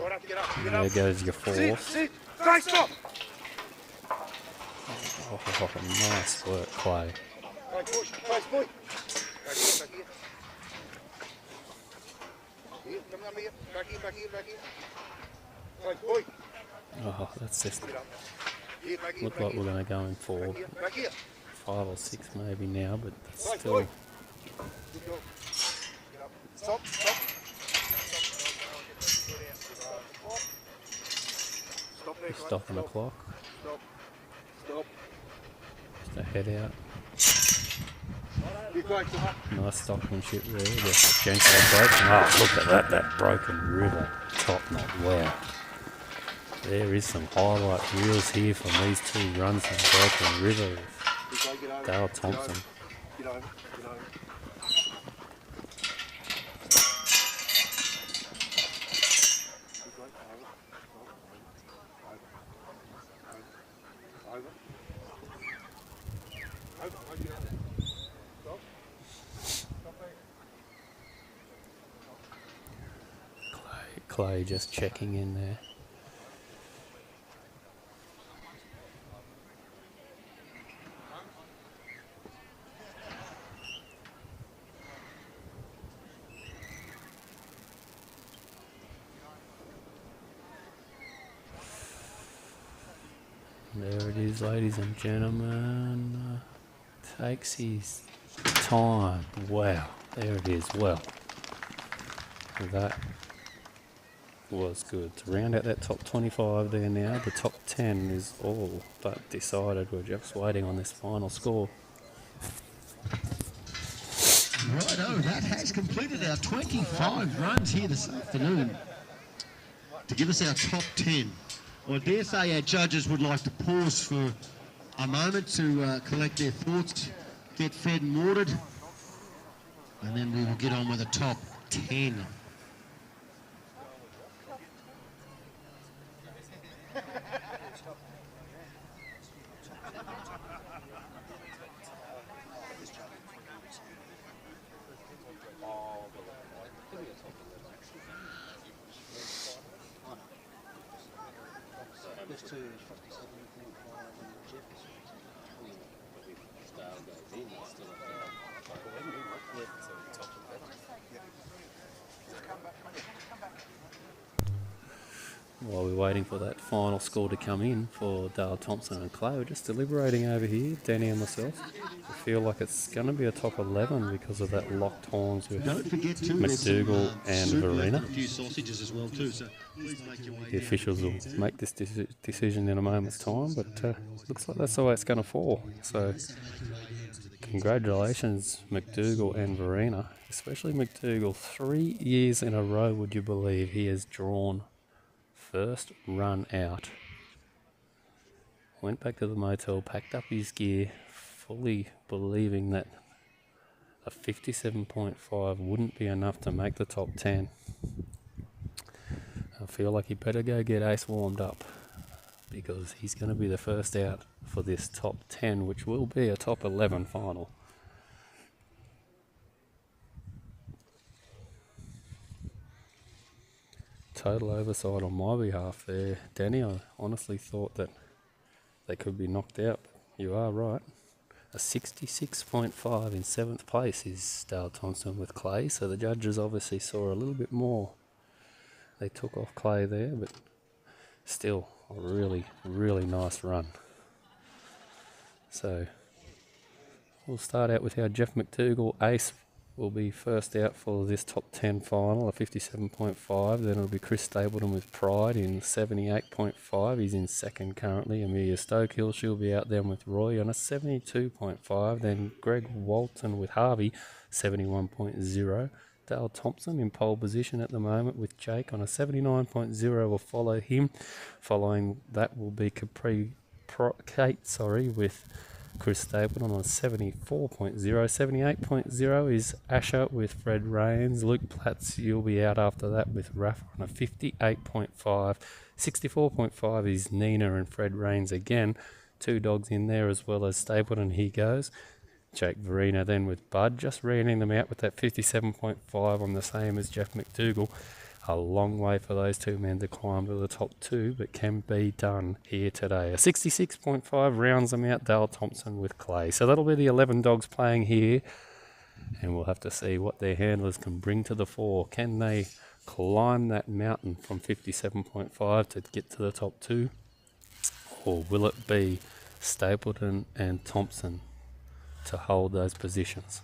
Right up, get up, get up. There goes your 4th. Sit. Clay, stop. Oh, nice work, Clay. Clay, push. Clay, push. Back here, back here. Here, come up here. Back here, back here, back here. Clay, push. Oh, that's just Here, back here, look like we're going to go in for back here. 5 or 6 maybe now, but that's Clay, still. push. Good go. Get up. Stop, stop. Stop there, Clay. Stopping the clock. Stop. Stop. Just a head out. Nice stockmanship there. Just gentle broken. Oh, look at that broken river top knot. Wow. There is some highlight reels here from these two runs from Broken River with Dale Thompson. Get over. Clay just checking in there. There it is, ladies and gentlemen. Takes his time. Wow, there it is. Well, that was good. To round out that top 25 there now, the top 10 is all but decided. We're just waiting on this final score. Righto, that has completed our 25 runs here this afternoon to give us our top 10. Well, I dare say our judges would like to pause for a moment to collect their thoughts, get fed and watered, and then we will get on with the top 10. While we're waiting for that final score to come in for Dale Thompson and Clay, we're just deliberating over here, Danny and myself. I feel like it's going to be a top 11 because of that locked horns with McDougall and Verena. The officials will make this decision in a moment's time, but looks like that's the way it's going to fall. So congratulations, McDougall and Verena, especially McDougall. 3 years in a row, would you believe, he has drawn first run out. Went back to the motel, packed up his gear, fully believing that a 57.5 wouldn't be enough to make the top 10. I feel like he better go get Ace warmed up because he's going to be the first out for this top 10, which will be a top 11 final. Total oversight on my behalf there, Danny. I honestly thought that they could be knocked out. You are right. A 66.5 in 7th place is Dale Thompson with Clay, so the judges obviously saw a little bit more. They took off Clay there, but still a really, really nice run. So we'll start out with our Jeff McDougall Ace will be first out for this top 10 final, a 57.5. Then it'll be Chris Stapleton with Pride in 78.5. He's in second currently. Amelia Stokehill, she'll be out then with Roy on a 72.5. Then Greg Walton with Harvey, 71.0. Dale Thompson in pole position at the moment with Jake on a 79.0 will follow him. Following that will be Kate with Chris Stapleton on 74.0. 78.0 is Asher with Fred Rains. Luke Platts, you'll be out after that with Rafa on a 58.5. 64.5 is Nina and Fred Rains again. 2 dogs in there as well as Stapleton. He goes. Jake Verena then with Bud, just rounding them out with that 57.5 on the same as Jeff McDougall. A long way for those two men to climb to the top 2, but can be done here today. A 66.5 rounds them out, Dale Thompson with Clay. So that'll be the 11 dogs playing here, and we'll have to see what their handlers can bring to the fore. Can they climb that mountain from 57.5 to get to the top 2? Or will it be Stapleton and Thompson to hold those positions?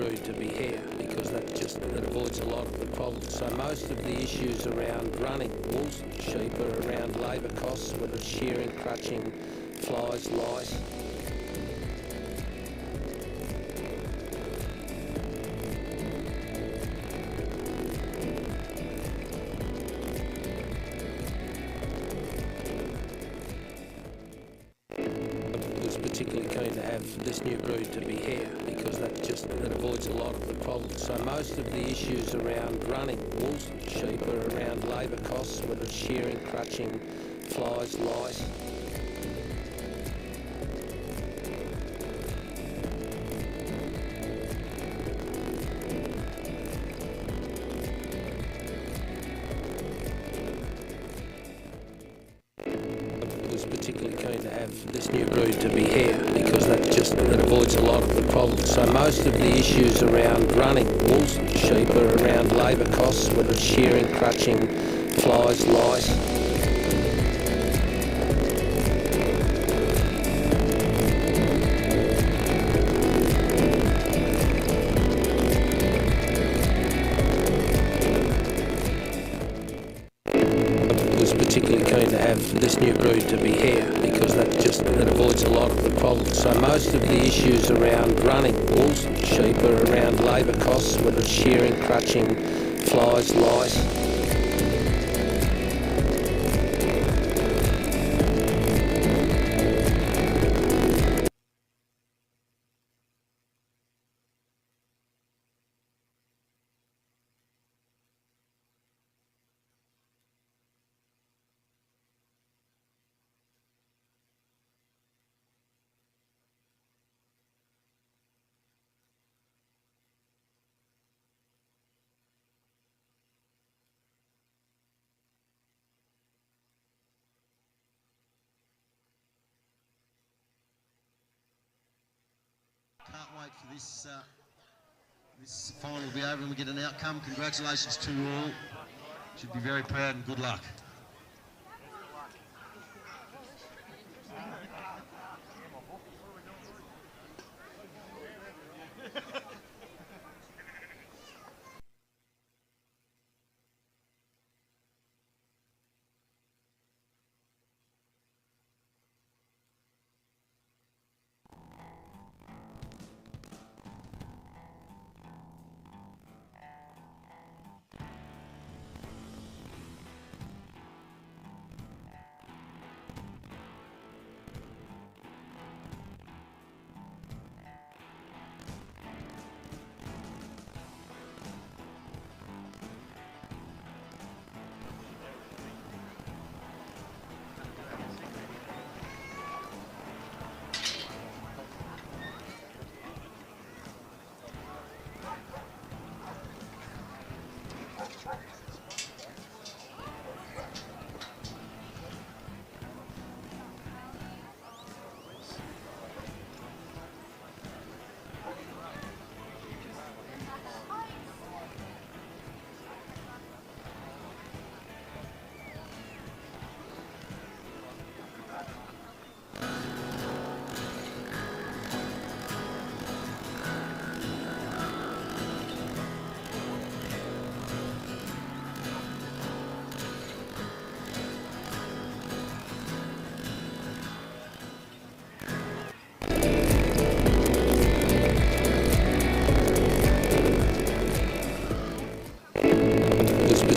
brood to be here because that avoids a lot of the problems. So most of the issues around running wool sheep are around labour costs, whether it's shearing, crutching, flies, lice. Particularly keen to have this new brood to be here because that avoids a lot of the problems. So most of the issues around running wool sheep are around labour costs, whether it's shearing, crutching, flies, lice. Particularly keen to have this new brood to be here because that avoids a lot of the problems. So most of the issues around running wool sheep are around labour costs, whether it's shearing, crutching, flies, lice. Particularly keen to have this new brood to be here because that avoids a lot of the problems. So most of the issues around running wool sheep are around labour costs, whether it's shearing, crutching, flies, lice. Can't wait for this final to be over and we get an outcome. Congratulations to you all. Should be very proud and good luck.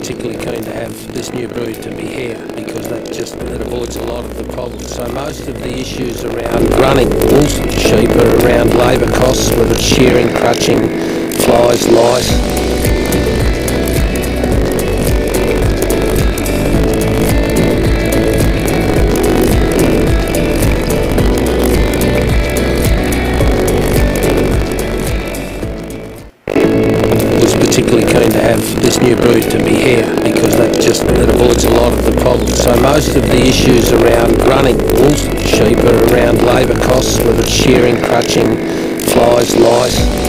Particularly keen to have this new brood to be here because that avoids a lot of the problems. So most of the issues around running wool sheep are around labour costs, whether it's shearing, crutching, flies, lice. Particularly keen to have this new brood to be here because that avoids a lot of the problems. So most of the issues around running wool sheep are around labour costs, whether it's shearing, crutching, flies, lice.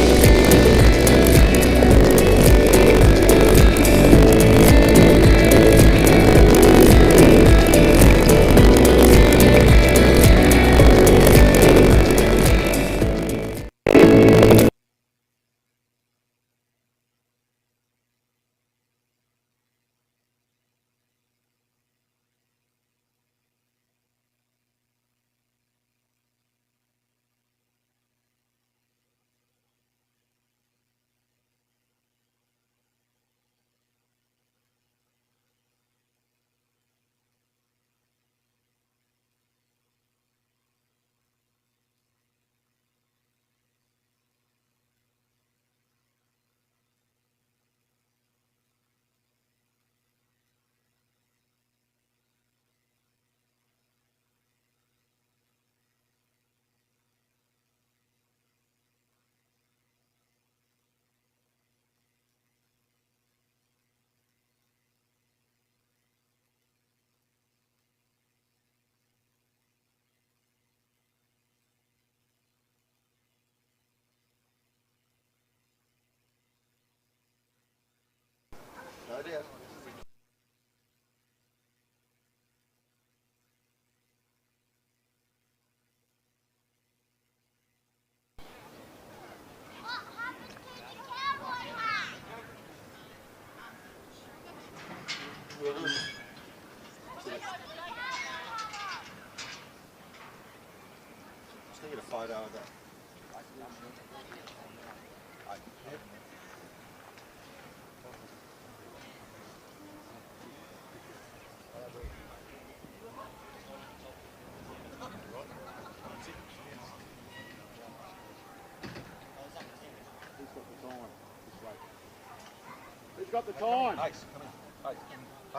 Who's got the time? Ace, come here.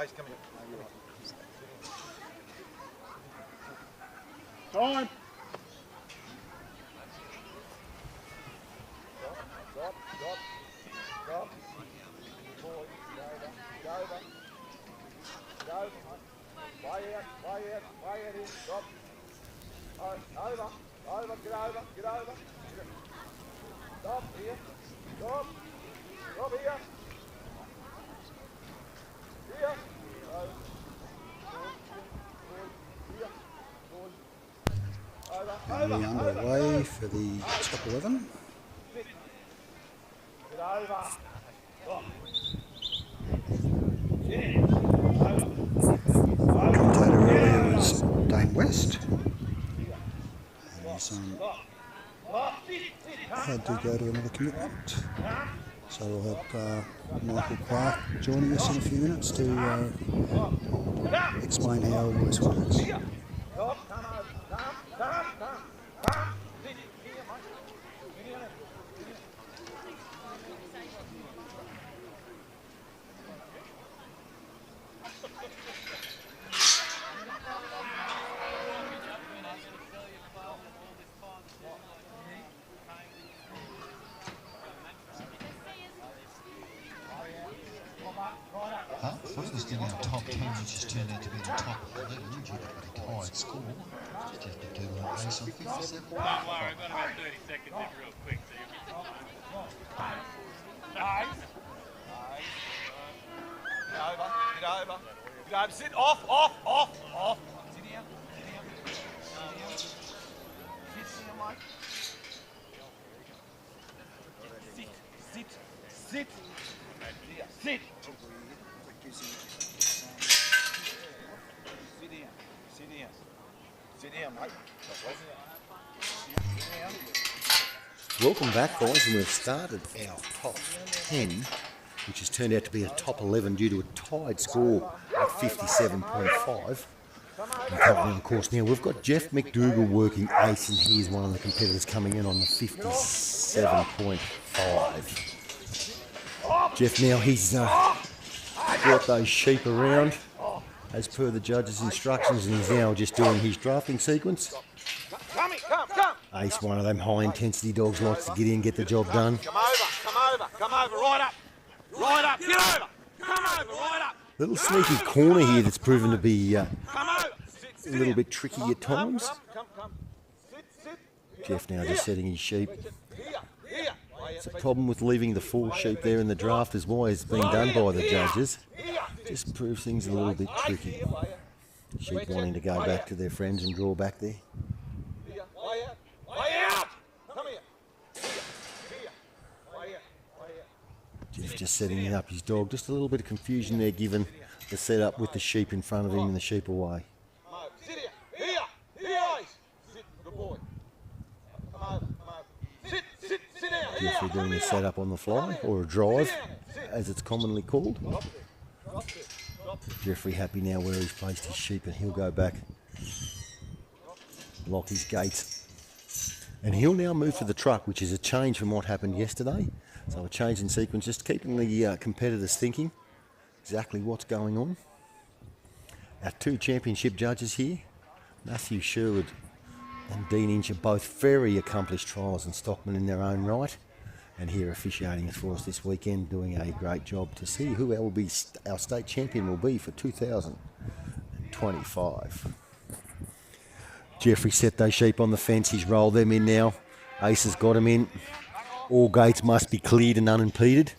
Ace, come here. Time. Stop. Boy, go over. Go. Way out in. Stop. Over, get over. Stop here. Stop here. Here. Nearly underway for the top 11. Get over. Commentator earlier was Dane West. And his son had to go to another commitment. So we'll have Michael Clark joining us in a few minutes to explain how all this works. Foster's in our top 10, which has turned out to be the top 11 due to a tied score. Just have to do a race on 57. Don't worry, I've got about 30 seconds in real quick, so you'll get the time. Nice. Get over. Sit off. Sit here. Sit. Sit here, mate. Welcome back, guys, and we've started our top 10, which has turned out to be a top 11 due to a tied score at 57.5. And currently on course now, we've got Jeff McDougall working ace, and he's one of the competitors coming in on the 57.5. Jeff now, he's brought those sheep around as per the judge's instructions, and he's now just doing his drafting sequence. Come. Ace, one of them high intensity dogs, likes to get in, get the job done. Come over, right up, get over. Come over, right up. Little sneaky corner here that's proven to be a little bit tricky at times. Come. Sit. Jeff now just setting his sheep. It's a problem with leaving the 4 sheep there in the draft as well as being done by the judges. Just proves things a little bit tricky. Sheep wanting to go back to their friends and draw back there. Way out. Come here. Jeff just setting up his dog. Just a little bit of confusion there given the setup with the sheep in front of him and the sheep away. Sit here. Here, Ace. Sit, good boy. Come over. Sit down. Jeffrey doing the setup on the fly, or a drive, as it's commonly called. Jeffrey happy now where he's placed his sheep, and he'll go back, lock his gates, and he'll now move to the truck, which is a change from what happened yesterday. So a change in sequence, just keeping the competitors thinking exactly what's going on. Our 2 championship judges here, Matthew Sherwood and Dean Inch, are both very accomplished trials and stockmen in their own right, and here officiating for us this weekend, doing a great job to see who our state champion will be for 2025. Jeffrey set those sheep on the fence, he's rolled them in now. Ace has got them in. All gates must be cleared and unimpeded,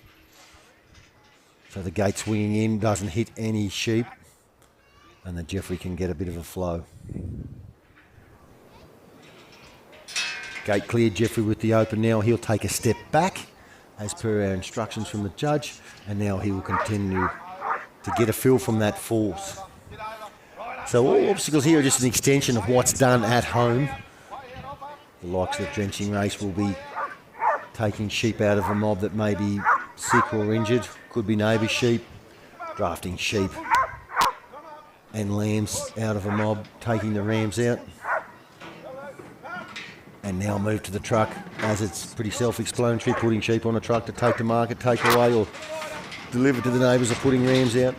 so the gate swinging in doesn't hit any sheep, and that Jeffrey can get a bit of a flow. Gate cleared, Jeffrey with the open now. He'll take a step back as per our instructions from the judge, and now he will continue to get a feel from that force. So all obstacles here are just an extension of what's done at home. The likes of the drenching race will be taking sheep out of a mob that may be sick or injured, could be neighbour sheep, drafting sheep and lambs out of a mob, taking the rams out. And now move to the truck, as it's pretty self-explanatory, putting sheep on a truck to take to market, take away, or delivered to the neighbours are putting rams out.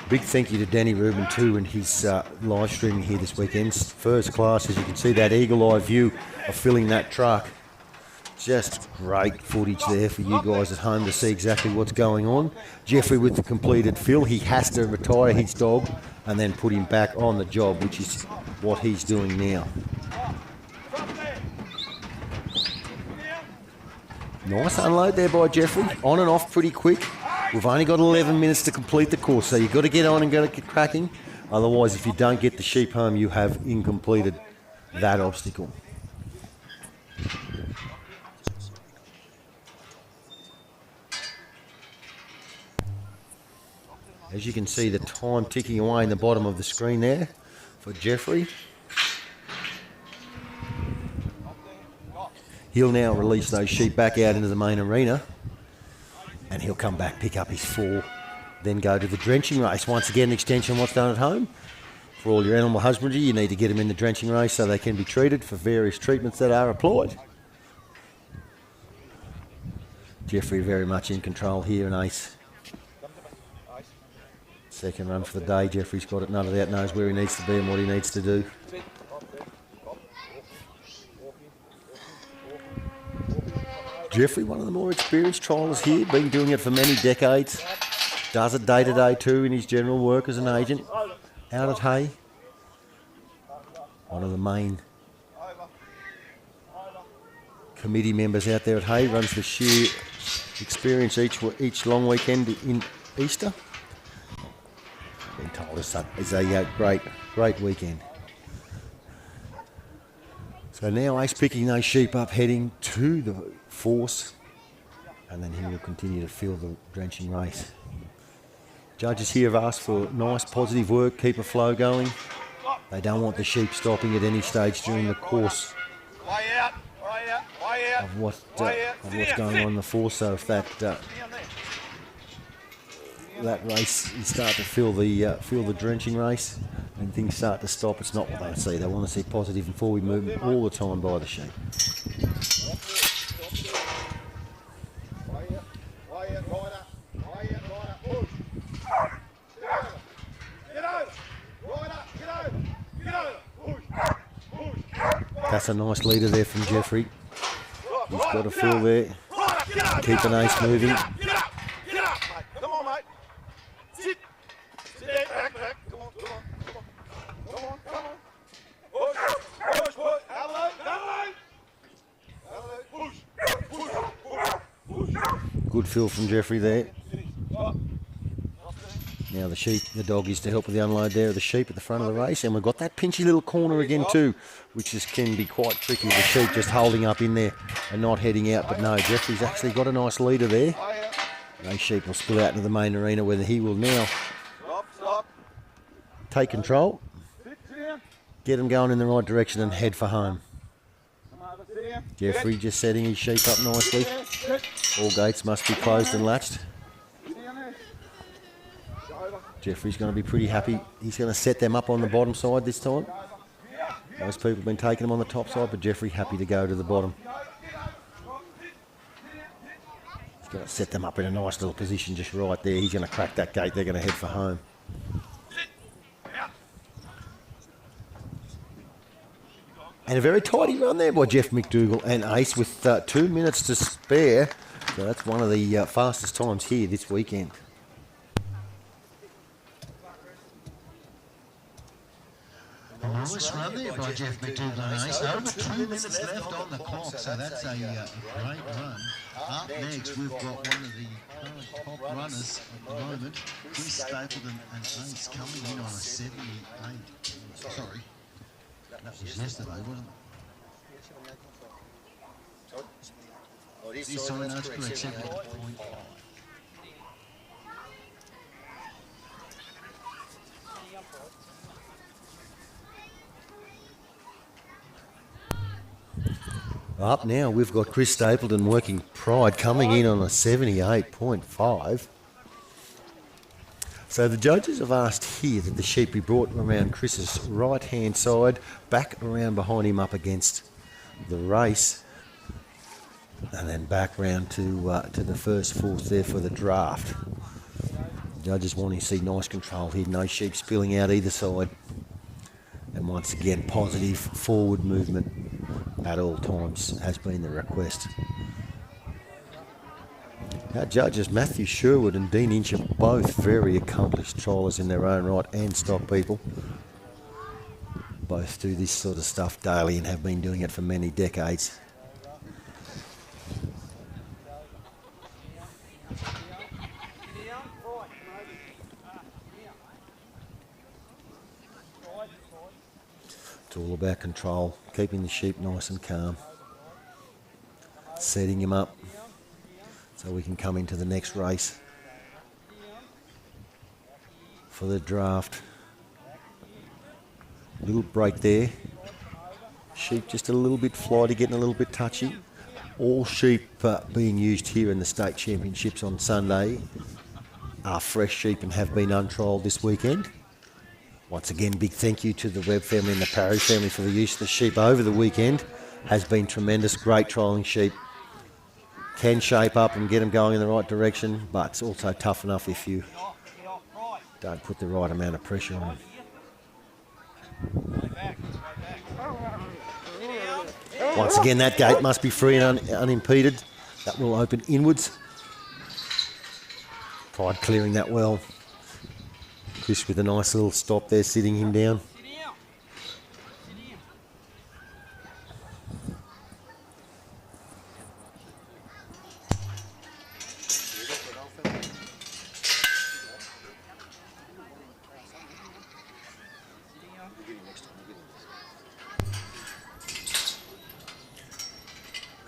Big thank you to Danny Rubin too and his live streaming here this weekend. First class, as you can see that eagle eye view of filling that truck. Just great footage there for you guys at home to see exactly what's going on. Jeffrey with the completed fill. He has to retire his dog and then put him back on the job, which is what he's doing now. Nice unload there by Jeffrey. On and off pretty quick. We've only got 11 minutes to complete the course, so you've got to get on and get cracking. Otherwise, if you don't get the sheep home, you have incompleted that obstacle. As you can see, the time ticking away in the bottom of the screen there for Jeffrey. He'll now release those sheep back out into the main arena and he'll come back, pick up his 4, then go to the drenching race. Once again, an extension of what's done at home. For all your animal husbandry, you need to get them in the drenching race so they can be treated for various treatments that are applied. Jeffrey very much in control here, and Ace. Second run for the day. Jeffrey's got it, none of that, knows where he needs to be and what he needs to do. Jeffrey, one of the more experienced triallers here, been doing it for many decades. Does it day to day too in his general work as an agent out at Hay. One of the main committee members out there at Hay, runs the sheer experience each long weekend in Easter. I've been told it's a great weekend. So now Ace picking those sheep up, heading to the force, and then he will continue to fill the drenching race. Judges here have asked for nice positive work, keep a flow going. They don't want the sheep stopping at any stage during the course of what's going on in the force. So if that race, you start to feel the drenching race and things start to stop, it's not what they see. They want to see positive and forward movement all the time by the sheep. That's a nice leader there from Jeffrey. He's got a fill there. Keep an Ace moving. Come on, mate. Sit. Sit there. Back. Come on. Come on. Push. Push. Good fill from Jeffrey there. Now the dog is to help with the unload there of the sheep at the front of the race, and we've got that pinchy little corner again too, which can be quite tricky. The sheep just holding up in there and not heading out, but no, Jeffrey's actually got a nice leader there. Those sheep will spill out into the main arena, where he will now take control, get them going in the right direction and head for home. Jeffrey just setting his sheep up nicely. All gates must be closed and latched. Jeffrey's going to be pretty happy. He's going to set them up on the bottom side this time. Most people have been taking them on the top side, but Jeffrey happy to go to the bottom. He's going to set them up in a nice little position just right there. He's going to crack that gate. They're going to head for home. And a very tidy run there by Jeff McDougall and Ace with 2 minutes to spare. So that's one of the fastest times here this weekend. A nice run there by Jeff McDougall and Ace. Over 2 minutes left on the clock, so that's a great run. Up next, we've got one of the current top runners at the moment, Chris Stapleton and Ace, coming in on a 78. Sorry, that was yesterday, wasn't it? Sorry, no, that's correct, 78.5. Up now, we've got Chris Stapleton working Pride coming in on a 78.5. So the judges have asked here that the sheep be brought around Chris's right-hand side, back around behind him up against the race. And then back round to the first fourth there for the draft. Judges wanting to see nice control here, no sheep spilling out either side. And once again, positive forward movement at all times has been the request. Our judges, Matthew Sherwood and Dean Inch, are both very accomplished triallers in their own right and stock people. Both do this sort of stuff daily and have been doing it for many decades. It's all about control, keeping the sheep nice and calm, setting him up so we can come into the next race for the draft. Little break there. Sheep just a little bit flighty, getting a little bit touchy. All sheep being used here in the state championships on Sunday are fresh sheep and have been untrialled this weekend. Once again, big thank you to the Webb family and the Parry family for the use of the sheep over the weekend. Has been tremendous, great trialling sheep. Can shape up and get them going in the right direction, but it's also tough enough if you don't put the right amount of pressure on them. Once again, that gate must be free and unimpeded. That will open inwards. Pride clearing that well. Chris with a nice little stop there, sitting him down.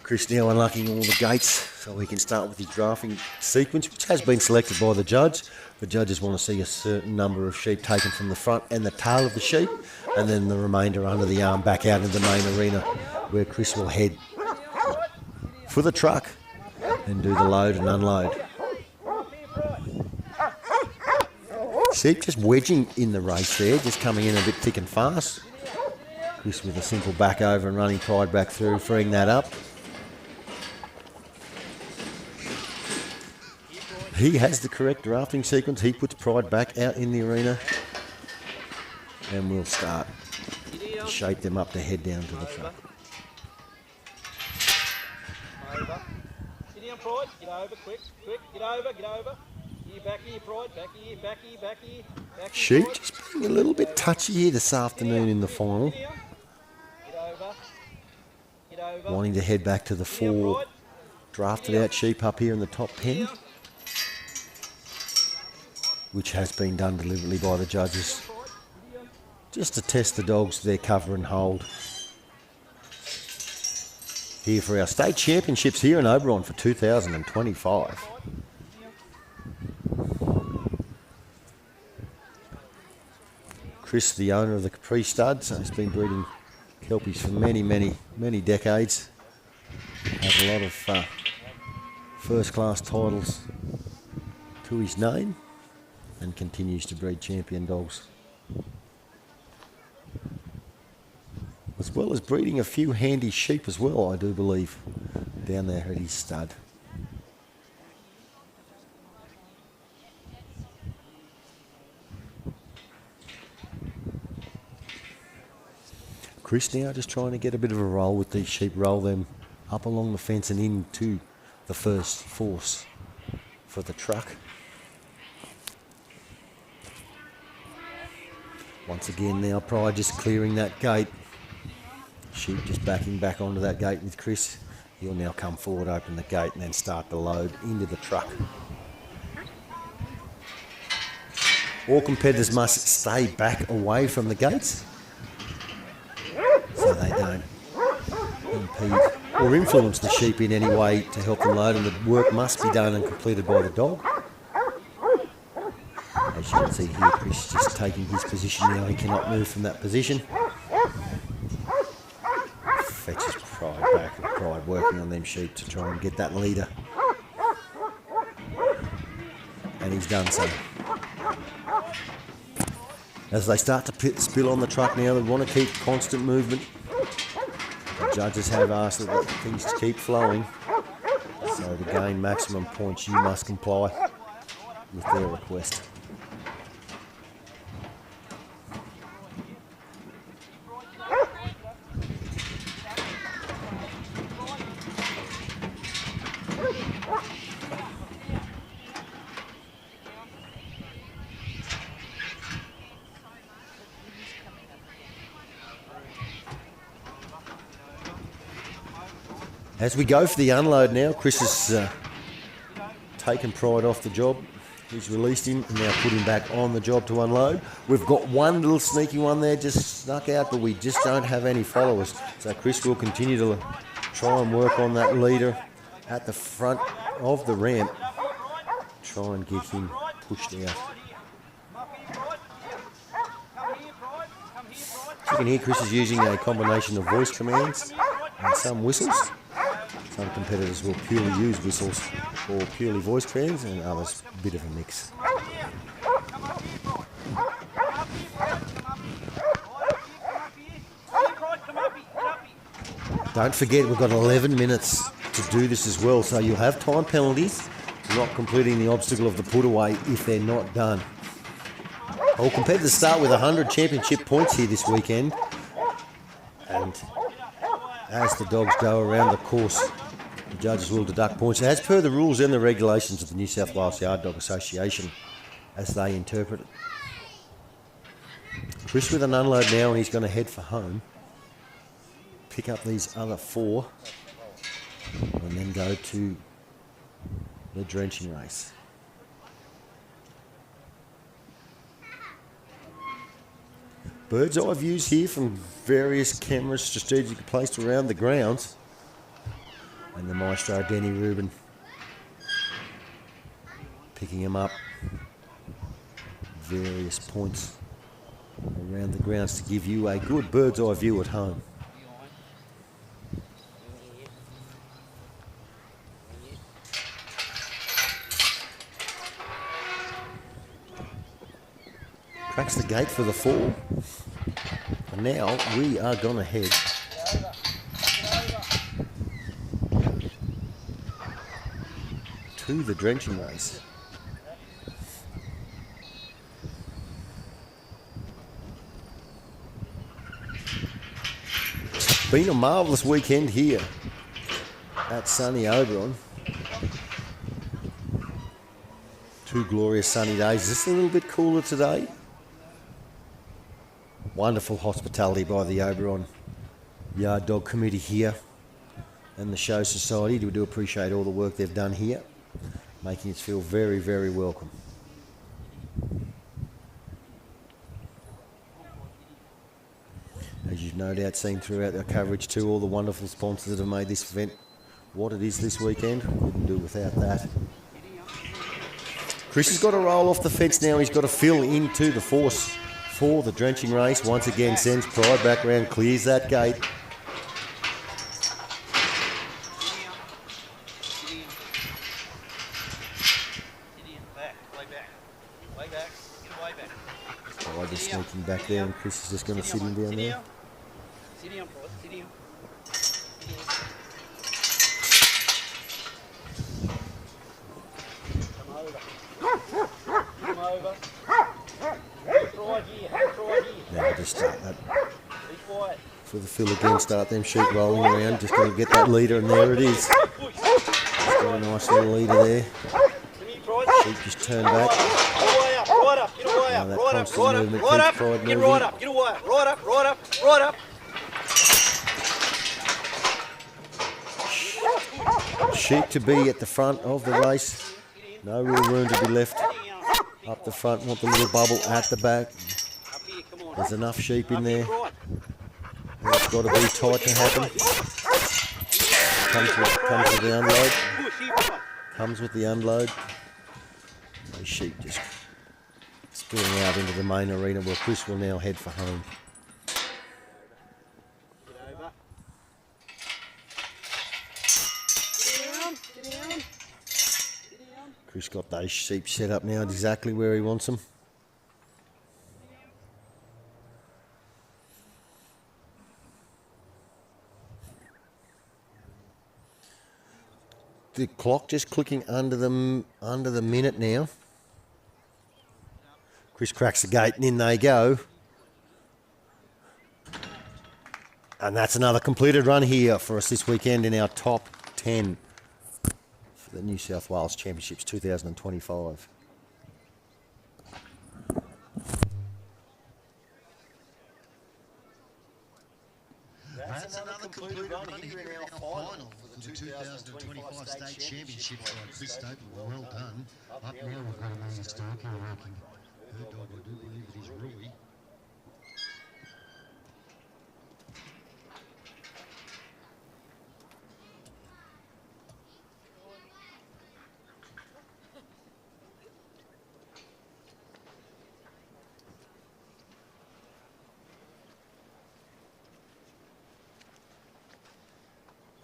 Chris now unlocking all the gates so we can start with his drafting sequence, which has been selected by the judge. The judges want to see a certain number of sheep taken from the front and the tail of the sheep, and then the remainder under the arm back out into the main arena, where Chris will head for the truck and do the load and unload. Sheep just wedging in the race there, just coming in a bit thick and fast. Chris with a simple back over and running Pride back through, freeing that up. He has the correct drafting sequence. He puts Pride back out in the arena, and we'll start. Shape them up to head down to the truck. Over. Get down, Pride. Get over, quick. Get over. Here, back here, Pride. Back here. Sheep just being a little bit touchy here this afternoon in the final. Get over. Wanting to head back to the four drafted out sheep up here in the top pen, which has been done deliberately by the judges, just to test the dogs, their cover and hold. Here for our state championships here in Oberon for 2025. Chris, the owner of the Capri Studs, has been breeding Kelpies for many decades. Has a lot of first-class titles to his name, and continues to breed champion dogs, as well as breeding a few handy sheep as well, I do believe, down there at his stud. Chris now just trying to get a bit of a roll with these sheep, roll them up along the fence and into the first force for the truck. Once again now, Pride just clearing that gate. Sheep just backing back onto that gate with Chris. He'll now come forward, open the gate, and then start the load into the truck. All competitors must stay back away from the gates so they don't impede or influence the sheep in any way to help them load, and the work must be done and completed by the dog. As you can see here, Chris just taking his position now. He cannot move from that position. Fetches Pride back, and Pride working on them sheep to try and get that leader. And he's done so. As they start to spill on the truck now, they want to keep constant movement. The judges have asked that things keep flowing. So to gain maximum points, you must comply with their request. As we go for the unload now, Chris has taken pride off the job. He's released him and now put him back on the job to unload. We've got one little sneaky one there just snuck out, but we just don't have any followers. So Chris will continue to try and work on that leader at the front of the ramp. Try and get him pushed out. You can hear Chris is using a combination of voice commands and some whistles. Some competitors will purely use whistles or purely voice commands, and others a bit of a mix. Don't forget, we've got 11 minutes to do this as well, so you'll have time penalties for not completing the obstacle of the put away if they're not done. All competitors start with 100 championship points here this weekend, and as the dogs go around the course, the judges will deduct points as per the rules and the regulations of the New South Wales Yard Dog Association as they interpret it. Chris with an unload now, and he's going to head for home, pick up these other 4, and then go to the drenching race. Bird's eye views here from various cameras strategically placed around the grounds. And the maestro, Danny Rubin, picking him up. Various points around the grounds to give you a good bird's eye view at home. Cracks the gate for the fall. And now we are going to head to the drenching race. It's been a marvellous weekend here at sunny Oberon. 2 glorious sunny days. Just a little bit cooler today. Wonderful hospitality by the Oberon Yard Dog Committee here and the Show Society. We do appreciate all the work they've done here, making us feel very, very welcome. As you've no doubt seen throughout our coverage too, all the wonderful sponsors that have made this event what it is this weekend. Couldn't do without that. Chris has got to roll off the fence now. He's got to fill into the force for the drenching race. Once again, sends Pride back round, clears that gate. Pride just sneaking back there, and Chris is just going to sit him down there. Sit down, Pride. Sit down. Come over. Now just start that. For the fill again, start them sheep rolling around. Just got to get that leader, and there it is. Just got a nice little leader there. Sheep just turned back. Now that constant movement keeps Pride moving. Right up. Sheep to be at the front of the race. No real room to be left up the front. Want the little bubble at the back. There's enough sheep in there. It's got to be tight to happen. Comes with the unload. Comes with the unload. Those sheep just spilling out into the main arena. Well, Chris will now head for home. Chris got those sheep set up now exactly where he wants them. the clock just clicking under the minute now. Chris cracks the gate and in they go. And that's another completed run here for us this weekend in our top 10 for the New South Wales Championships 2025. That's another completed run here in our final for the 2025 State Championships by Chris Staple. Well done. Up now we've got Amanda Starker working her dog. I do believe it is Roy.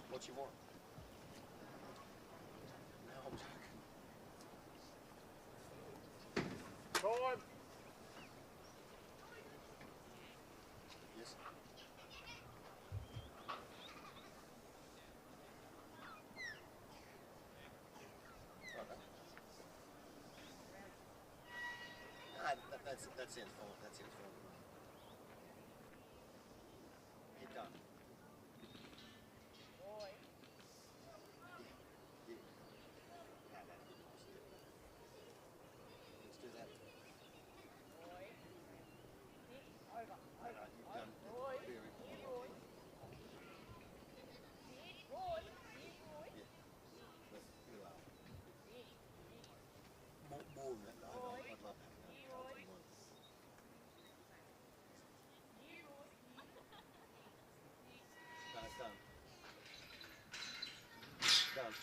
What you want? No, I'm joking. Time. Yes. That sounds fine. That sounds fine. Get done. Done.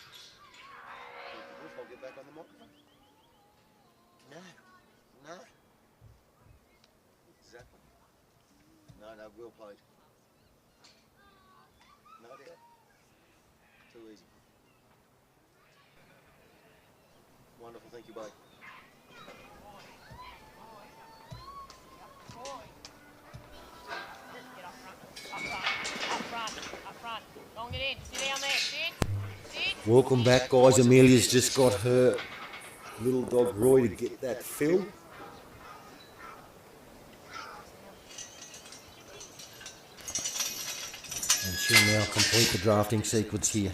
I'll get back on the microphone. No. Exactly. No, well played. No doubt. Too easy. Wonderful, thank you, buddy. Up front. Long it in. Sit down there. Sit. Welcome back, guys. Amelia's just got her little dog Roy to get that fill. And she'll now complete the drafting sequence here.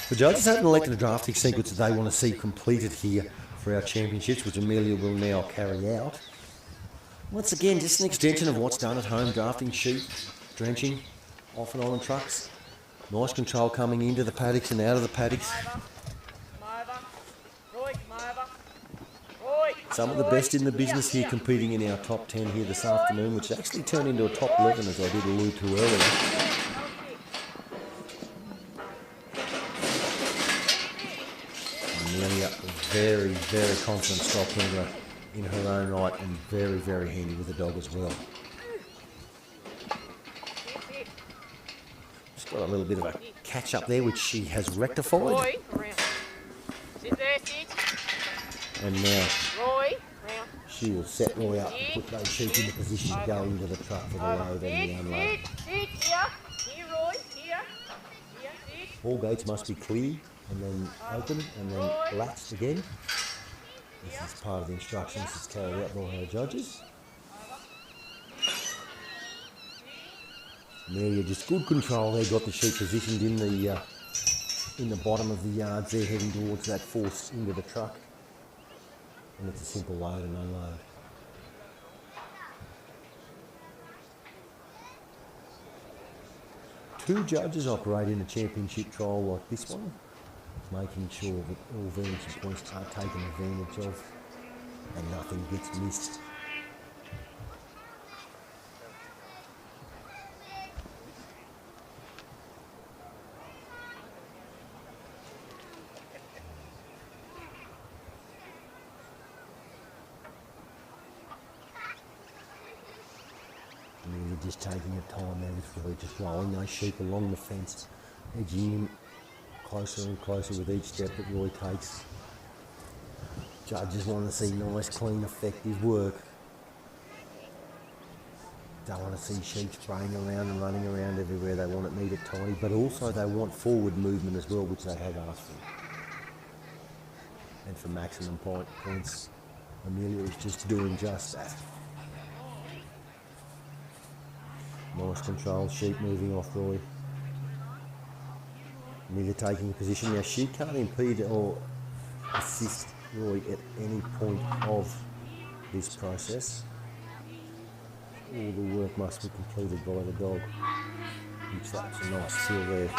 The judges haven't elected a drafting sequence that they want to see completed here for our championships, which Amelia will now carry out. Once again, just an extension of what's done at home, drafting sheep, drenching, off and on in trucks. Nice control coming into the paddocks and out of the paddocks. Some of the best in the business here competing in our top 10 here this afternoon, which actually turned into a top 11 as I did allude to earlier. Amelia, very, very confident stock handler in her own right and very, very handy with the dog as well. Just got a little bit of a catch up there, which she has rectified. Sit there, sit. And now Roy, she will set Roy up and put those sheep into position to go into the truck for the load and the unload. Sit, here, Roy, here, sit. All gates must be clear and then open and then latched again. This is part of the instructions that's carried out by our judges. Amelia just good control there, got the sheep positioned in the bottom of the yards there, heading towards that force into the truck. And it's a simple load and unload. Two judges operate in a championship trial like this one, making sure that all variance points are taken advantage of and nothing gets missed. And you're just taking your time there with really just rolling those sheep along the fence, edging him closer and closer with each step that Roy takes. Judges want to see nice, clean, effective work. don't want to see sheep spraying around and running around everywhere. They want it neat and tidy, but also they want forward movement as well, which they have asked for. And for maximum points, Amelia is just doing just that. Nice control, sheep moving off Roy. Amelia taking a position. Now she can't impede or assist Roy at any point of this process. All the work must be completed by the dog, which that's a nice feel there.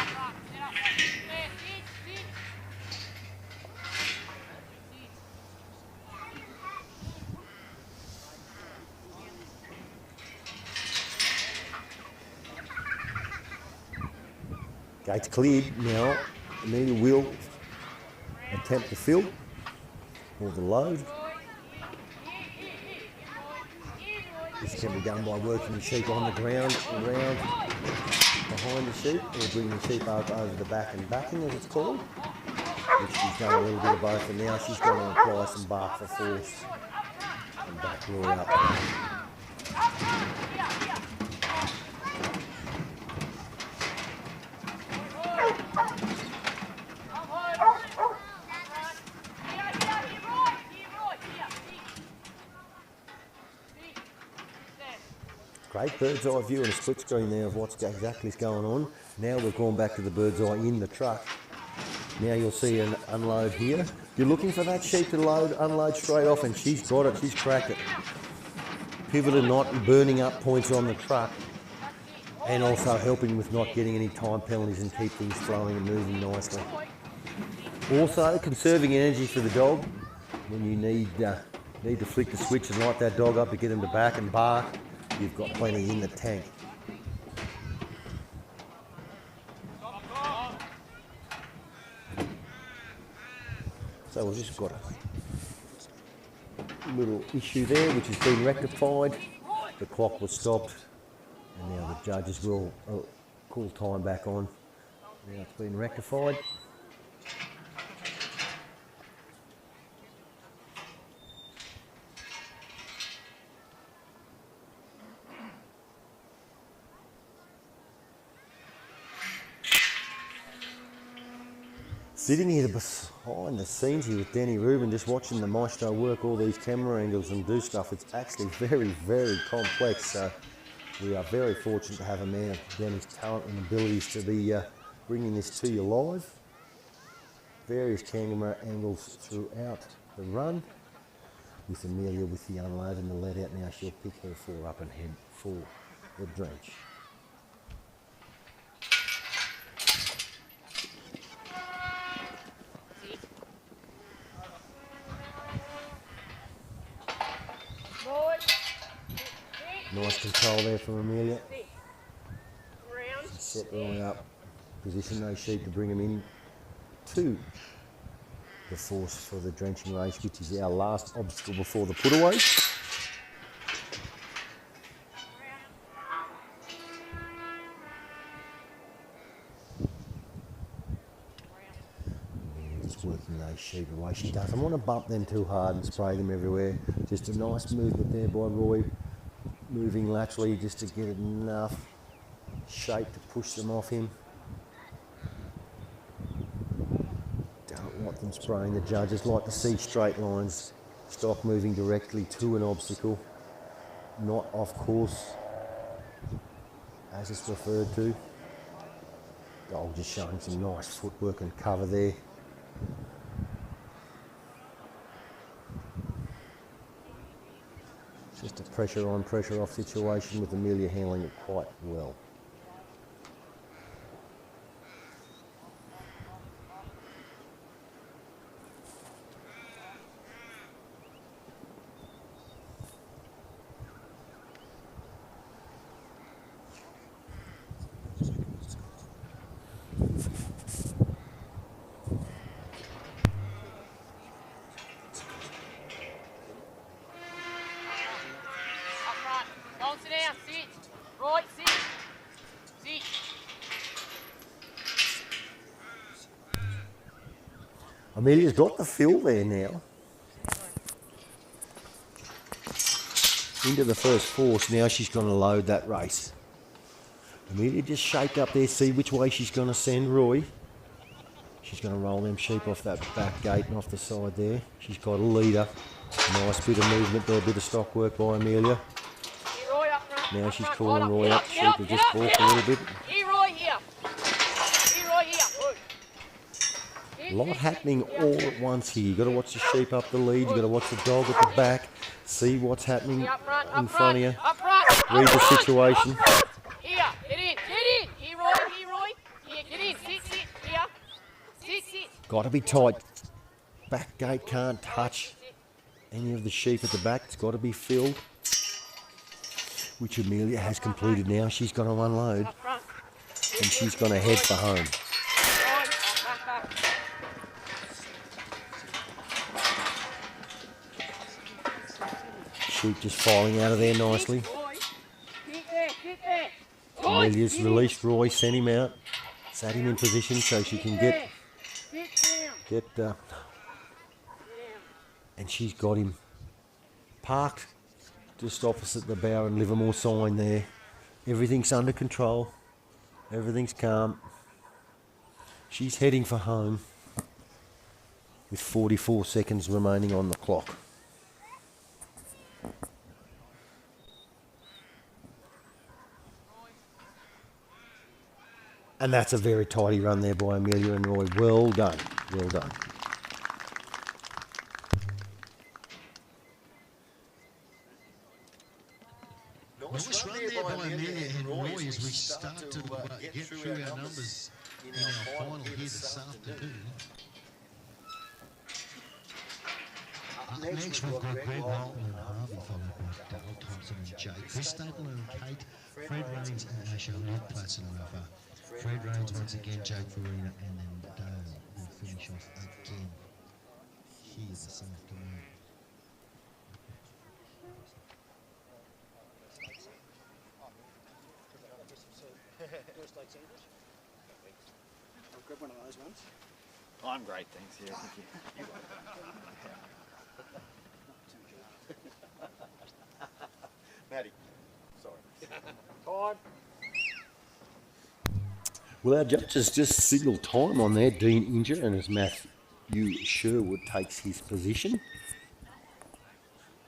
Gates cleared now. Amelia will attempt to fill or the load. This can be done by working the sheep on the ground around behind the sheep, or bringing the sheep up over the back and backing, as it's called, which she's done a little bit of both, and now she's going to apply some bark for force and back Roy up. Great bird's eye view and a split screen there of what's exactly going on. Now we've gone back to the bird's eye in the truck. Now you'll see an unload here. You're looking for that sheep to unload straight off, and she's got it, she's cracked it. Pivoted not burning up points on the truck, and also helping with not getting any time penalties and keep things flowing and moving nicely. Also conserving energy for the dog when you need to flick the switch and light that dog up to get him to back and bark. You've got plenty in the tank. So we've just got a little issue there which has been rectified. The clock was stopped, and now the judges will call time back on. Now it's been rectified. Sitting here behind the scenes here with Danny Rubin, just watching the maestro work all these camera angles and do stuff. It's actually very, very complex. So we are very fortunate to have a man of Danny's talent and abilities to be bringing this to you live. Various camera angles throughout the run. With Amelia with the unload and the let out. Now she'll pick her four up and head for the drench. Nice control there from Amelia. Set Roy up, position those sheep to bring them in to the force for the drenching race, which is our last obstacle before the put away. Just working those sheep away. She doesn't want to bump them too hard and spray them everywhere. Just a nice movement there by Roy. Moving laterally just to get enough shape to push them off him. Don't want them spraying the judges. Like to see straight lines. Stock moving directly to an obstacle, not off course, as it's referred to. Dog just showing some nice footwork and cover there. Just a pressure on, pressure off situation with Amelia handling it quite well. Amelia's got the feel there now. into the first force. Now she's going to load that race. Amelia just shaped up there, see which way she's going to send Roy. She's going to roll them sheep off that back gate and off the side there. She's got a leader. Nice bit of movement there, a bit of stock work by Amelia. Now she's calling Roy up. Sheep have just balked a little bit. A lot happening all at once here. You've got to watch the sheep up the lead. You've got to watch the dog at the back. See what's happening in front of you. Read the situation. Here, get in. Here, Roy. Here, get in. Sit. Here. Sit. Got to be tight. Back gate can't touch any of the sheep at the back. It's got to be filled, which Amelia has completed now. She's going to unload and she's going to head for home. Sheep just filing out of there nicely. Amelia's released Roy, sent him out, sat him in position so she can get and she's got him parked just opposite the Bower and Livermore sign there. Everything's under control. Everything's calm. She's heading for home with 44 seconds remaining on the clock. And that's a very tidy run there by Amelia and Roy. Well done. Well done. Nice run there by Amelia and Roy as we start to get through our numbers in our final here this afternoon. Up next we've got Greg Walton and Harvey, followed by Dale Thompson and Jake. Chris Stapleton and Kate, Fred Rains and Asher Lodplatz and Rafa. Fred Rains once again, Jake Farina, and then Dale will finish off again here this afternoon. I'll grab one of those ones. I'm great, thanks. Yeah, thank you. Maddie, sorry. Time. Well, our judges just signalled time on there. Dean Inger, and as Matthew Sherwood takes his position.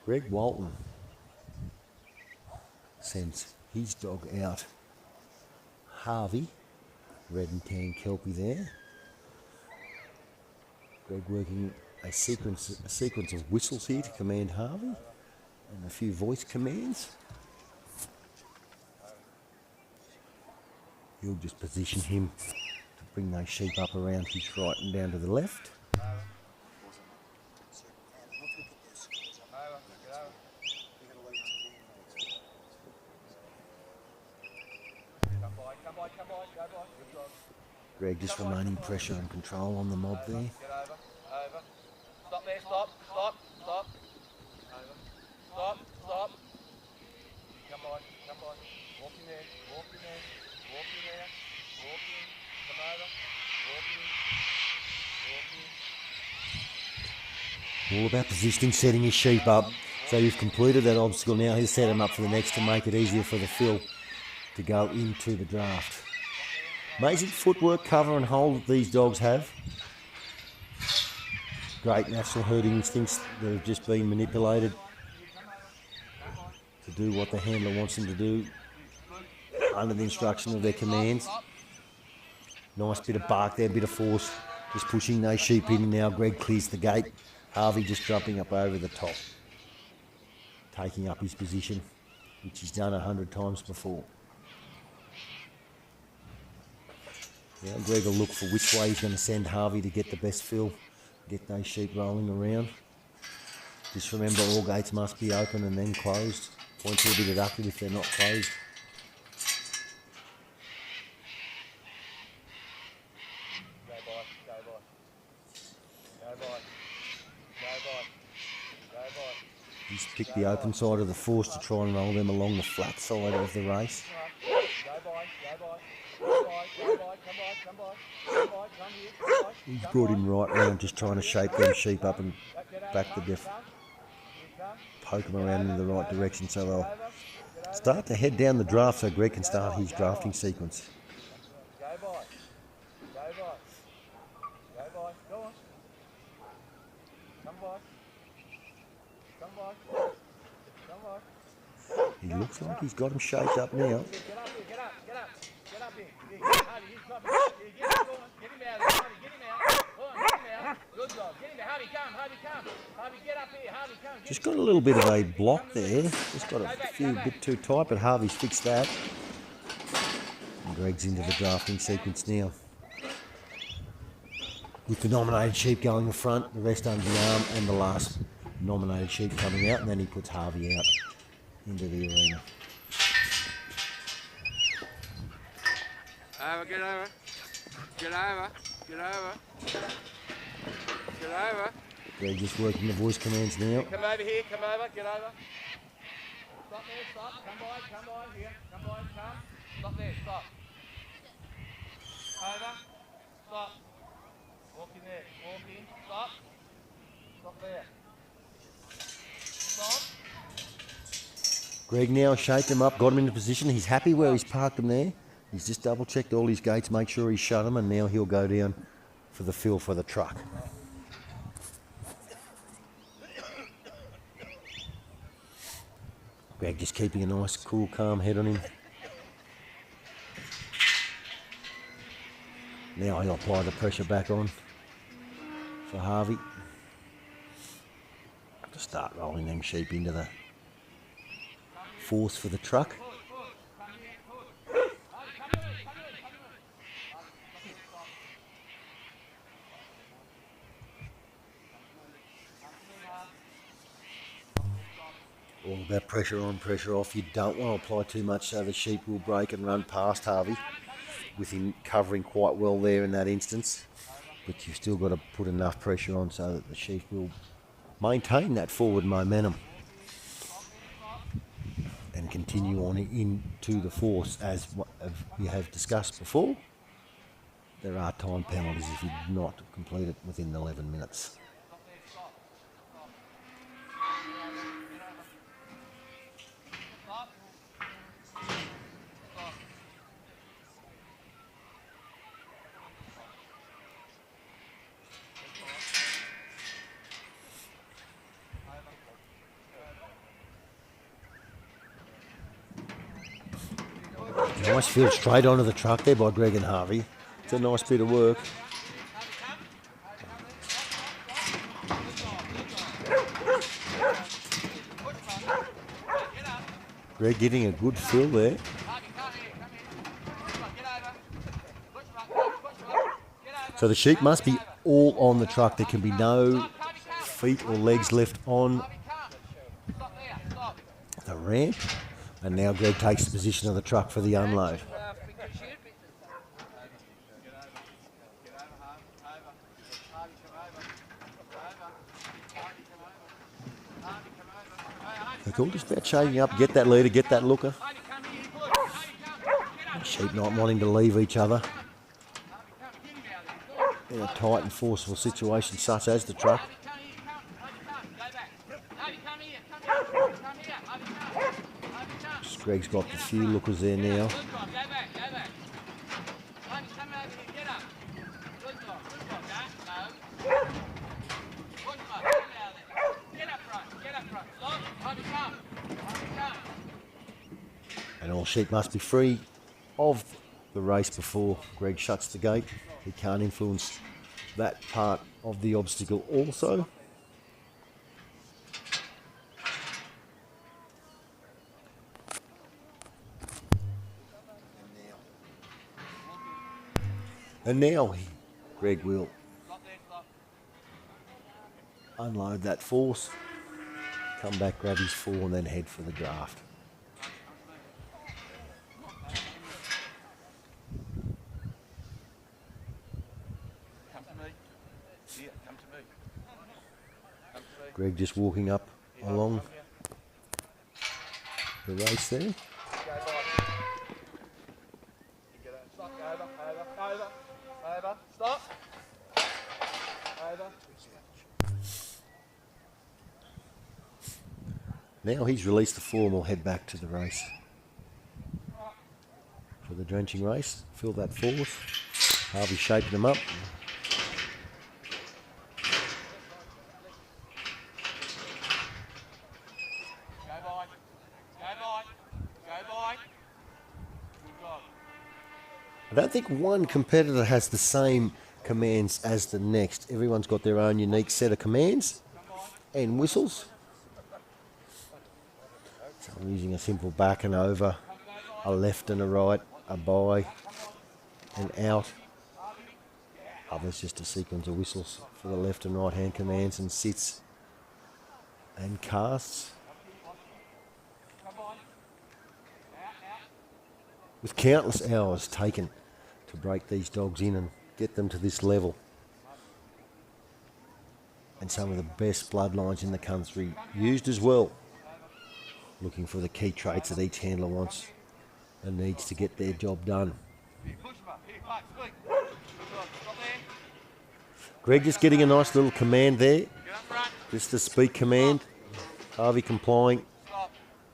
Greg Walton sends his dog out. Harvey, red and tan Kelpie there. Greg working a sequence of whistles here to command Harvey, and a few voice commands. He'll just position him to bring those sheep up around his right and down to the left. Greg just remaining pressure and control on the mob there. Over. Stop there, stop. Stop. Stop. Come on. Walk in there. Walk in. Come over. Walk in. All about positioning, setting his sheep up. So you've completed that obstacle. Now he'll set him up for the next to make it easier for the fill to go into the draft. Amazing footwork, cover and hold that these dogs have. Great natural herding instincts that have just been manipulated to do what the handler wants them to do under the instruction of their commands. Nice bit of bark there, bit of force, just pushing those sheep in. Now Greg clears the gate. Harvey just jumping up over the top, taking up his position, which he's done 100 times before. Now Greg will look for which way he's going to send Harvey to get the best fill, get those sheep rolling around. Just remember, all gates must be open and then closed. Points will be deducted if they're not closed. He's picked the open side of the force to try and roll them along the flat side of the race. He's brought him right round, just trying to shape them sheep up and back the poke them around in the right direction so they'll start to head down the draft so Greg can start his drafting sequence. Go by. Go by. Go by. Go on. Come by. Come by. Come by. He looks like he's got him shaped up now. Get up here. Get up. Get up. Get up here. Harvey, he's coming. Get him. Go on. Get him out. Harvey, get him out. Go on. Get him out. Good job. Get him out. Harvey, come. Harvey, come. Harvey, get up here. Harvey, come. Just got a little bit of a block there. Just got a few bit too tight, but Harvey's fixed that. And Greg's into the drafting sequence now. With the nominated sheep going in front, the rest under the arm, and the last nominated sheep coming out, and then he puts Harvey out into the arena. Get over. Get over. Get over. Get over. Greg just working the voice commands now. Come over here. Come over. Get over. Stop there. Stop. Come by. Come by. Here. Come by. Come. Stop there. Stop. Over. Stop. Walk in there. Walk in. Stop. Stop there. Stop. Greg now shaped him up, got him into position. He's happy where he's parked him there. He's just double checked all his gates, make sure he's shut them, and now he'll go down for the fill for the truck. Greg just keeping a nice, cool, calm head on him. Now he'll apply the pressure back on for Harvey to start rolling them sheep into the force for the truck. All about pressure on, pressure off. You don't want to apply too much so the sheep will break and run past Harvey, with him covering quite well there in that instance. But you've still got to put enough pressure on so that the sheep will maintain that forward momentum and continue on into the force. As we have discussed before, there are time penalties if you do not complete it within 11 minutes. Nice field straight onto the truck there by Greg and Harvey. It's a nice bit of work. Greg getting a good fill there. So the sheep must be all on the truck. There can be no feet or legs left on the ramp. And now Greg takes the position of the truck for the unload. It's all just about shaping up, get that leader, get that looker. The sheep not wanting to leave each other in a tight and forceful situation such as the truck. Greg's got the few lookers there now. And all sheep must be free of the race before Greg shuts the gate. He can't influence that part of the obstacle also. And now Greg will unload that force, come back, grab his four, and then head for the draft. Come to me. Here, come to me. Come to me. Greg just walking up along the race there. Over. Stop. Over. Now he's released the form, we'll head back to the race. For the drenching race, fill that force. Harvey's shaping them up. I don't think one competitor has the same commands as the next. Everyone's got their own unique set of commands and whistles. So I'm using a simple back and over, a left and a right, a by and out. Others just a sequence of whistles for the left and right hand commands and sits and casts. With countless hours taken to break these dogs in and get them to this level. And some of the best bloodlines in the country used as well. Looking for the key traits that each handler wants and needs to get their job done. Greg just getting a nice little command there. Just the speak command. Harvey complying.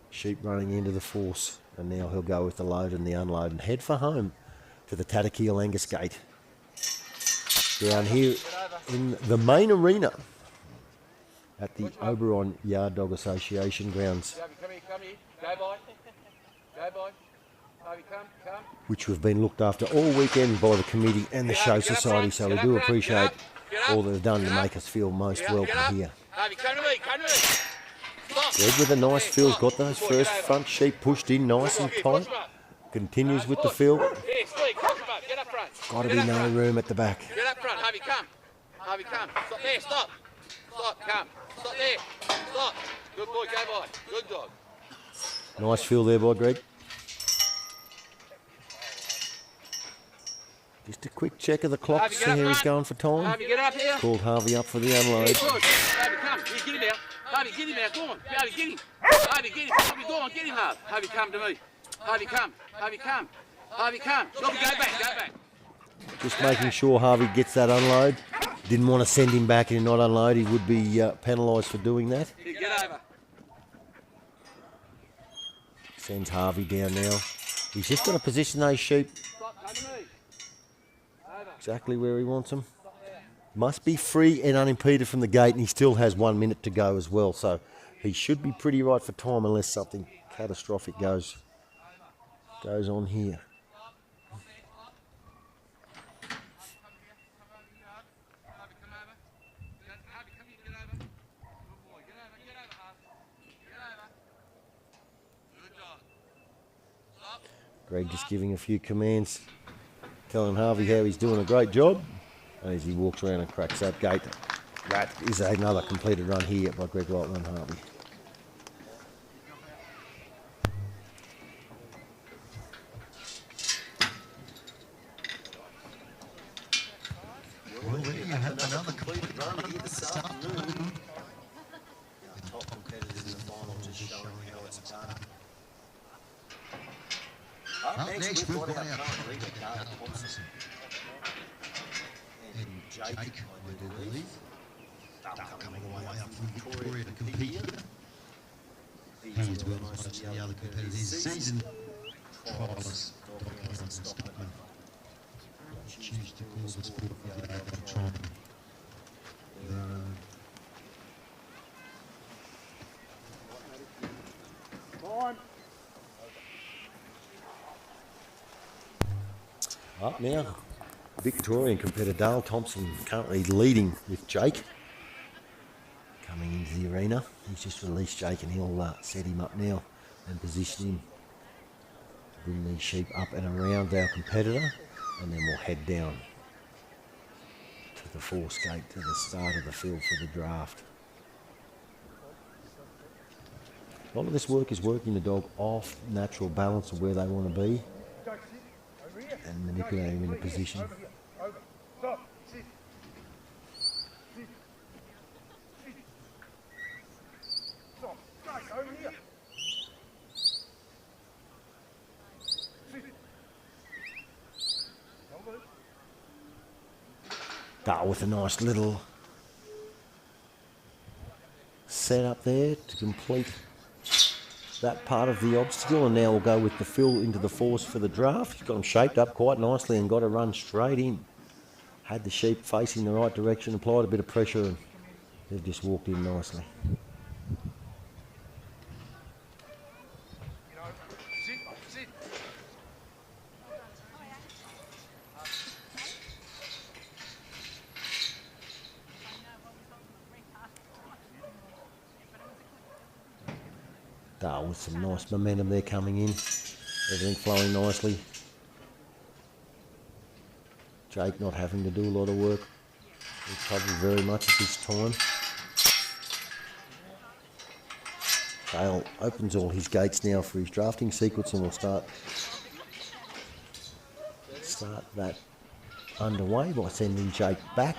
Sheep running into the force. And now he'll go with the load and the unload and head for home to the Tatakeel Angus Gate. Down here in the main arena at the Oberon Yard Dog Association grounds. Which we've been looked after all weekend by the committee and the show society, so we do appreciate all they've done to make us feel most welcome here. Greg with a nice fill, got those first front sheep pushed in nice and tight. Continues with the fill. Got to be no room at the back. Get up front, Harvey, come. Harvey, come. Stop there, stop. Stop, come. Stop there. Stop. Good boy, go by. Good dog. Nice fill there by Greg. Just a quick check of the clock to see how he's going for time. Harvey, get up here. Called Harvey up for the unload. Harvey, come. Here, get him out. Harvey, get him out. Go on. Harvey, get him. Harvey, get him. Harvey, go on. Get him, Harvey. Harvey, come to me. Harvey, come. Harvey, come. Harvey, come. Stop, go back, go back. Just making sure Harvey gets that unload. Didn't want to send him back and not unload. He would be penalised for doing that. Here, get over. Sends Harvey down now. He's just got to position those sheep exactly where he wants them. Must be free and unimpeded from the gate, and he still has 1 minute to go as well. So he should be pretty right for time unless something catastrophic goes on here. Greg just giving a few commands, telling Harvey how he's doing a great job as he walks around and cracks that gate. That is another completed run here by Greg Lightman and Harvey. Well, there you have another completed run here this afternoon. The top competitors in the final just showing how it's done. Up next, we've got our current leader, Dale Thompson. And Jake, I do believe. Dale coming all the way up from Victoria to compete here. He's as well as most of the other competitors. Season trialist, Stockman. Choose to call the sport for the other trying. Up now, Victorian competitor Dale Thompson currently leading with Jake. Coming into the arena, he's just released Jake and he'll set him up now and position him to bring these sheep up and around our competitor, and then we'll head down to the force gate to the start of the field for the draft. A lot of this work is working the dog off natural balance of where they want to be and manipulating him in a position. Dale with a nice little set up there to complete that part of the obstacle, and now we'll go with the fill into the force for the draft. He's got them shaped up quite nicely and got to run straight in. Had the sheep facing the right direction, applied a bit of pressure, and they've just walked in nicely. Dale with some nice momentum there coming in. Everything flowing nicely. Jake not having to do a lot of work. He's probably very much at this time. Dale opens all his gates now for his drafting sequence, and we'll start that underway by sending Jake back.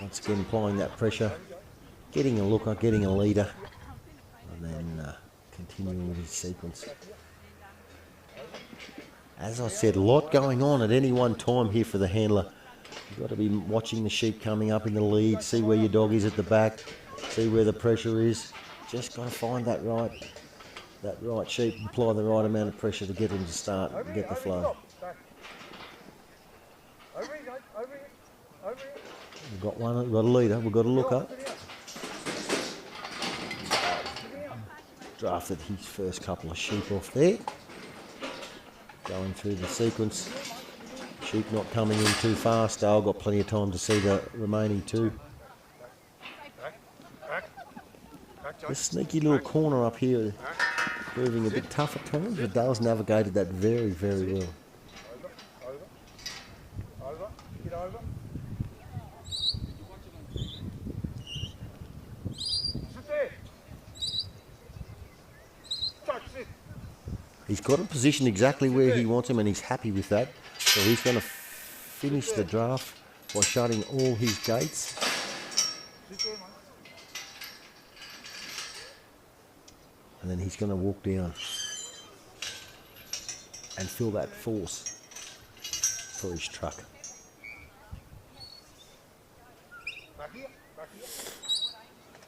Once again applying that pressure, getting a looker, getting a leader, and then continuing with his sequence. As I said, a lot going on at any one time here for the handler. You've got to be watching the sheep coming up in the lead, see where your dog is at the back, see where the pressure is. Just got to find that right sheep, apply the right amount of pressure to get him to start and get the flow. We've got one, we've got a leader, we've got a looker. Drafted his first couple of sheep off there. Going through the sequence. Sheep not coming in too fast. Dale got plenty of time to see the remaining two. This sneaky little corner up here, proving a bit tough at times, but Dale's navigated that very, very well. He's got him positioned exactly where he wants him, and he's happy with that. So he's going to finish the draft by shutting all his gates. And then he's going to walk down and fill that force for his truck.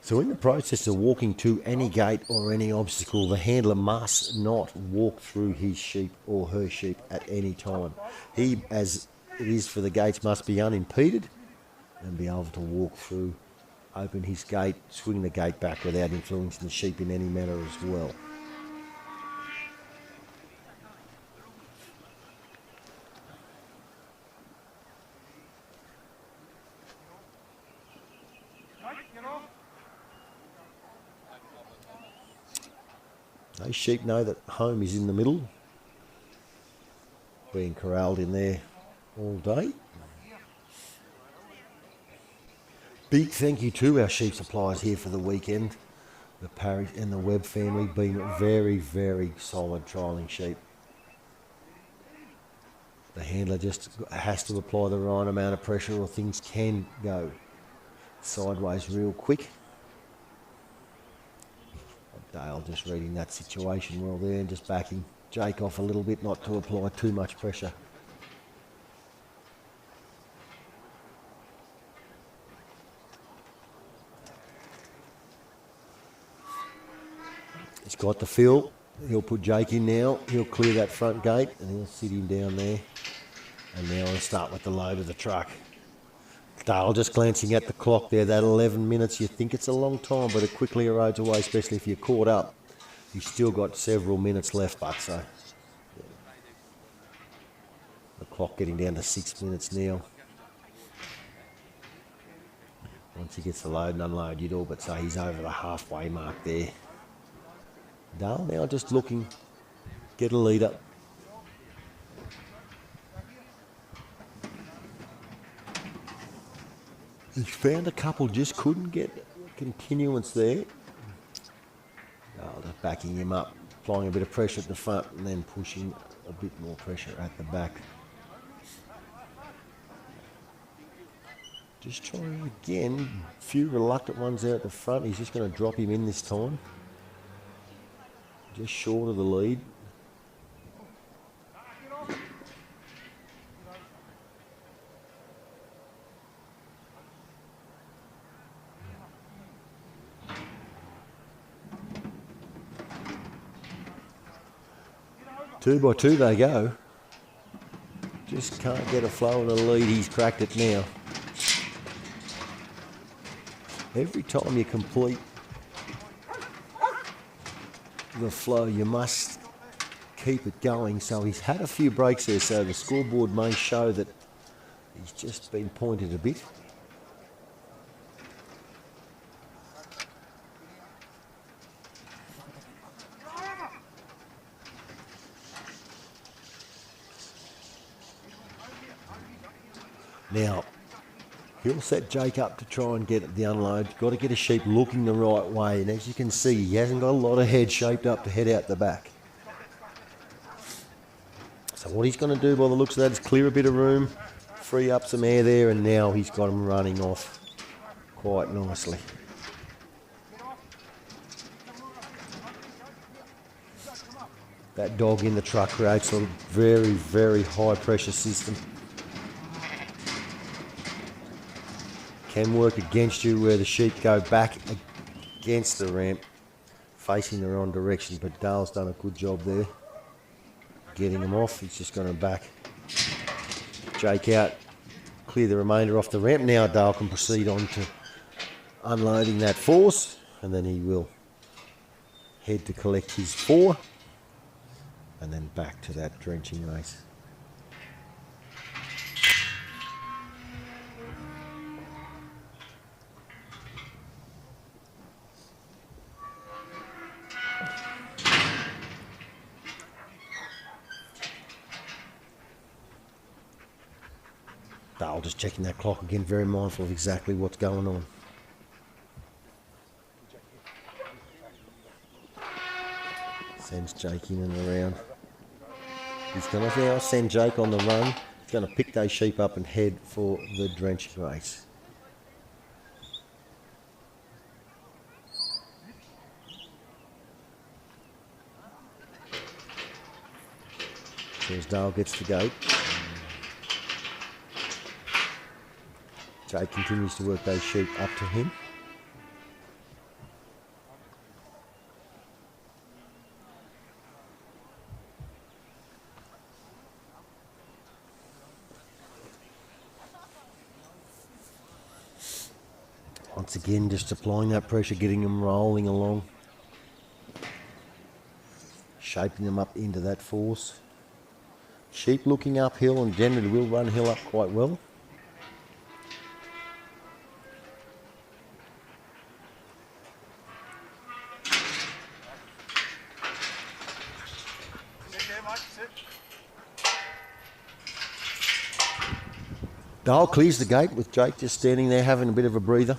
So in the process of walking to any gate or any obstacle, the handler must not walk through his sheep or her sheep at any time. He, as it is for the gates, must be unimpeded and be able to walk through, open his gate, swing the gate back without influencing the sheep in any manner as well. Those sheep know that home is in the middle, being corralled in there all day. Big thank you to our sheep suppliers here for the weekend. The Parry and the Webb family been very, very solid trialling sheep. The handler just has to apply the right amount of pressure or things can go sideways real quick. Dale just reading that situation well there and just backing Jake off a little bit, not to apply too much pressure. He's got the fill. He'll put Jake in now. He'll clear that front gate and he'll sit him down there. And now he'll start with the load of the truck. Dale just glancing at the clock there, that 11 minutes, you think it's a long time, but it quickly erodes away, especially if you're caught up. You've still got several minutes left, but so yeah. The clock getting down to 6 minutes now. Once he gets the load and unload, you'd all but say he's over the halfway mark there. Dale now just looking, get a leader. He's found a couple, just couldn't get continuance there. Oh, just backing him up, applying a bit of pressure at the front and then pushing a bit more pressure at the back. Just trying again, a few reluctant ones there at the front. He's just going to drop him in this time. Just short of the lead. 2 by 2 they go. Just can't get a flow of the lead. He's cracked it now. Every time you complete the flow, you must keep it going. So he's had a few breaks there, so the scoreboard may show that he's just been pointed a bit. Now, he'll set Jake up to try and get the unload. Got to get a sheep looking the right way. And as you can see, he hasn't got a lot of head shaped up to head out the back. So what he's going to do by the looks of that is clear a bit of room, free up some air there, and now he's got him running off quite nicely. That dog in the truck creates a very, very high pressure system. Can work against you where the sheep go back against the ramp, facing the wrong direction, but Dale's done a good job there, getting him off. He's just going to back Jake out, clear the remainder off the ramp. Now Dale can proceed on to unloading that force, and then he will head to collect his 4, and then back to that drenching race. Dale just checking that clock again, very mindful of exactly what's going on. Sends Jake in and around. He's going to now send Jake on the run. He's going to pick those sheep up and head for the drenching race. So as Dale gets the gate, Jake continues to work those sheep up to him. Once again, just applying that pressure, getting them rolling along, shaping them up into that force. Sheep looking uphill and generally will run hill up quite well. Dale clears the gate with Jake just standing there having a bit of a breather.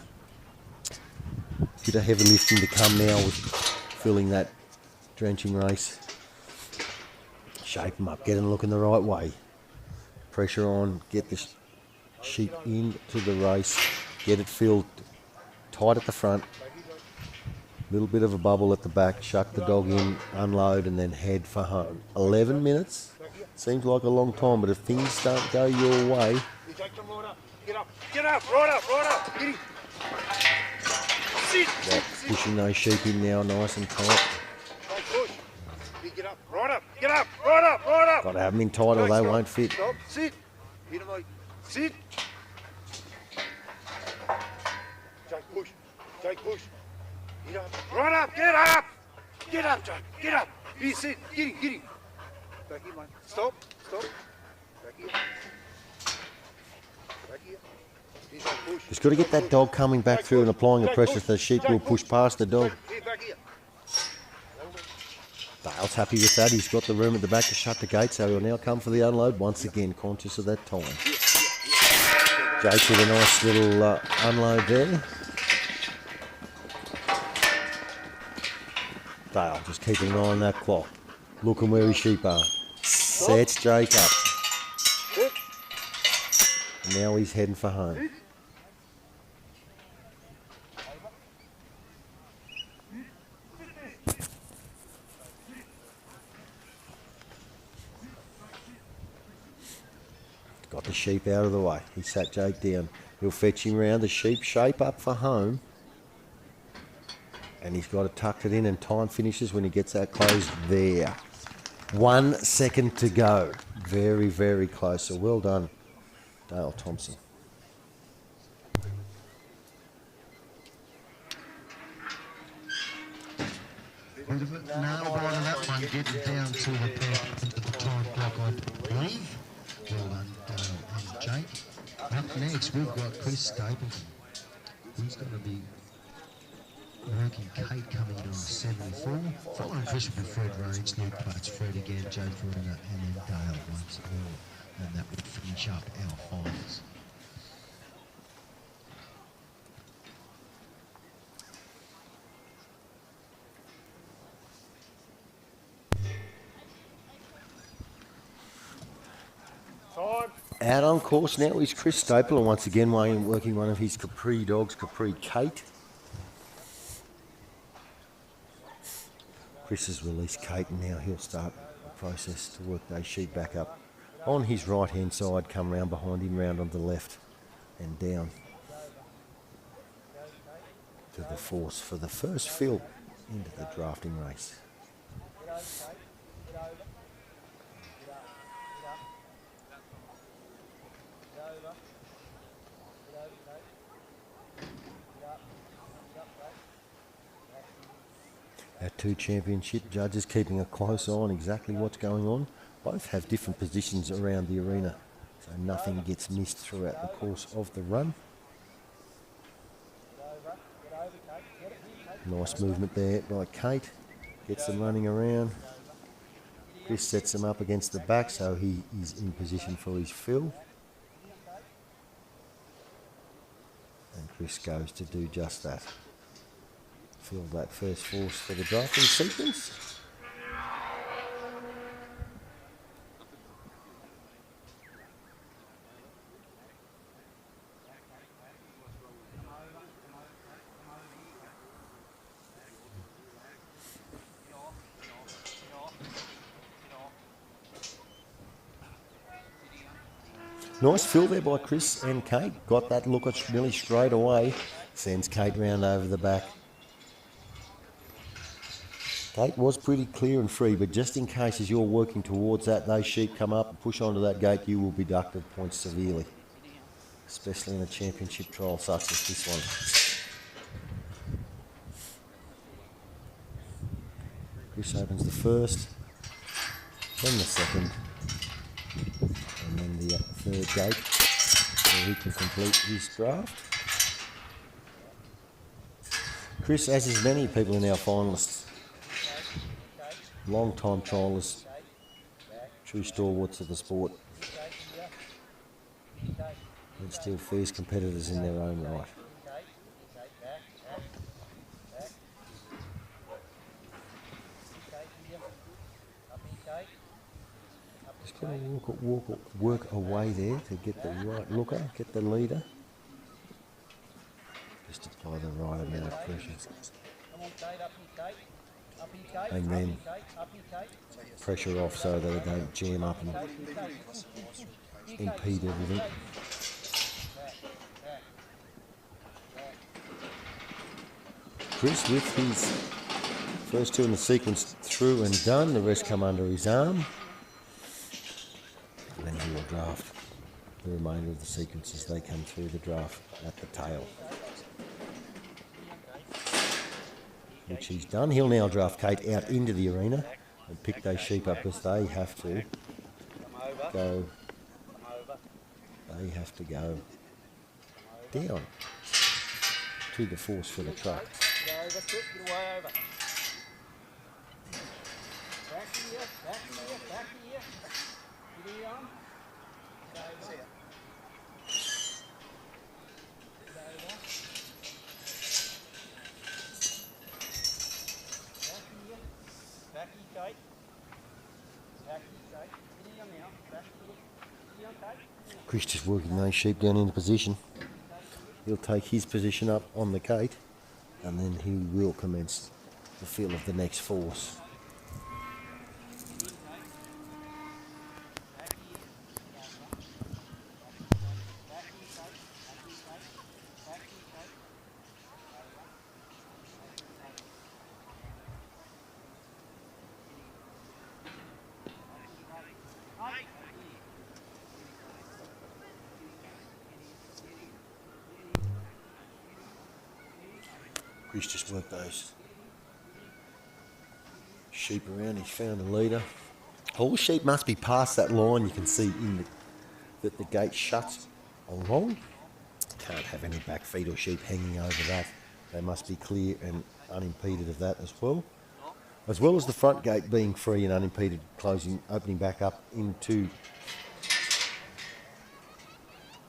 Bit of heavy lifting to come now with filling that drenching race. Shape them up, get them looking the right way. Pressure on, get the sheep into the race, get it filled tight at the front. Little bit of a bubble at the back, shuck the dog in, unload and then head for home. 11 minutes, seems like a long time, but if things don't go your way, Get up, right up, get him. Sit. pushing those sheep in now nice and tight. Push. Get up, right up. Got to have them in tight or they won't fit. Stop, sit. Hit him, mate. Sit. Jake, push. Get up, right up, get up. Get up, Jake, get up. Here, sit, get him. Back here, mate. Stop. Back here. Just got to get that dog coming back through and applying the pressure so the sheep will push past the dog. Dale's happy with that. He's got the room at the back to shut the gate, so he'll now come for the unload once again, conscious of that time. Jake with a nice little unload there. Dale just keeping an eye on that clock, looking where his sheep are. Sets Jake up. Now he's heading for home. Got the sheep out of the way. He sat Jake down. He'll fetch him round. The sheep shape up for home. And he's got to tuck it in and time finishes when he gets that close there. 1 second to go. Very, very close. So well done, Dale Thompson. Bit of a nail biter that one, getting down to the time clock, I believe. Well done, Dale and Jake. Up next, we've got Chris Stapleton. He's going to be working Kate coming in on 74. Following Chris will be Fred Range, Luke Butts, Fred again, Joe Verona, and then Dale once more. And that would finish up our finals. Out on course now is Chris Stapleton once again working one of his Capri dogs, Capri Kate. Chris has released Kate and now he'll start the process to work those sheep back up on his right hand side, come round behind him, round on the left and down to the force for the first fill into the drafting race. Our two championship judges keeping a close eye on exactly what's going on. Both have different positions around the arena, so nothing gets missed throughout the course of the run. Nice movement there by Kate. Gets them running around. Chris sets them up against the back, so he is in position for his fill. And Chris goes to do just that. Fill that first force for the drafting sequence. Nice fill there by Chris and Kate. Got that look at really straight away. Sends Kate round over the back. Gate was pretty clear and free, but just in case as you're working towards that, those sheep come up and push onto that gate, you will be deducted points severely, especially in a championship trial such as this one. Chris opens the first, then the second, and then the third gate, so he can complete his draft. Chris, as is many people in our finalists, long-time trialists, true stalwarts of the sport, and still fierce competitors in their own right. Just got to work away there to get the right looker, get the leader. Just apply the right amount of pressure. And then pressure off so they don't jam up and impede everything. Chris with his first two in the sequence through and done, the rest come under his arm. And then he will draft the remainder of the sequence as they come through the draft at the tail. Which he's done. He'll now draft Kate out into the arena and pick those sheep up as they have to go. They have to go down to the force for the truck. Chris just working those sheep down into position. He'll take his position up on the gate and then he will commence the fill of the next force. Chris just worked those sheep around. He's found a leader. All sheep must be past that line. You can see that the gate shuts along. Can't have any back feet or sheep hanging over that. They must be clear and unimpeded of that as well as the front gate being free and unimpeded, opening back up into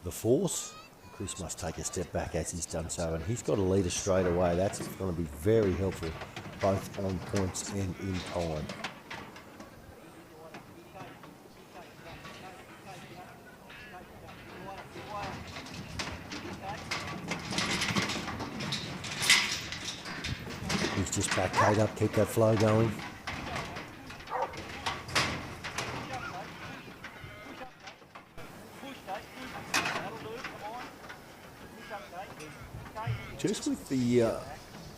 the force. Chris must take a step back as he's done so, and he's got a leader straight away. That's going to be very helpful, both on points and in time. He's just back Kate up, keep that flow going. Just with the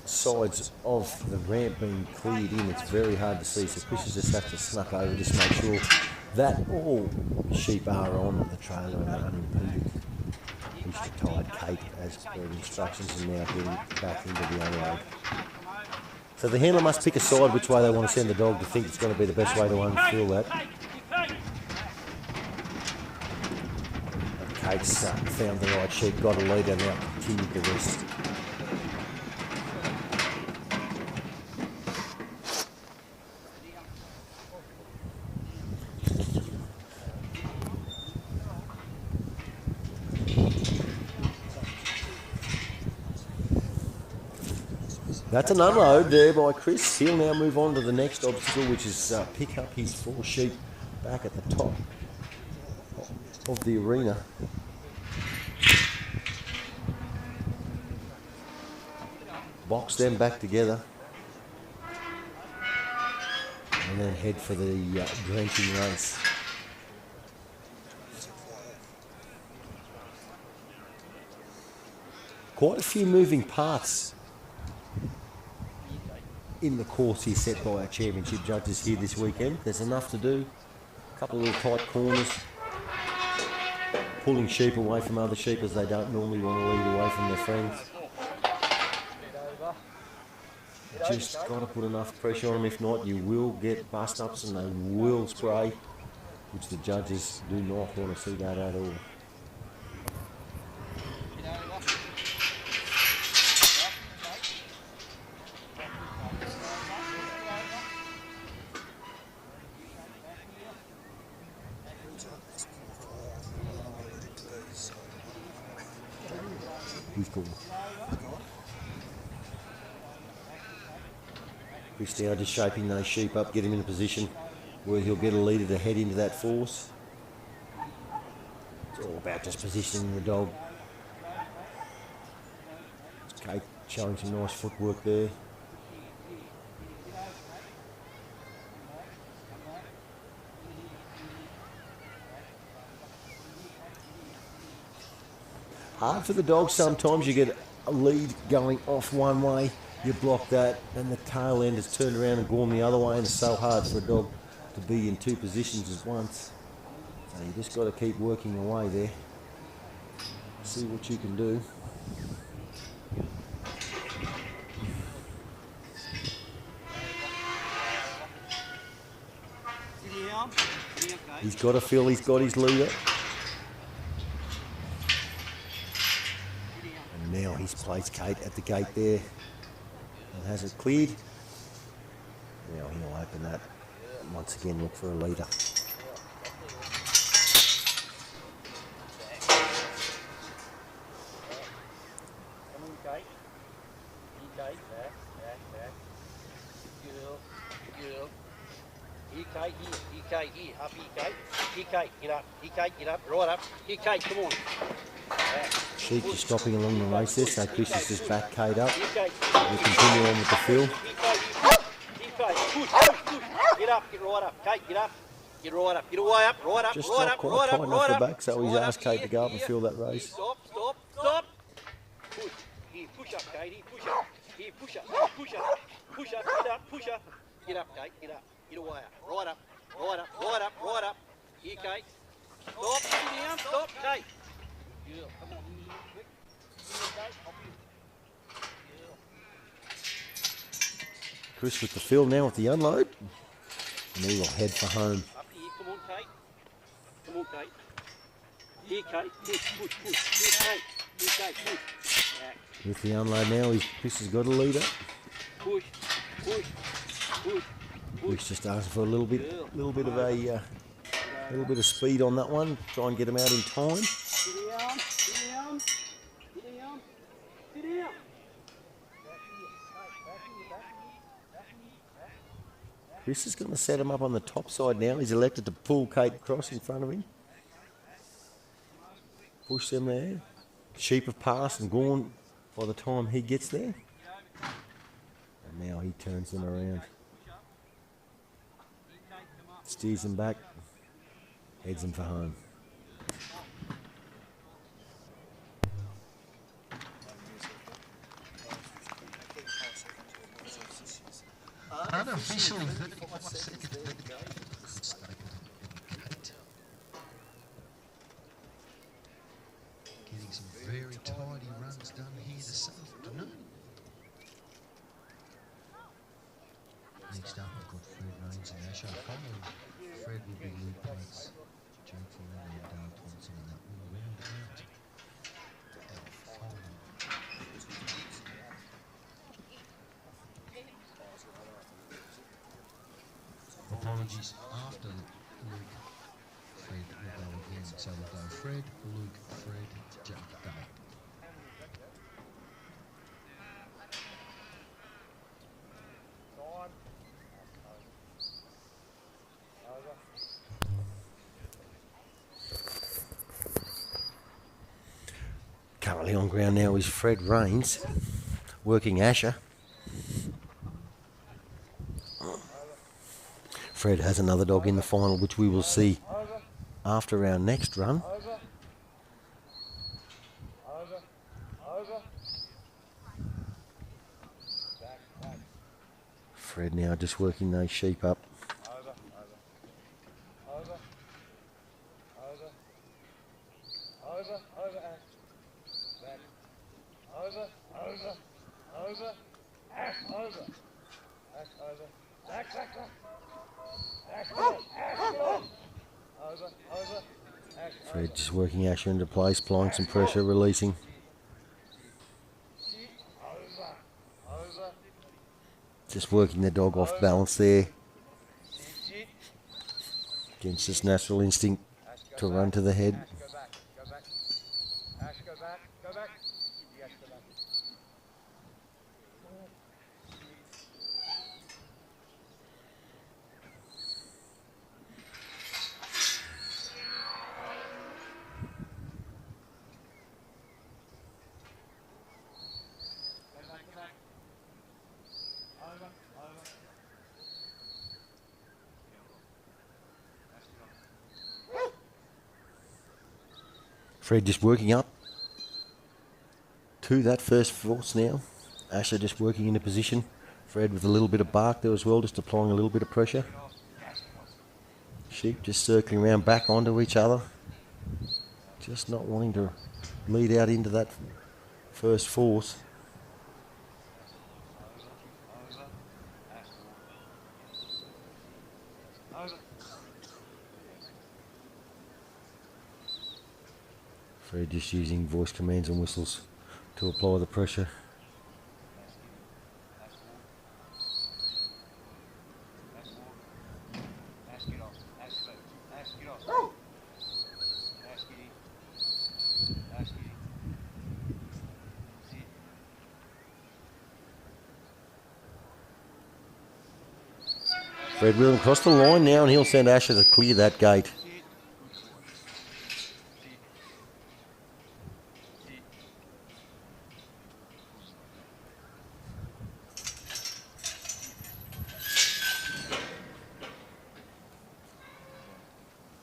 sides of the ramp being cleared in, it's very hard to see. So Chris just has to snuck over, just make sure that all sheep are on the trailer and are unimpeded. He's tied Kate as per instructions and now getting back into the other road. So the handler must pick a side which way they want to send the dog to think it's going to be the best way to unfill that. And Kate's found the right sheep, got a leader, now continued the rest. That's an unload there by Chris. He'll now move on to the next obstacle, which is pick up his 4 sheep back at the top of the arena. Box them back together. And then head for the drenching race. Quite a few moving parts in the course here set by our championship judges here this weekend. There's enough to do. A couple of little tight corners. Pulling sheep away from other sheep as they don't normally want to lead away from their friends. Just got to put enough pressure on them. If not, you will get bust-ups and they will spray, which the judges do not want to see that at all. He's cool. Chris now just shaping those sheep up, get him in a position where he'll get a leader to head into that force. It's all about just positioning the dog. Kate showing some nice footwork there. Hard for the dog sometimes. You get a lead going off one way, you block that, and the tail end is turned around and gone the other way, and it's so hard for a dog to be in 2 positions at once. So you just got to keep working away there. See what you can do. He's got to feel he's got his leader. And now he's placed Kate at the gate there and has it cleared. Now he'll open that and once again look for a leader. Here, up here, Kate. Here, Kate, get up. Here, Kate, get up. Right up. Here, Kate, come on. Sheep just stopping along the race there, so Chris is just back Kate up. We'll continue on with the field. Here, Kate, push. Get up, get right up. Kate, get up. Get right up. Get away up, right up, Just right not up, quite right tight up, enough right the up. back, so he's asked Kate to go up and fill that race. Stop. Push. Here, push up, Kate. Here, push up. Here, push up. Push up. Get up, push up. Get up, Kate, get up. Get away up. Right up. Right up. Here, Kate. Stop, sit down, stop, Kate. Come on, quick. Here, Kate, up here. Chris with the fill now with the unload. And he will head for home. Up here, come on, Kate. Come on, Kate. Here, Kate. Push. Here, Kate. Here, Kate, push. Back. With the unload now, Chris has got a leader. Push. Chris just asking for a little bit of speed on that one. Try and get him out in time. Sit down. Chris is going to set him up on the top side now. He's elected to pull Kate across in front of him. Push them there. Sheep have passed and gone by the time he gets there. And now he turns them around. Steers them back. Heads them for home. Unofficially, getting some very tidy runs done here this afternoon. Next up, I've got Fred Rains and Asher. Following Fred will be lead points. Jake Ferrari and Dale Thompson, and that will round out. Apologies after Luke. Fred will go again. So we'll go Fred, Luke, Fred, Jack, Dale. Currently on ground now is Fred Rains, working Asher. Fred has another dog in the final, which we will see after our next run. Fred now just working those sheep up. Fred just working Asher into place, applying some pressure, releasing. Just working the dog off balance there. Against his natural instinct to run to the head. Fred just working up to that first force now. Asher just working into position. Fred with a little bit of bark there as well, just applying a little bit of pressure. Sheep just circling around back onto each other. Just not wanting to lead out into that first force. Fred just using voice commands and whistles to apply the pressure. Fred wheeling across the line now, and he'll send Asher to clear that gate.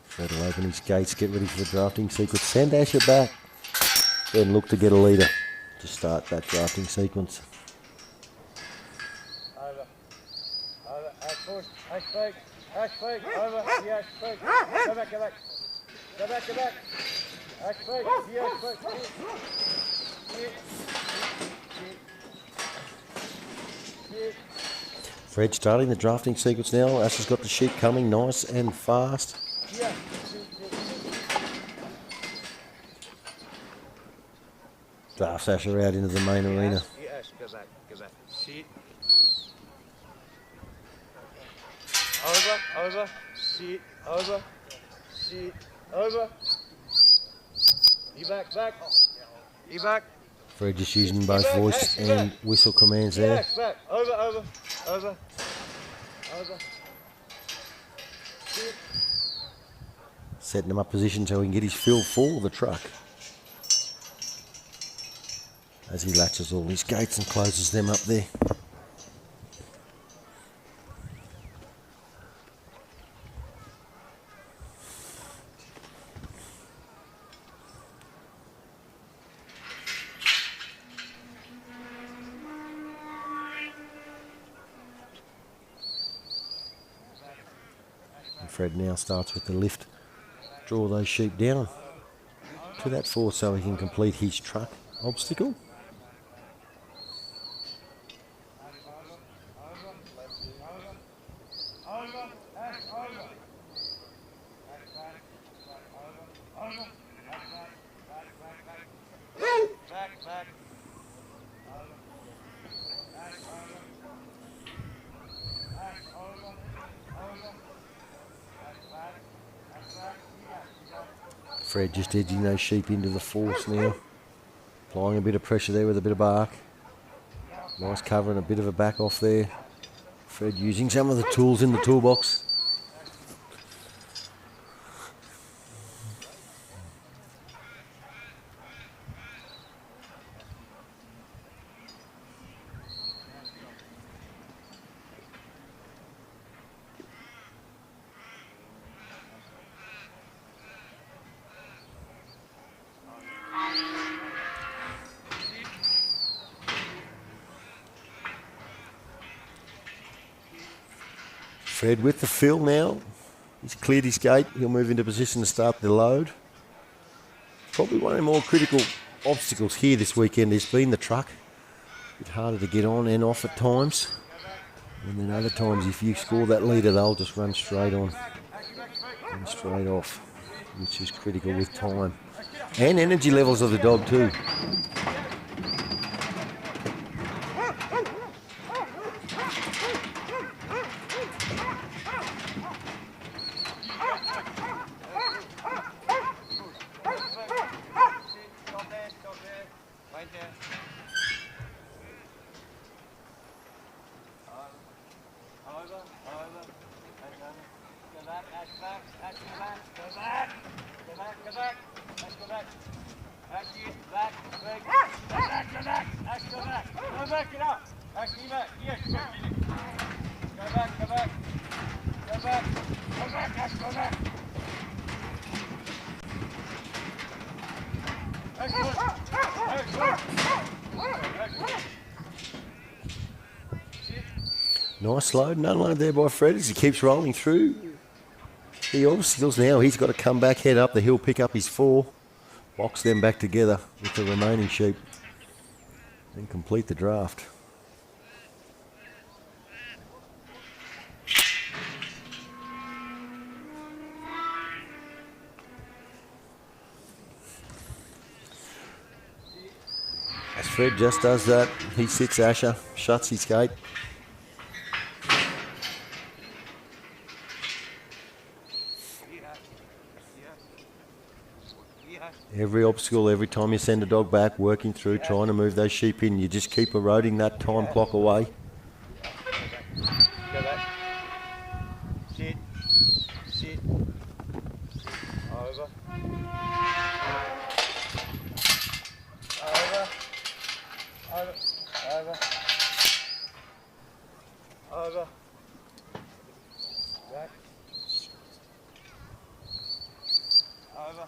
Fred will open his gates, get ready for the drafting sequence, send Asher back, then look to get a leader to start that drafting sequence. Ash fake, over, yeah, ash fake, go back, ash fake, yeah, ash fake, Fred starting the drafting sequence now. Asher's got the sheep coming nice and fast. Drafts Asher out into the main arena. Yes, go back. Sit. Over. Sit. Over. Sit. Over. You back. You back. Fred just using both voice and whistle commands there. Yes, back. Over. Sit. Setting him up position so he can get his fill full of the truck. As he latches all his gates and closes them up there. And Fred now starts with the lift. Draw those sheep down to that force so he can complete his truck obstacle. Fred just edging those sheep into the force now. Applying a bit of pressure there with a bit of bark. Nice cover and a bit of a back off there. Fred using some of the tools in the toolbox. Fred with the fill now. He's cleared his gate. He'll move into position to start the load. Probably one of the more critical obstacles here this weekend has been the truck. A bit harder to get on and off at times. And then other times if you score that leader, they'll just run straight on and straight off, which is critical with time. And energy levels of the dog too. Nice load and unload there by Fred as he keeps rolling through the obstacles now. He's got to come back, head up the hill, pick up his 4, box them back together with the remaining sheep and complete the draft. As Fred just does that, he sits Asher, shuts his gate. Every obstacle, every time you send a dog back, working through, trying to move those sheep in, you just keep eroding that time clock away. Go back. Sit. Over. Back. Over.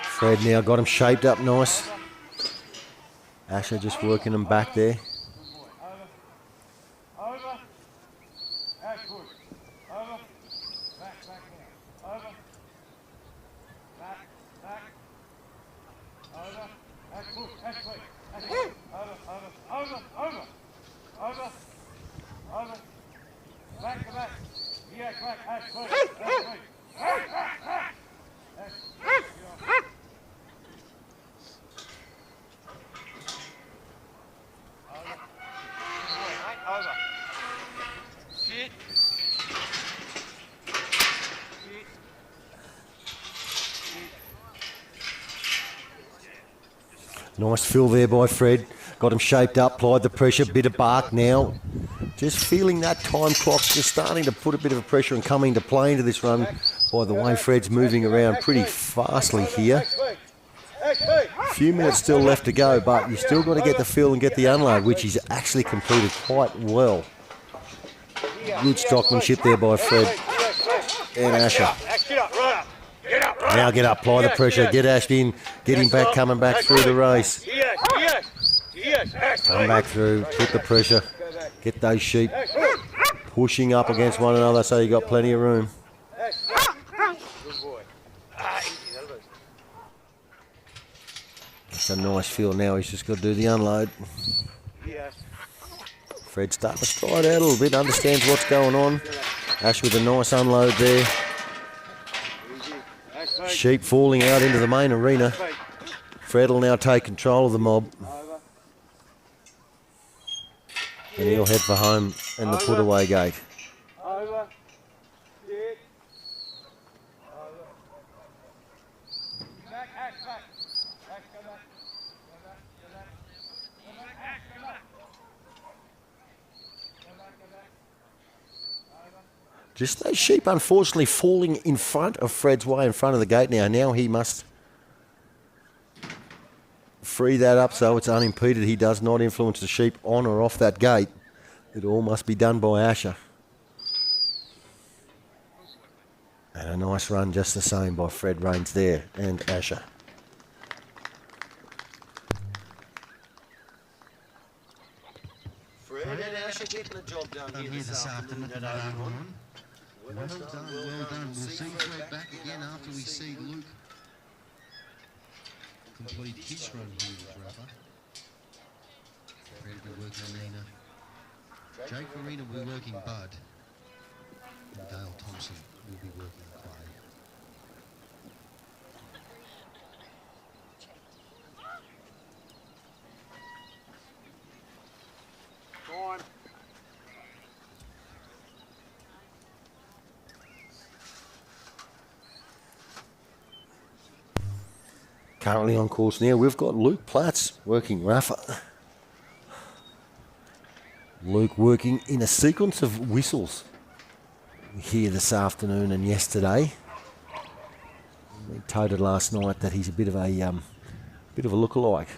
Fred now got him shaped up nice. Asher just working him back there. Over. That's good. Over. Back now. Over. Back. Over. That's good. That's good. Over. Over. Sit. Nice fill there by Fred. Got him shaped up, applied the pressure, bit of bark now. Just feeling that time clock just starting to put a bit of a pressure and coming to play into this run. By the way, Fred's moving around pretty fastly here. A few minutes still left to go, but you still got to get the fill and get the unload, which he's actually completed quite well. Good stockmanship there by Fred and Asher. Now get up, apply the pressure, get Ash in, get him back, coming back through the race. Come back through, put the pressure, get those sheep pushing up against one another so you got plenty of room. It's a nice feel now, he's just got to do the unload. Fred starting to stride out a little bit, understands what's going on. Ash with a nice unload there. Sheep falling out into the main arena. Fred will now take control of the mob. And he'll head for home and the put away gate. Just those sheep unfortunately falling in front of Fred's way, in front of the gate now. Now he must free that up so it's unimpeded. He does not influence the sheep on or off that gate. It all must be done by Asher. And a nice run just the same by Fred Rains there and Asher. Fred and Asher getting the job done here this afternoon at Oberon. Well done, well done. We'll see Fred back again after we see Luke complete his run here with Rafa. Fred will be working Nina. Jake Farina will be working Bud. And Dale Thompson will be working Clay. Time. Currently on course now, we've got Luke Platts working Rafa. Luke working in a sequence of whistles here this afternoon and yesterday. We toted last night that he's a bit of a lookalike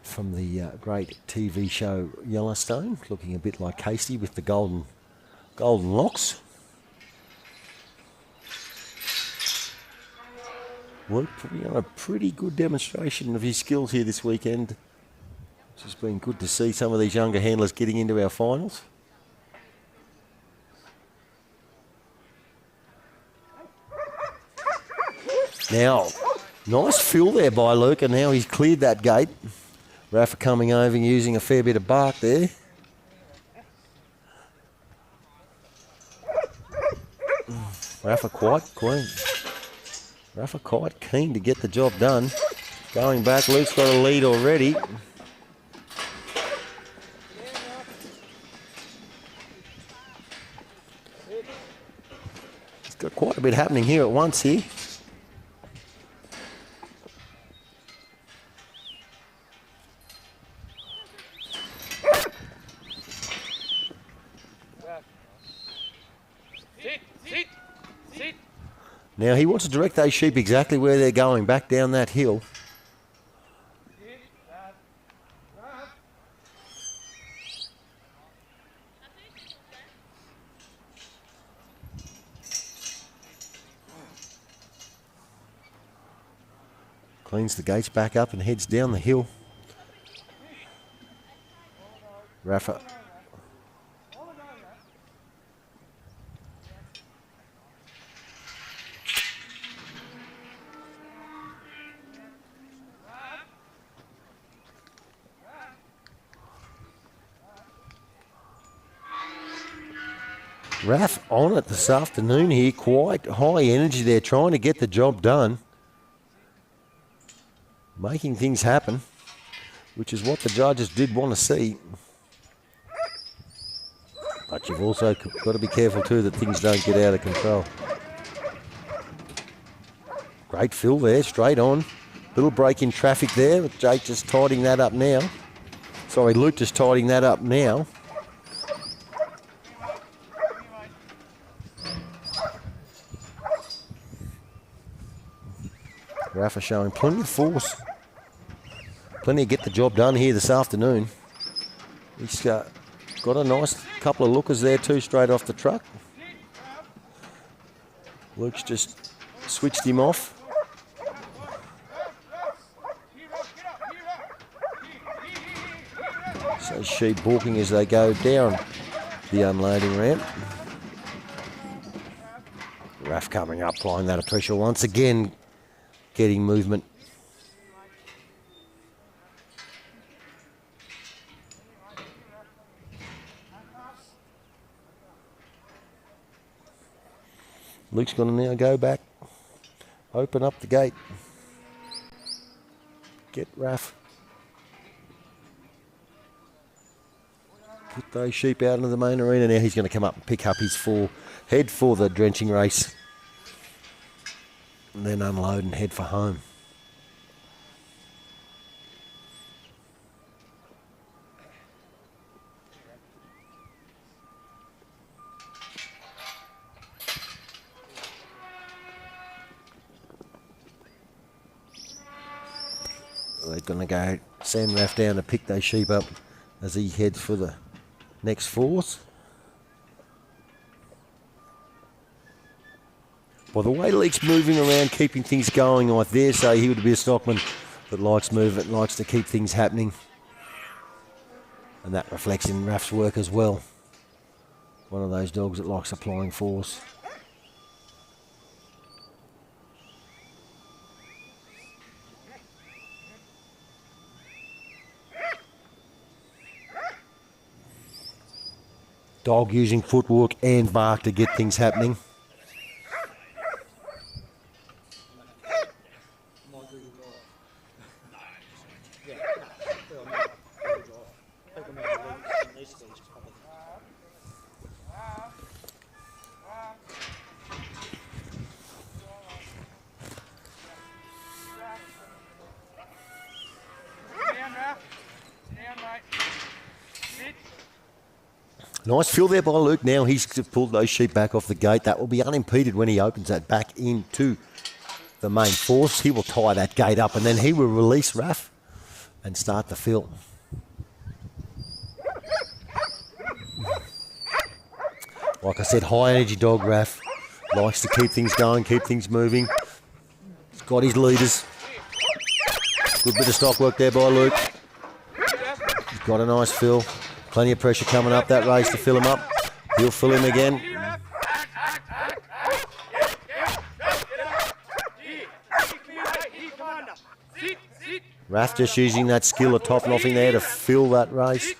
from the great TV show Yellowstone, looking a bit like Casey with the golden locks. Luke putting on a pretty good demonstration of his skills here this weekend. It's just been good to see some of these younger handlers getting into our finals. Now, nice fill there by Luke, and now he's cleared that gate. Rafa coming over and using a fair bit of bark there. Rafa quite keen to get the job done. Going back, Luke's got a lead already. He's got quite a bit happening here at once here. Now he wants to direct those sheep exactly where they're going, back down that hill. Cleans the gates back up and heads down the hill. Rafa. Raf on it this afternoon here, quite high energy there, trying to get the job done. Making things happen, which is what the judges did want to see. But you've also got to be careful too that things don't get out of control. Great fill there, straight on. Little break in traffic there. Jake just tidying that up now. Sorry, Luke just tidying that up now. Rafa showing plenty of force. Plenty to get the job done here this afternoon. He's got a nice couple of lookers there too, straight off the truck. Luke's just switched him off. So sheep balking as they go down the unloading ramp. Raf coming up, applying that pressure once again, getting movement. Luke's going to now go back, open up the gate, get Raf. Put those sheep out into the main arena. Now he's going to come up and pick up his head for the drenching race. And then unload and head for home. They're going to go send Raf down to pick those sheep up as he heads for the next fourth. Well, the way Leke's moving around, keeping things going, I dare say he would be a stockman that likes movement, likes to keep things happening. And that reflects in Raf's work as well. One of those dogs that likes applying force. Dog using footwork and bark to get things happening. Nice fill there by Luke. Now he's pulled those sheep back off the gate. That will be unimpeded when he opens that back into the main force. He will tie that gate up and then he will release Raf and start the fill. Like I said, high energy dog Raf. Likes to keep things going, keep things moving. He's got his leaders. Good bit of stock work there by Luke. He's got a nice fill. Plenty of pressure coming up that race to fill him up. He'll fill him again. Raf just using that skill of topping off in there to fill that race.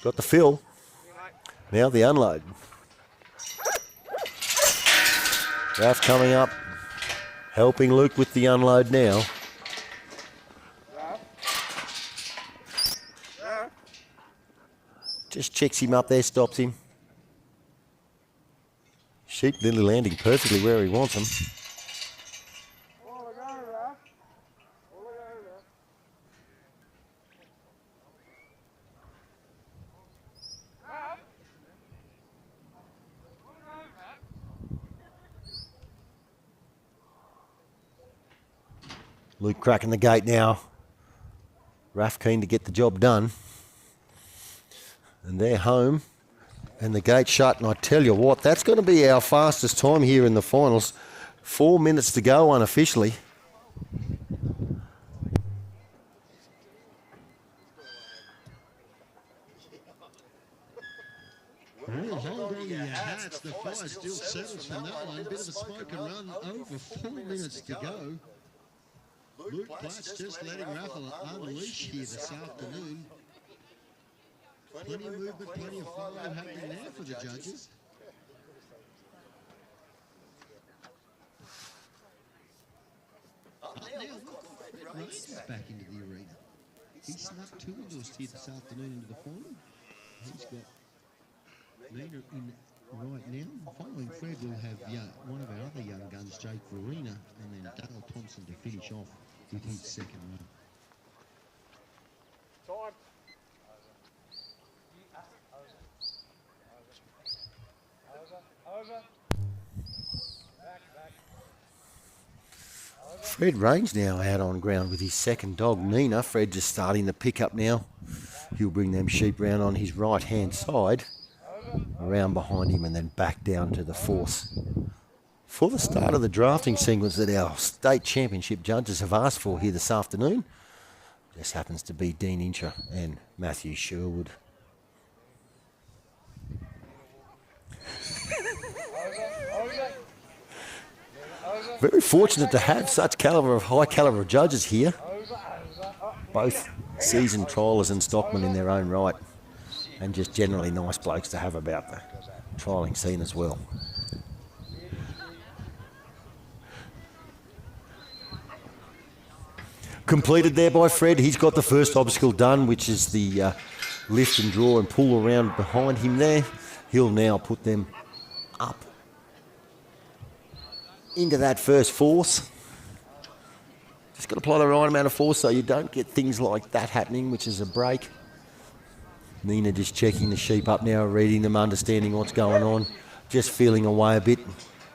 Got the fill. Now the unload. Raf coming up, helping Luke with the unload now. Just checks him up there, stops him. Sheep nearly landing perfectly where he wants them. Luke cracking the gate now. Raf keen to get the job done. And they're home. And the gate's shut. And I tell you what, that's going to be our fastest time here in the finals. 4 minutes to go unofficially. hang your hats. The fire still settles from that one. Bit of a smoke and run. Over 4 minutes to go. Luke Platts just letting Raffle unleash here this afternoon. Plenty of movement, plenty of follow happening there for the judges. Up now, Fred Rose is back into the arena. He snuck 2 endorsed here this afternoon into the final. He's got Nina in right now. Following Fred, we'll have one of our other young guns, Jake Verena, and then Dale Thompson to finish off with his second run. Time. Over. Back. Fred Range now out on ground with his second dog, Nina. Fred just starting the pick up now. He'll bring them sheep round on his right-hand side, around behind him and then back down to the force. For the start of the drafting sequence that our state championship judges have asked for here this afternoon, just happens to be Dean Incher and Matthew Sherwood. Very fortunate to have such high caliber of judges here. Both seasoned triallers and stockmen in their own right, and just generally nice blokes to have about the trialling scene as well. Completed there by Fred. He's got the first obstacle done, which is the lift and draw and pull around behind him there. He'll now put them up into that first force. Just got to apply the right amount of force so you don't get things like that happening, which is a break. Nina just checking the sheep up now, reading them, understanding what's going on, just feeling away a bit.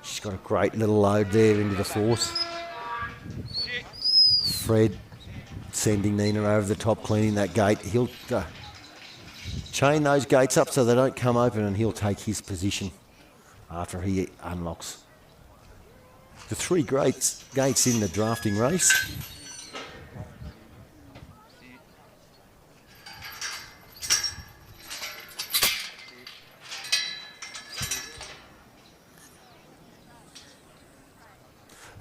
She's got a great little load there into the force. Fred sending Nina over the top, cleaning that gate. He'll chain those gates up so they don't come open, and he'll take his position after he unlocks the 3 gates in the drafting race.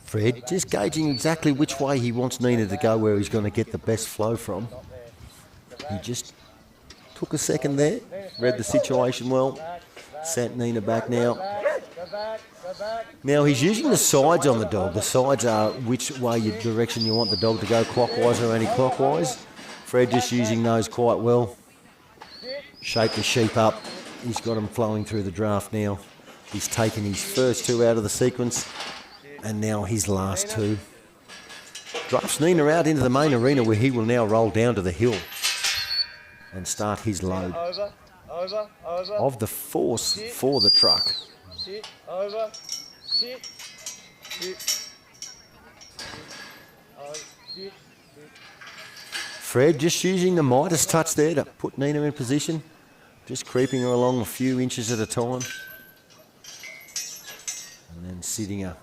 Fred just gauging exactly which way he wants Nina to go, where he's going to get the best flow from. He just took a second there, read the situation well, sent Nina back now. Now he's using the sides on the dog. The sides are which direction you want the dog to go, clockwise or anti-clockwise. Fred just using those quite well. Shape the sheep up. He's got them flowing through the draft now. He's taken his first 2 out of the sequence, and now his last 2. Drafts Nina out into the main arena, where he will now roll down to the hill and start his load of the force for the truck. Sit, over, sit, sit. Sit. Fred just using the Midas touch there to put Nina in position, just creeping her along a few inches at a time, and then sitting her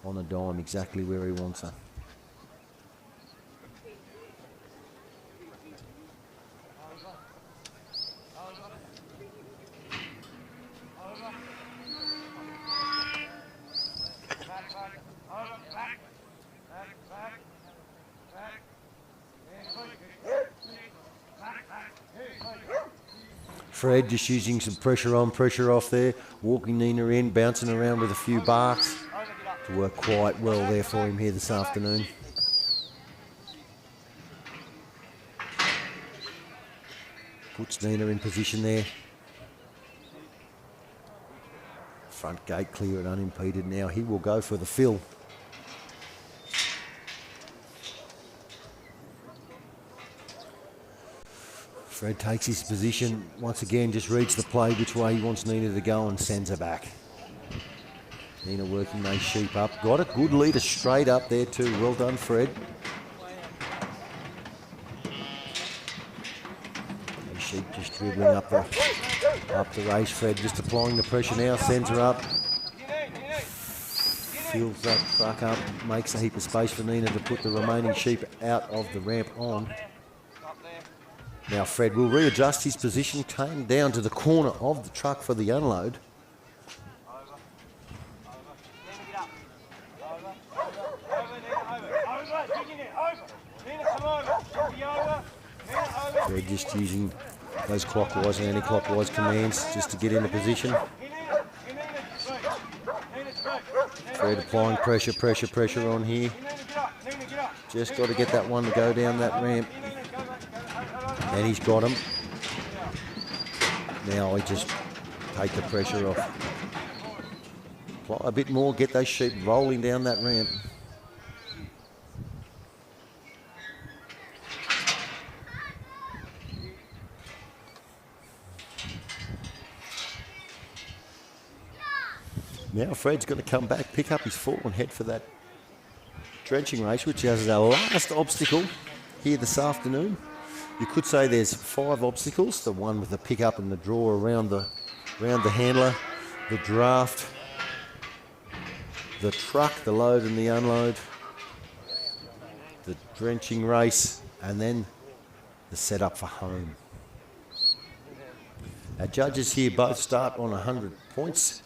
on a dime exactly where he wants her. Fred just using some pressure on, pressure off there, walking Nina in, bouncing around with a few barks to work quite well there for him here this afternoon. Puts Nina in position there. Front gate clear and unimpeded now. He will go for the fill. Fred takes his position, once again just reads the play which way he wants Nina to go and sends her back. Nina working those sheep up. Got a good leader straight up there too. Well done, Fred. Those sheep just dribbling up the race. Fred just applying the pressure now, sends her up. Fills that truck up, makes a heap of space for Nina to put the remaining sheep out of the ramp on. Now Fred will readjust his position, came down to the corner of the truck for the unload. Fred just using those clockwise and anti-clockwise commands just to get into position. Fred applying pressure on here. Just got to get that one to go down that ramp. And he's got him. Now I just take the pressure off. Apply a bit more, get those sheep rolling down that ramp. Now Fred's going to come back, pick up his fall and head for that drenching race, which is our last obstacle here this afternoon. You could say there's 5 obstacles, the one with the pickup and the draw around the handler, the draft, the truck, the load and the unload, the drenching race, and then the setup for home. Our judges here both start on 100 points.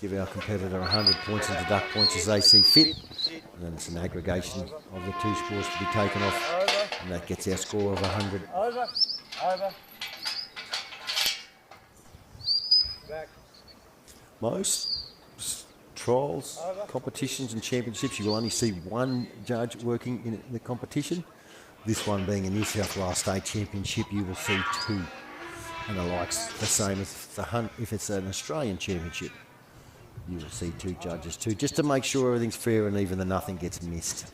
Give our competitor 100 points and deduct points as they see fit. And then it's an aggregation of the 2 scores to be taken off. And that gets our score of 100. Over. Back. Most trials, competitions and championships, you will only see 1 judge working in the competition. This one being a New South Wales State Championship, you will see 2. And the likes the same as if it's an Australian Championship. You will see 2 judges too, just to make sure everything's fair and even and nothing gets missed.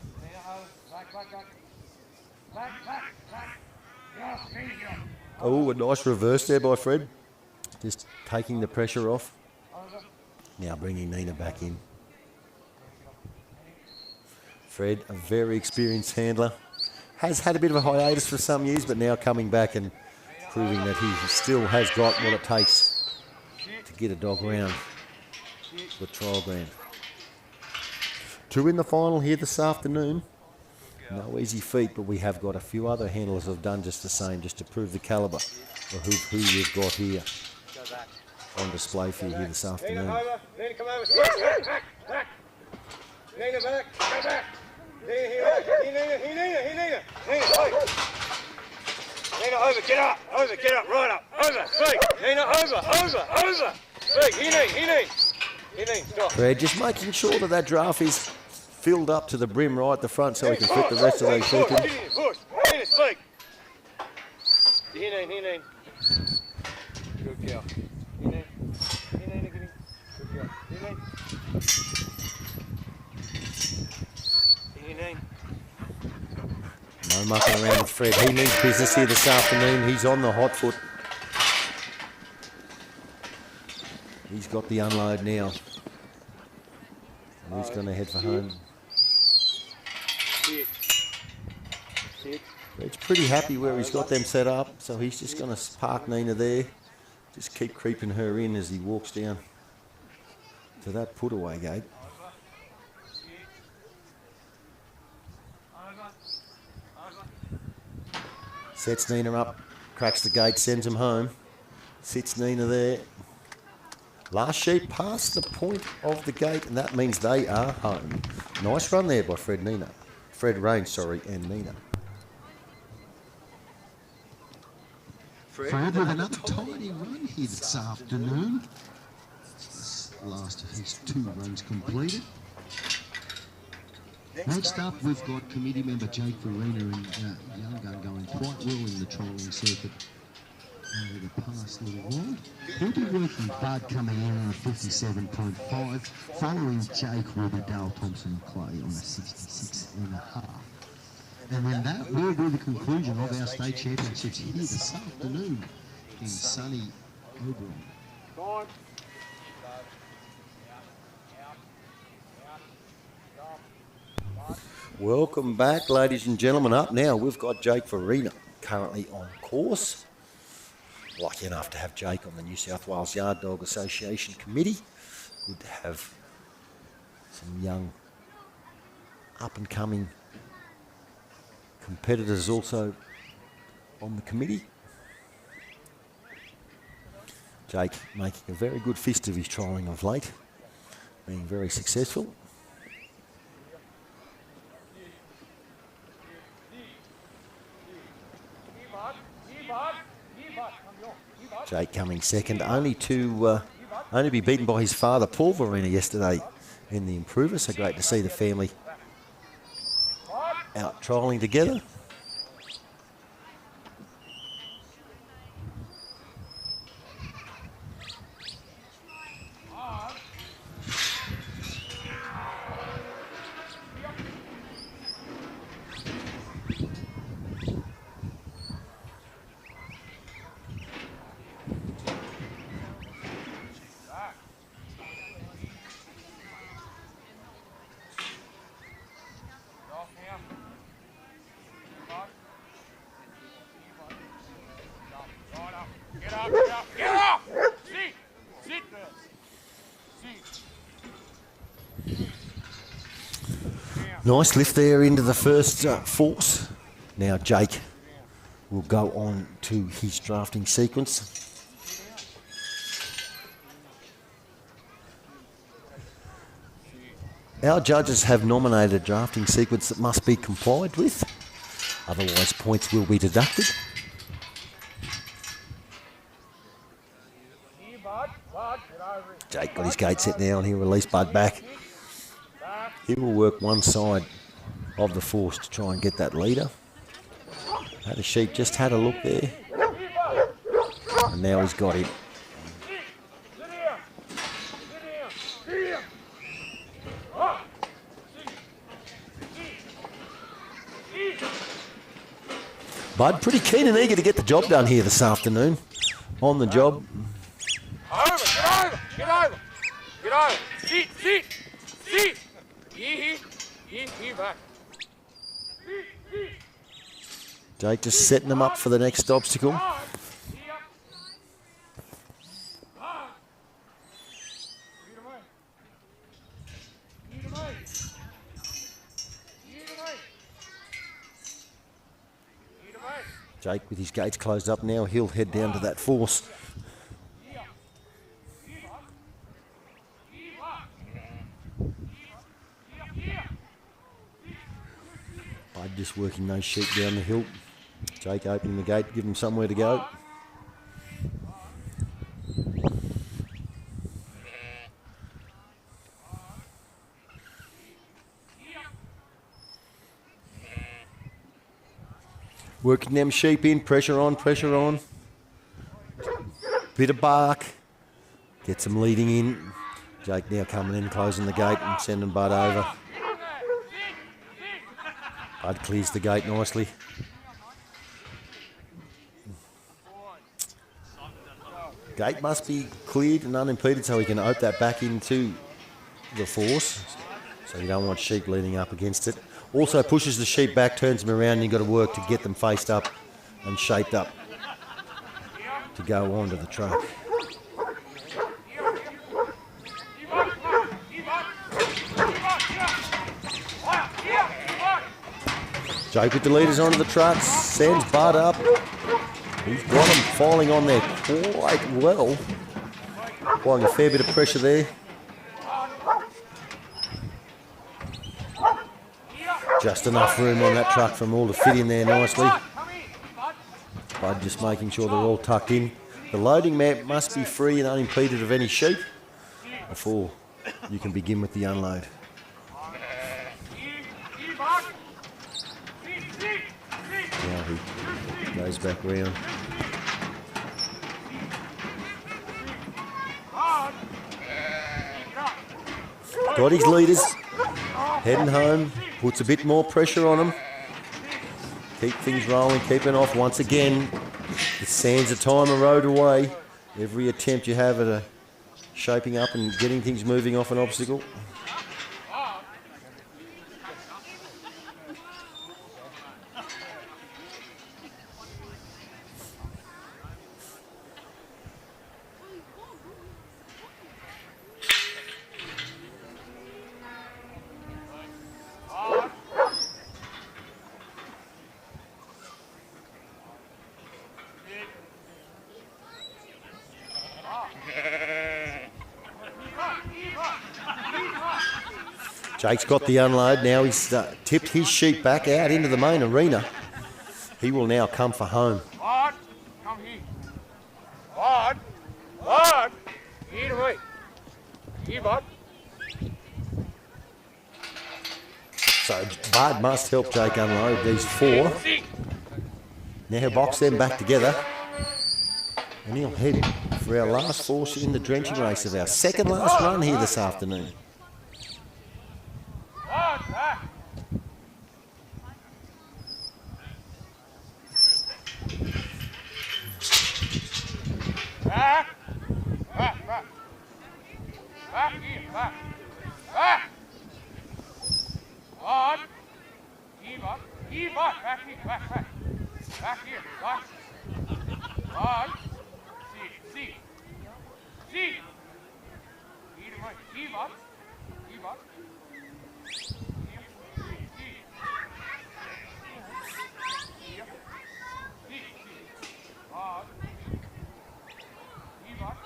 Oh, a nice reverse there by Fred. Just taking the pressure off. Now bringing Nina back in. Fred, a very experienced handler. Has had a bit of a hiatus for some years, but now coming back and proving that he still has got what it takes to get a dog round the trial ground. 2 in the final here this afternoon. No easy feat, but we have got a few other handlers who have done just the same, just to prove the calibre of who we've got here on display for you here this afternoon. Nina, come over. Back. Nina, back. Go back. Nina, Nina, over. Get up. Right up. Over. Speak. Nina, over. Speak. He needs. Stop. Fred just making sure that draft is filled up to the brim right at the front so he can fit the rest of those sheep in. Push. Nina, speak. He need. Good girl. He need. Get him. Good girl. He need. No mucking around with Fred. He needs business here this afternoon. He's on the hot foot. He's got the unload now. And he's going to head for home. Fred's pretty happy where he's got them set up, so he's just going to park Nina there. Just keep creeping her in as he walks down to that put-away gate. Sets Nina up, cracks the gate, sends him home. Sits Nina there. Last sheep past the point of the gate, and that means they are home. Nice run there by Fred Rain, and Nina. Fred with another tiny run here this afternoon. Last of his 2 runs completed. Next up, we've got committee member Jake Farina and Young Gun going quite well in the trolling circuit over the past little while. He'll be working hard coming in on a 57.5, following Jake will be Dale Thompson Clay on a 66.5. And then that will be the conclusion of our state championships here this afternoon in sunny Oberon. Welcome back, ladies and gentlemen. Up now, we've got Jake Farina currently on course. Lucky enough to have Jake on the New South Wales Yard Dog Association Committee. Good to have some young, up-and-coming competitors also on the committee. Jake making a very good fist of his trialling of late, being very successful. Jake coming second, only to be beaten by his father, Paul Verena, yesterday in the Improver. So great to see the family out trialling together. Nice lift there into the first force. Now Jake will go on to his drafting sequence. Our judges have nominated a drafting sequence that must be complied with, otherwise points will be deducted. Jake got his gate set now and he'll release Bud back. He will work one side of the force to try and get that leader. The sheep just had a look there. And now he's got him. Bud pretty keen and eager to get the job done here this afternoon. On the job. Get over. Sit. Here, back. Jake just setting them up for the next obstacle. Jake with his gates closed up now, he'll head down to that force. Bud just working those sheep down the hill. Jake opening the gate, give him somewhere to go. Working them sheep in, pressure on. Bit of bark. Gets them leading in. Jake now coming in, closing the gate and sending Bud over. Bud clears the gate nicely. Gate must be cleared and unimpeded so he can open that back into the force. So you don't want sheep leading up against it. Also pushes the sheep back, turns them around, and you've got to work to get them faced up and shaped up to go onto the truck. Jake with the leaders onto the truck, sends Bud up. He's got him filing on there quite well. Applying a fair bit of pressure there. Just enough room on that truck for them all to fit in there nicely. Bud just making sure they're all tucked in. The loading map must be free and unimpeded of any sheep before you can begin with the unload. Now he goes back round. Got his leaders, heading home, puts a bit more pressure on them. Keep things rolling, keeping off. Once again, the sands of time erode away. Every attempt you have at shaping up and getting things moving off an obstacle. Jake's got the unload. Now he's tipped his sheep back out into the main arena. He will now come for home. Bud, come here. Bud, Bud, here to me. Here, Bud. So Bud must help Jake unload these 4. Now box them back together. And he'll head for our last force in the drenching race of our second last run here this afternoon. Bud, back. Back. Back, back. Back here, back. Back. Bud. Here, Bud. Here, Bud. Back here, back, back. Back here, Bud. Bud. See. See. Here to me. Here, Bud. Here, Bud. Here. See. Here. See. Bud. Here, Bud.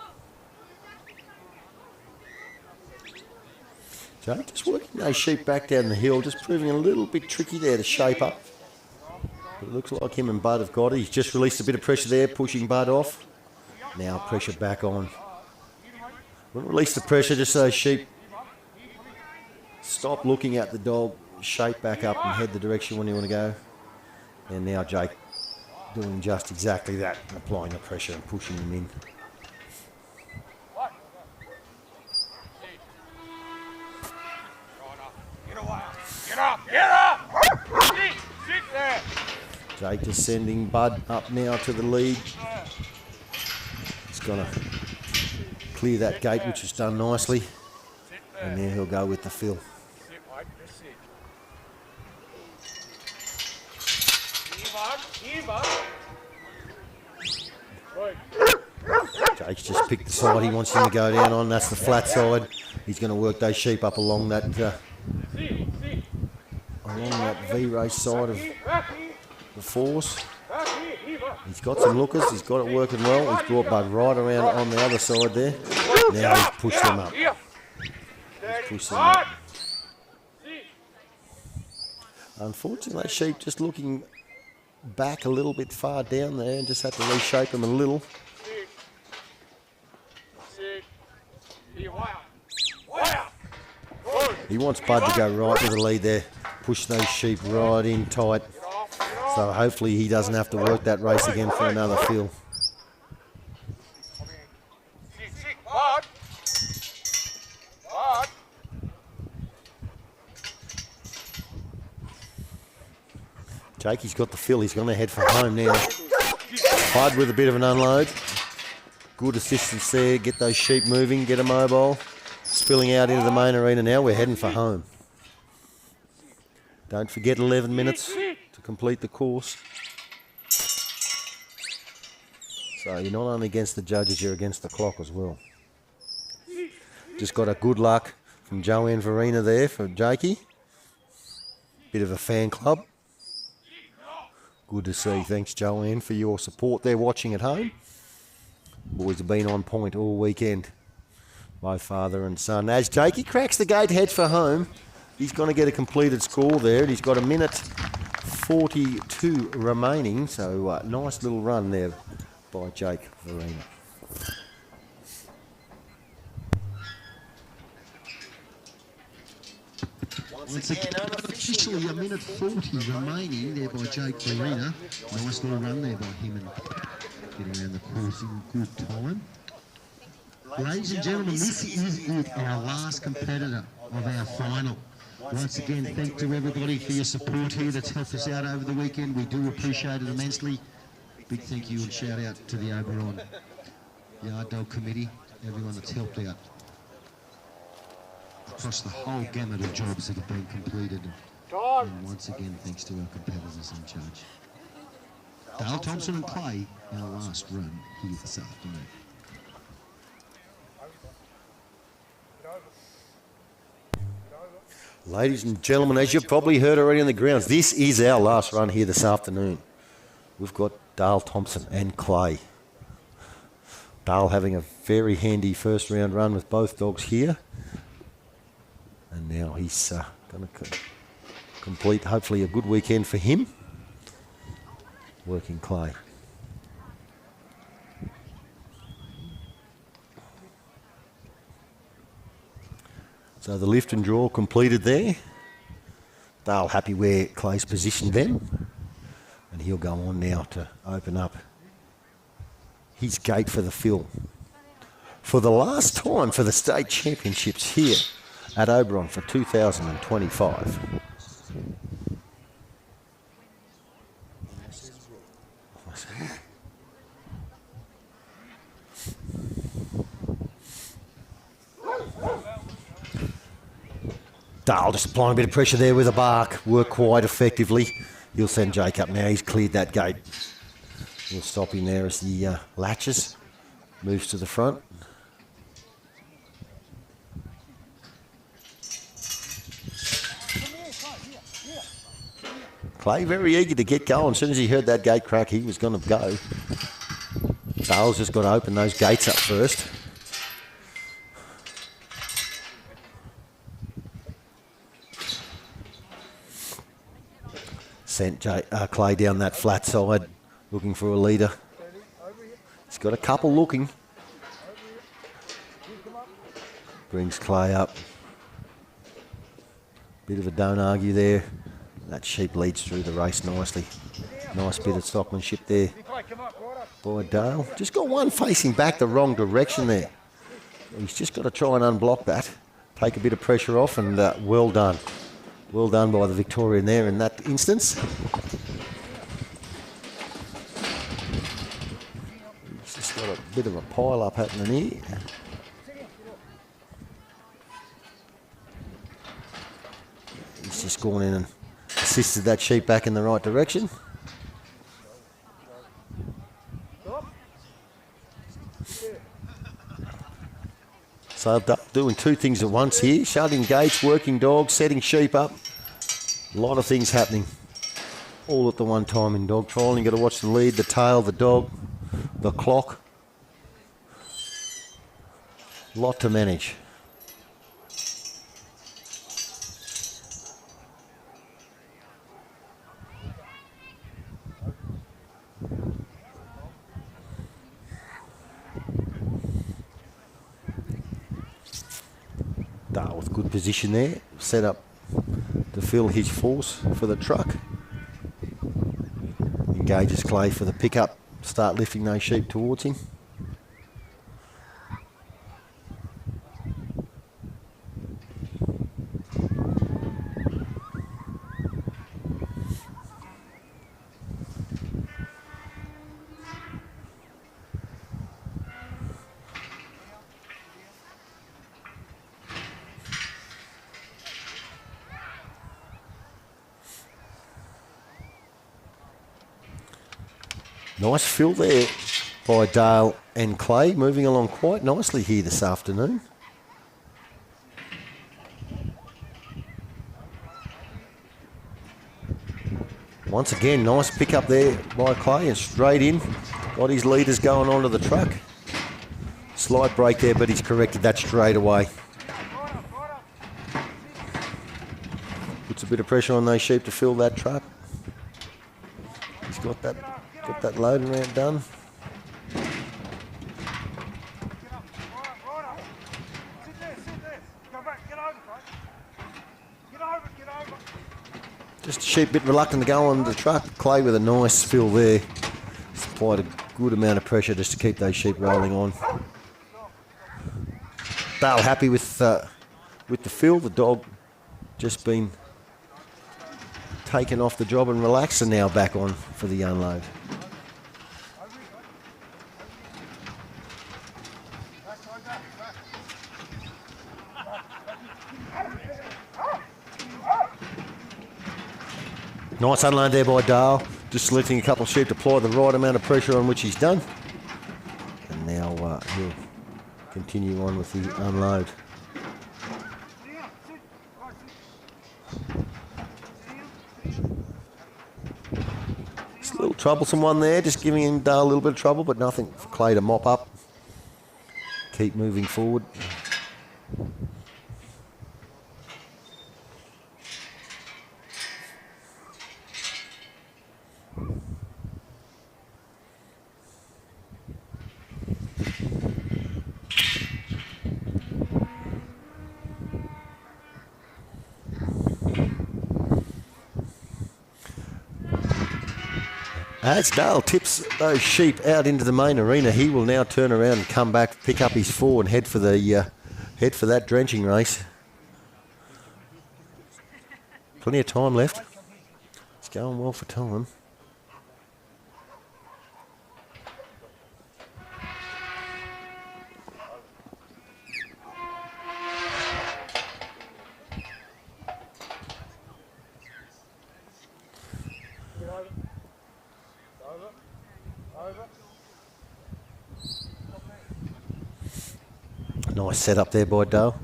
Jake just working those sheep back down the hill, just proving a little bit tricky there to shape up. But it looks like him and Bud have got it. He's just released a bit of pressure there, pushing Bud off. Now pressure back on. We'll release the pressure just so those sheep stop looking at the dog, shape back up and head the direction when you want to go. And now Jake doing just exactly that, applying the pressure and pushing him in. Get up! Sit there! Jake just sending Bud up now to the lead. He's going to clear that gate, which is done nicely. And now he'll go with the fill. Sit, mate. Just sit. Here, Bud. Right. Jake's just picked the side he wants him to go down on. That's the flat side. He's going to work those sheep up along that V-race side of the force. He's got some lookers. He's got it working well. He's brought Bud right around on the other side there. Now he's pushed them up. He's pushed them up. Unfortunately, that sheep just looking back a little bit far down there and just had to reshape them a little. He wants Bud to go right to the lead there, push those sheep right in tight. So hopefully he doesn't have to work that race again for another fill. Jake, he's got the fill. He's going to head for home now. Bud with a bit of an unload. Good assistance there. Get those sheep moving. Get a mobile. Spilling out into the main arena now. We're heading for home. Don't forget 11 minutes to complete the course. So you're not only against the judges, you're against the clock as well. Just got a good luck from Joanne Verena there for Jakey. Bit of a fan club. Good to see. Thanks, Joanne, for your support there watching at home. Boys have been on point all weekend. Both father and son. As Jakey cracks the gate, heads for home, he's going to get a completed score there. He's got 1:42 remaining. So nice little run there by Jake Verena. Once again, unofficially 1:40 remaining there by Jake Verena. Nice little run there by him and getting around the course in good time. Ladies and gentlemen, this is it, our last competitor of our final. Once again, thank to everybody for your support here that's helped us out over the weekend. We do appreciate it immensely. Big thank you and shout out to the Oberon Yard Dog Committee, everyone that's helped out across the whole gamut of jobs that have been completed. And once again, thanks to our competitors in charge. Dale Thompson and Clay, our last run here this afternoon. Ladies and gentlemen, as you've probably heard already on the grounds, this is our last run here this afternoon. We've got Dale Thompson and Clay. Dale having a very handy first round run with both dogs here. And Now he's going to complete, hopefully, a good weekend for him. Working clay. So the lift and draw completed there. Dale happy where Clay's positioned them. And he'll go on now to open up his gate for the fill. For the last time for the state championships here at Oberon for 2025. Dale just applying a bit of pressure there with a bark. Worked quite effectively. He'll send Jake up now. He's cleared that gate. We'll stop him there as the latches. Moves to the front. Clay very eager to get going. As soon as he heard that gate crack, he was going to go. Dale's just got to open those gates up first. Sent Clay down that flat side, looking for a leader. He's got a couple looking. Brings Clay up. Bit of a don't argue there. That sheep leads through the race nicely. Nice bit of stockmanship there by Dale. Just got one facing back the wrong direction there. He's just got to try and unblock that. Take a bit of pressure off, and well done. Well done by the Victorian there in that instance. He's just got a bit of a pile up happening here. He's just gone in and assisted that sheep back in the right direction. So doing two things at once here. Shutting gates, working dogs, setting sheep up. A lot of things happening all at the one time in dog trial. You've got to watch the lead, the tail, the dog, the clock. A lot to manage. Dale with good position there, set up to fill his force for the truck. Engages Clay for the pickup, start lifting those sheep towards him. Nice fill there by Dale and Clay, moving along quite nicely here this afternoon. Once again, nice pick up there by Clay and straight in. Got his leaders going onto the truck. Slight break there, but he's corrected that straight away. Puts a bit of pressure on those sheep to fill that truck. He's got that loading ramp done. Just a sheep bit reluctant to go on the truck. Clay with a nice fill there. Supplied a good amount of pressure just to keep those sheep rolling on. Dale happy with the fill. The dog just been taken off the job and relaxed, and now back on for the unload. Nice unload there by Dale, just selecting a couple of sheep to apply the right amount of pressure on, which he's done. And now he'll continue on with the unload. It's a little troublesome one there, just giving him Dale a little bit of trouble, but nothing for Clay to mop up. Keep moving forward. As Dale tips those sheep out into the main arena, he will now turn around and come back, pick up his 4 and head for that drenching race. Plenty of time left. It's going well for time. Nice setup there by Dale.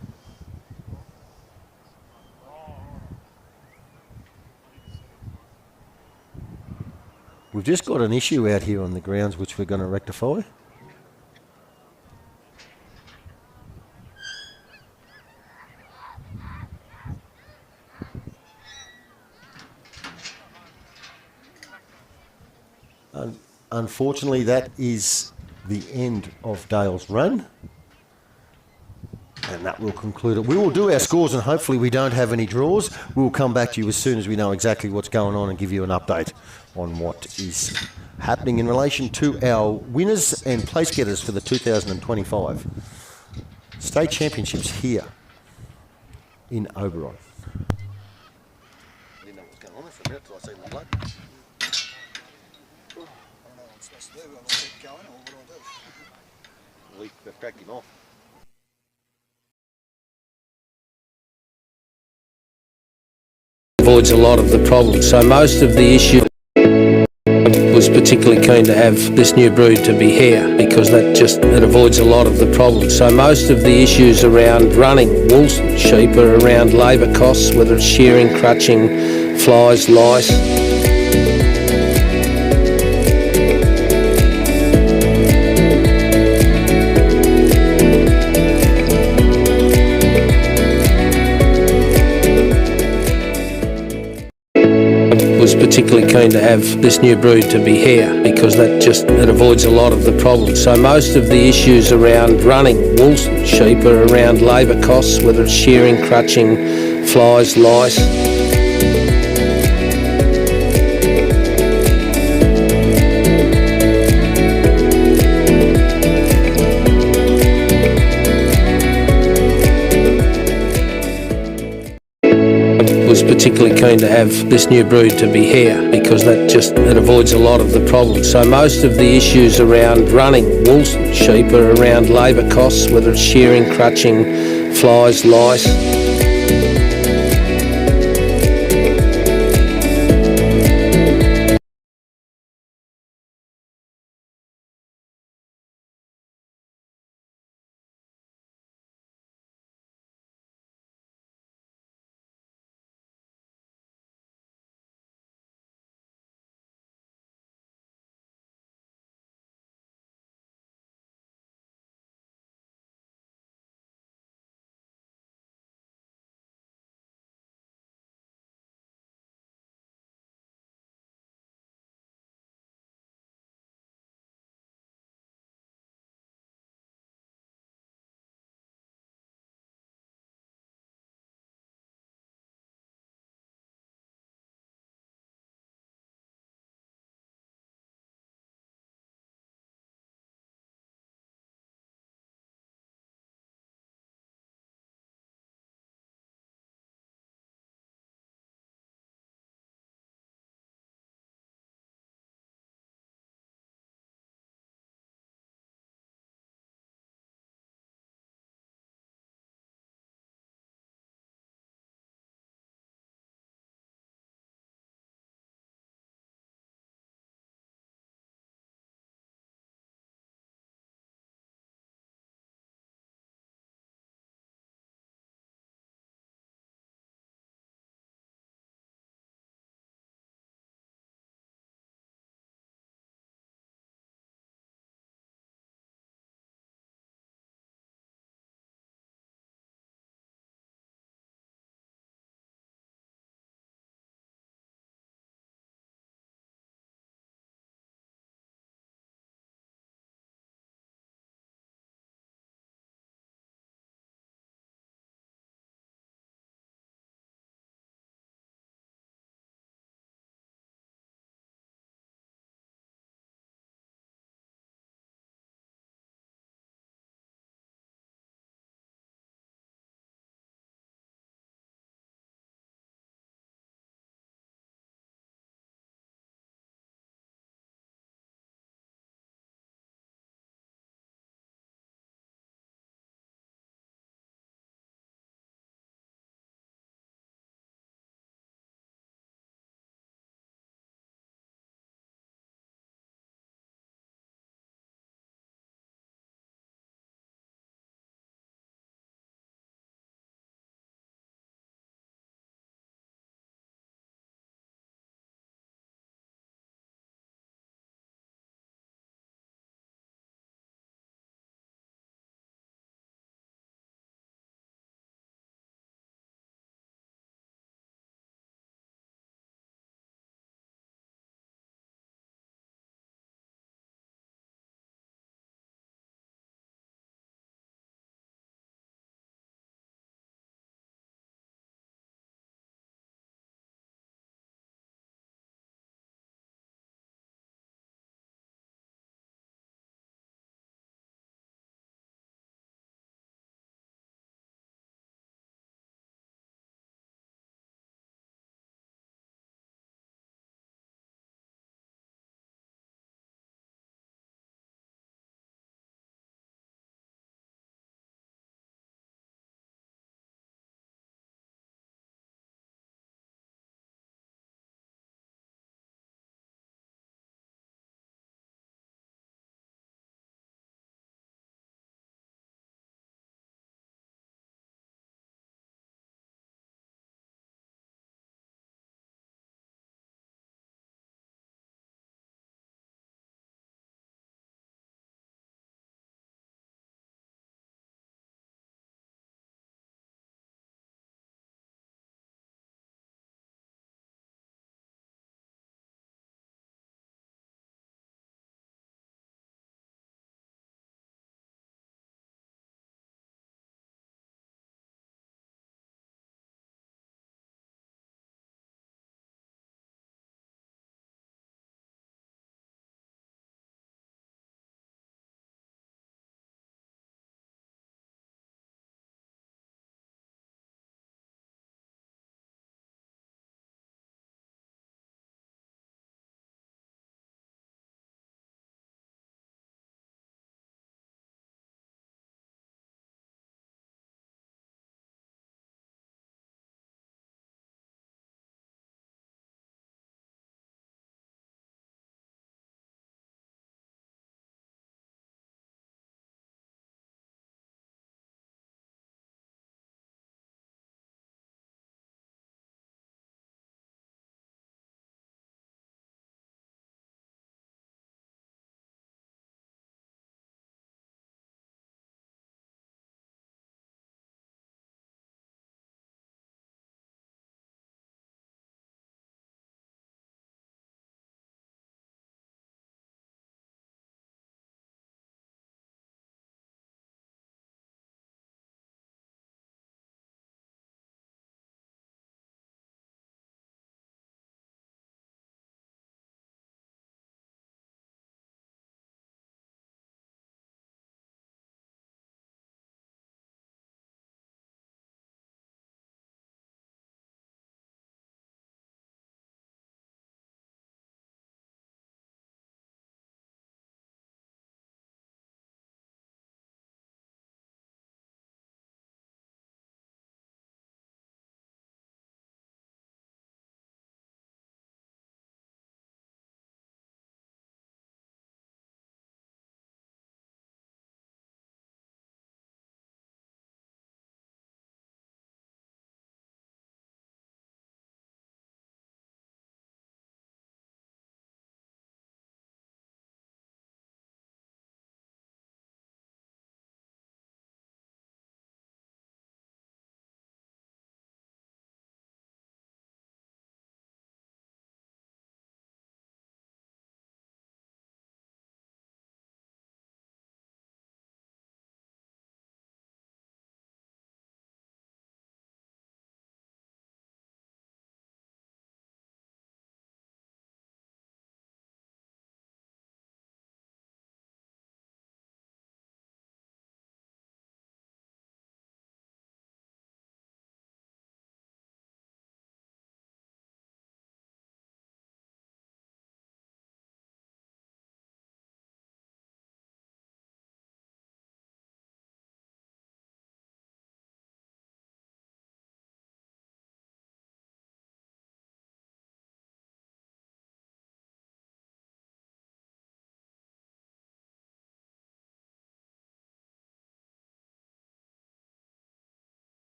We've just got an issue out here on the grounds which we're going to rectify. Unfortunately, that is the end of Dale's run. And that will conclude it. We will do our scores and hopefully we don't have any draws. We'll come back to you as soon as we know exactly what's going on and give you an update on what is happening in relation to our winners and place getters for the 2025 State Championships here in Oberon. I didn't know what was going on there for a minute until I seen the blood. I don't know what I'm supposed to do. I'll keep going or what do I do? Well, you've cracked him off. Avoids a lot of the problems. So most of the issue was particularly keen to have this new brood to be here because it avoids a lot of the problems. So most of the issues around running wool sheep are around labour costs, whether it's shearing, crutching, flies, lice. Was particularly keen to have this new brood to be here because it avoids a lot of the problems. So most of the issues around running wool sheep are around labour costs, whether it's shearing, crutching, flies, lice. Was particularly keen to have this new brood to be here because it avoids a lot of the problems. So most of the issues around running wool sheep are around labour costs, whether it's shearing, crutching, flies, lice.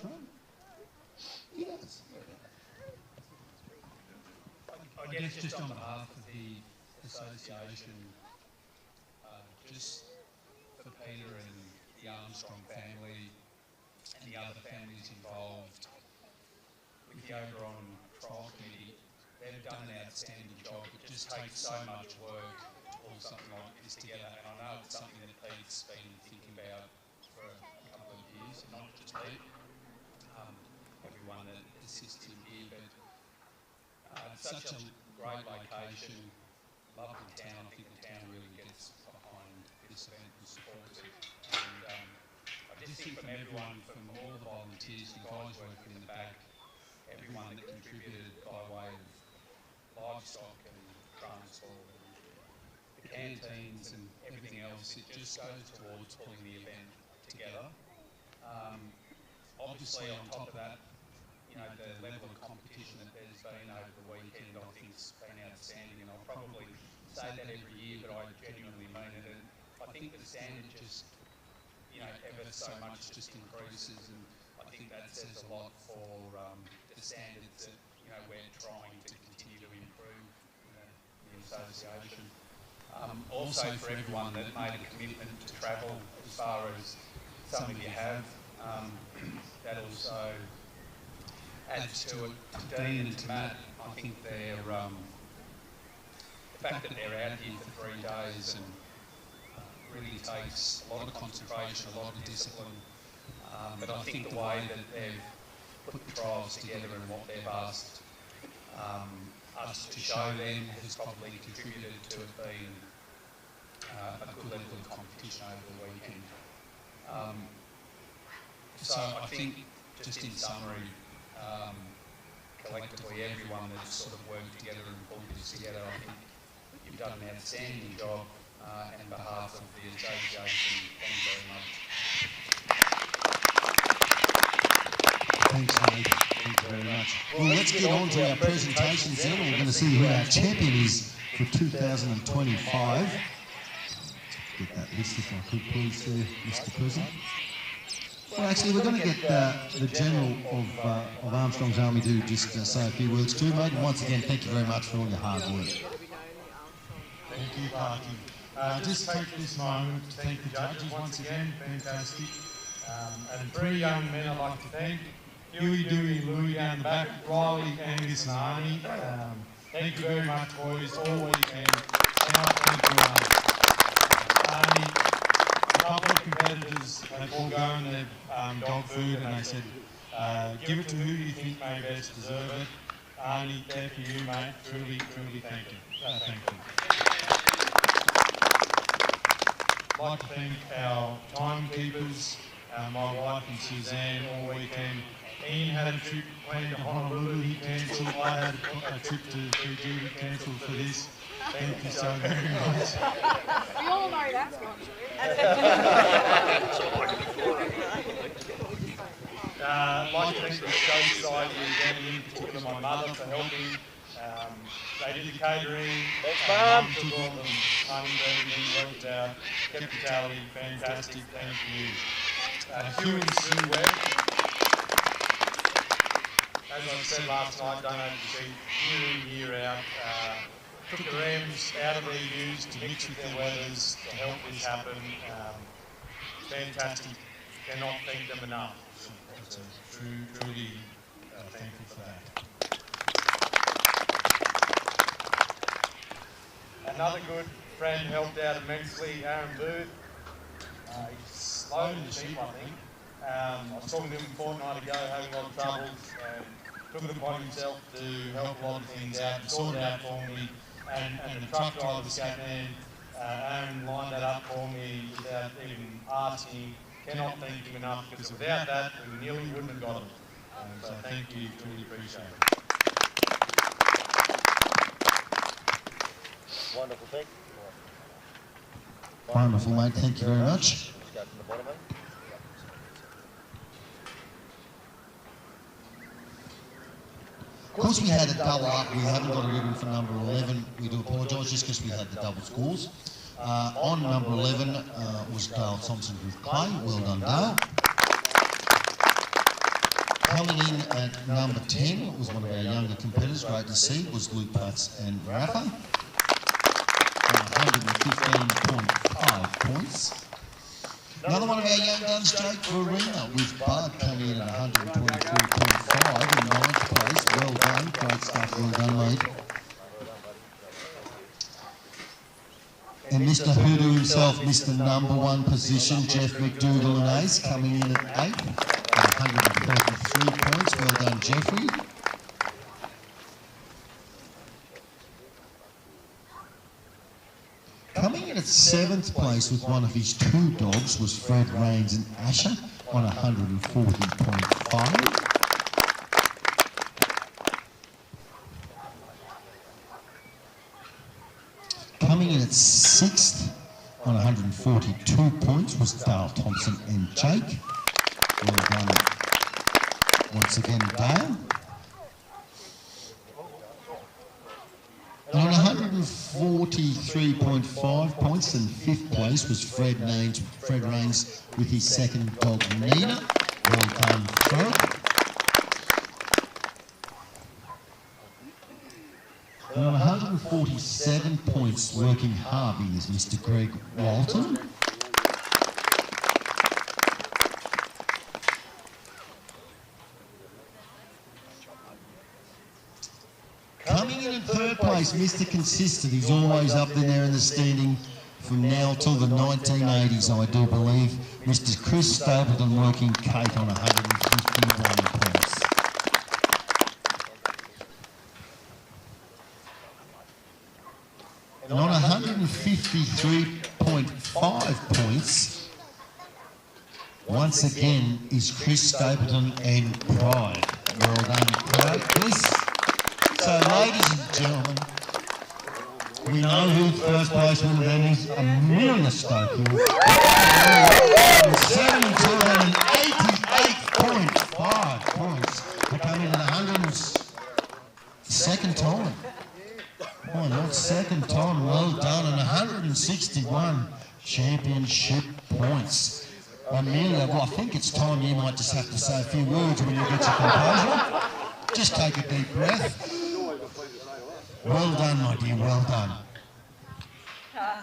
run? He does. I guess just on behalf of the association, just for Peter and the Armstrong family and the other families involved with the Oberon Trial Committee, they've done an outstanding job. It just takes so much work to pull something like this together, and I know it's something that Pete's been thinking about for a couple of years, not just Pete, everyone that assists him here, but it's such a great location, lovely town. I think the town really gets behind this event and supports it. And I just think from everyone, from all the volunteers, the guys working in the back, everyone that contributed by way of livestock and transport, and the canteens and everything else, it just goes towards pulling the event together. Obviously, on top of that, you know, the level of competition that there's been over the weekend, I think has been outstanding, and I'll probably say that every year, but I genuinely mean it. And I think the standard just, you know, ever so much just increases, and I think that says a lot for the standards that, you know, we're trying to continue to improve the association. Also for everyone that made a commitment to travel as far as some of you have, that also adds to it. To Dean and to Matt, I think they're, the fact that they're out here for 3 days and really takes a lot of concentration, a lot of discipline, but I think the way that they've put the trials together and what they've asked us to show them has probably contributed to it being a good level of competition over the weekend. So I think, just in summary, collectively everyone that's sort of worked together and pulled this together, I think you've done an outstanding job, and on behalf of the association, thank you very much. Thanks, mate. Thank you very much. Well, let's get on to our presentations then. We're going to see who our champion is for 2025. Get that list if I could, please, Mr. President. Well, actually, we're going to get the General of Armstrong's Army to just say a few words too, mate. And once again, thank you very much for all your hard work. Thank you, Parky. Just take this moment to thank the judges once again. Fantastic. And 3 young men I'd like to thank. Huey, Dewey, and Louie down the back, Riley, Angus and Arnie. Thank you very much, boys, all weekend. Now, thank you, Arnie. A couple of competitors, they've all gone, they've dog food, and they said, give it to who you think may best deserve it. Arnie, there for you, mate. Truly, truly thank you. Thank you. I'd like to thank our timekeepers, my wife and Suzanne all weekend. Ian had a trip planned to Honolulu, he cancelled. I had a trip to Fiji, he cancelled for this. Thank you so very much. We all know that's not true. I'd like to thank the show society again, in particular my mother for helping. They did the catering, Mum took all the money, everything worked out, kept the tally, fantastic, thank you. Hugh and Sue Webb, as I said last night, donated the sheep year in, year out. Took the rams out of their ewes to mix with their weathers to help this happen. Fantastic. Cannot thank them enough. So truly thankful for that. Another good friend helped out immensely, Aaron Booth. He's loaded the sheep, I think. I was talking to him a fortnight ago, having a lot of troubles, and took it upon himself to help a lot of things out and sort it out for me. And the truck driver, Scatman, Aaron lined that up for me without even asking. Cannot thank him enough, because without that, we nearly wouldn't have got it. So thank you, truly appreciate it. Wonderful, thank you. Wonderful, mate. Thank you very much. Let's go from the bottom, mate. Of course, we had a double up. We haven't got a ribbon for number 11. We do apologise just because we had the double scores. On number 11 was Dale Thompson with Clay. Well done, Dale. Coming in at number 10 was one of our younger competitors, great to see, was Luke Putz and Rafa. 115.5 points. Another one of our young guns, Jake Verena, with Bud coming in at 124.5 in 9th place. Well done, great stuff, well done, mate. And Mr. Hoodoo himself, Mr. Number 1 position, Jeff McDougall and Ace, coming in at 8th at 133 points. Well done, Jeffrey. Coming in at 7th place with one of his 2 dogs was Fred Rains and Asher on 140.5. Coming in at 6th on 142 points was Dale Thompson and Jake. Well done once again, Dale. And on 143.5 points in 5th place was Fred Rains with his 2nd dog, Nina. Well done, Fred. And on 147 points, working Harvey is Mr. Greg Walton. Coming in 3rd place, Mr. Consistent. He's always up there in the standing from now till the 1980s, I do believe. Mr. Chris Stapleton working Kate on 151 points. And on 153.5 points, once again, is Chris Stapleton and Pride. Well done, Pride, Chris. So, ladies and gentlemen, we know who the first place will then is Amelia Stokely. 788.5 points. They come in at 102nd time. Oh, not 2nd time. Well done. And 161 championship points. Amelia, well, I think it's time you might just have to say a few words when you get your composure. Just take a deep breath. Well done, my dear, well done.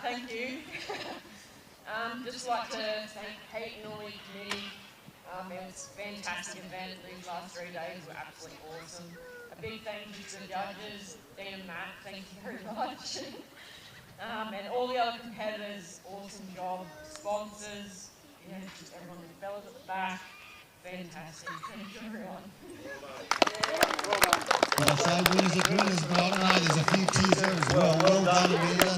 Thank you. Just like to thank Kate and all your committee. It was a fantastic event. These last 3 days were absolutely awesome. A big thank you to the judges, Dean and Matt, thank you very much. And all the other competitors, awesome job. Sponsors, you know, just everyone, the fellas at the back, fantastic. Thank you, everyone. Well, I say winners are winners, but I don't know, there's a few tears there as well. Well done, Amelia.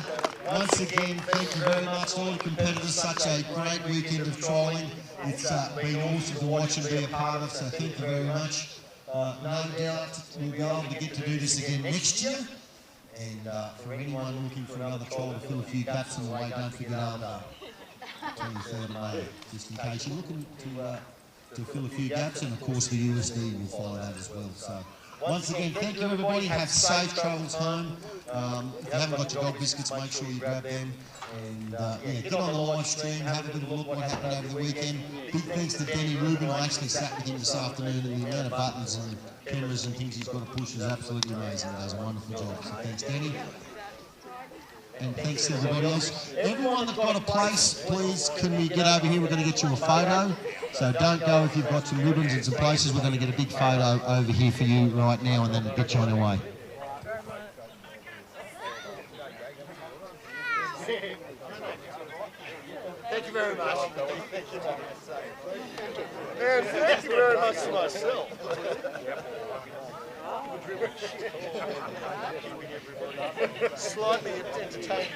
Once again, thank you very much to all the competitors. Such a great weekend of trialling. It's been awesome to watch and be a part of, so thank you very much. No doubt we'll be able to get to do this again next year. And for anyone looking for another trial to fill a few gaps in the way, don't forget our 23rd of May, just in case you're looking to fill a few gaps, and of course the USD will follow that as well. So once again, thank you everybody. Have safe travels home. If you haven't got your dog biscuits, make sure you grab them. And yeah, get on the live stream, have a bit of a look what happened over the weekend. Big thanks to Denny Rubin. I actually sat with him this afternoon, and the amount of buttons and cameras and things he's got to push is absolutely amazing. He does a wonderful job. So thanks, Denny. And thanks to everybody else. Everyone that's got a place, please, can we get over here? We're going to get you a photo. So don't go if you've got some ribbons and some places. We're going to get a big photo over here for you right now, and then get you on your way. Thank you very much. And thank you very much to myself. Slightly entertaining.